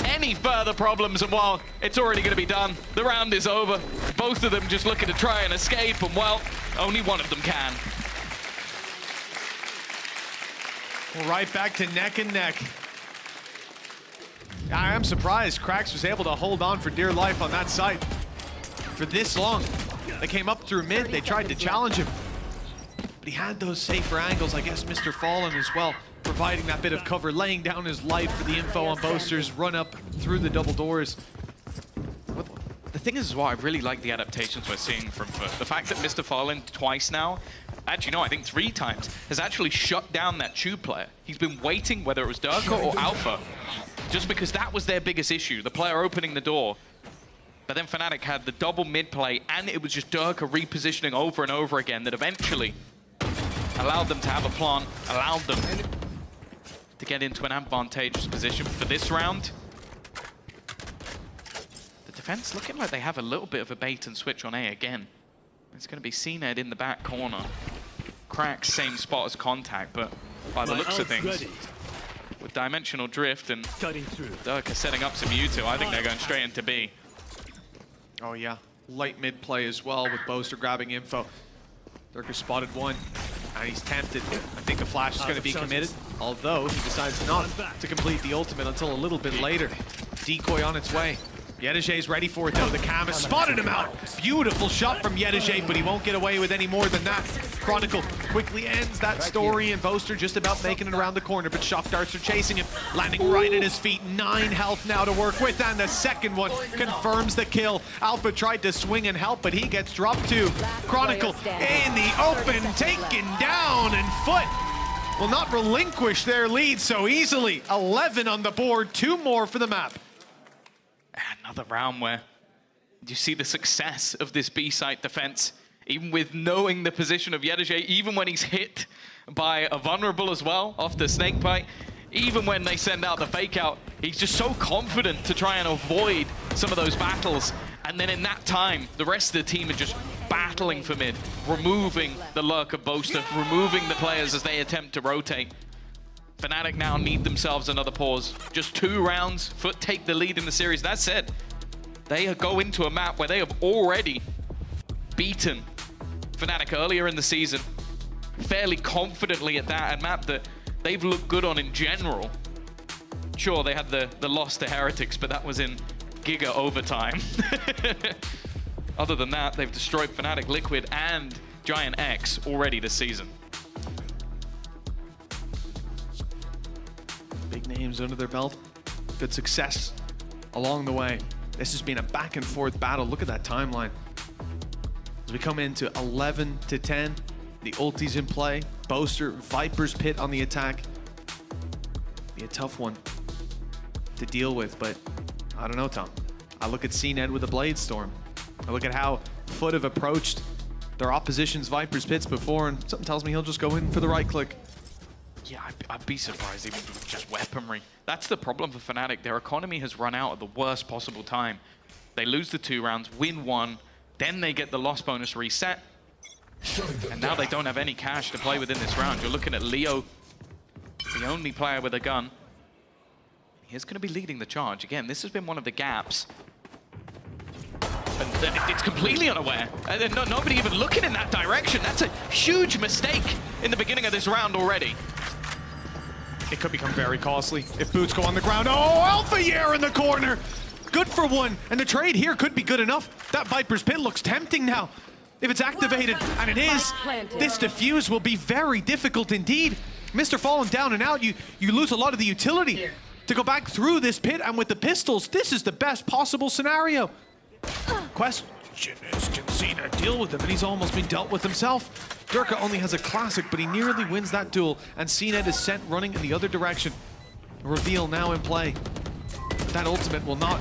any further problems, and while it's already going to be done, the round is over. Both of them just looking to try and escape, and well, only one of them can. Right back to neck and neck. I am surprised Krax was able to hold on for dear life on that site for this long. They came up through mid, they tried to challenge him, but he had those safer angles. I guess Mr. Fallen as well, providing that bit of cover, laying down his life for the info on Boaster's run up through the double doors. The thing is, what I really like the adaptations we're seeing from FUT. The fact that Mr. Fallen twice now, actually no, I think 3 times, has actually shut down that tube player. He's been waiting, whether it was Durka or Alpha, just because that was their biggest issue, the player opening the door. But then Fnatic had the double mid play, and it was just Durka repositioning over and over again that eventually allowed them to have a plant, allowed them to get into an advantageous position for this round. The defense looking like they have a little bit of a bait and switch on A again. It's going to be CNED in the back corner. Krax, same spot as Contact, but by the looks of things, with Dimensional Drift and Durka setting up some U2, I think they're going straight into B. Oh yeah, light mid play as well with Boaster grabbing info. Durka spotted one, and he's tempted. I think the flash is going to be committed, although he decides not to complete the ultimate until a little bit later. Decoy on its way. Yedajay's ready for it though. The cam has spotted him out. Beautiful shot from Yedajay, but he won't get away with any more than that. Chronicle quickly ends that story, and Boaster just about making it around the corner, but shock darts are chasing him, landing right at his feet. 9 health now to work with, and the second one confirms the kill. Alpha tried to swing and help, but he gets dropped too. Chronicle in the open, taken down, and FUT will not relinquish their lead so easily. 11 on the board, 2 more for the map. Another round where you see the success of this B-site defense, even with knowing the position of Yedajay, even when he's hit by a vulnerable as well off the snake bite, even when they send out the fake out, he's just so confident to try and avoid some of those battles. And then in that time, the rest of the team are just battling for mid, removing the lurk of Boaster, removing the players as they attempt to rotate. Fnatic now need themselves another pause. Just 2 rounds, FUT take the lead in the series. That said, they go into a map where they have already beaten Fnatic earlier in the season, fairly confidently at that, a map that they've looked good on in general. Sure, they had the loss to Heretics, but that was in Giga overtime. Other than that, they've destroyed Fnatic, Liquid, and Giant X already this season. Big names under their belt. Good success along the way. This has been a back and forth battle. Look at that timeline. As we come into 11 to 10, the ulti's in play. Boaster, Viper's Pit on the attack. Be a tough one to deal with, but I don't know, Tom. I look at CNED with a Blade Storm. I look at how FUT have approached their opposition's Viper's Pits before, and something tells me he'll just go in for the right click. Yeah, I'd be surprised even with just weaponry. That's the problem for Fnatic. Their economy has run out at the worst possible time. They lose the 2 rounds, win 1, then they get the loss bonus reset, and now they don't have any cash to play within this round. You're looking at Leo, the only player with a gun. He's going to be leading the charge. Again, this has been one of the gaps. And it's completely unaware. And nobody even looking in that direction. That's a huge mistake in the beginning of this round already. It could become very costly if boots go on the ground. Oh, Alpha Year in the corner. Good for 1, and the trade here could be good enough. That Viper's Pit looks tempting now. If it's activated, and it is, this defuse will be very difficult indeed. Mr. Fallen down and out, you lose a lot of the utility to go back through this pit, and with the pistols, this is the best possible scenario. Question is, can Cena deal with him? And he's almost been dealt with himself. Durka only has a classic, but he nearly wins that duel, and CNED is sent running in the other direction. A reveal now in play. That ultimate will not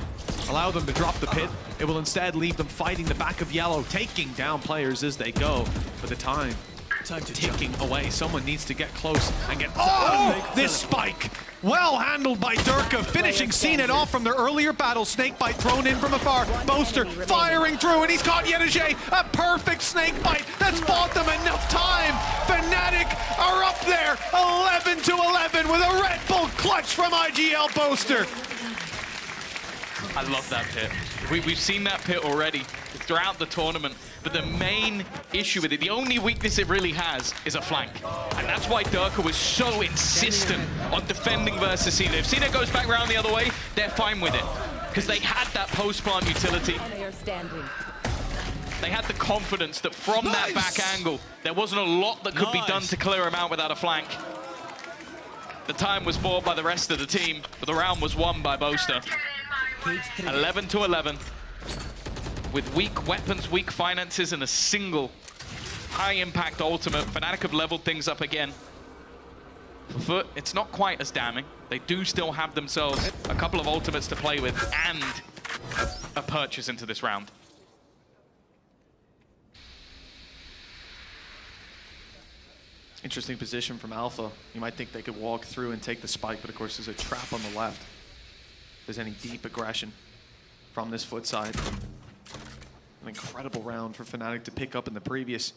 allow them to drop the pit. It will instead leave them fighting the back of yellow, taking down players as they go. But the time ticking away. Someone needs to get close and get... Oh! This spike! Well handled by Durka, finishing CNET off from their earlier battle. Snakebite thrown in from afar. Boaster firing through, and he's caught Yedajay. A perfect snakebite that's bought them enough time. Fnatic are up there, 11-11 with a Red Bull clutch from IGL Boaster. I love that pit. We've seen that pit already throughout the tournament, but the main issue with it, the only weakness it really has, is a flank. And that's why Durka was so insistent on defending versus CNET. If CNET goes back around the other way, they're fine with it, because they had that post-plant utility. They had the confidence that from that back angle, there wasn't a lot that could be done to clear him out without a flank. The time was bought by the rest of the team, but the round was won by Boaster. 11-11. With weak weapons, weak finances, and a single high-impact ultimate, Fnatic have leveled things up again. For FUT, it's not quite as damning. They do still have themselves a couple of ultimates to play with and a purchase into this round. Interesting position from Alpha. You might think they could walk through and take the spike, but of course there's a trap on the left. If there's any deep aggression from this FUT side. An incredible round for Fnatic to pick up in the previous.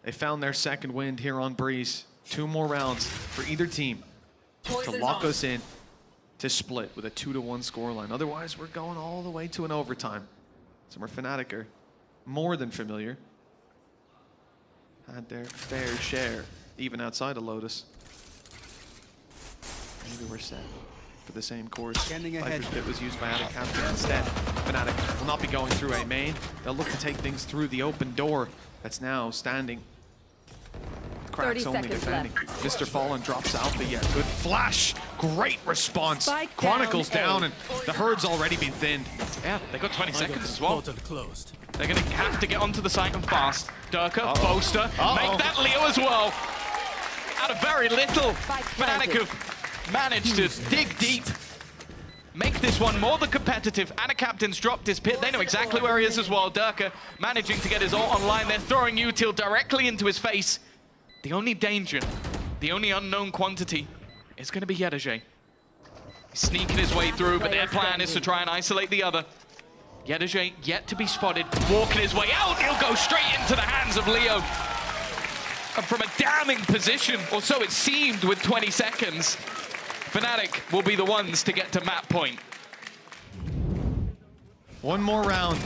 They found their second wind here on Breeze. 2 more rounds for either team to lock us in to split with a 2-1 scoreline. Otherwise, we're going all the way to an overtime. So we're Fnatic are more than familiar. Had their fair share, even outside of Lotus. Maybe we're set for the same course. Viper's Pit was used by Captain instead. Fnatic will not be going through a main. They'll look to take things through the open door that's now standing. Cracks only defending. Mr. Fallen drops Alpha yet. Good flash. Great response. Chronicles down, and the herd's already been thinned. Yeah, they got 20 seconds as well. They're going to have to get onto the site and fast. Durka, Boaster, make that Leo as well. Out of very little, Fnatic have managed to dig deep. Make this one more than competitive. And a captain's dropped his pit. They know exactly where he is as well. Durka managing to get his ult online. They're throwing util directly into his face. The only danger, the only unknown quantity is going to be Yedajay. He's sneaking his way through, but their plan is to try and isolate the other. Yedajay yet to be spotted, walking his way out. He'll go straight into the hands of Leo. And from a damning position, or so it seemed with 20 seconds, Fnatic will be the ones to get to map point. One more round,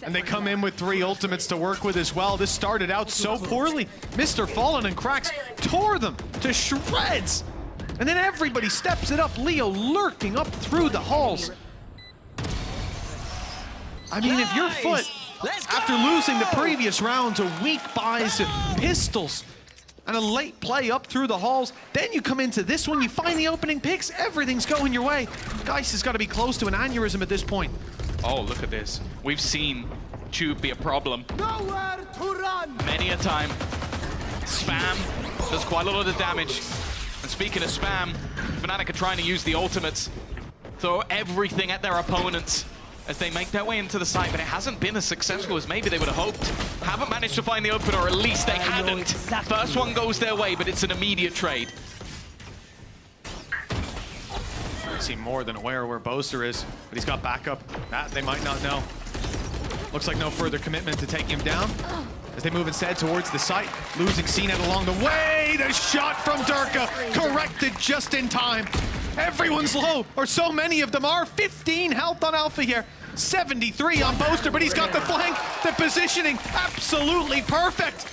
and they come in with 3 ultimates to work with as well. This started out so poorly. Mr. Fallen and Cracks tore them to shreds. And then everybody steps it up. Leo lurking up through the halls. I mean, if you're FUT, after losing the previous round to weak buys to pistols and a late play up through the halls, then you come into this one, you find the opening picks, everything's going your way. Geist has got to be close to an aneurysm at this point. Oh, look at this. We've seen Tube be a problem many a time. Spam does quite a lot of damage. And speaking of spam, Fnatic are trying to use the ultimates, throw everything at their opponents as they make their way into the site, but it hasn't been as successful as maybe they would have hoped. Haven't managed to find the open, or at least they hadn't. First one goes their way, but it's an immediate trade. I seem more than aware where Boaster is, but he's got backup. That they might not know. Looks like no further commitment to take him down as they move instead towards the site, losing CNET along the way. The shot from Durka corrected just in time. Everyone's low, or so many of them are. 15 health on Alpha here, 73 on Boaster, but he's got the flank, the positioning, absolutely perfect.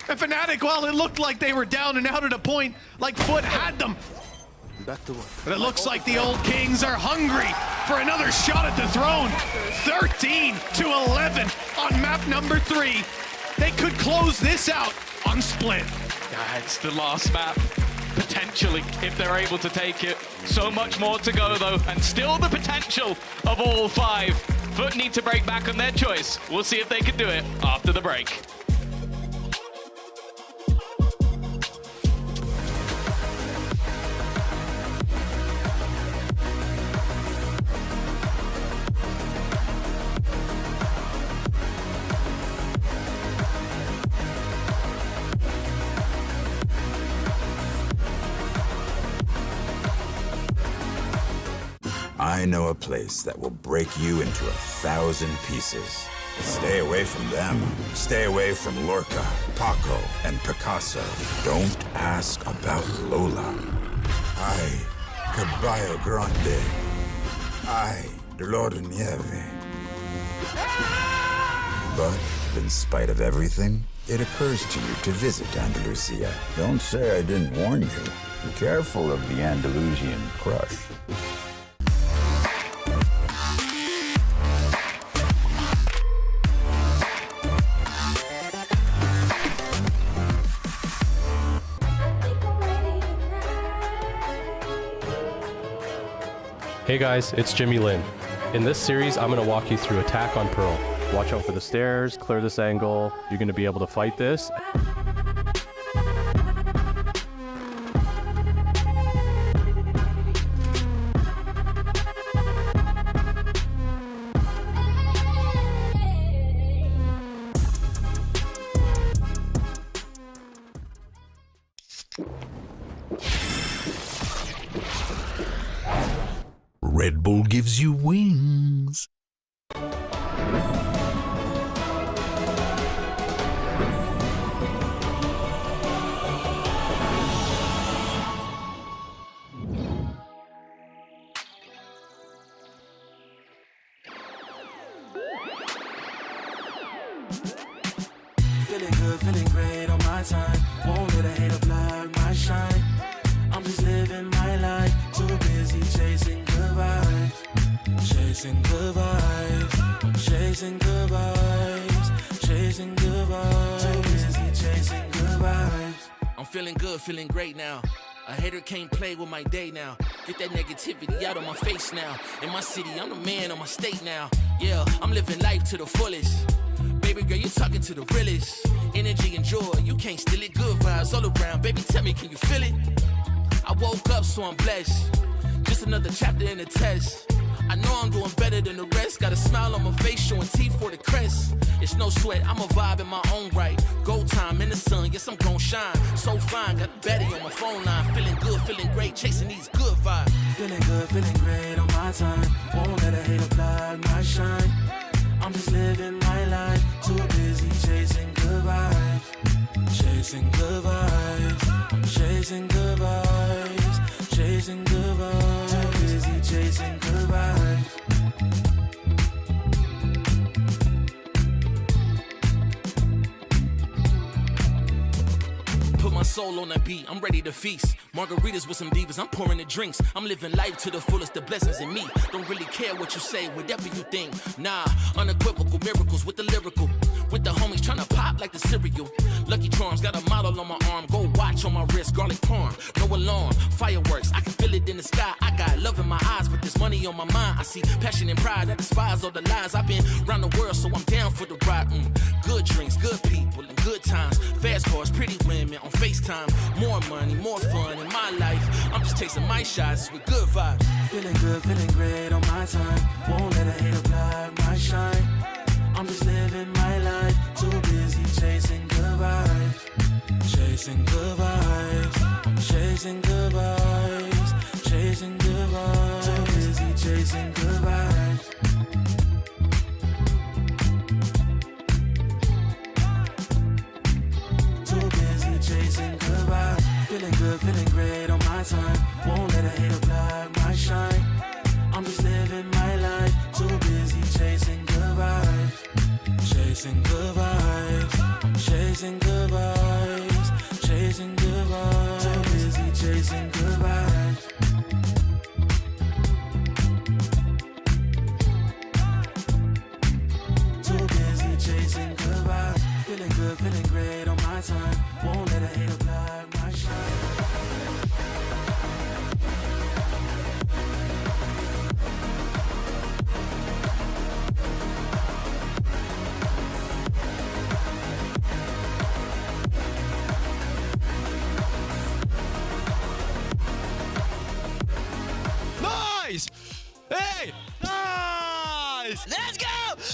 And Fnatic, well, it looked like they were down and out at a point, like FUT had them. But it looks like the old Kings are hungry for another shot at the throne. 13-11 on map number 3. They could close this out on split. Yeah, it's the last map. Potentially, if they're able to take it. So much more to go, though, and still the potential of all 5. FUT need to break back on their choice. We'll see if they can do it after the break. I know a place that will break you into 1,000 pieces. Stay away from them. Stay away from Lorca, Paco, and Picasso. Don't ask about Lola. Ay, Caballo Grande. Ay, Dolor de Nieve. But in spite of everything, it occurs to you to visit Andalusia. Don't say I didn't warn you. Be careful of the Andalusian crush. Hey guys, it's Jimmy Lin. In this series, I'm going to walk you through Attack on Pearl. Watch out for the stairs, clear this angle. You're going to be able to fight this. Red Bull gives you wings. Feeling good, feeling great on my time. Won't let a hater block my shine. I'm just living my life. Too busy chasing good vibes. Chasing good vibes. Chasing good vibes. Chasing good vibes. Too busy chasing good vibes. I'm feeling good, feeling great now. A hater can't play with my day now. Get that negativity out of my face now. In my city, I'm the man of my state now. Yeah, I'm living life to the fullest. Baby girl, you talking to the realest. Energy and joy, you can't steal it. Good vibes all around. Baby, tell me, can you feel it? I woke up, so I'm blessed. Just another chapter in the test. I know I'm doing better than the rest. Got a smile on my face, showing teeth for the crest. It's no sweat, I'm a vibe in my own right. Go time in the sun, yes, I'm gon' shine. So fine, got a baddie on my phone line. Feeling good, feeling great, chasing these good vibes. Feeling good, feeling great on my time. Won't let a hater block my shine. I'm just living my life. Too busy chasing good vibes. Chasing good vibes. Chasing good vibes. Chasing good vibes. Too busy chasing good vibes. Put my soul on that beat, I'm ready to feast. Margaritas with some divas, I'm pouring the drinks. I'm living life to the fullest, the blessings in me. Don't really care what you say, whatever you think. Nah, unequivocal miracles with the lyrical. With the homies tryna pop like the cereal. Lucky Charms, got a model on my arm. Go watch on my wrist, garlic parm. No alarm, fireworks, I can feel it in the sky. I got love in my eyes, but there's money on my mind. I see passion and pride, I despise all the lies. I've been around the world, so I'm down for the ride. Good drinks, good people, and good times. Fast cars, pretty women on FaceTime. More money, more fun in my life. I'm just tasting my shots with good vibes. Feeling good, feeling great on my time. Won't let a hater block my shine. I'm just living my life. Too busy chasing good vibes. Chasing good vibes. Chasing good vibes. Chasing good vibes. Too busy chasing good vibes. Too busy chasing good vibes. Feeling good, feeling great on my time. Won't let a hater block my shine. I'm just living my life. Too busy chasing good vibes. Chasing good vibes. Chasing good vibes. Chasing good vibes. Too busy chasing good vibes. Too busy chasing good vibes. Feeling good, feeling great on my time. Won't let a hater block my shine. Nice! Hey! Nice! Let's go!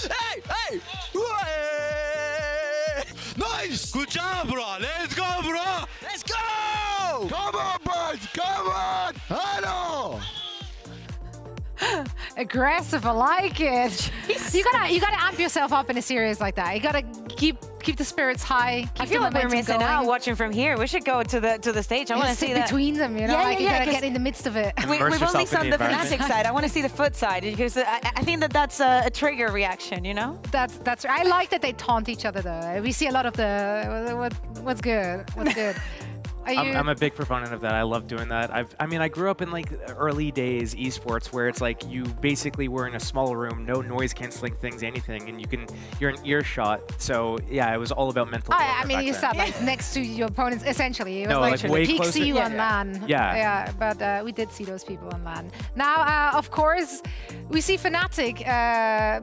Hey! Hey! Hey! Nice! Good job, bro! Let's go, bro! Let's go! Come on, boys! Come on! Hello! Aggressive, I like it. You gotta amp yourself up in a series like that. You gotta keep the spirits high. I feel like we're missing out watching from here. We should go to the stage. I want to see that between them. You know, yeah, like you gotta 'cause get in the midst of it. we've only seen the Fnatic side. I want to see the FUT side because I think that's a trigger reaction. You know. That's. I like that they taunt each other though. We see a lot of the what's good. What's good. I'm a big proponent of that. I love doing that. I mean, I grew up in like early days esports where it's like you basically were in a small room, no noise canceling things, anything, and you're an earshot. So yeah, it was all about mental. I mean, you sat like next to your opponents essentially. It was No, like way peek closer. see you on LAN. Yeah. But we did see those people on LAN. Now, of course, we see Fnatic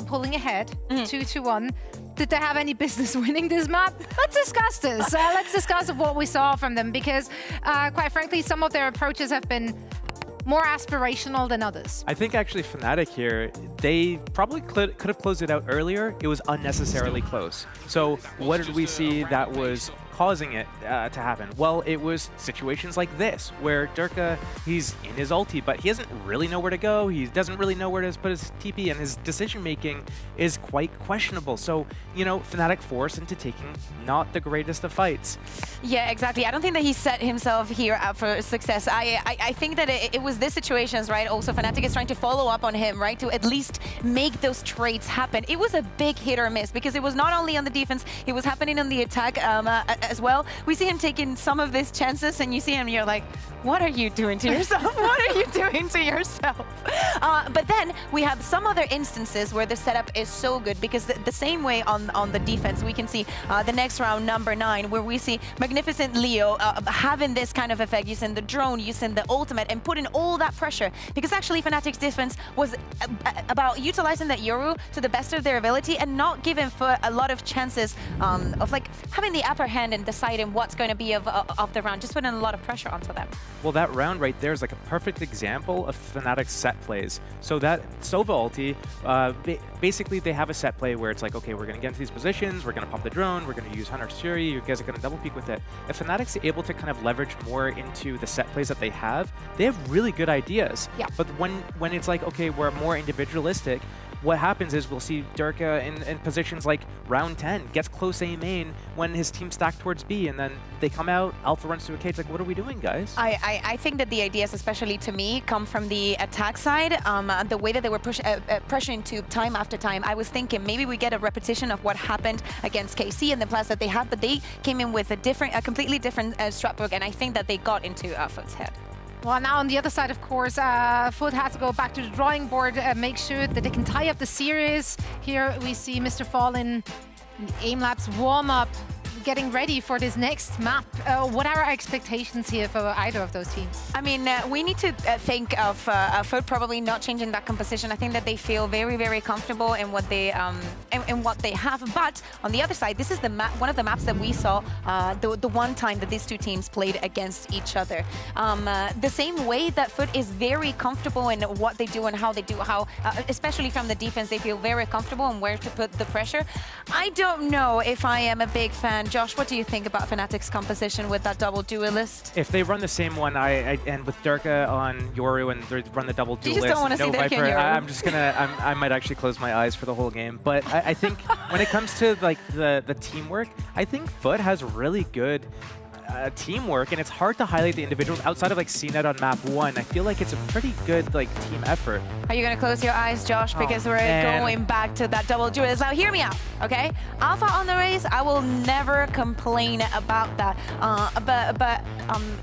pulling ahead 2-1. Did they have any business winning this map? Let's discuss this. Let's discuss what we saw from them because, quite frankly, some of their approaches have been more aspirational than others. I think actually Fnatic here, they probably could have closed it out earlier. It was unnecessarily close. So what did we see that was causing it to happen? Well, it was situations like this, where Durka, he's in his ulti, but he doesn't really know where to go. He doesn't really know where to put his TP, and his decision-making is quite questionable. So, you know, Fnatic forced into taking not the greatest of fights. Yeah, exactly. I don't think that he set himself here up for success. I think that it was this situations, right? Also, Fnatic is trying to follow up on him, right? To at least make those trades happen. It was a big hit or miss because it was not only on the defense, it was happening on the attack as well. We see him taking some of these chances and you see him, you're like, what are you doing to yourself? What are you doing to yourself? But then we have some other instances where the setup is so good because the same way on the defense, we can see the next round, number 9, where we see Magnificent Leo having this kind of effect, using the drone, using the ultimate, and putting all that pressure. Because actually Fnatic's defense was about utilizing that Yoru to the best of their ability and not giving for a lot of chances of like having the upper hand and deciding what's going to be of the round, just putting a lot of pressure onto them. Well, that round right there is like a perfect example of Fnatic's set plays. So that Sova ulti, basically they have a set play where it's like, okay, we're going to get into these positions, we're going to pop the drone, we're going to use Hunter's Fury, you guys are going to double peek with it. If Fnatic's able to kind of leverage more into the set plays that they have really good ideas. Yeah. But when it's like, okay, we're more individualistic, what happens is we'll see Durka in positions like round 10, gets close A main when his team stacked towards B, and then they come out, Alpha runs to a cage, like, what are we doing, guys? I think that the ideas, especially to me, come from the attack side. The way that they were pressuring to time after time, I was thinking maybe we get a repetition of what happened against KC and the plans that they had, but they came in with a completely different strat book, and I think that they got into FUT's head. Well, now on the other side, of course, FUT has to go back to the drawing board, make sure that they can tie up the series. Here we see Mr. Fallen in the aim labs warm up, getting ready for this next map. What are our expectations here for either of those teams? I mean, we need to think of FUT probably not changing that composition. I think that they feel very, very comfortable in what they in what they have. But on the other side, this is the map, one of the maps that we saw the one time that these two teams played against each other. The same way that FUT is very comfortable in what they do and how they do, especially from the defense, they feel very comfortable and where to put the pressure. I don't know if I am a big fan. Josh, what do you think about Fnatic's composition with that double duelist? If they run the same one, and with Durka on Yoru and they run the double duelist, you just don't want to see Durka Viper, and Yoru. I'm just gonna, I might actually close my eyes for the whole game. But I think when it comes to like the teamwork, I think FUT has really good teamwork, and it's hard to highlight the individuals outside of like CNET on map 1. I feel like it's a pretty good like team effort. Are you gonna close your eyes, Josh? Because we're going back to that double duelist. Now hear me out, okay? Alpha on the race, I will never complain about that. But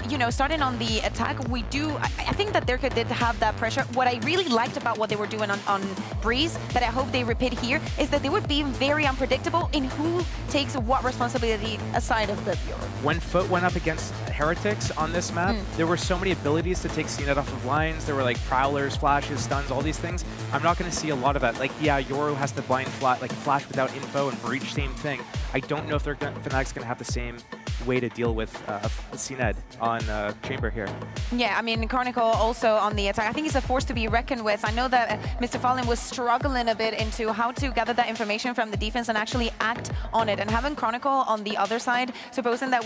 you know, starting on the attack, we do, I think that Durka did have that pressure. What I really liked about what they were doing on Breeze, that I hope they repeat here, is that they would be very unpredictable in who takes what responsibility aside of the Bureau. When FUT went up against Heretics on this map, there were so many abilities to take CNET off of lines. There were like prowlers, flashes, stuns, all these things. I'm not going to see a lot of that. Like, yeah, Yoru has to blind flash without info, and Breach, same thing. I don't know if Fnatic's going to have the same way to deal with CNED on Chamber here. Yeah, I mean, Chronicle also on the attack. I think he's a force to be reckoned with. I know that Mr. Fallen was struggling a bit into how to gather that information from the defense and actually act on it. And having Chronicle on the other side, supposing that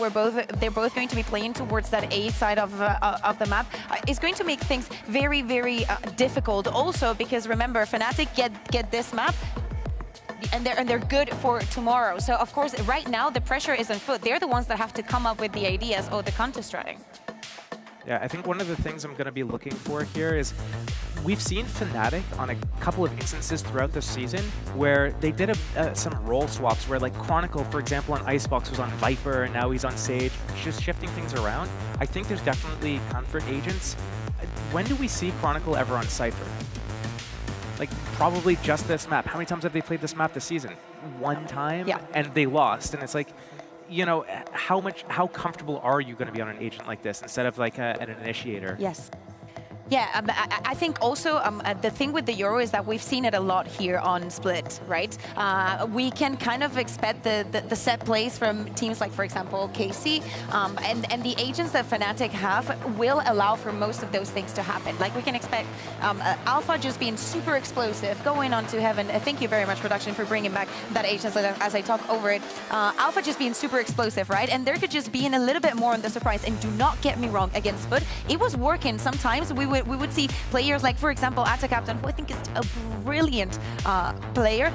they're both going to be playing towards that A side of the map, is going to make things very, very difficult. Also, because remember, Fnatic get this map. And they're good for tomorrow. So of course, right now the pressure is on FUT. They're the ones that have to come up with the ideas or the counter-stratting. Yeah, I think one of the things I'm going to be looking for here is we've seen Fnatic on a couple of instances throughout the season where they did some role swaps where, like, Chronicle, for example, on Icebox was on Viper and now he's on Sage, just shifting things around. I think there's definitely comfort agents. When do we see Chronicle ever on Cypher? Like, probably just this map. How many times have they played this map this season? One time? Yeah. And they lost. And it's like, you know, how comfortable are you going to be on an agent like this instead of like an initiator? Yes. Yeah, I think also the thing with the Euro is that we've seen it a lot here on Split, right? We can kind of expect the set plays from teams like, for example, KC, and the agents that Fnatic have will allow for most of those things to happen. Like, we can expect Alpha just being super explosive, going on to Heaven. Thank you very much, production, for bringing back that agent as I talk over it. Alpha just being super explosive, right? And there could just be in a little bit more on the surprise. And do not get me wrong, against FUT, it was working. Sometimes we would see players like, for example, Atta Captain, who I think is a brilliant player,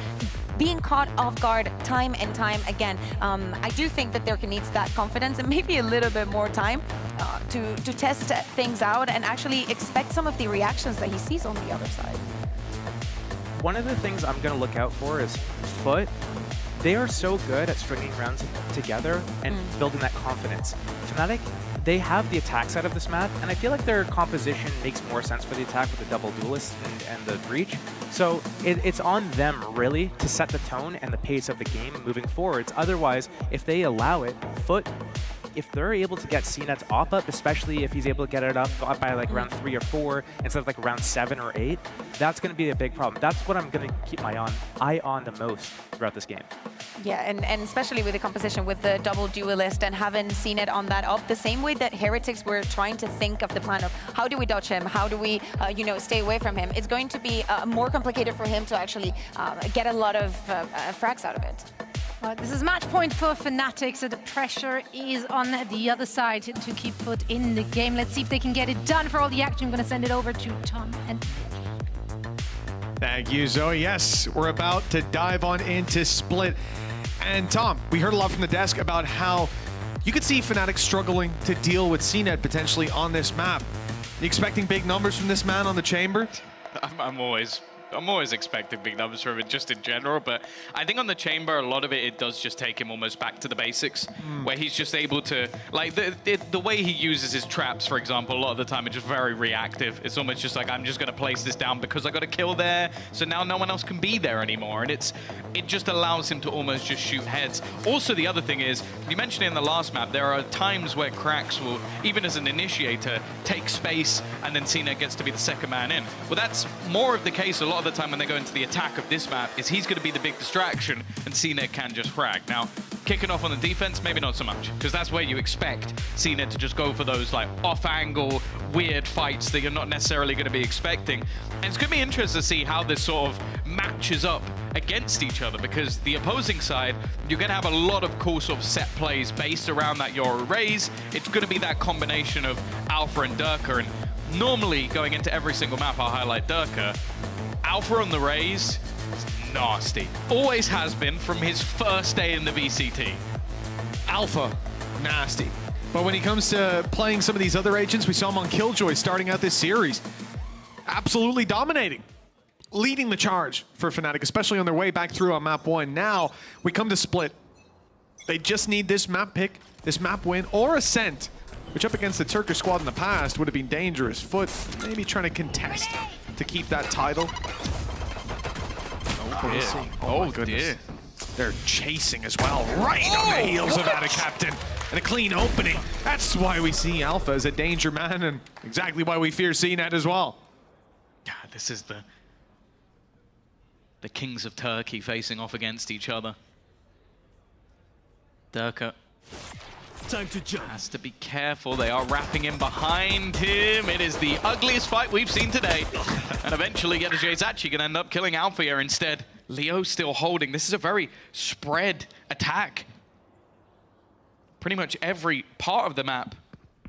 being caught off guard time and time again. I do think that there needs that confidence and maybe a little bit more time to test things out and actually expect some of the reactions that he sees on the other side. One of the things I'm going to look out for is FUT. They are so good at stringing rounds together and building that confidence. Fnatic, they have the attack side of this map, and I feel like their composition makes more sense for the attack with the double duelist and the breach. So it's on them, really, to set the tone and the pace of the game moving forwards. Otherwise, if they allow it, FUT, if they're able to get CNED's off up, especially if he's able to get it up by like round 3 or 4 instead of like round 7 or 8, that's going to be a big problem. That's what I'm going to keep my eye on the most throughout this game. Yeah, and especially with the composition with the double duelist and having seen it on that up, the same way that Heretics were trying to think of the plan of how do we dodge him, how do we, stay away from him. It's going to be more complicated for him to actually get a lot of frags out of it. This is match point for Fnatic, so the pressure is on the other side to keep FUT in the game. Let's see if they can get it done. For all the action, I'm going to send it over to Tom and Thank you, Zoe. Yes, we're about to dive on into Split. And Tom, we heard a lot from the desk about how you could see Fnatic struggling to deal with CNED potentially on this map. You expecting big numbers from this man on the Chamber? I'm always expecting big numbers from him just in general, but I think on the Chamber, a lot of it does just take him almost back to the basics, where he's just able to, like, the way he uses his traps, for example, a lot of the time it's just very reactive. It's almost just like, I'm just going to place this down because I got a kill there, so now no one else can be there anymore, and it just allows him to almost just shoot heads. Also, the other thing is, you mentioned it in the last map, there are times where Krax will, even as an initiator, take space, and then CNED gets to be the second man in. Well, that's more of the case a lot of the time when they go into the attack of this map, is he's going to be the big distraction and CNED can just frag. Now, kicking off on the defense, maybe not so much, because that's where you expect CNED to just go for those like off-angle, weird fights that you're not necessarily going to be expecting. And it's going to be interesting to see how this sort of matches up against each other, because the opposing side, you're going to have a lot of cool sort of set plays based around that Yoru raise. It's going to be that combination of Alpha and Durka, and normally going into every single map, I'll highlight Durka. Alpha on the raise is nasty. Always has been from his first day in the VCT. Alpha, nasty. But when he comes to playing some of these other agents, we saw him on Killjoy starting out this series. Absolutely dominating. Leading the charge for Fnatic, especially on their way back through on map 1. Now we come to Split. They just need this map pick, this map win, or Ascent, which up against the Turkish squad in the past would have been dangerous. FUT maybe trying to contest to keep that title. Oh, goodness. Dear. They're chasing as well, right on the heels of Atta Captain. And a clean opening. That's why we see Alpha as a danger man, and exactly why we fear CNED as well. God, this is the kings of Turkey facing off against each other. Durka Time to jump. Has to be careful. They are wrapping in behind him. It is the ugliest fight we've seen today. And eventually, Yedajay is actually going to end up killing Alpha here instead. Leo still holding. This is a very spread attack. Pretty much every part of the map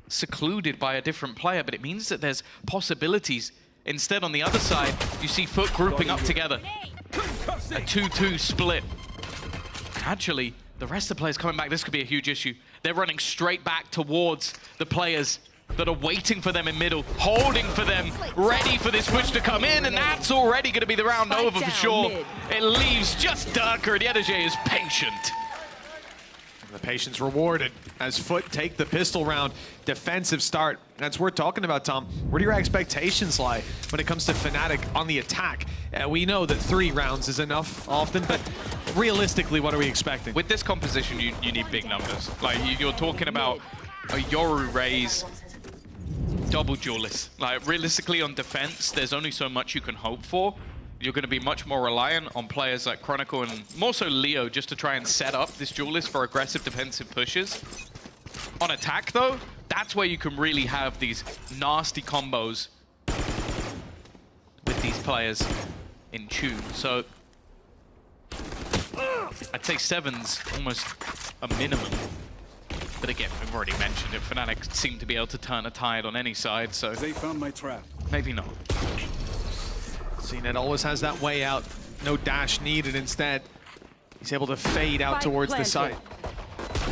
secluded by a different player, but it means that there's possibilities. Instead, on the other side, you see FUT grouping up together. A 2-2 split. Actually, the rest of the players coming back, this could be a huge issue. They're running straight back towards the players that are waiting for them in middle, holding for them, ready for this push to come in, and that's already going to be the round over for sure. It leaves just Darker, and Yedajay is patient. The patience rewarded as FUT take the pistol round. Defensive start. That's worth talking about, Tom. Where do your expectations lie when it comes to Fnatic on the attack? We know that 3 rounds is enough often, but realistically, what are we expecting? With this composition, you need big numbers. Like, you're talking about a Yoru raise, double duelist. Like, realistically on defense, there's only so much you can hope for. You're going to be much more reliant on players like Chronicle and more so Leo just to try and set up this duelist for aggressive defensive pushes. On attack, though, that's where you can really have these nasty combos with these players in tune. So I'd say 7's almost a minimum. But again, we've already mentioned it. Fnatic seem to be able to turn a tide on any side, so they found my trap. Maybe not. CNET always has that way out. No dash needed instead. He's able to fade out towards the side.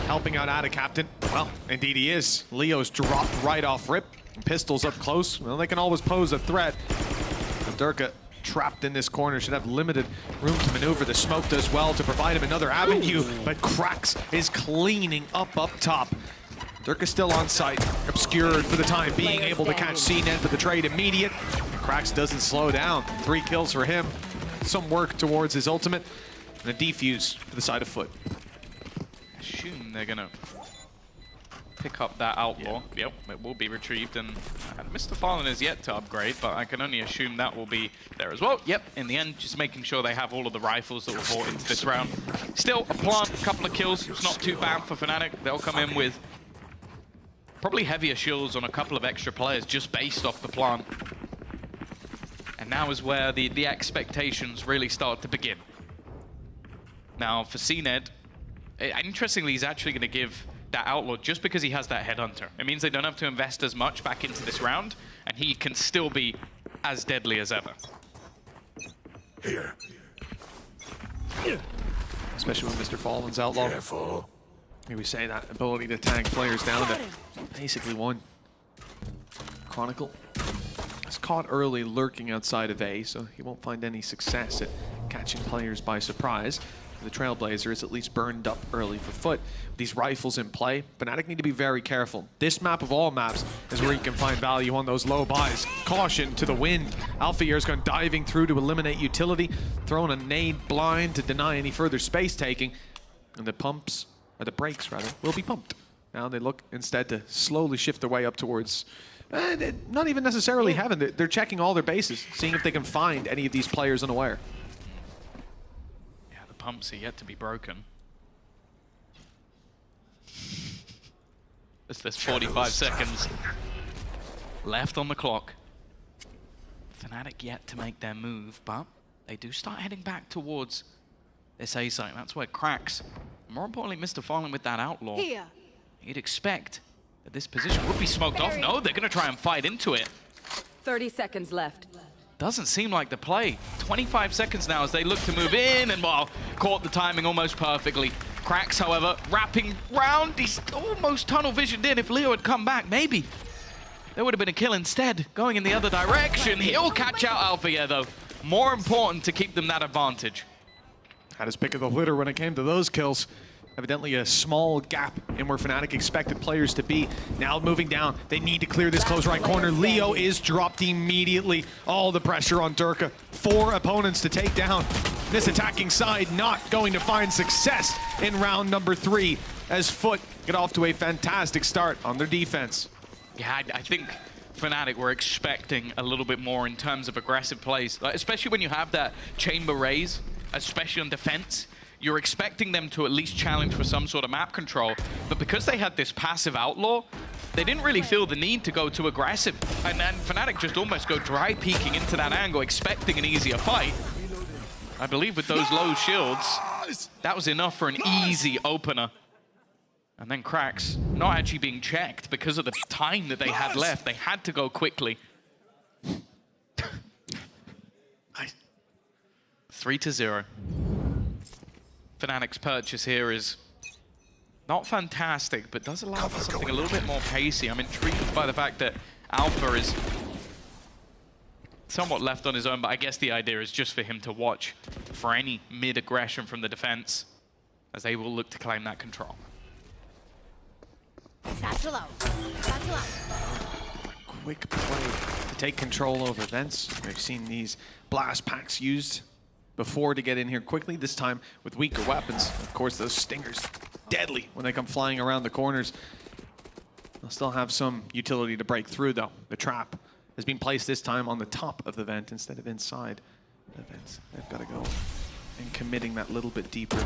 Helping out Ada Captain. Well, indeed he is. Leo's dropped right off rip. Pistols up close. Well, they can always pose a threat. And Durka trapped in this corner should have limited room to maneuver. The smoke does well to provide him another avenue, but Krax is cleaning up top. Durka still on site, obscured for the time being, able to catch CNET, but the trade immediate. Krax doesn't slow down. 3 kills for him. Some work towards his ultimate, and a defuse for the side of FUT. Assume they're gonna pick up that outlaw. Yep, it will be retrieved, and Mr. Fallen is yet to upgrade, but I can only assume that will be there as well. Yep, in the end, just making sure they have all of the rifles that were bought into this round. Still, a plant, a couple of kills. It's not too bad for Fnatic. They'll come in with probably heavier shields on a couple of extra players just based off the plant. And now is where the expectations really start to begin. Now for CNED, interestingly, he's actually going to give that outlaw just because he has that headhunter. It means they don't have to invest as much back into this round, and he can still be as deadly as ever. Here. Especially with Mr. Fallen's outlaw. Careful. Here we say that ability to tag players down to basically 1. Chronicle is caught early lurking outside of A, so he won't find any success at catching players by surprise. The Trailblazer is at least burned up early for FUT. With these rifles in play, Fnatic need to be very careful. This map of all maps is where you can find value on those low buys. Caution to the wind. Alpha Year's gone diving through to eliminate utility, throwing a nade blind to deny any further space taking, and the pumps, or the brakes rather, will be pumped. Now they look instead to slowly shift their way up towards, not even necessarily heaven. They're checking all their bases, seeing if they can find any of these players unaware. Yeah, the pumps are yet to be broken. There's 45 seconds left on the clock. Fnatic yet to make their move, but they do start heading back towards this A site. That's where Krax, more importantly, Mr. Fallen with that outlaw. Here. You'd expect that this position would be smoked off. No, they're going to try and fight into it. 30 seconds left. Doesn't seem like the play. 25 seconds now as they look to move in, and well, caught the timing almost perfectly. Krax, however, wrapping round. He's almost tunnel visioned in. If Leo had come back, maybe there would have been a kill instead. Going in the other direction. He'll catch out Alpha here, though. More important to keep them that advantage. Had his pick of the litter when it came to those kills. Evidently a small gap in where Fnatic expected players to be. Now moving down, they need to clear this close right corner. Leo is dropped immediately. All the pressure on Durka. 4 opponents to take down. This attacking side not going to find success in round number 3 as FUT get off to a fantastic start on their defense. Yeah, I think Fnatic were expecting a little bit more in terms of aggressive plays, like, especially when you have that chamber raise, especially on defense. you're expecting them to at least challenge for some sort of map control, but because they had this passive outlaw, they didn't really feel the need to go too aggressive. And then Fnatic just almost go dry peeking into that angle, expecting an easier fight. I believe with those low shields, that was enough for an easy opener. And then Cracks not actually being checked because of the time that they had left. They had to go quickly. 3-0. Fnatic's purchase here is not fantastic, but does allow for something a little bit more pacey. I'm intrigued by the fact that Alpha is somewhat left on his own, but I guess the idea is just for him to watch for any mid-aggression from the defense, as they will look to claim that control. Satchel out. Satchel out. Quick play to take control over vents. We've seen these blast packs used before to get in here quickly, this time with weaker weapons. Of course, those stingers, deadly when they come flying around the corners. They'll still have some utility to break through, though. The trap has been placed this time on the top of the vent instead of inside the vent. They've got to go and committing that little bit deeper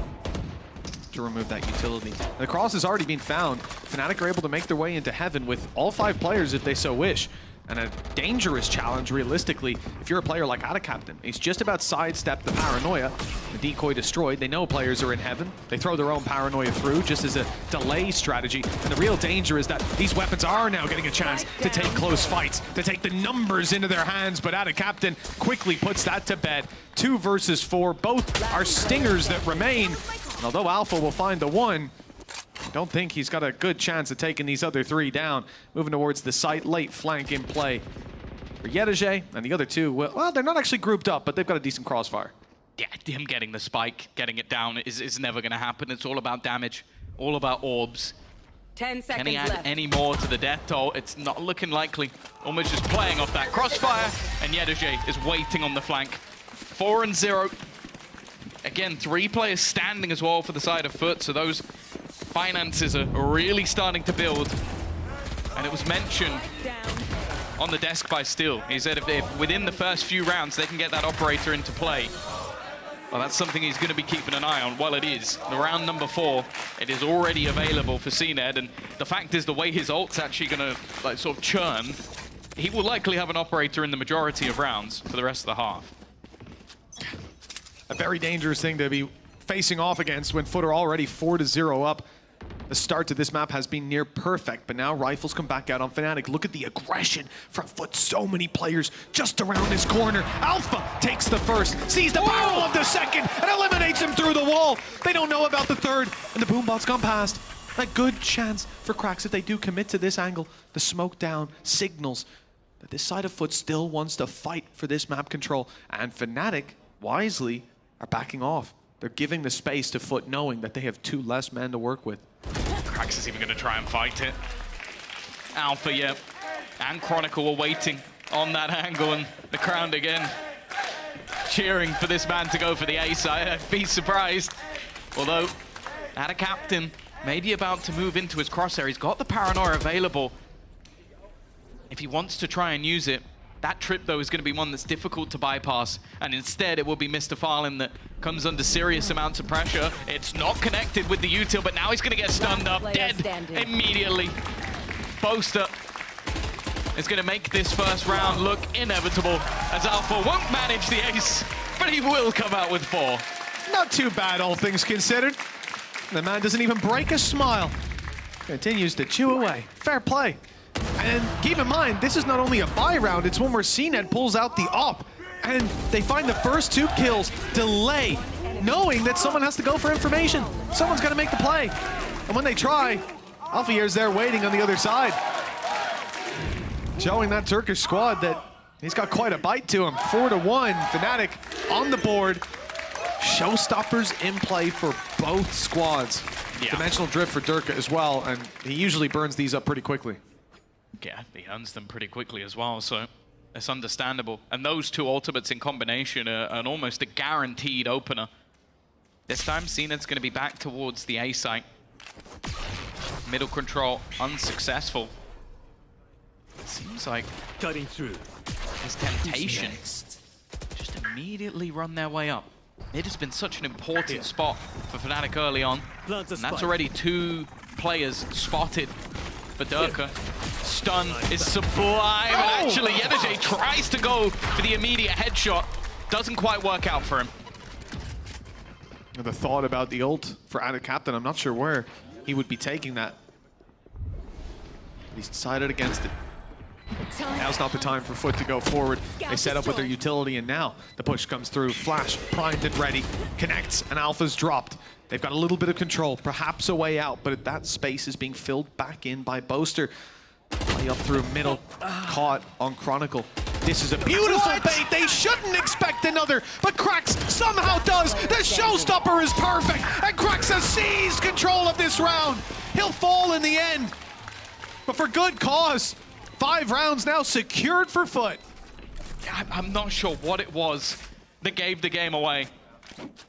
to remove that utility. The cross has already been found. Fnatic are able to make their way into heaven with all 5 players if they so wish. And a dangerous challenge, realistically, if you're a player like Adacaptain. He's just about sidestepped the paranoia. The decoy destroyed. They know players are in heaven. They throw their own paranoia through just as a delay strategy. And the real danger is that these weapons are now getting a chance to take close fights, to take the numbers into their hands. But Adacaptain quickly puts that to bed. 2 versus 4. Both are stingers that remain. And although Alpha will find the one, I don't think he's got a good chance of taking these other 3 down. Moving towards the site, late flank in play for Yedege, and the other 2, well, they're not actually grouped up, but they've got a decent crossfire. Yeah, him getting the spike, getting it down is never going to happen. It's all about damage, all about orbs. 10 seconds Can he add left. any more to the death toll? It's not looking likely. Almost just playing off that crossfire, and Yedege is waiting on the flank. 4-0. Again, 3 players standing as well for the side of FUT, so those finances are really starting to build. And it was mentioned on the desk by Steel. He said if within the first few rounds they can get that operator into play, well, that's something he's going to be keeping an eye on. Well, it is. The round number 4, it is already available for CNED, and the fact is the way his ult's actually going to like sort of churn, he will likely have an operator in the majority of rounds for the rest of the half. A very dangerous thing to be facing off against when FUT are already 4-0 up. The start to this map has been near perfect, but now Rifles come back out on Fnatic. Look at the aggression from FUT. So many players just around this corner. Alpha takes the first, sees the barrel of the second, and eliminates him through the wall. They don't know about the third, and the boombot's gone past. A good chance for Cracks if they do commit to this angle. The smoke down signals that this side of FUT still wants to fight for this map control, and Fnatic, wisely, are backing off. They're giving the space to FUT, knowing that they have 2 less men to work with. Cracks is even going to try and fight it. Alpha, yeah, and Chronicle were waiting on that angle, and the crowd again cheering for this man to go for the ace. I'd be surprised. Although, Adacaptain may be about to move into his crosshair. He's got the paranoia available. If he wants to try and use it, that trip, though, is going to be one that's difficult to bypass, and instead it will be Mr. Farlin that comes under serious amounts of pressure. It's not connected with the util, but now he's going to get stunned up, dead immediately. Boaster is going to make this first round look inevitable, as Alpha won't manage the ace, but he will come out with 4. Not too bad, all things considered. The man doesn't even break a smile. Continues to chew away. Fair play. And keep in mind, this is not only a buy round, it's one where CNED pulls out the op. And they find the first 2 kills, delay, knowing that someone has to go for information. Someone's got to make the play. And when they try, Alfier's there waiting on the other side. Showing that Turkish squad that he's got quite a bite to him. 4-1, Fnatic on the board. Showstoppers in play for both squads. Yeah. Dimensional drift for Durka as well, and he usually burns these up pretty quickly. Yeah, he earns them pretty quickly as well, so it's understandable. And those 2 ultimates in combination are an almost a guaranteed opener. This time, CNED's going to be back towards the A site. Middle control unsuccessful. Seems like cutting through his temptation just immediately run their way up. It has been such an important spot for Fnatic early on. And that's already 2 players spotted for Durka. Stun is sublime, and actually Yenergy tries to go for the immediate headshot. Doesn't quite work out for him. And the thought about the ult for Ada Captain, I'm not sure where he would be taking that. He's decided against it. Now's not the time for FUT to go forward. They set up with their utility, and now the push comes through. Flash, primed and ready, connects, and Alpha's dropped. They've got a little bit of control, perhaps a way out, but that space is being filled back in by Boaster. Play up through middle, caught on Chronicle. This is a beautiful bait. They shouldn't expect another, but Krax somehow does. The showstopper is perfect, and Krax has seized control of this round. He'll fall in the end, but for good cause. 5 rounds now secured for FUT. I'm not sure what it was that gave the game away,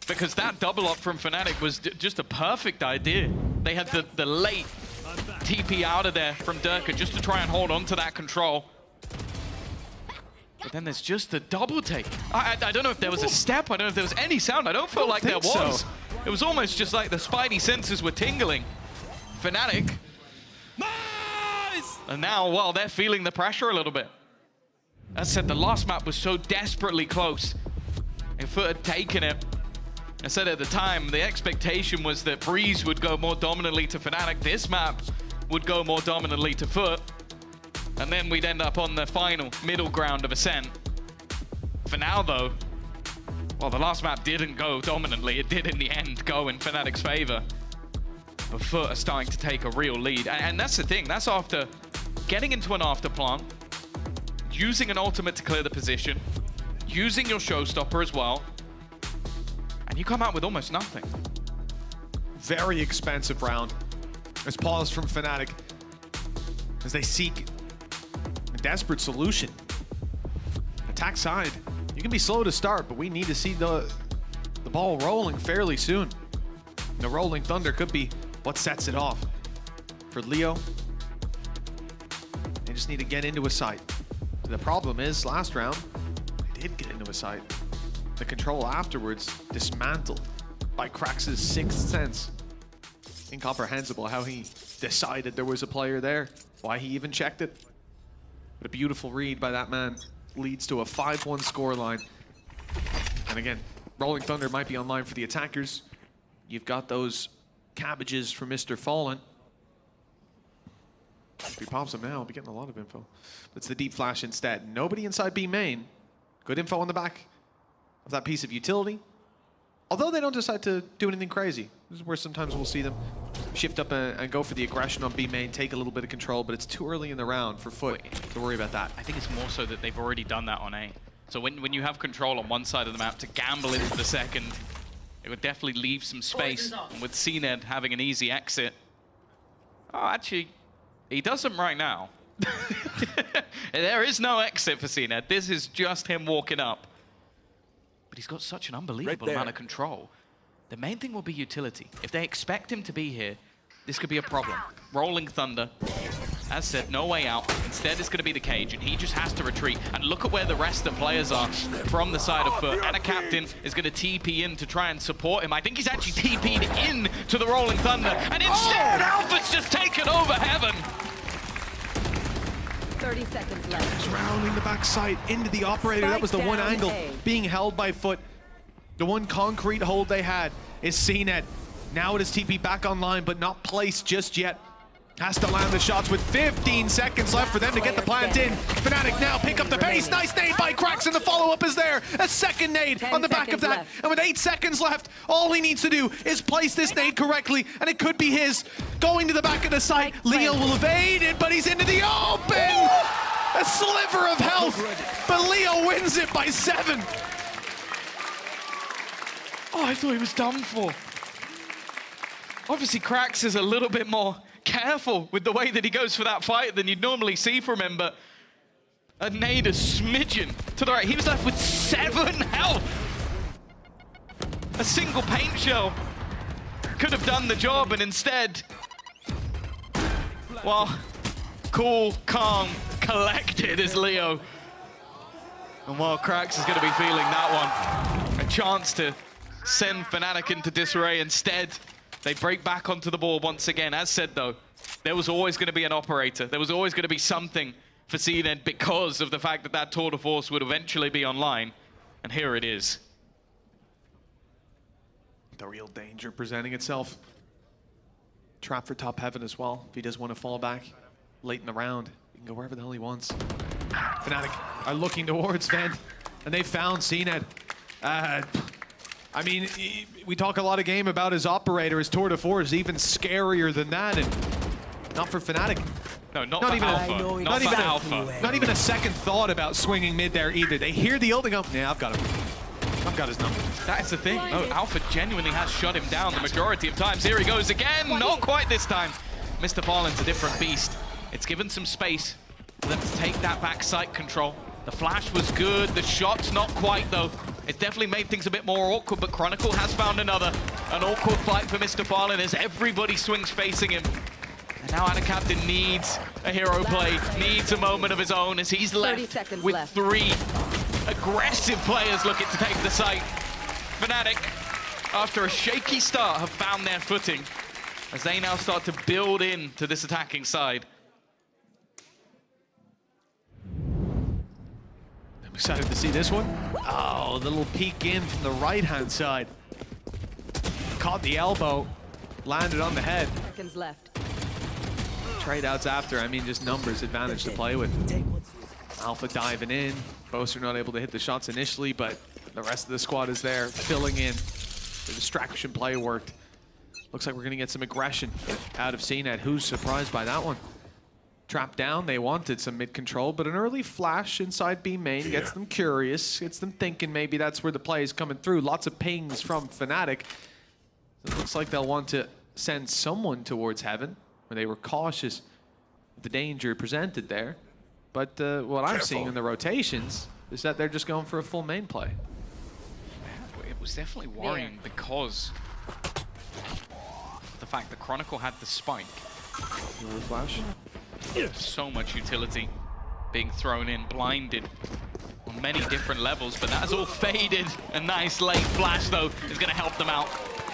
because that double up from Fnatic was just a perfect idea. They had the late TP out of there from Durka just to try and hold on to that control. But then there's just the double take. I don't know if there was a step, I don't know if there was any sound. I don't feel like there was. It was almost just like the spidey senses were tingling. Fnatic. And now, well, they're feeling the pressure a little bit. As I said, the last map was so desperately close. If FUT had taken it, I said at the time, the expectation was that Breeze would go more dominantly to Fnatic. This map would go more dominantly to FUT. And then we'd end up on the final middle ground of Ascent. For now, though, well, the last map didn't go dominantly. It did in the end go in Fnatic's favor. But FUT are starting to take a real lead. And that's the thing, that's after getting into an after plant, using an ultimate to clear the position, using your showstopper as well, and you come out with almost nothing. Very expensive round. There's pause from Fnatic as they seek a desperate solution. Attack side, you can be slow to start, but we need to see the ball rolling fairly soon. The Rolling Thunder could be what sets it off. For Leo, they just need to get into a site. The problem is, last round, they did get into a site. The control afterwards dismantled by Krax's 6th sense. Incomprehensible how he decided there was a player there, why he even checked it. But a beautiful read by that man leads to a 5-1 scoreline. And again, Rolling Thunder might be online for the attackers. You've got those cabbages from Mr. Fallen. If he pops them now, I'll be getting a lot of info. It's the deep flash instead. Nobody inside B main. Good info on the back of that piece of utility. Although they don't decide to do anything crazy. This is where sometimes we'll see them shift up and go for the aggression on B main, take a little bit of control, but it's too early in the round for FUT to worry about that. I think it's more so that they've already done that on A. So when you have control on one side of the map to gamble into the second, it would definitely leave some space. And with CNED having an easy exit. Oh, actually, he does them right now. There is no exit for CNED. This is just him walking up. But he's got such an unbelievable amount of control. The main thing will be utility. If they expect him to be here, this could be a problem. Rolling Thunder. As said, no way out. Instead, it's going to be the cage, and he just has to retreat. And look at where the rest of the players are from the side of FUT. And a captain is going to TP in to try and support him. I think he's actually TP'd in to the Rolling Thunder. And instead, Alpha's just taken over heaven. 30 seconds left. Just rounding the backside into the operator. That was the one angle being held by FUT. The one concrete hold they had is CNED. Now it is TP back online, but not placed just yet. Has to land the shots with 15 seconds left for them to get the plant in. Fnatic now pick up the pace. Nice nade by Krax, and the follow-up is there. A second nade on the back of that. Left. And with 8 seconds left, all he needs to do is place this nade correctly, and it could be his. Going to the back of the site. Leo will evade it, but he's into the open. A sliver of health, but Leo wins it by 7. Oh, I thought he was done for. Obviously, Krax is a little bit more careful with the way that he goes for that fight than you'd normally see from him, but a nade a smidgen to the right. He was left with 7 health. A single paint shell could have done the job, and instead, well, cool, calm, collected is Leo. And while Krax is going to be feeling that one, a chance to send Fnatic into disarray. Instead, they break back onto the board once again. As said, though, there was always going to be an operator. There was always going to be something for CNED because of the fact that that tour de force would eventually be online. And here it is. The real danger presenting itself. Trap for top heaven as well. If he does want to fall back late in the round, he can go wherever the hell he wants. Fnatic are looking towards Vent, and they found CNED. I mean, we talk a lot of game about his operator, his tour de force, even scarier than that, and not for Fnatic. No, not for Alpha. Not for Alpha. Not even a second thought about swinging mid there either. They hear the ult and go, yeah, I've got him. I've got his number. That's the thing. No, Alpha genuinely has shut him down the majority of times. Here he goes again. Not quite this time. Mr. Fallen's a different beast. It's given some space for them to take that back site control. The flash was good. The shot's not quite, though. It definitely made things a bit more awkward, but Chronicle has found another. An awkward fight for Mr. Fallen as everybody swings facing him. And now Ana Captain needs a hero play, needs a moment of his own as he's left with 3 aggressive players looking to take the site. Fnatic, after a shaky start, have found their footing as they now start to build in to this attacking side. I'm excited to see this one. Oh, the little peek in from the right-hand side. Caught the elbow, landed on the head. Seconds left. Trade outs after, I mean, just numbers advantage to play with. Alpha diving in. Boaster not able to hit the shots initially, but the rest of the squad is there, filling in. The distraction play worked. Looks like we're going to get some aggression out of CNED. Who's surprised by that one? Trapped down, they wanted some mid-control, but an early flash inside B main gets them curious, gets them thinking maybe that's where the play is coming through. Lots of pings from Fnatic. It looks like they'll want to send someone towards heaven, where they were cautious of the danger presented there. But what I'm seeing in the rotations is that they're just going for a full main play. It was definitely worrying because the fact that Chronicle had the spike. Another flash. So much utility being thrown in, blinded on many different levels, but that's all faded. A nice late flash, though, is going to help them out.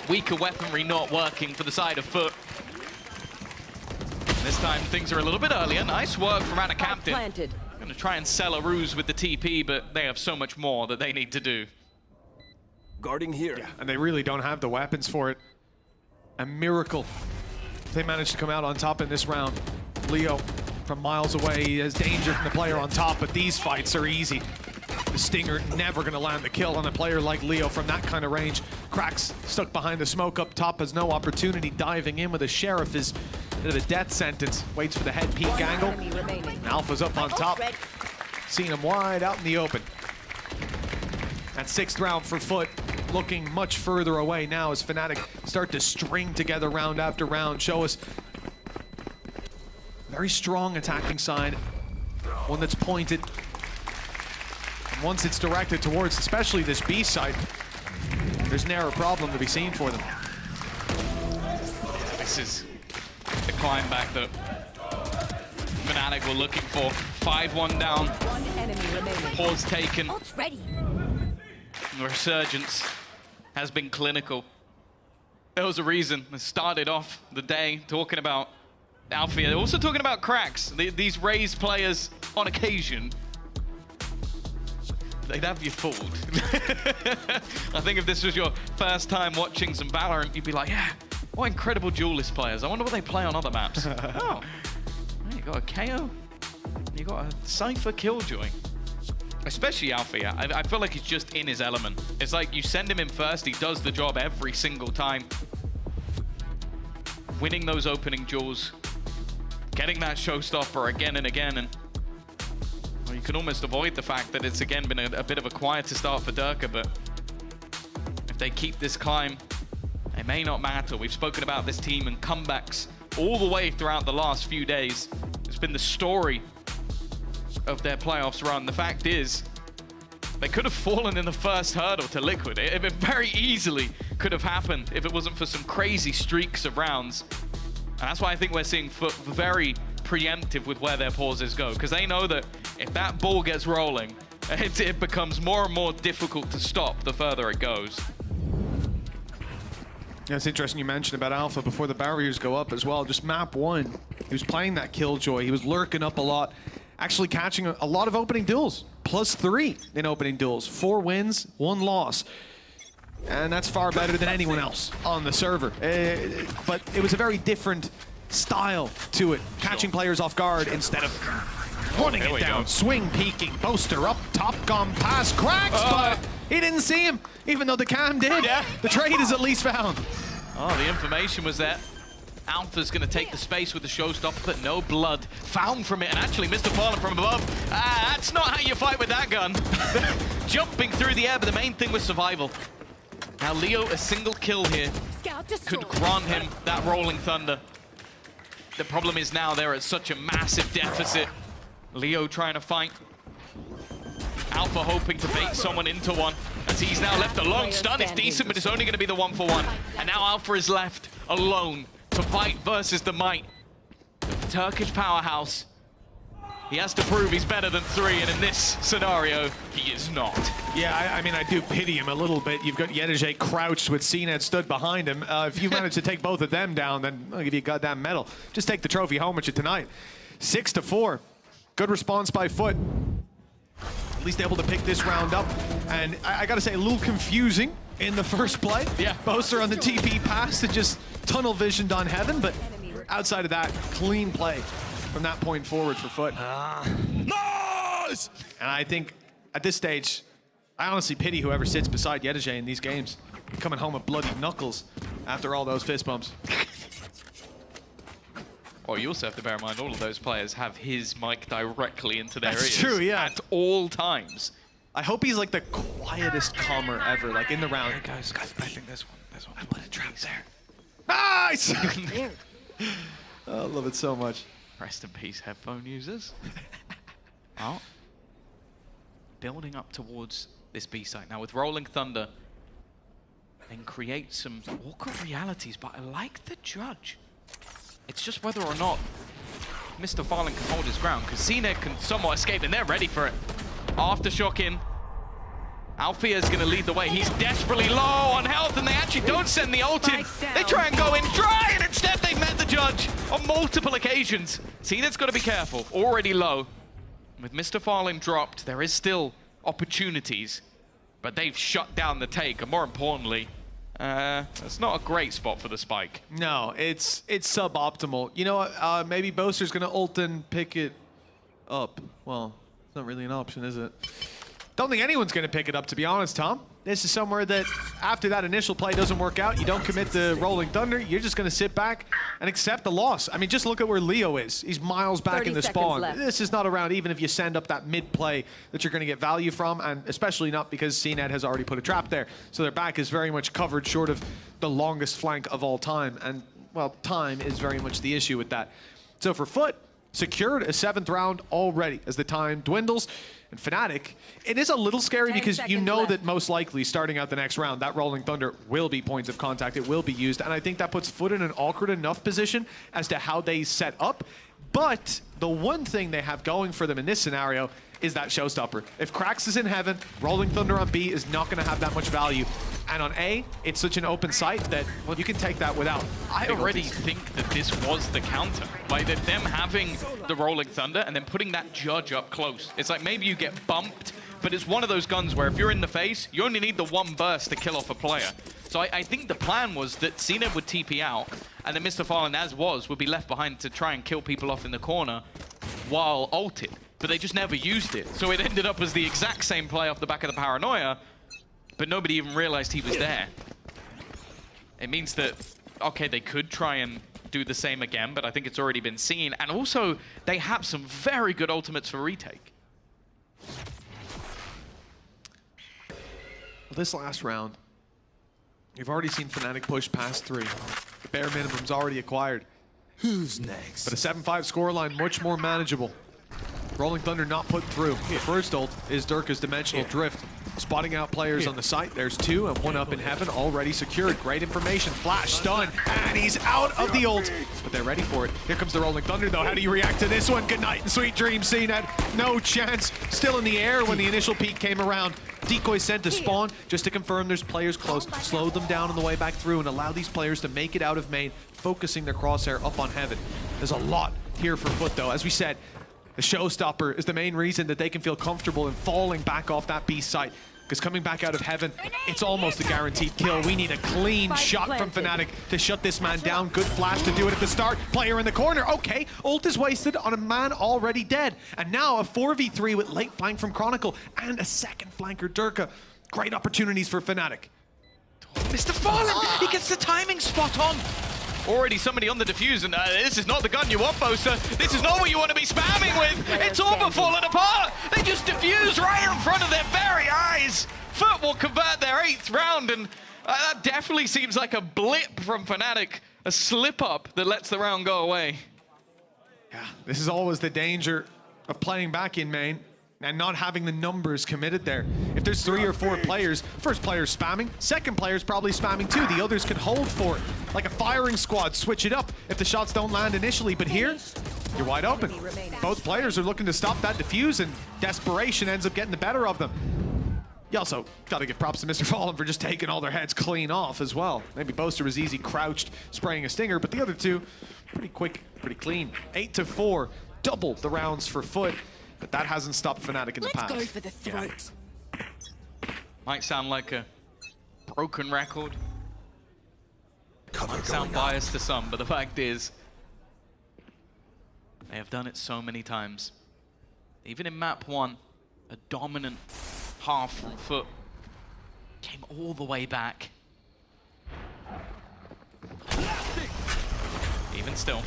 Weaker weaponry not working for the side of FUT. This time things are a little bit earlier. Nice work from Ana Captain. Going to try and sell a ruse with the TP, but they have so much more that they need to do. Guarding here. Yeah, and they really don't have the weapons for it. A miracle. They managed to come out on top in this round. Leo from miles away has danger from the player on top, but these fights are easy. The Stinger never going to land the kill on a player like Leo from that kind of range. Cracks stuck behind the smoke up top, has no opportunity. Diving in with a Sheriff is a bit of a death sentence. Waits for the head peek angle. Alpha's up on top. Seeing him wide out in the open. That 6th round for FUT, looking much further away now as Fnatic start to string together round after round. Show us very strong attacking side, one that's pointed. And once it's directed towards, especially this B side, there's never a problem to be seen for them. This is the climb back that Fnatic were looking for. 5-1 down. Pause taken. The resurgence has been clinical. There was a reason. They started off the day talking about Alfie. They're also talking about cracks. These raised players, on occasion, they'd have you fooled. I think if this was your first time watching some Valorant, you'd be like, yeah, what incredible duelist players. I wonder what they play on other maps. Oh, you got a KO. You got a Cypher Killjoy. Especially Alfie. I feel like he's just in his element. It's like you send him in first, he does the job every single time. Winning those opening duels. Getting that showstopper again and again. And well, you can almost avoid the fact that it's again been a bit of a quieter start for Durka, but if they keep this climb, it may not matter. We've spoken about this team and comebacks all the way throughout the last few days. It's been the story of their playoffs run. The fact is, they could have fallen in the first hurdle to Liquid. It very easily could have happened if it wasn't for some crazy streaks of rounds. And that's why I think we're seeing FUT very preemptive with where their pauses go, because they know that if that ball gets rolling, it becomes more and more difficult to stop the further it goes. Yeah, it's interesting you mentioned about Alpha before the barriers go up as well. Just map 1, he was playing that Killjoy. He was lurking up a lot, actually catching a lot of opening duels. +3 in opening duels. 4 wins, 1 loss. And that's far better than anyone else on the server. But it was a very different style to it. Catching players off guard instead of running it down. Swing peeking, Boaster up top, gone past, cracks, but he didn't see him, even though the cam did. Yeah. The trade is at least found. Oh, the information was there. Alpha's going to take the space with the showstopper, but no blood found from it. And actually, Mr. Fallen from above. That's not how you fight with that gun. Jumping through the air, but the main thing was survival. Now, Leo, a single kill here could grant him that Rolling Thunder. The problem is now they're at such a massive deficit. Leo trying to fight. Alpha hoping to bait someone into one, as he's now left alone. Stun is decent, but it's only going to be the 1-for-1. And now Alpha is left alone to fight versus the might. Turkish powerhouse. He has to prove he's better than 3, and in this scenario, he is not. Yeah, I mean, I do pity him a little bit. You've got Yedege crouched with CNET stood behind him. If you manage to take both of them down, then I'll give you a goddamn medal. Just take the trophy home with you tonight. 6-4. Good response by FUT. At least able to pick this round up. And I gotta say, a little confusing in the first play. Yeah. Boaster on the TP pass that just tunnel visioned on Heaven, but outside of that, clean play from that point forward for FUT. Nice! And I think at this stage, I honestly pity whoever sits beside Yedege in these games, coming home with bloody knuckles after all those fist bumps. Well, you also have to bear in mind all of those players have his mic directly into their ears. That's true, yeah. At all times. I hope he's like the quietest calmer ever, like in the round. Hey guys, I think there's one. I put a trap there. Nice! Oh, I love it so much. Rest in peace, headphone users. Oh. Building up towards this B site now with Rolling Thunder. And create some awkward realities, but I like the judge. It's just whether or not Mr. Fallen can hold his ground, because CNED can somewhat escape, and they're ready for it. Aftershock in. Althea is going to lead the way. He's desperately low on health, and they actually don't send the ult in. They try and go in dry, and instead they've met the judge on multiple occasions. CNED's got to be careful. Already low. With Mr. Fallen dropped, there is still opportunities, but they've shut down the take, and more importantly, that's not a great spot for the spike. No, it's suboptimal. You know what? Maybe Boaster's going to ult and pick it up. Well, it's not really an option, is it? Don't think anyone's going to pick it up, to be honest, Tom. This is somewhere that after that initial play doesn't work out, you don't commit the Rolling Thunder, you're just going to sit back and accept the loss. I mean, just look at where Leo is. He's miles back in the spawn. This is not around even if you send up that mid play that you're going to get value from, and especially not because CNED has already put a trap there. So their back is very much covered short of the longest flank of all time. And, well, time is very much the issue with that. So for FUT, secured a 7th round already as the time dwindles. And Fnatic, it is a little scary because you know that most likely starting out the next round, that Rolling Thunder will be points of contact. It will be used. And I think that puts FUT in an awkward enough position as to how they set up. But the one thing they have going for them in this scenario is that showstopper. If Krax is in Heaven, Rolling Thunder on B is not going to have that much value. And on A, it's such an open site that you can take that without. I already think that this was the counter. Like that them having the Rolling Thunder and then putting that judge up close. It's like maybe you get bumped, but it's one of those guns where if you're in the face, you only need the one burst to kill off a player. So I think the plan was that CNED would TP out, and then Mr. Fallen, as was, would be left behind to try and kill people off in the corner while ulted. But they just never used it. So it ended up as the exact same play off the back of the paranoia, but nobody even realized he was there. It means that, okay, they could try and do the same again, but I think it's already been seen. And also, they have some very good ultimates for retake. Well, this last round, you've already seen Fnatic push past 3. The bare minimum's already acquired. Who's next? But a 7-5 scoreline, much more manageable. Rolling Thunder not put through. The first ult is Durka's Dimensional Drift. spotting out players on the site. There's 2 and 1 up in heaven, already secured. Great information. Flash, stun, and he's out of the ult. But they're ready for it. Here comes the Rolling Thunder, though. How do you react to this one? Good night and sweet dreams, CNET. No chance. Still in the air when the initial peek came around. Decoy sent to spawn just to confirm there's players close. Slow them down on the way back through and allow these players to make it out of main, focusing their crosshair up on heaven. There's a lot here for FUT, though. As we said, the showstopper is the main reason that they can feel comfortable in falling back off that B site. Because coming back out of heaven, it's almost a guaranteed kill. We need a clean shot from Fnatic to shut this man down. Good flash to do it at the start. Player in the corner. Okay, ult is wasted on a man already dead. And now a 4v3 with late flank from Chronicle and a second flanker, Durka. Great opportunities for Fnatic. Mr. Fallen, he gets the timing spot on. Already somebody on the defuse, and this is not the gun you want, Boaster. This is not what you want to be spamming with. It's all but falling apart. They just defuse right in front of their very eyes. FUT will convert their 8th round, and that definitely seems like a blip from Fnatic. A slip-up that lets the round go away. Yeah, this is always the danger of playing back in main and not having the numbers committed there. If there's 3 or 4 players, first player's spamming, second player's probably spamming too. The others can hold for it. Like a firing squad, switch it up if the shots don't land initially. But here, you're wide open. Both players are looking to stop that defuse, and desperation ends up getting the better of them. You also got to give props to Mr. Fallen for just taking all their heads clean off as well. Maybe Boaster was easy crouched, spraying a stinger, but the other 2, pretty quick, pretty clean. 8-4, double the rounds for FUT. But that hasn't stopped Fnatic in the past. Let's go for the throat. Yeah. Might sound like a broken record. Might sound biased to some, but the fact is, they have done it so many times. Even in map 1, a dominant half from FUT came all the way back. Even still.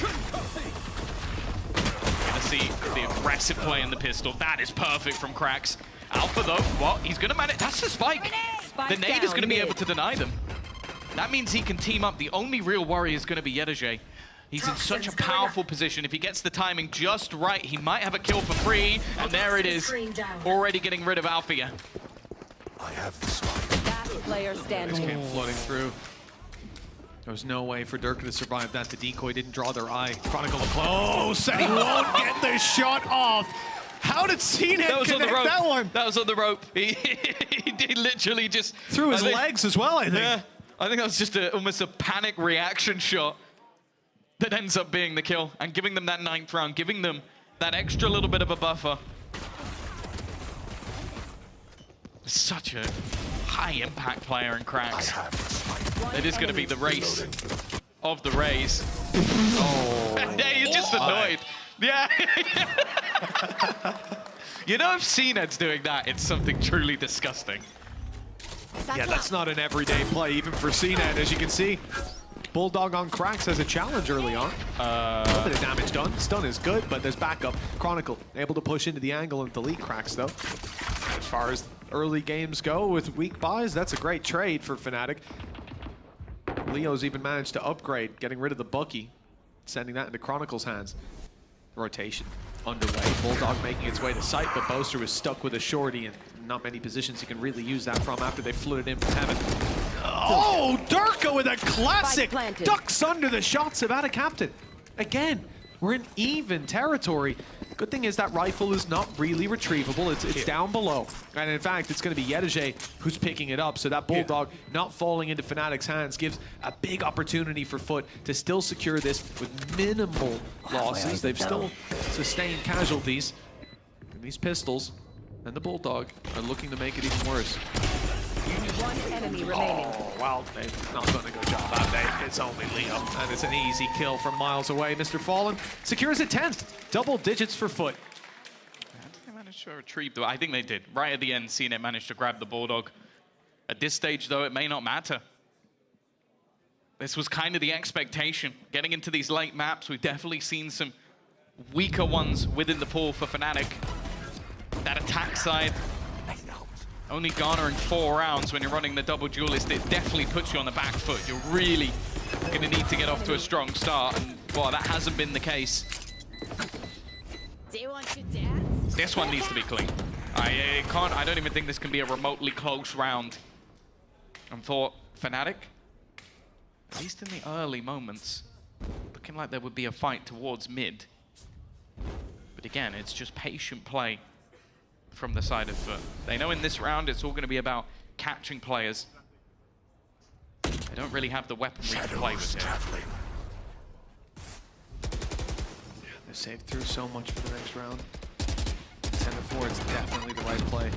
Gonna see the aggressive play in the pistol. That is perfect from Krax. Alpha though, what? He's gonna manage. That's the spike. The nade is gonna be able to deny them. That means he can team up. The only real worry is gonna be Yedajay. He's in such a powerful position. If he gets the timing just right, he might have a kill for free. And there it is. Already getting rid of Alpha. I have the spike. Last player standing. This came flooding through. There was no way for Durka to survive that. The decoy didn't draw their eye. Chronicle close, and he won't get the shot off. How did CNET connect that one? That was on the rope. He did literally just... Through his legs as well, I think. Yeah, I think that was just almost a panic reaction shot that ends up being the kill and giving them that 9th round, giving them that extra little bit of a buffer. Such a high impact player in Krax. It is going to be the race of the Rays. Oh. Yeah, he's just annoyed. Yeah. You know, if CNED's doing that, it's something truly disgusting. Yeah, that's not an everyday play, even for CNED, as you can see. Bulldog on Krax has a challenge early on. A little bit of damage done. Stun is good, but there's backup. Chronicle able to push into the angle and delete Krax, though. As far as early games go with weak buys, that's a great trade for Fnatic. Leo's even managed to upgrade, getting rid of the Bucky, sending that into Chronicle's hands. Rotation underway. Bulldog making its way to site, but Boaster was stuck with a shorty, and not many positions he can really use that from after they flew it in from heaven. Oh, Durka with a classic! Ducks under the shots of Ada Captain. Again, we're in even territory. Good thing is that rifle is not really retrievable. It's down below. And in fact, it's going to be Yedajay who's picking it up. So that Bulldog not falling into Fnatic's hands gives a big opportunity for FUT to still secure this with minimal losses. They've still sustained casualties. And these pistols and the Bulldog are looking to make it even worse. One enemy remaining. Oh, well, they've not done a good job that day. It's only Leo, and it's an easy kill from miles away. Mr. Fallen secures a 10th. Double digits for FUT. How did they manage to retrieve the... I think they did. Right at the end, CNET managed to grab the Bulldog. At this stage, though, it may not matter. This was kind of the expectation. Getting into these late maps, we've definitely seen some weaker ones within the pool for Fnatic. That attack side... only garnering 4 rounds when you're running the double duelist, it definitely puts you on the back foot. You're really going to need to get off to a strong start, and well, that hasn't been the case. Do you want to dance? This one needs to be clean. I don't even think this can be a remotely close round. And for Fnatic, at least in the early moments, looking like there would be a fight towards mid. But again, it's just patient play from the side of FUT. They know in this round it's all going to be about catching players. They don't really have the weaponry to play with here. They've saved through so much for the next round. 10-4 is definitely the right play.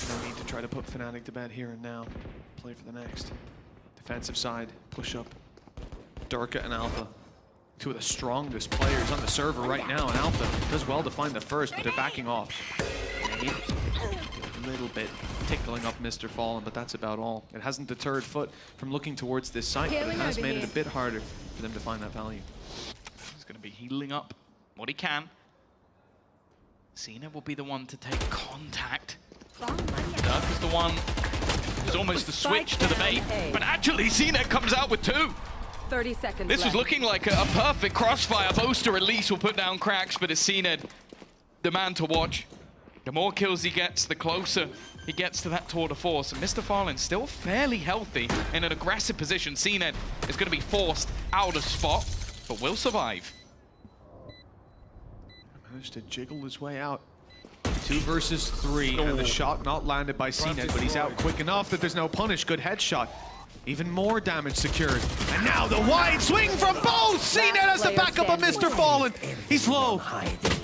No need to try to put Fnatic to bed here and now. Play for the next. Defensive side, push up. Durka and Alpha, two of the strongest players on the server right now, and Alpha does well to find the first, but they're backing off. A little bit tickling up Mr. Fallen, but that's about all. It hasn't deterred FUT from looking towards this site, but it has made it a bit harder for them to find that value. He's going to be healing up what he can. Cena will be the one to take contact. Dirk is the one who's almost the switch to the bait, but actually Cena comes out with 2. 30 seconds This was left. looking like a perfect crossfire. Boaster at least will put down cracks, but it's Cena, the man to watch. The more kills he gets, the closer he gets to that tour de force. And Mr. Fallen still fairly healthy in an aggressive position. Cena is going to be forced out of spot, but will survive. Managed to jiggle his way out. 2 versus 3, and the shot not landed by CNED, but he's out quick enough that there's no punish. Good headshot. Even more damage secured. And now the wide swing from both! CNED has the backup of Mr. Fallen. He's low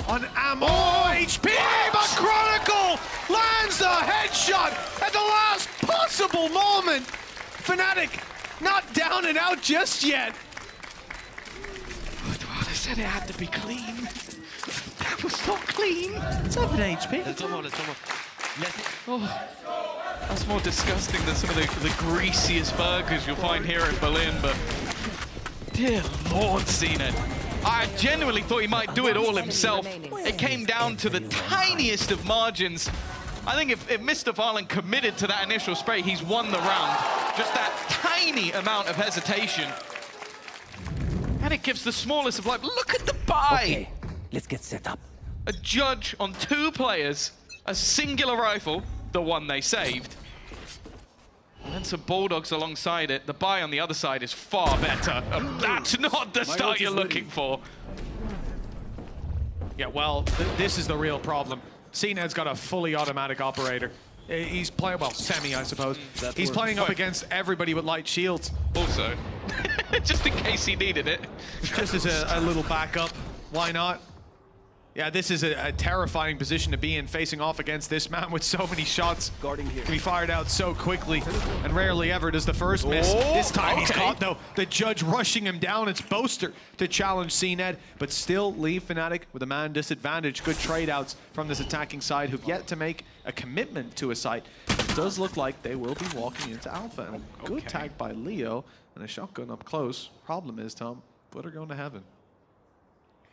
on ammo. HP, but Chronicle lands the headshot at the last possible moment. Fnatic not down and out just yet. Well, they said it had to be clean. That was not clean. 7 HP. Oh, that's more disgusting than some of the greasiest burgers you'll find here in Berlin, but dear Lord, Cena. I genuinely thought he might do it all himself. It came down to the tiniest of margins. I think if Mr. Fallen committed to that initial spray, he's won the round. Just that tiny amount of hesitation. And it gives the smallest of life. Look at the buy! Okay, let's get set up. A judge on 2 players, a singular rifle, the one they saved, and then some Bulldogs alongside it. The buy on the other side is far better. That's not the start you're looking for. Yeah, well, this is the real problem. CNED's got a fully automatic operator. He's playing, well, semi, I suppose. He's playing up against everybody with light shields. Also, just in case he needed it. Just as a little backup, why not? Yeah, this is a terrifying position to be in, facing off against this man with so many shots. Guarding here. Can be fired out so quickly, and rarely ever does the first miss. This time he's caught, though. The judge rushing him down. It's Boaster to challenge CNED, but still leave Fnatic with a man disadvantage. Good trade-outs from this attacking side who've yet to make a commitment to a site. It does look like they will be walking into Alpha. And a good tag by Leo, and a shotgun up close. Problem is, Tom, FUT are going to heaven.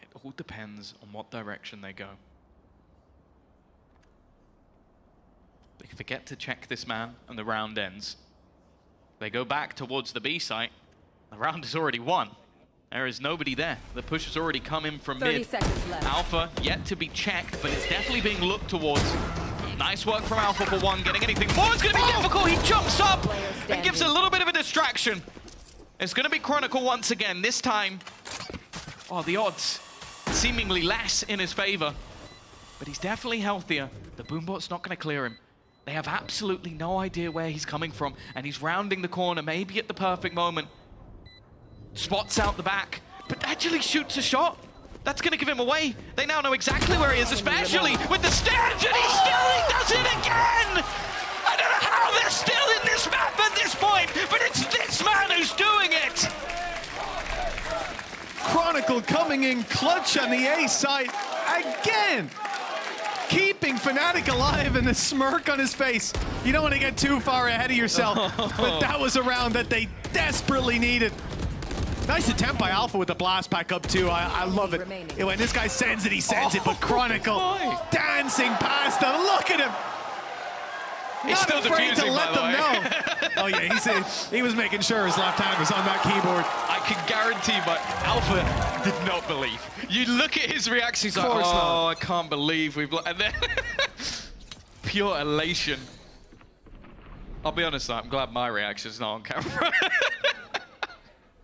It all depends on what direction they go. They forget to check this man and the round ends. They go back towards the B site. The round is already won. There is nobody there. The push has already come in from 30 mid. seconds left. Alpha yet to be checked, but it's definitely being looked towards. Nice work from Alpha for 1. Getting anything more is going to be difficult. He jumps up and gives a little bit of a distraction. It's going to be Chronicle once again. This time, oh, the odds seemingly less in his favor, but he's definitely healthier. The Boombot's not going to clear him. They have absolutely no idea where he's coming from, and he's rounding the corner, maybe at the perfect moment. Spots out the back, but actually shoots a shot. That's going to give him away. They now know exactly where he is, especially with the stairs, and he does it again! I don't know how they're still in this map at this point, but it's this man who's doing it! Chronicle coming in clutch on the A side again, keeping Fnatic alive and the smirk on his face. You don't want to get too far ahead of yourself, but that was a round that they desperately needed. Nice attempt by Alpha with the blast pack up too. I love it. When this guy sends it, he sends it, but Chronicle dancing past him. Look at him. He's Not still afraid to defusing, let them know. Oh yeah, he was making sure his left hand was on that keyboard. I can guarantee, but Alpha did not believe. You look at his reaction, he's like, oh, I can't believe we've lost. And then pure elation. I'll be honest, I'm glad my reaction's not on camera.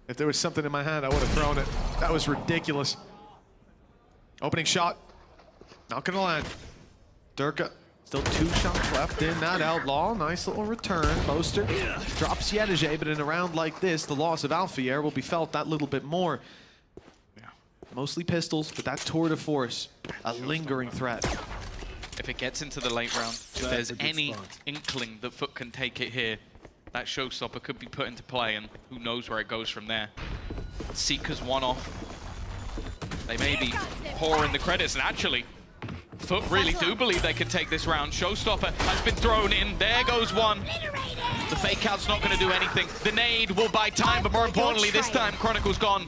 If there was something in my hand, I would have thrown it. That was ridiculous. Opening shot. Not gonna land. Durka. Still 2 shots left in that outlaw. Nice little return. Boaster drops Yedege, but in a round like this, the loss of Alfier will be felt that little bit more. Yeah. Mostly pistols, but that tour de force, a lingering threat. If it gets into the late round, if there's any inkling that FUT can take it here, that showstopper could be put into play, and who knows where it goes from there. Seeker's one off. They may be pouring the credits, and actually, FUT really do believe they can take this round. Showstopper has been thrown in. There goes one. The fake out's not going to do anything. The nade will buy time, but more importantly, this time, Chronicle's gone.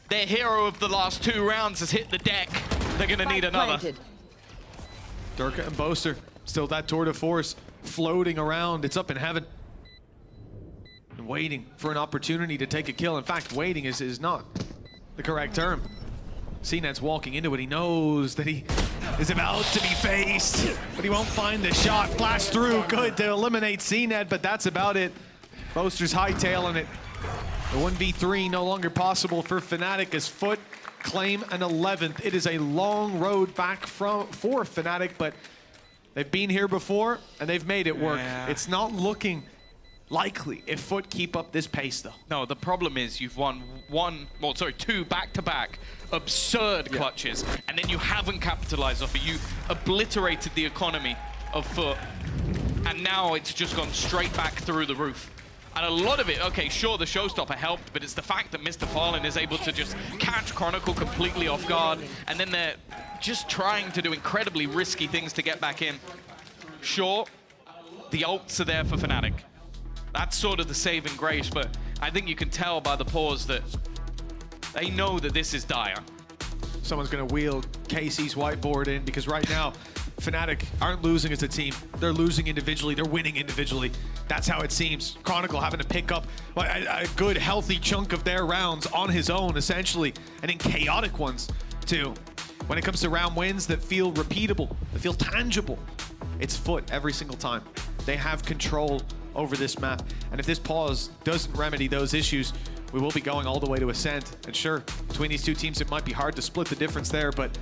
Their hero of the last 2 rounds has hit the deck. They're going to need another. Durka and Boaster, still that tour de force floating around. It's up in heaven. And waiting for an opportunity to take a kill. In fact, waiting is not the correct term. CNET's walking into it. He knows that he is about to be faced, but he won't find the shot. Flash through, good to eliminate CNET, but that's about it. Boaster's hightailing it. The 1v3 no longer possible for Fnatic as FUT claim an 11th. It is a long road back for Fnatic, but they've been here before and they've made it work. Yeah. It's not looking likely if FUT keep up this pace, though. No, the problem is you've won 2 back-to-back absurd clutches, and then you haven't capitalized off it. You obliterated the economy of FUT, and now it's just gone straight back through the roof. And a lot of it, okay, sure, the showstopper helped, but it's the fact that Mr. Fallen is able to just catch Chronicle completely off guard, and then they're just trying to do incredibly risky things to get back in. Sure, the ults are there for Fnatic. That's sort of the saving grace, but I think you can tell by the pause that they know that this is dire. Someone's gonna wheel Casey's whiteboard in, because right now, Fnatic aren't losing as a team. They're losing individually, they're winning individually. That's how it seems. Chronicle having to pick up a good, healthy chunk of their rounds on his own, essentially, and in chaotic ones, too. When it comes to round wins that feel repeatable, that feel tangible, it's FUT every single time. They have control over this map, and if this pause doesn't remedy those issues, we will be going all the way to Ascent. And sure, between these 2 teams, it might be hard to split the difference there, but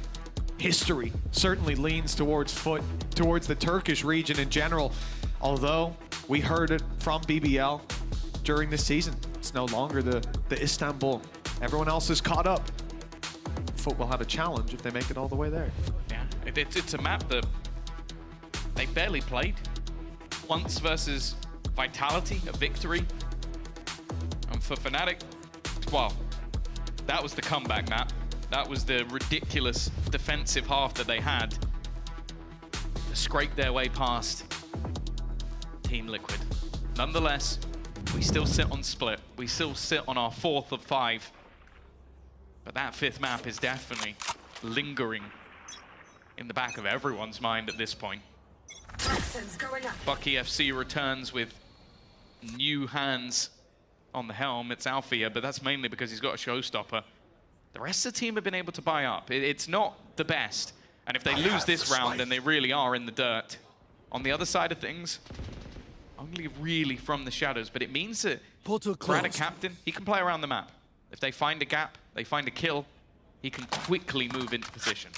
history certainly leans towards FUT, towards the Turkish region in general. Although we heard it from BBL during this season, it's no longer the Istanbul. Everyone else is caught up. FUT will have a challenge if they make it all the way there. Yeah, it's a map that they barely played. Once versus Vitality, a victory. And for Fnatic, well, that was the comeback map. That was the ridiculous defensive half that they had to scrape their way past Team Liquid. Nonetheless, we still sit on split. We still sit on our 4th of 5. But that 5th map is definitely lingering in the back of everyone's mind at this point. Bucky FC returns with new hands on the helm. It's Alfia, but that's mainly because he's got a showstopper. The rest of the team have been able to buy up. It's not the best. And if they lose this round, then they really are in the dirt. On the other side of things, only really from the shadows, but it means that Brad, a captain, he can play around the map. If they find a gap, they find a kill, he can quickly move into position.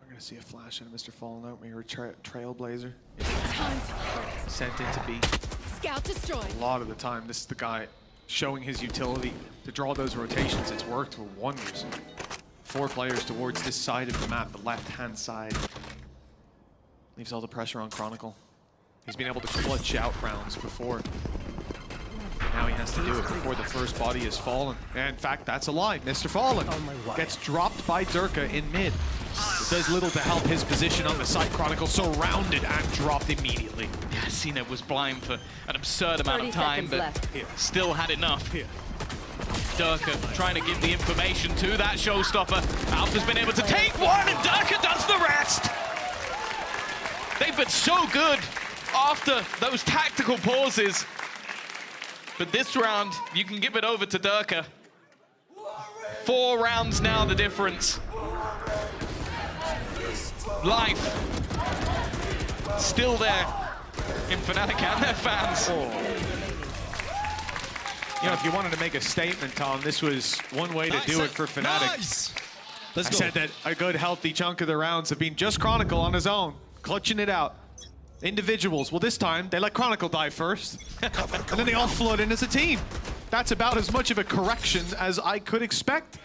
We're gonna see a flash into Mr. Fallen out, maybe Trailblazer. Sent into B. Scout destroyed. A lot of the time, this is the guy showing his utility to draw those rotations. It's worked for wonders. 4 players towards this side of the map, the left-hand side. Leaves all the pressure on Chronicle. He's been able to clutch out rounds before. Now he has to do it before the first body is fallen. And in fact, that's a lie. Mr. Fallen gets dropped by Durka in mid. It does little to help his position on the site. Chronicle surrounded and dropped immediately. Yeah, CNET was blind for an absurd amount of time, but still had enough. Durka trying to give the information to that showstopper. Alpha's been able to take one, and Durka does but so good after those tactical pauses. But this round, you can give it over to Durka. 4 rounds now, the difference. Life still there in Fnatic and their fans. You know, if you wanted to make a statement, Tom, this was one way to do it for Fnatic. Nice. I said that a good, healthy chunk of the rounds have been just Chronicle on his own, clutching it out. Individuals, well, this time they let Chronicle die first, and then they all flood in as a team. That's about as much of a correction as I could expect,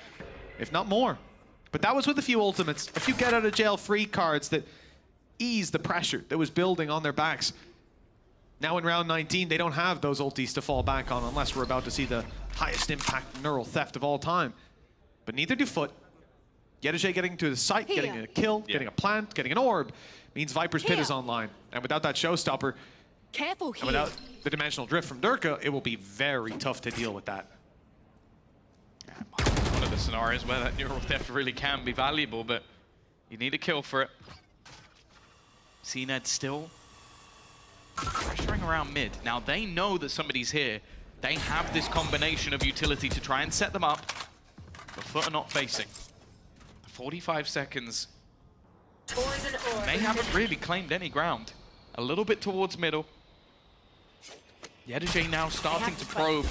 if not more. But that was with a few ultimates, a few get out of jail free cards that eased the pressure that was building on their backs. Now in round 19, they don't have those ultis to fall back on unless we're about to see the highest impact neural theft of all time. But neither do FUT. Yedajay getting to the site, getting a kill, getting a plant, getting an orb, means Viper's Pit is online. And without that showstopper, Careful and without the dimensional drift from Durka, it will be very tough to deal with that. One of the scenarios where that neural theft really can be valuable, but you need a kill for it. CNED still pressuring around mid. Now they know that somebody's here. They have this combination of utility to try and set them up, but FUT are not facing. 45 seconds. They haven't really claimed any ground. A little bit towards middle. Yedajay now starting to probe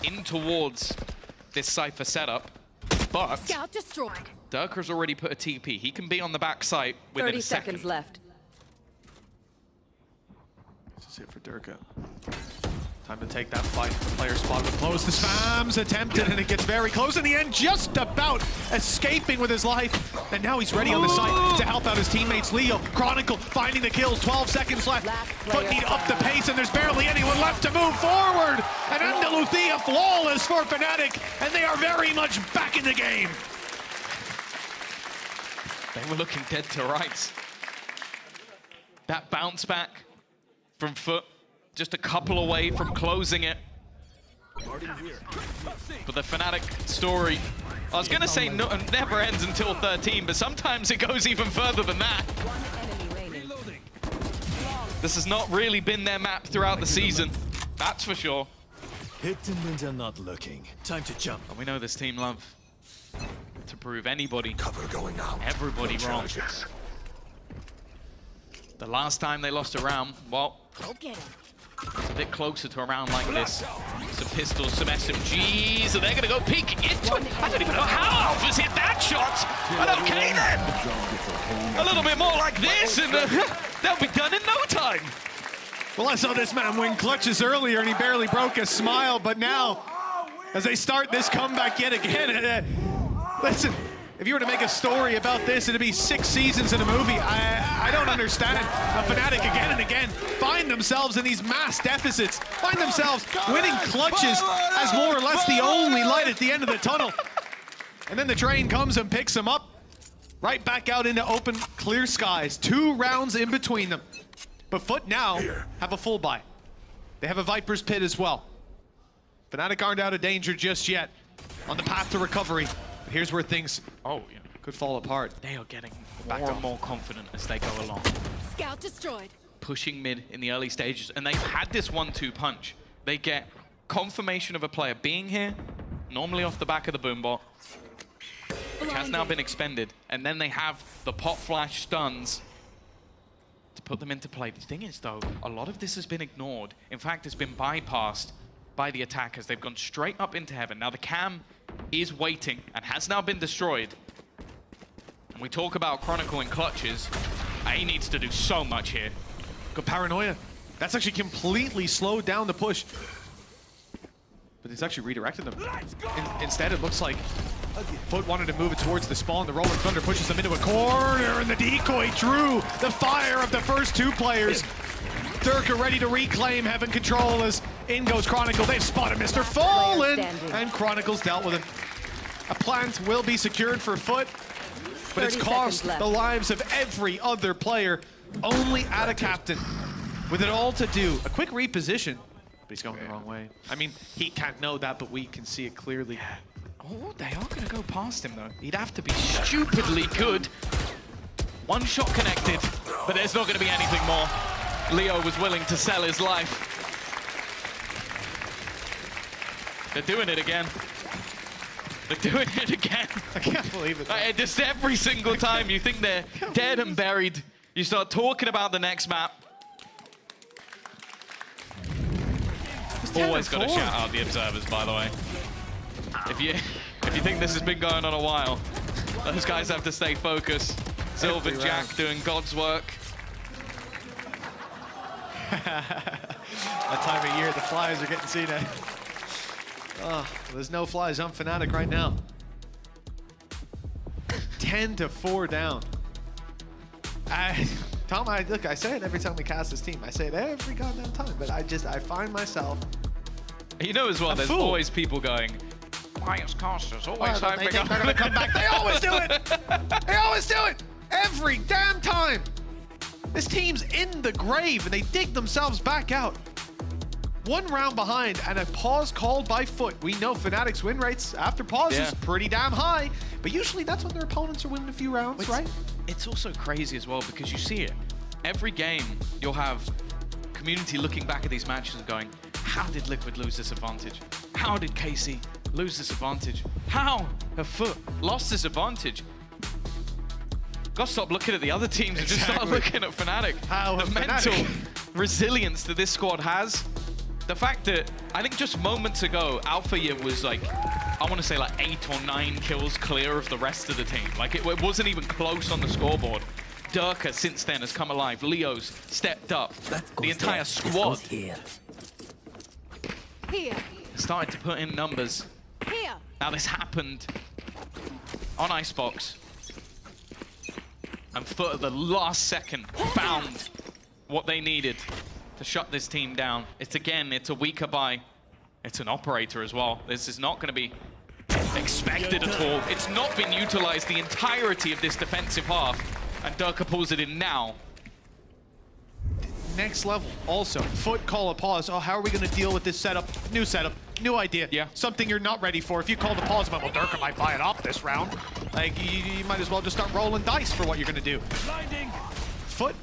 in towards this Cypher setup, but Scout destroyed. Durka's already put a TP. He can be on the back site within 30 a second. seconds left. This is it for Durka. Time to take that fight. The player spot with close. The spams attempted, and it gets very close in the end, just about escaping with his life. And now he's ready on the site to help out his teammates. Leo, Chronicle, finding the kills. 12 seconds left. FUT need up the pace, and there's barely anyone left to move forward. And Andalucia flawless for Fnatic, and they are very much back in the game. They were looking dead to rights. That bounce back from FUT, just a couple away from closing it. But the Fnatic story, I was gonna say never ends until 13, but sometimes it goes even further than that. This has not really been their map throughout the season, that's for sure. Victims are not looking. Time to jump. And we know this team love to prove anybody, everybody wrong. The last time they lost a round, well, Go get him. it's a bit closer to a round like this. Some pistols, some SMGs, and they're gonna go peek into it. I don't even know how Alpha's hit that shot. But okay then. A little bit more like this, and they'll be done in no time. Well, I saw this man win clutches earlier, and he barely broke a smile, but now, as they start this comeback yet again, listen, if you were to make a story about this, it'd be 6 seasons in a movie. I don't understand how Fnatic again and again find themselves in these mass deficits, find themselves winning clutches as more or less the only light at the end of the tunnel. And then the train comes and picks them up, right back out into open, clear skies. 2 rounds in between them. But FUT now have a full buy. They have a Viper's Pit as well. Fnatic aren't out of danger just yet, on the path to recovery. But here's where things could fall apart. They are getting more and more confident as they go along. Scout destroyed. Pushing mid in the early stages, and they've had this 1-2 punch. They get confirmation of a player being here, normally off the back of the boombot, which has now been expended, and then they have the pop flash stuns to put them into play. The thing is, though, a lot of this has been ignored. In fact, it's been bypassed by the attackers. They've gone straight up into heaven. Now the cam is waiting and has now been destroyed. And we talk about Chronicle in clutches. A needs to do so much here. Good paranoia. That's actually completely slowed down the push. But it's actually redirected them. Instead, it looks like FUT wanted to move it towards the spawn. The Rolling Thunder pushes them into a corner, and the decoy drew the fire of the first 2 players. Durka ready to reclaim heaven control as in goes Chronicle. They've spotted Mr. Fallen, and Chronicle's dealt with him. A plant will be secured for FUT, but it's cost the lives of every other player, only at a captain. With it all to do, a quick reposition, but he's going the wrong way. I mean, he can't know that, but we can see it clearly. Oh, they are going to go past him, though. He'd have to be stupidly good. 1 shot connected. but there's not going to be anything more. Leo was willing to sell his life. They're doing it again. They're doing it again. I can't believe it. Just every single time you think they're dead and buried, you start talking about the next map. Always got to shout out the observers, by the way. If you think this has been going on a while, those guys have to stay focused. Sylvan Jack doing God's work. That time of year, the flies are getting seen. Oh, there's no flies on Fnatic right now. 10-4 down. Tom, look, I say it every time we cast this team. I say it every goddamn time, but I find myself. You know as well, there's always people going, Pious casters always they think they're gonna come back. They always do it. They always do it. Every damn time. This team's in the grave and they dig themselves back out. 1 round behind and a pause called by FUT. We know Fnatic's win rates after pauses pretty damn high, but usually that's when their opponents are winning a few rounds, right? It's also crazy as well because you see it. Every game, you'll have community looking back at these matches and going, how did Liquid lose this advantage? How did KC lose this advantage? How have FUT lost this advantage? Gotta stop looking at the other teams and just start looking at Fnatic. The mental resilience that this squad has. The fact that, I think just moments ago, Alpha Year was like, I want to say like 8 or 9 kills clear of the rest of the team. Like it wasn't even close on the scoreboard. Durka since then has come alive. Leo's stepped up. The entire squad started to put in numbers. Now this happened on Icebox. And FUT at the last second found what they needed to shut this team down. It's a weaker buy. It's an operator as well. This is not going to be expected at all. It's not been utilized the entirety of this defensive half. And Durka pulls it in now. Next level also. FUT call a pause. Oh, how are we going to deal with this setup? New idea. Yeah. Something you're not ready for. If you call the pause, well, Durka might buy it up this round. Like, you might as well just start rolling dice for what you're going to do. Blinding. FUT,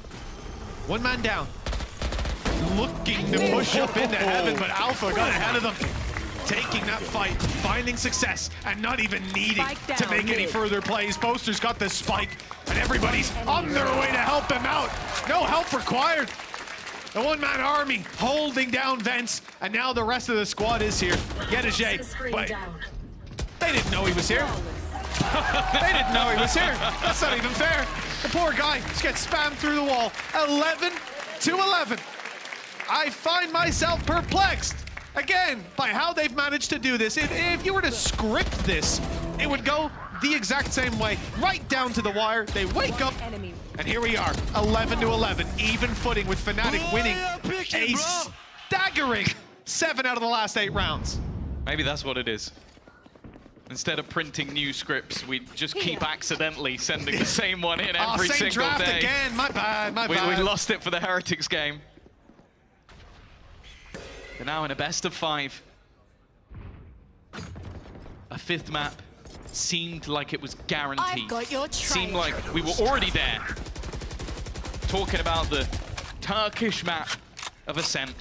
1 man down. Looking to push up into heaven, but Alpha got ahead of them. Taking that fight, finding success, and not even needing to make any further plays. Boaster's got the spike, and everybody's on their way to help him out. No help required. The 1-man army holding down Vents, and now the rest of the squad is here. Yedajay, but they didn't know he was here. They didn't know he was here. That's not even fair. The poor guy just gets spammed through the wall. 11-11. I find myself perplexed, again, by how they've managed to do this. If you were to script this, it would go the exact same way, right down to the wire. They wake up, and here we are, 11-11, even footing with Fnatic winning a staggering 7 out of the last 8 rounds. Maybe that's what it is. Instead of printing new scripts, we just keep accidentally sending the same one in every same single draft day. Again, my bad. We lost it for the Heretics game. They're now in a best of 5. A 5th map seemed like it was guaranteed. I've got your Seemed like we were already there. Talking about the Turkish map of Ascent.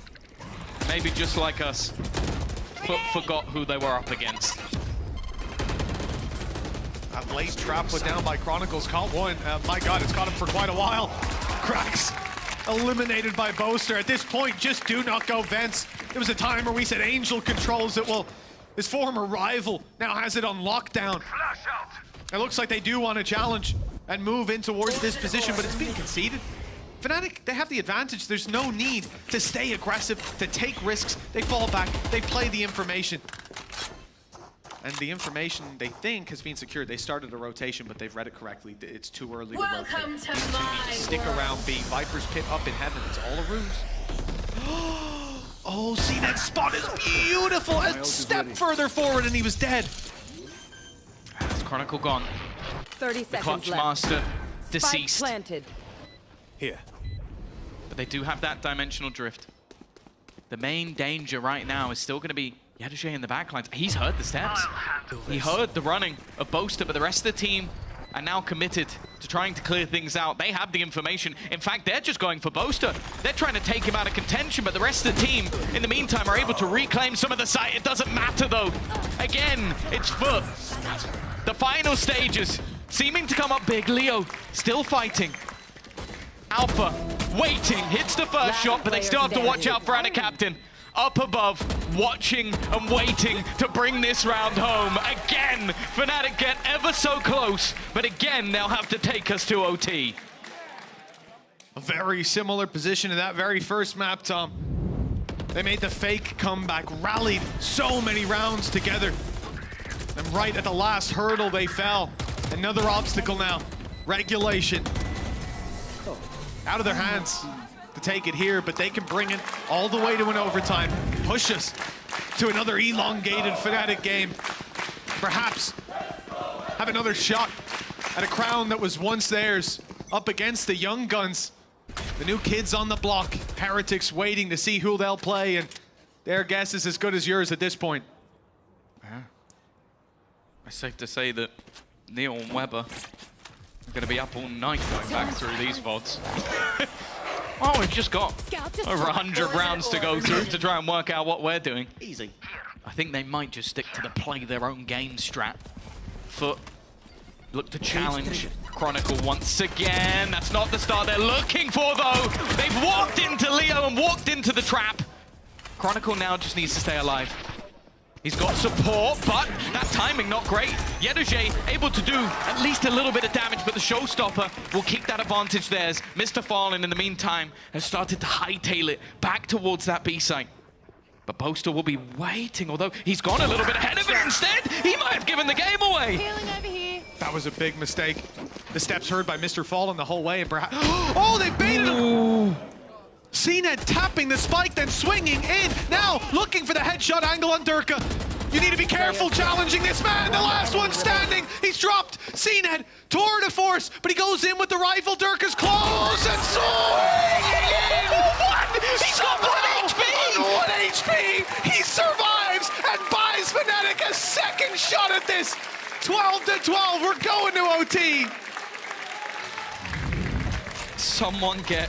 Maybe just like us, forgot who they were up against. That late trap put down by Chronicles caught one. My God, it's caught him for quite a while. Cracks eliminated by Boaster. At this point, just do not go Vents. There was a time where we said Angel controls it. Well, his former rival now has it on lockdown. It looks like they do want to challenge and move in towards this position, but it's being conceded. Fnatic, they have the advantage. There's no need to stay aggressive, to take risks. They fall back, they play the information. And the information they think has been secured. They started a rotation, but they've read it correctly. It's too early to rotate. Welcome to These two need to stick around B. Viper's pit up in heaven. It's all a ruse. Oh, see, that spot is beautiful. A step further forward and he was dead. It's Chronicle gone. 30 the seconds Clutch left. Master deceased. Spike planted. Here. But they do have that dimensional drift. The main danger right now is still going to be Yedajay in the backlines. He's heard the steps. He heard the running of Boaster, but the rest of the team are now committed to trying to clear things out. They have the information. In fact, they're just going for Boaster. They're trying to take him out of contention, but the rest of the team, in the meantime, are able to reclaim some of the site. It doesn't matter, though. Again, it's FUT. The final stages seeming to come up big. Leo still fighting. Alpha waiting, hits the first shot, but they still have to watch out for Anna Captain. Up above, watching and waiting to bring this round home. Again, Fnatic get ever so close, but again, they'll have to take us to OT. A very similar position to that very first map, Tom. They made the fake comeback, rallied so many rounds together. And right at the last hurdle, they fell. Another obstacle now, regulation. Out of their hands to take it here, but they can bring it all the way to an overtime. Push us to another elongated Fnatic game. Perhaps have another shot at a crown that was once theirs up against the young guns. The new kids on the block, Heretics waiting to see who they'll play, and their guess is as good as yours at this point. Yeah. It's safe to say that Neil and Weber are going to be up all night going back through these VODs. Oh, we've just got over 100 rounds to go through to try and work out what we're doing. Easy. I think they might just stick to the play their own game strat. FUT look to challenge Chronicle once again. That's not the start they're looking for, though. They've walked into Leo and walked into the trap. Chronicle now just needs to stay alive. He's got support, but that timing not great. Yedoje able to do at least a little bit of damage, but the showstopper will keep that advantage theirs. Mr. Fallen, in the meantime, has started to hightail it back towards that B site. But Boaster will be waiting, although he's gone a little bit ahead of it instead. He might have given the game away. Healing over here. That was a big mistake. The steps heard by Mr. Fallen the whole way, and perhaps... Oh, they baited him! CNED tapping the spike, then swinging in. Now looking for the headshot angle on Durka. You need to be careful challenging this man. The last one standing. He's dropped. CNED, tour de force, but he goes in with the rifle. Durka's close and He's got 1 HP! 1 HP! He survives and buys Fnatic a second shot at this. 12 to 12. We're going to OT. Someone get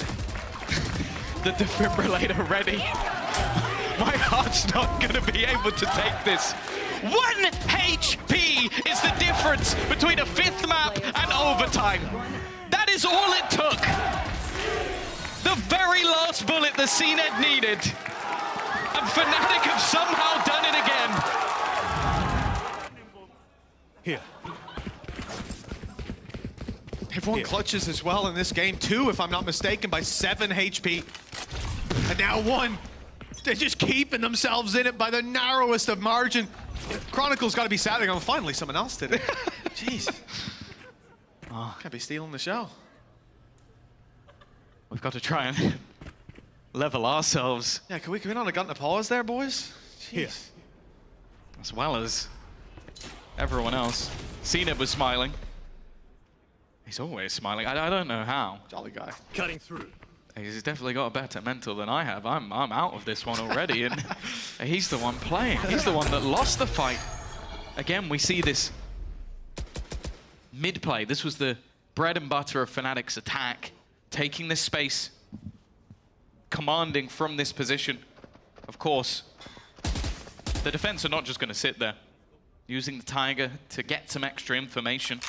the defibrillator ready. My heart's not going to be able to take this. 1 HP is the difference between a 5th map and overtime. That is all it took. The very last bullet the CNED needed. And Fnatic have somehow done it again. Here. Everyone clutches as well in this game, 2, if I'm not mistaken, by 7 HP. And now 1. They're just keeping themselves in it by the narrowest of margin. Chronicle's got to be sad. They're going, finally, someone else did it. Jeez. Can't be stealing the show. We've got to try and level ourselves. Yeah, can we come in on a gun to pause there, boys? Jeez. As well as everyone else. CNED was smiling. He's always smiling. I don't know how. Jolly guy. Cutting through. He's definitely got a better mental than I have. I'm out of this one already, and he's the one playing. He's the one that lost the fight. Again, we see this mid-play. This was the bread and butter of Fnatic's attack, taking this space, commanding from this position. Of course, the defense are not just going to sit there, using the Tiger to get some extra information.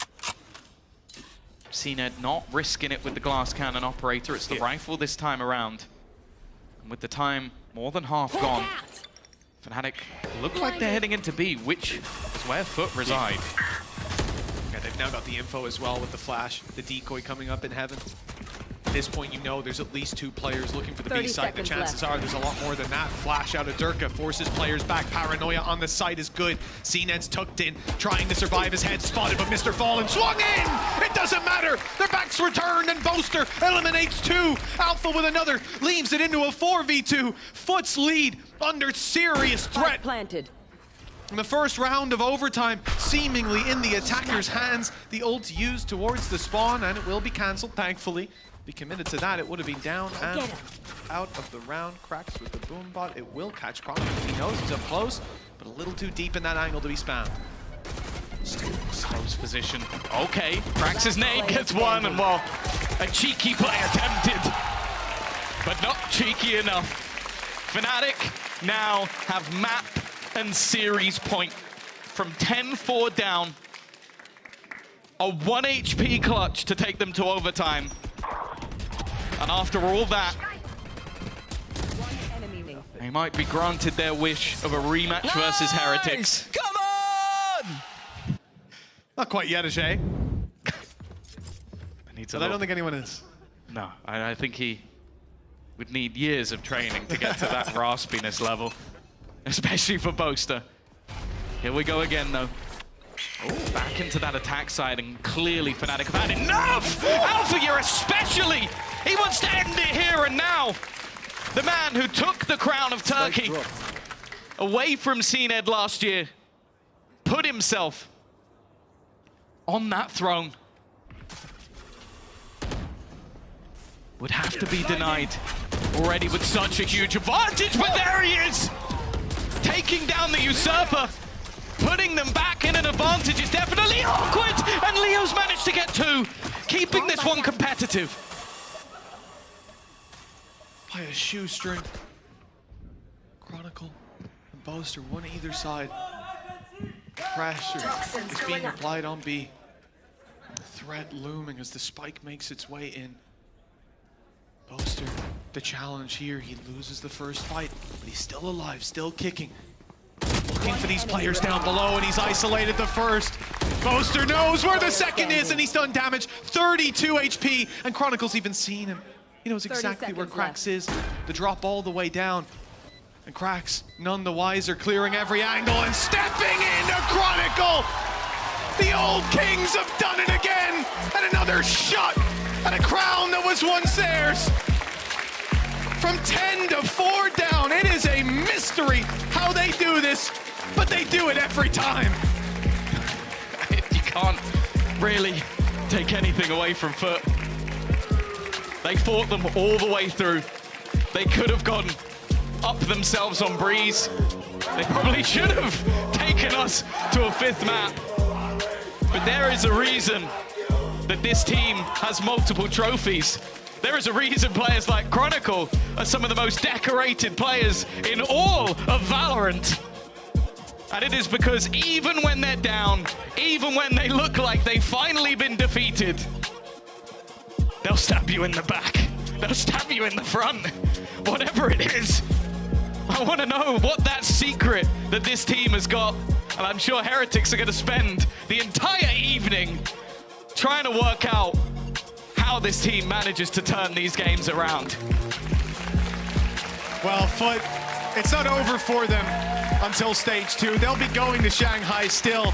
CNED not risking it with the glass cannon operator. It's the rifle this time around. And with the time more than half gone, Fnatic look like they're heading into B, which is where FUT reside. Yeah, they've now got the info as well with the flash, the decoy coming up in heaven. At this point, you know there's at least 2 players looking for the B site. The chances are there's a lot more than that. Flash out of Durka, forces players back. Paranoia on the site is good. CNED's tucked in, trying to survive. His head spotted, but Mr. Fallen swung in! It doesn't matter! Their backs returned, and Boaster eliminates 2. Alpha with another, leaves it into a 4v2. FUT's lead under serious threat. Planted. In the first round of overtime, seemingly in the attacker's hands, the ult used towards the spawn, and it will be cancelled, thankfully. Be committed to that, it would have been down and out of the round. Cracks with the boom bot. It will catch Chronicle. He knows he's up close, but a little too deep in that angle to be spammed. Close position. Okay, Krax's nade gets one, and well, a cheeky play attempted, but not cheeky enough. Fnatic now have map and series point from 10-4 down. A 1 HP clutch to take them to overtime. And after all that, they might be granted their wish of a rematch versus Heretics. Come on! Not quite yet, Ajay. But I don't think anyone is. No, I think he would need years of training to get to that raspiness level, especially for Boaster. Here we go again, though. Oh, back into that attack side, and clearly Fnatic have had enough! Alpha, especially! He wants to end it here and now. The man who took the crown of Turkey away from CNED last year, put himself on that throne, would have to be denied already with such a huge advantage, but there he is! Taking down the usurper, putting them back in an advantage is definitely awkward, and Leo's managed to get two, keeping this one competitive. By a shoestring. Chronicle and Boaster, one either side. Pressure is being applied on B. Threat looming as the spike makes its way in. Boaster, the challenge here, he loses the first fight, but he's still alive, still kicking. Looking for these players down below, and he's isolated the first. Boaster knows where the second is, and he's done damage. 32 HP, and Chronicle's even seen him. He knows exactly where Krax is. The drop all the way down. And Krax, none the wiser, clearing every angle and stepping into Chronicle! The old Kings have done it again! And another shot at a crown that was once theirs! From 10-4 down, it is a mystery how they do this, but they do it every time. You can't really take anything away from FUT. They fought them all the way through. They could have gone up themselves on Breeze. They probably should have taken us to a 5th map. But there is a reason that this team has multiple trophies. There is a reason players like Chronicle are some of the most decorated players in all of VALORANT. And it is because even when they're down, even when they look like they've finally been defeated, they'll stab you in the back. They'll stab you in the front. Whatever it is. I want to know what that secret that this team has got. And I'm sure Heretics are going to spend the entire evening trying to work out how this team manages to turn these games around. Well, FUT, it's not over for them until stage 2. They'll be going to Shanghai still,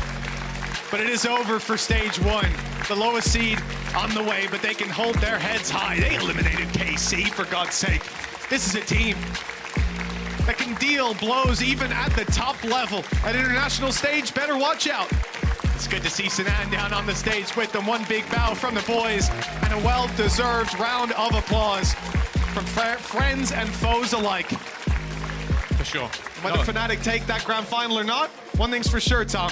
but it is over for stage 1. The lowest seed on the way, but they can hold their heads high. They eliminated KC, for God's sake. This is a team that can deal blows even at the top level. At international stage, better watch out. It's good to see Sinan down on the stage with them. One big bow from the boys and a well-deserved round of applause from friends and foes alike. For sure. Whether Fnatic take that grand final or not, one thing's for sure, Tom.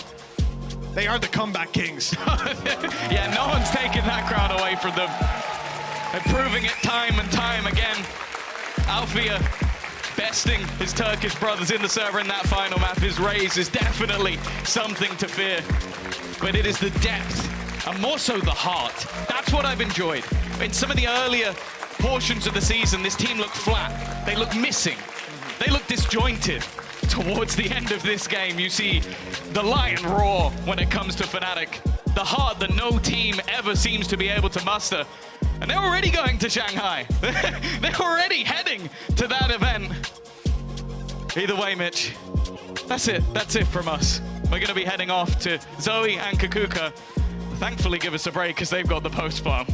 They are the comeback kings. Yeah, no one's taking that crown away from them. They're proving it time and time again. Alfia besting his Turkish brothers in the server in that final map. His raise is definitely something to fear. But it is the depth, and more so the heart. That's what I've enjoyed. In some of the earlier portions of the season, this team looked flat. They look missing. They look disjointed. Towards the end of this game, you see the lion roar when it comes to Fnatic. The heart that no team ever seems to be able to muster. And they're already going to Shanghai. They're already heading to that event. Either way, Mitch, that's it. That's it from us. We're going to be heading off to Zoe and Kakuka. Thankfully, give us a break because they've got the post-farm.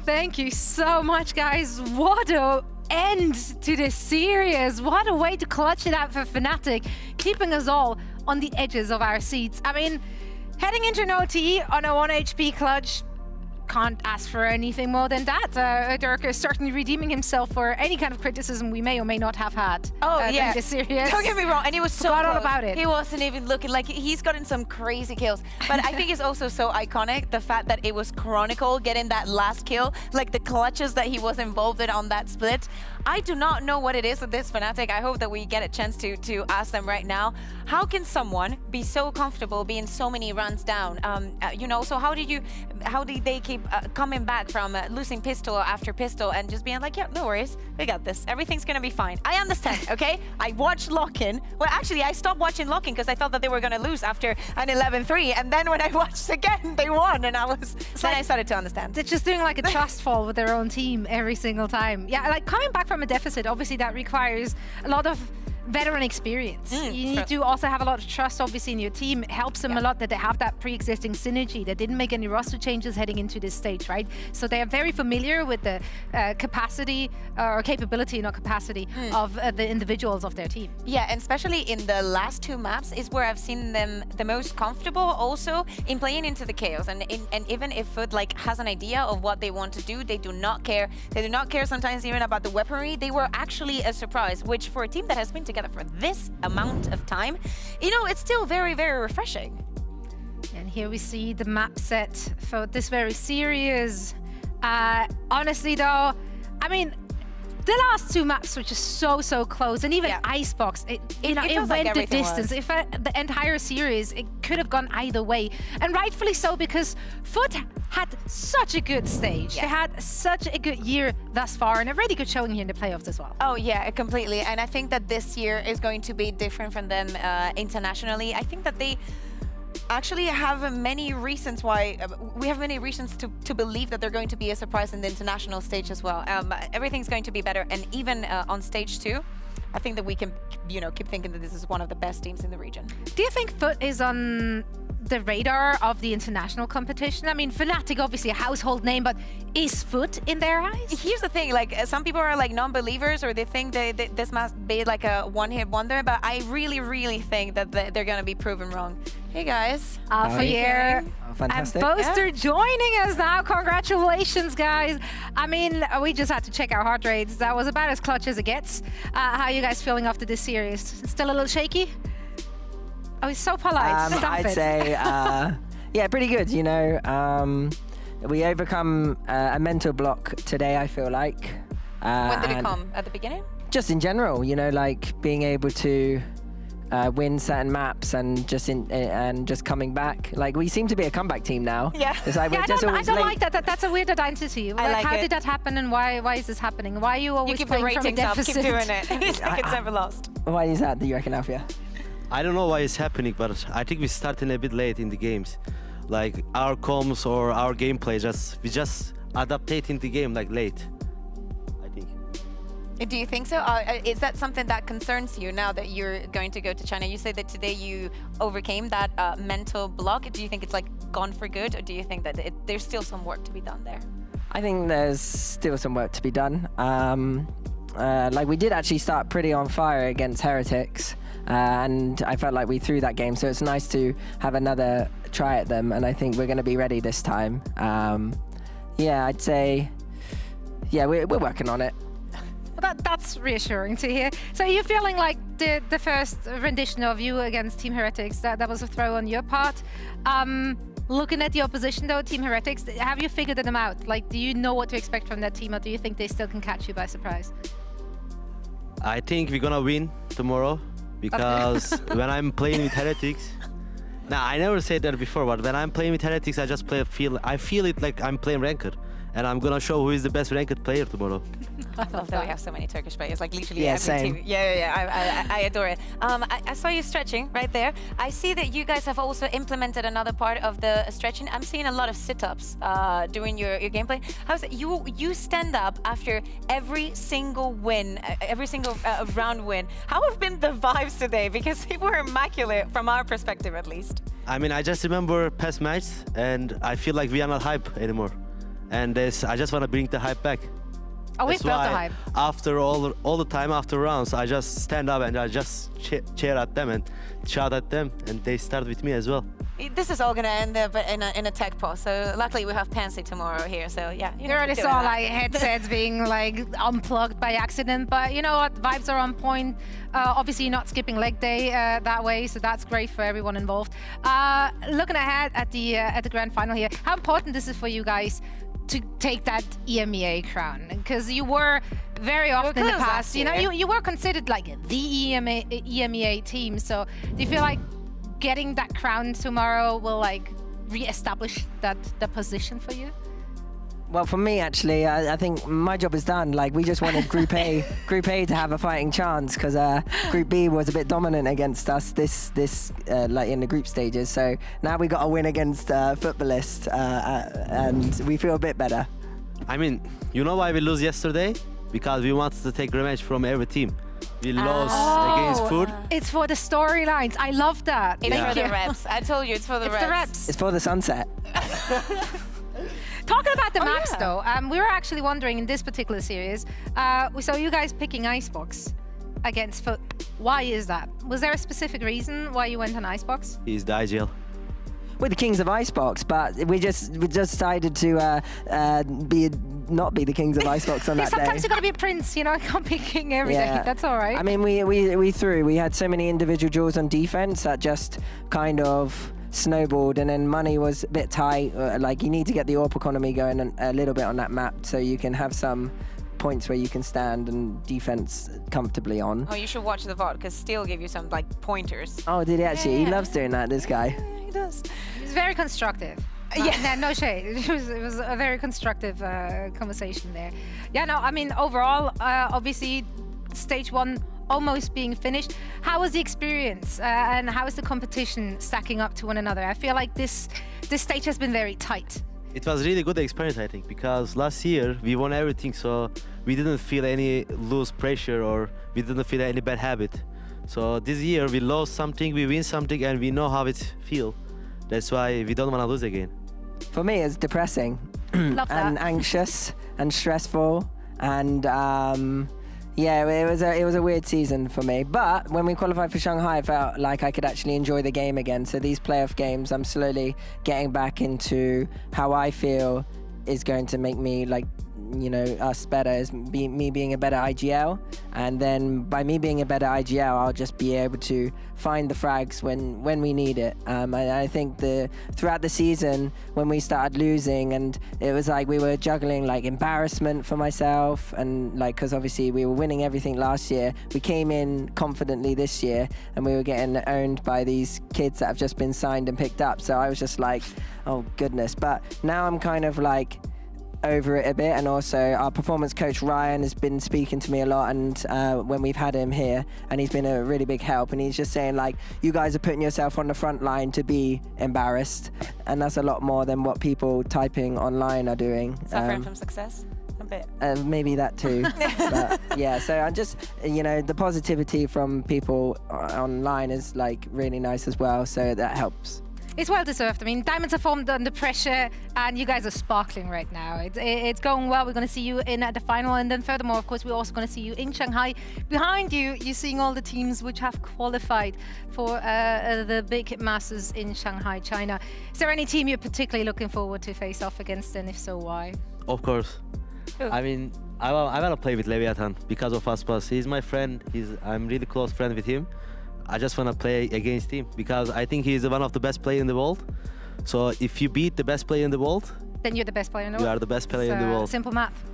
Thank you so much, guys. What a end to this series. What a way to clutch it out for Fnatic, keeping us all on the edges of our seats. I mean, heading into an OT on a 1 HP clutch, can't ask for anything more than that. Dirk is certainly redeeming himself for any kind of criticism we may or may not have had. Yeah. This series. Don't get me wrong, and he was so Forgot all close. about it. He wasn't even looking like he's gotten some crazy kills. But I think it's also so iconic, the fact that it was Chronicle getting that last kill, like the clutches that he was involved in on that split. I do not know what it is with this Fnatic. I hope that we get a chance to ask them right now. How can someone be so comfortable being so many runs down? You know, so how did they keep coming back from losing pistol after pistol and just being like, yeah, no worries, we got this. Everything's gonna be fine. I understand, okay? I watched Lock-In. Well, actually, I stopped watching Lock-In because I thought that they were gonna lose after an 11-3, and then when I watched again, they won, and I started to understand. They're just doing like a trust fall with their own team every single time. Yeah, like coming back from a deficit, obviously that requires a lot of veteran experience. You need to also have a lot of trust, obviously, in your team. It helps them a lot that they have that pre-existing synergy. They didn't make any roster changes heading into this stage, right? So they are very familiar with the capacity or capability, not capacity, of the individuals of their team. Yeah, and especially in the last two maps is where I've seen them the most comfortable also in playing into the chaos. And even if FUT like has an idea of what they want to do, they do not care. They do not care sometimes even about the weaponry. They were actually a surprise, which for a team that has been together for this amount of time, you know, it's still very, very refreshing. And here we see the map set for this very series. Honestly though, I mean, the last two maps were just so close, and even Icebox, it went like the distance. If the entire series, it could have gone either way, and rightfully so, because FUT had such a good stage. They had such a good year thus far, and a really good showing here in the playoffs as well. Oh yeah, completely. And I think that this year is going to be different from them internationally. I think that they actually have many reasons why we have many reasons to believe that they're going to be a surprise in the international stage as well. Everything's going to be better, and even on stage 2, I think that we can, you know, keep thinking that this is one of the best teams in the region. Do you think FUT is on the radar of the international competition? I mean, Fnatic obviously a household name, but is FUT in their eyes? Here's the thing, like some people are like non-believers, or they think that this must be like a one-hit wonder, but I really think that they're gonna be proven wrong. Hey guys. Alpha here. Fantastic. And Boaster joining us now. Congratulations, guys. I mean, we just had to check our heart rates. That was about as clutch as it gets. How are you guys feeling after this series? Still a little shaky? Oh, he's so polite. Stop I'd it. say, yeah, pretty good, you know. We overcome a mental block today, I feel like. When did it come? At the beginning? Just in general, you know, like being able to win certain maps and just coming back. Like, we seem to be a comeback team now. Yeah. It's like Yeah, we're just I always don't late. like that. That's a weird identity. Like, how did that happen, and why is this happening? Why are you always keep the playing from a ratings up, deficit? keep doing it. It's like it's never lost. Why is that, do you reckon, Alfia? I don't know why it's happening, but I think we're starting a bit late in the games. Like our comms or our gameplay, we just adapting the game like late, I think. Do you think so? Is that something that concerns you now that you're going to go to China? You say that today you overcame that mental block. Do you think it's like gone for good, or do you think that there's still some work to be done there? I think there's still some work to be done. Like, we did actually start pretty on fire against Heretics, and I felt like we threw that game, so it's nice to have another try at them, and I think we're going to be ready this time. Yeah, I'd say, yeah, we're working on it. Well, that's reassuring to hear. So you're feeling like the first rendition of you against Team Heretics, that was a throw on your part. Looking at the opposition though, Team Heretics, have you figured them out? Like, do you know what to expect from that team, or do you think they still can catch you by surprise? I think we're gonna win tomorrow, because when I'm playing with Heretics, I never said that before, but when I'm playing with Heretics, I just I feel it like I'm playing ranked, and I'm gonna show who is the best ranked player tomorrow. I love that we have so many Turkish players, like literally Yeah, every same. team. Yeah, I adore it. I saw you stretching right there. I see that you guys have also implemented another part of the stretching. I'm seeing a lot of sit-ups during your gameplay. How's it? You stand up after every single win, every single round win. How have been the vibes today? Because they were immaculate from our perspective, at least. I mean, I just remember past matches, and I feel like we are not hype anymore. And I just want to bring the hype back. Oh, we That's felt the why hype. after all the time after rounds, I just stand up and I just cheer at them and shout at them, and they start with me as well. This is all gonna end up in a tech pause. So luckily we have Pansy tomorrow here. So yeah, You already saw like headsets being like unplugged by accident, but you know what? Vibes are on point. Obviously, you're not skipping leg day that way, so that's great for everyone involved. Looking ahead at the grand final here, how important is it for you guys to take that EMEA crown? Because you were very often in the past, you know, you were considered like the EMEA team. So do you feel like getting that crown tomorrow will like re-establish that position for you? Well, for me, actually, I think my job is done. Like, we just wanted Group A to have a fighting chance, because Group B was a bit dominant against us like in the group stages. So now we got a win against Footballist, and we feel a bit better. I mean, you know why we lose yesterday? Because we wanted to take revenge from every team. We lost against FUT. It's for the storylines. I love that. It's for the reps. I told you, it's for the reps. It's for the sunset. Talking about the maps, though, we were actually wondering in this particular series, we saw you guys picking icebox against FUT. Why is that? Was there a specific reason why you went on icebox? He's the IGL. We're the kings of icebox, but we just decided to not be the kings of icebox on that day. Sometimes you gotta be a prince, you know, you can't be king every day. That's all right. I mean, we had so many individual draws on defense that just kind of snowballed, and then money was a bit tight. Like, you need to get the AWP economy going a little bit on that map so you can have some points where you can stand and defense comfortably on. Oh, you should watch the VOD, because Steel gave you some like pointers. Oh, did he actually? He loves doing that, this guy. He does. He's very constructive. Yeah, no shade. It was a very constructive conversation there. Yeah, no, I mean, overall, obviously, stage 1 almost being finished. How was the experience and how is the competition stacking up to one another? I feel like this stage has been very tight. It was really good experience, I think, because last year we won everything, so we didn't feel any loose pressure or we didn't feel any bad habit. So this year we lost something, we win something, and we know how it feels. That's why we don't want to lose again. For me, it's depressing Love that. and anxious and stressful, and yeah, it was a weird season for me. But when we qualified for Shanghai, I felt like I could actually enjoy the game again. So these playoff games, I'm slowly getting back into how I feel is going to make me, like, you know, us better, is me being a better IGL. And then by me being a better IGL, I'll just be able to find the frags when we need it. I think throughout the season, when we started losing, and it was like we were juggling like embarrassment for myself, and like, because obviously we were winning everything last year, we came in confidently this year, and we were getting owned by these kids that have just been signed and picked up. So I was just like, oh goodness. But now I'm kind of like over it a bit, and also our performance coach Ryan has been speaking to me a lot, and when we've had him here, and he's been a really big help, and he's just saying, like, you guys are putting yourself on the front line to be embarrassed, and that's a lot more than what people typing online are doing. Suffering from success a bit. Maybe that too. But yeah, so I'm just, you know, the positivity from people online is like really nice as well, so that helps. It's well deserved. I mean, diamonds are formed under pressure, and you guys are sparkling right now. It's going well. We're going to see you in at the final, and then furthermore, of course, we're also going to see you in Shanghai. Behind you, you're seeing all the teams which have qualified for the big masses in Shanghai, China. Is there any team you're particularly looking forward to face off against, and if so, why? Of course. Who? I mean, I want to play with Leviathan because of Aspas. He's my friend. I'm really close friend with him. I just want to play against him because I think he's one of the best players in the world. So if you beat the best player in the world, then you're the best player in the world. You are the best player in the world. Simple math.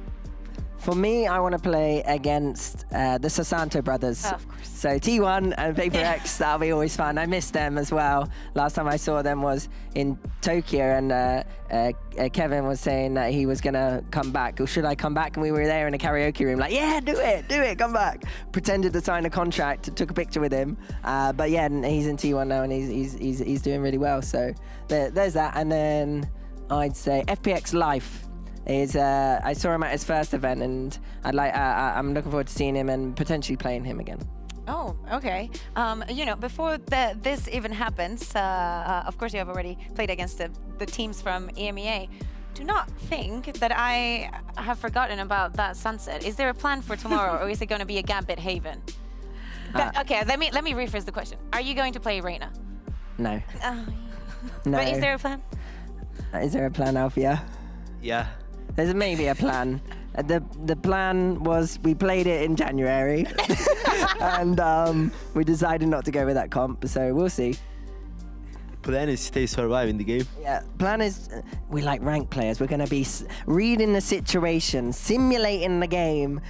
For me, I want to play against the Sasanto brothers. Oh, of course. So T1 and Paper X, that'll be always fun. I miss them as well. Last time I saw them was in Tokyo, and Kevin was saying that he was going to come back. Or should I come back? And we were there in a karaoke room like, yeah, do it, come back. Pretended to sign a contract, took a picture with him. But yeah, he's in T1 now, and he's doing really well. So there's that. And then I'd say FPX Life. I saw him at his first event, and I'm looking forward to seeing him and potentially playing him again. Oh, okay. You know, before this even happens, of course you have already played against the teams from EMEA. Do not think that I have forgotten about that sunset. Is there a plan for tomorrow, or is it going to be a Gambit Haven? Okay, let me rephrase the question. Are you going to play Reina? No. No. But is there a plan? Is there a plan, Alfia? Yeah. There's maybe a plan. The plan was we played it in January, and we decided not to go with that comp. So we'll see. Plan is stay survive in the game. Yeah. Plan is we like ranked players. We're gonna be reading the situation, simulating the game,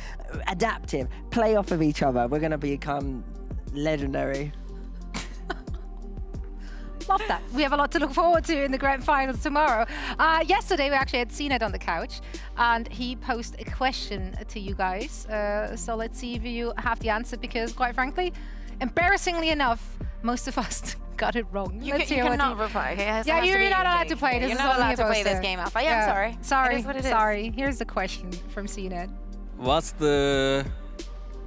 adaptive, play off of each other. We're gonna become legendary. Love that. We have a lot to look forward to in the grand finals tomorrow. Yesterday, we actually had CNET on the couch, and he posed a question to you guys. So let's see if you have the answer, because quite frankly, embarrassingly enough, most of us got it wrong. You cannot reply. Okay? Yeah, you're not allowed to play. You're not allowed to play this game, Alpha. Yeah, I'm sorry. Sorry. It is what it is. Sorry. Here's the question from CNET. What's the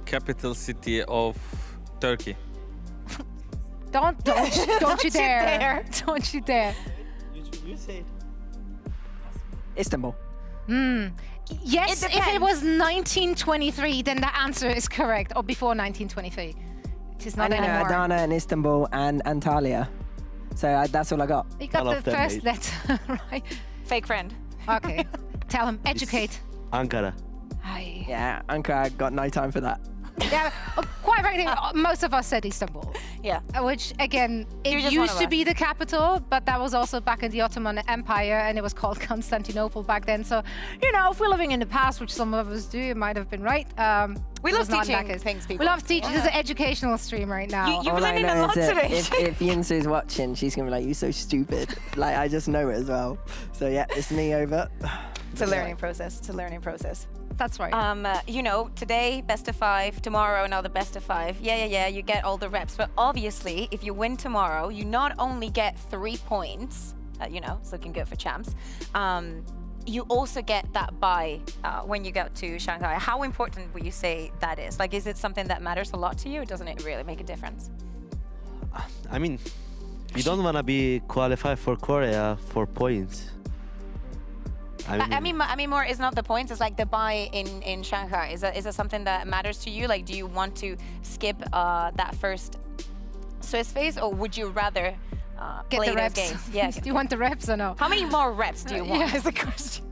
capital city of Turkey? Don't you dare. Don't you dare. You say it. Istanbul. Yes, if it was 1923, then the answer is correct, or before 1923. It is not I know anymore. Adana and Istanbul and Antalya. So that's all I got. You got the first letter, right? Fake friend. Okay. Tell him, educate. Ankara. Hi. Yeah, Ankara got no time for that. Yeah, quite frankly, most of us said Istanbul. Yeah. Which, again, You're it just used one to of be us. the capital, but that was also back in the Ottoman Empire, and it was called Constantinople back then. So, you know, if we're living in the past, which some of us do, it might have been right. We it love was not teaching knackers. things, people. We love teaching. Yeah. This is an educational stream right now. You're All I learning a know lot is that today. if Yinsu's watching, she's gonna be like, "You're so stupid." Like I just know it as well. So yeah, it's me over. It's a learning process. It's a learning process. That's right. You know, today, best of 5, tomorrow, another best of 5. Yeah, you get all the reps. But obviously, if you win tomorrow, you not only get 3 points, you know, it's looking good for champs, you also get that bye when you go to Shanghai. How important would you say that is? Like, is it something that matters a lot to you, or doesn't it really make a difference? I mean, you don't want to be qualified for Korea for points. I mean, more is not the points. It's like the buy in Shanghai. Is that something that matters to you? Like, do you want to skip that first Swiss phase, or would you rather Get play the those reps. games? Yeah. Do you want the reps or no? How many more reps do you want? Yeah. Is the question.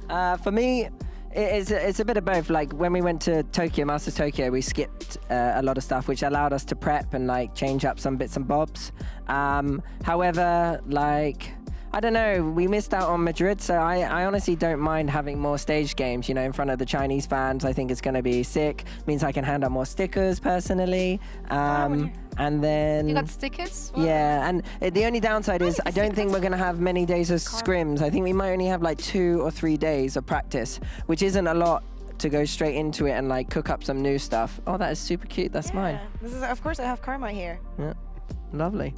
For me, it's a bit of both. Like when we went to Tokyo, Masters Tokyo, we skipped a lot of stuff, which allowed us to prep and like change up some bits and bobs. However, like, I don't know, we missed out on Madrid, so I honestly don't mind having more stage games, you know, in front of the Chinese fans. I think it's going to be sick. Means I can hand out more stickers personally. And then... You got stickers? Yeah, and the only downside is I don't think we're going to have many days of scrims. I think we might only have like 2 or 3 days of practice, which isn't a lot to go straight into it and like cook up some new stuff. Oh, that is super cute. That's mine. This is, of course, I have Karma here. Yeah, lovely.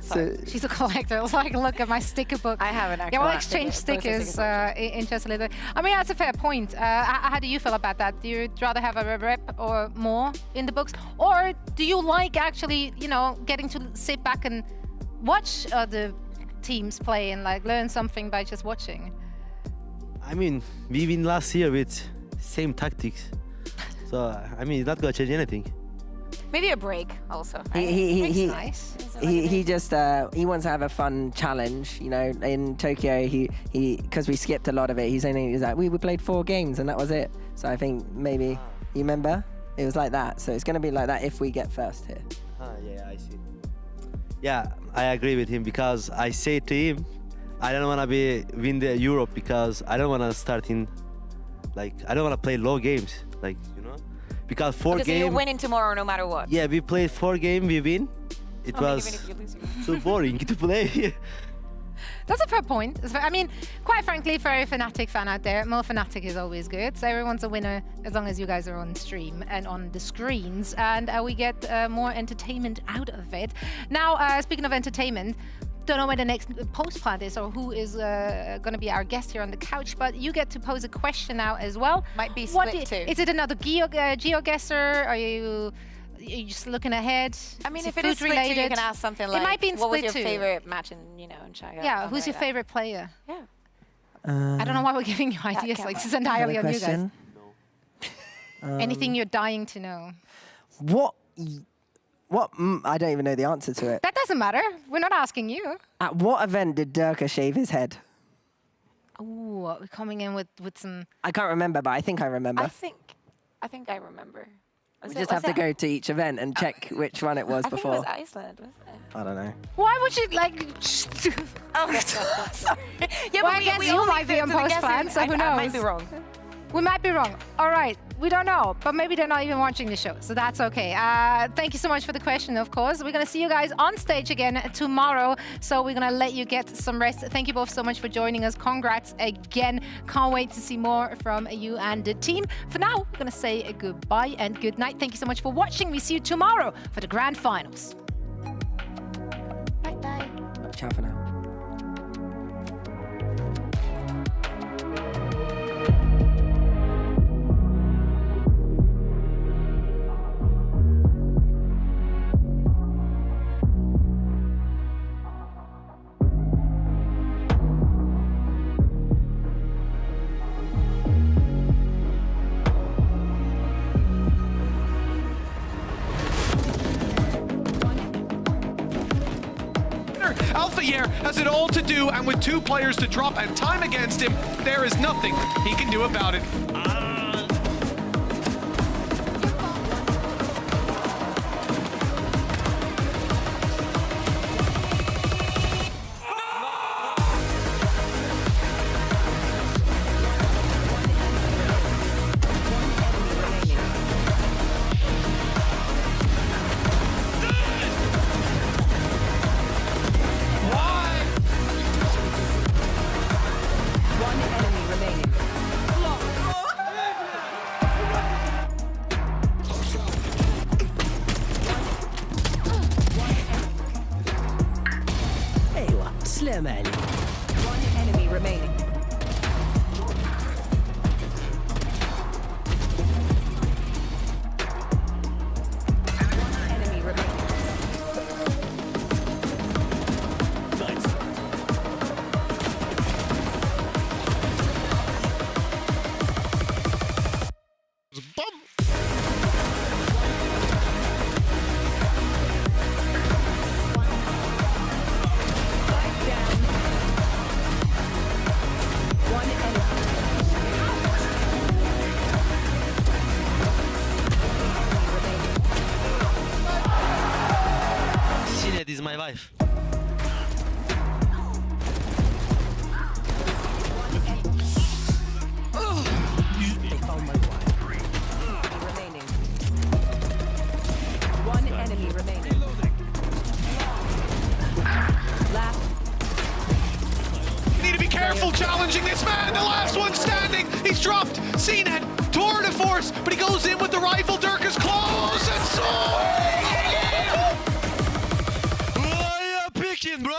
So she's a collector. It was like, look at my sticker book. I haven't actually. Yeah, we'll exchange stickers in just a little bit. I mean, that's a fair point. How do you feel about that? Do you rather have a rep or more in the books? Or do you like actually, you know, getting to sit back and watch the teams play and like learn something by just watching? I mean, we win last year with same tactics. So, I mean, it's not going to change anything. Maybe a break also. He nice. He just he wants to have a fun challenge, you know. In Tokyo, he because we skipped a lot of it. He's like, we played 4 games and that was it. So I think maybe you remember it was like that. So it's going to be like that if we get first here. Yeah, I see. Yeah, I agree with him because I say to him, I don't want to win the Europe because I don't want to start in, like, I don't want to play low games, like, you know, because 4 games. So you're winning tomorrow no matter what. Yeah, we played 4 games, we win. It was so boring to play. That's a fair point. I mean, quite frankly, for a Fnatic fan out there, more Fnatic is always good. So everyone's a winner as long as you guys are on stream and on the screens, and we get more entertainment out of it. Now, speaking of entertainment, don't know when the next post plan is or who is going to be our guest here on the couch, but you get to pose a question now as well. Might be split too. Is it another GeoGuessr? Are you just looking ahead? I mean, is if it is split related? two, you can ask something like, it might be in what was split your two. favorite match in Shanghai? Yeah, who's your favorite player? Yeah. I don't know why we're giving you ideas. Like, this is entirely on you guys. Question? Anything you're dying to know? What What? I don't even know the answer to it. That doesn't matter. We're not asking you. At what event did Durka shave his head? Oh, we're coming in with some... I can't remember, but I think I remember. I think I remember. We just have to go to each event and check which one it was I before. think it was Iceland, wasn't it? I don't know. Why would you, like... Oh, sorry. Yeah, well, I guess you might be on post-plan, so who knows? I might be wrong. We might be wrong. All right, we don't know, but maybe they're not even watching the show, so that's okay. Thank you so much for the question, of course. We're going to see you guys on stage again tomorrow, so we're going to let you get some rest. Thank you both so much for joining us. Congrats again. Can't wait to see more from you and the team. For now, we're going to say goodbye and good night. Thank you so much for watching. We see you tomorrow for the grand finals. Bye-bye. Ciao for now. Alphayer has it all to do, and with 2 players to drop and time against him, there is nothing he can do about it. Slim enemy. One enemy remaining. Enemy remaining. This is my wife. They found my wife. Remaining. One enemy remaining. Last. You need to be careful challenging this man. The last one standing. He's dropped. CNET, tour de force, but he goes in with the rifle. Durka's close and so. Bro.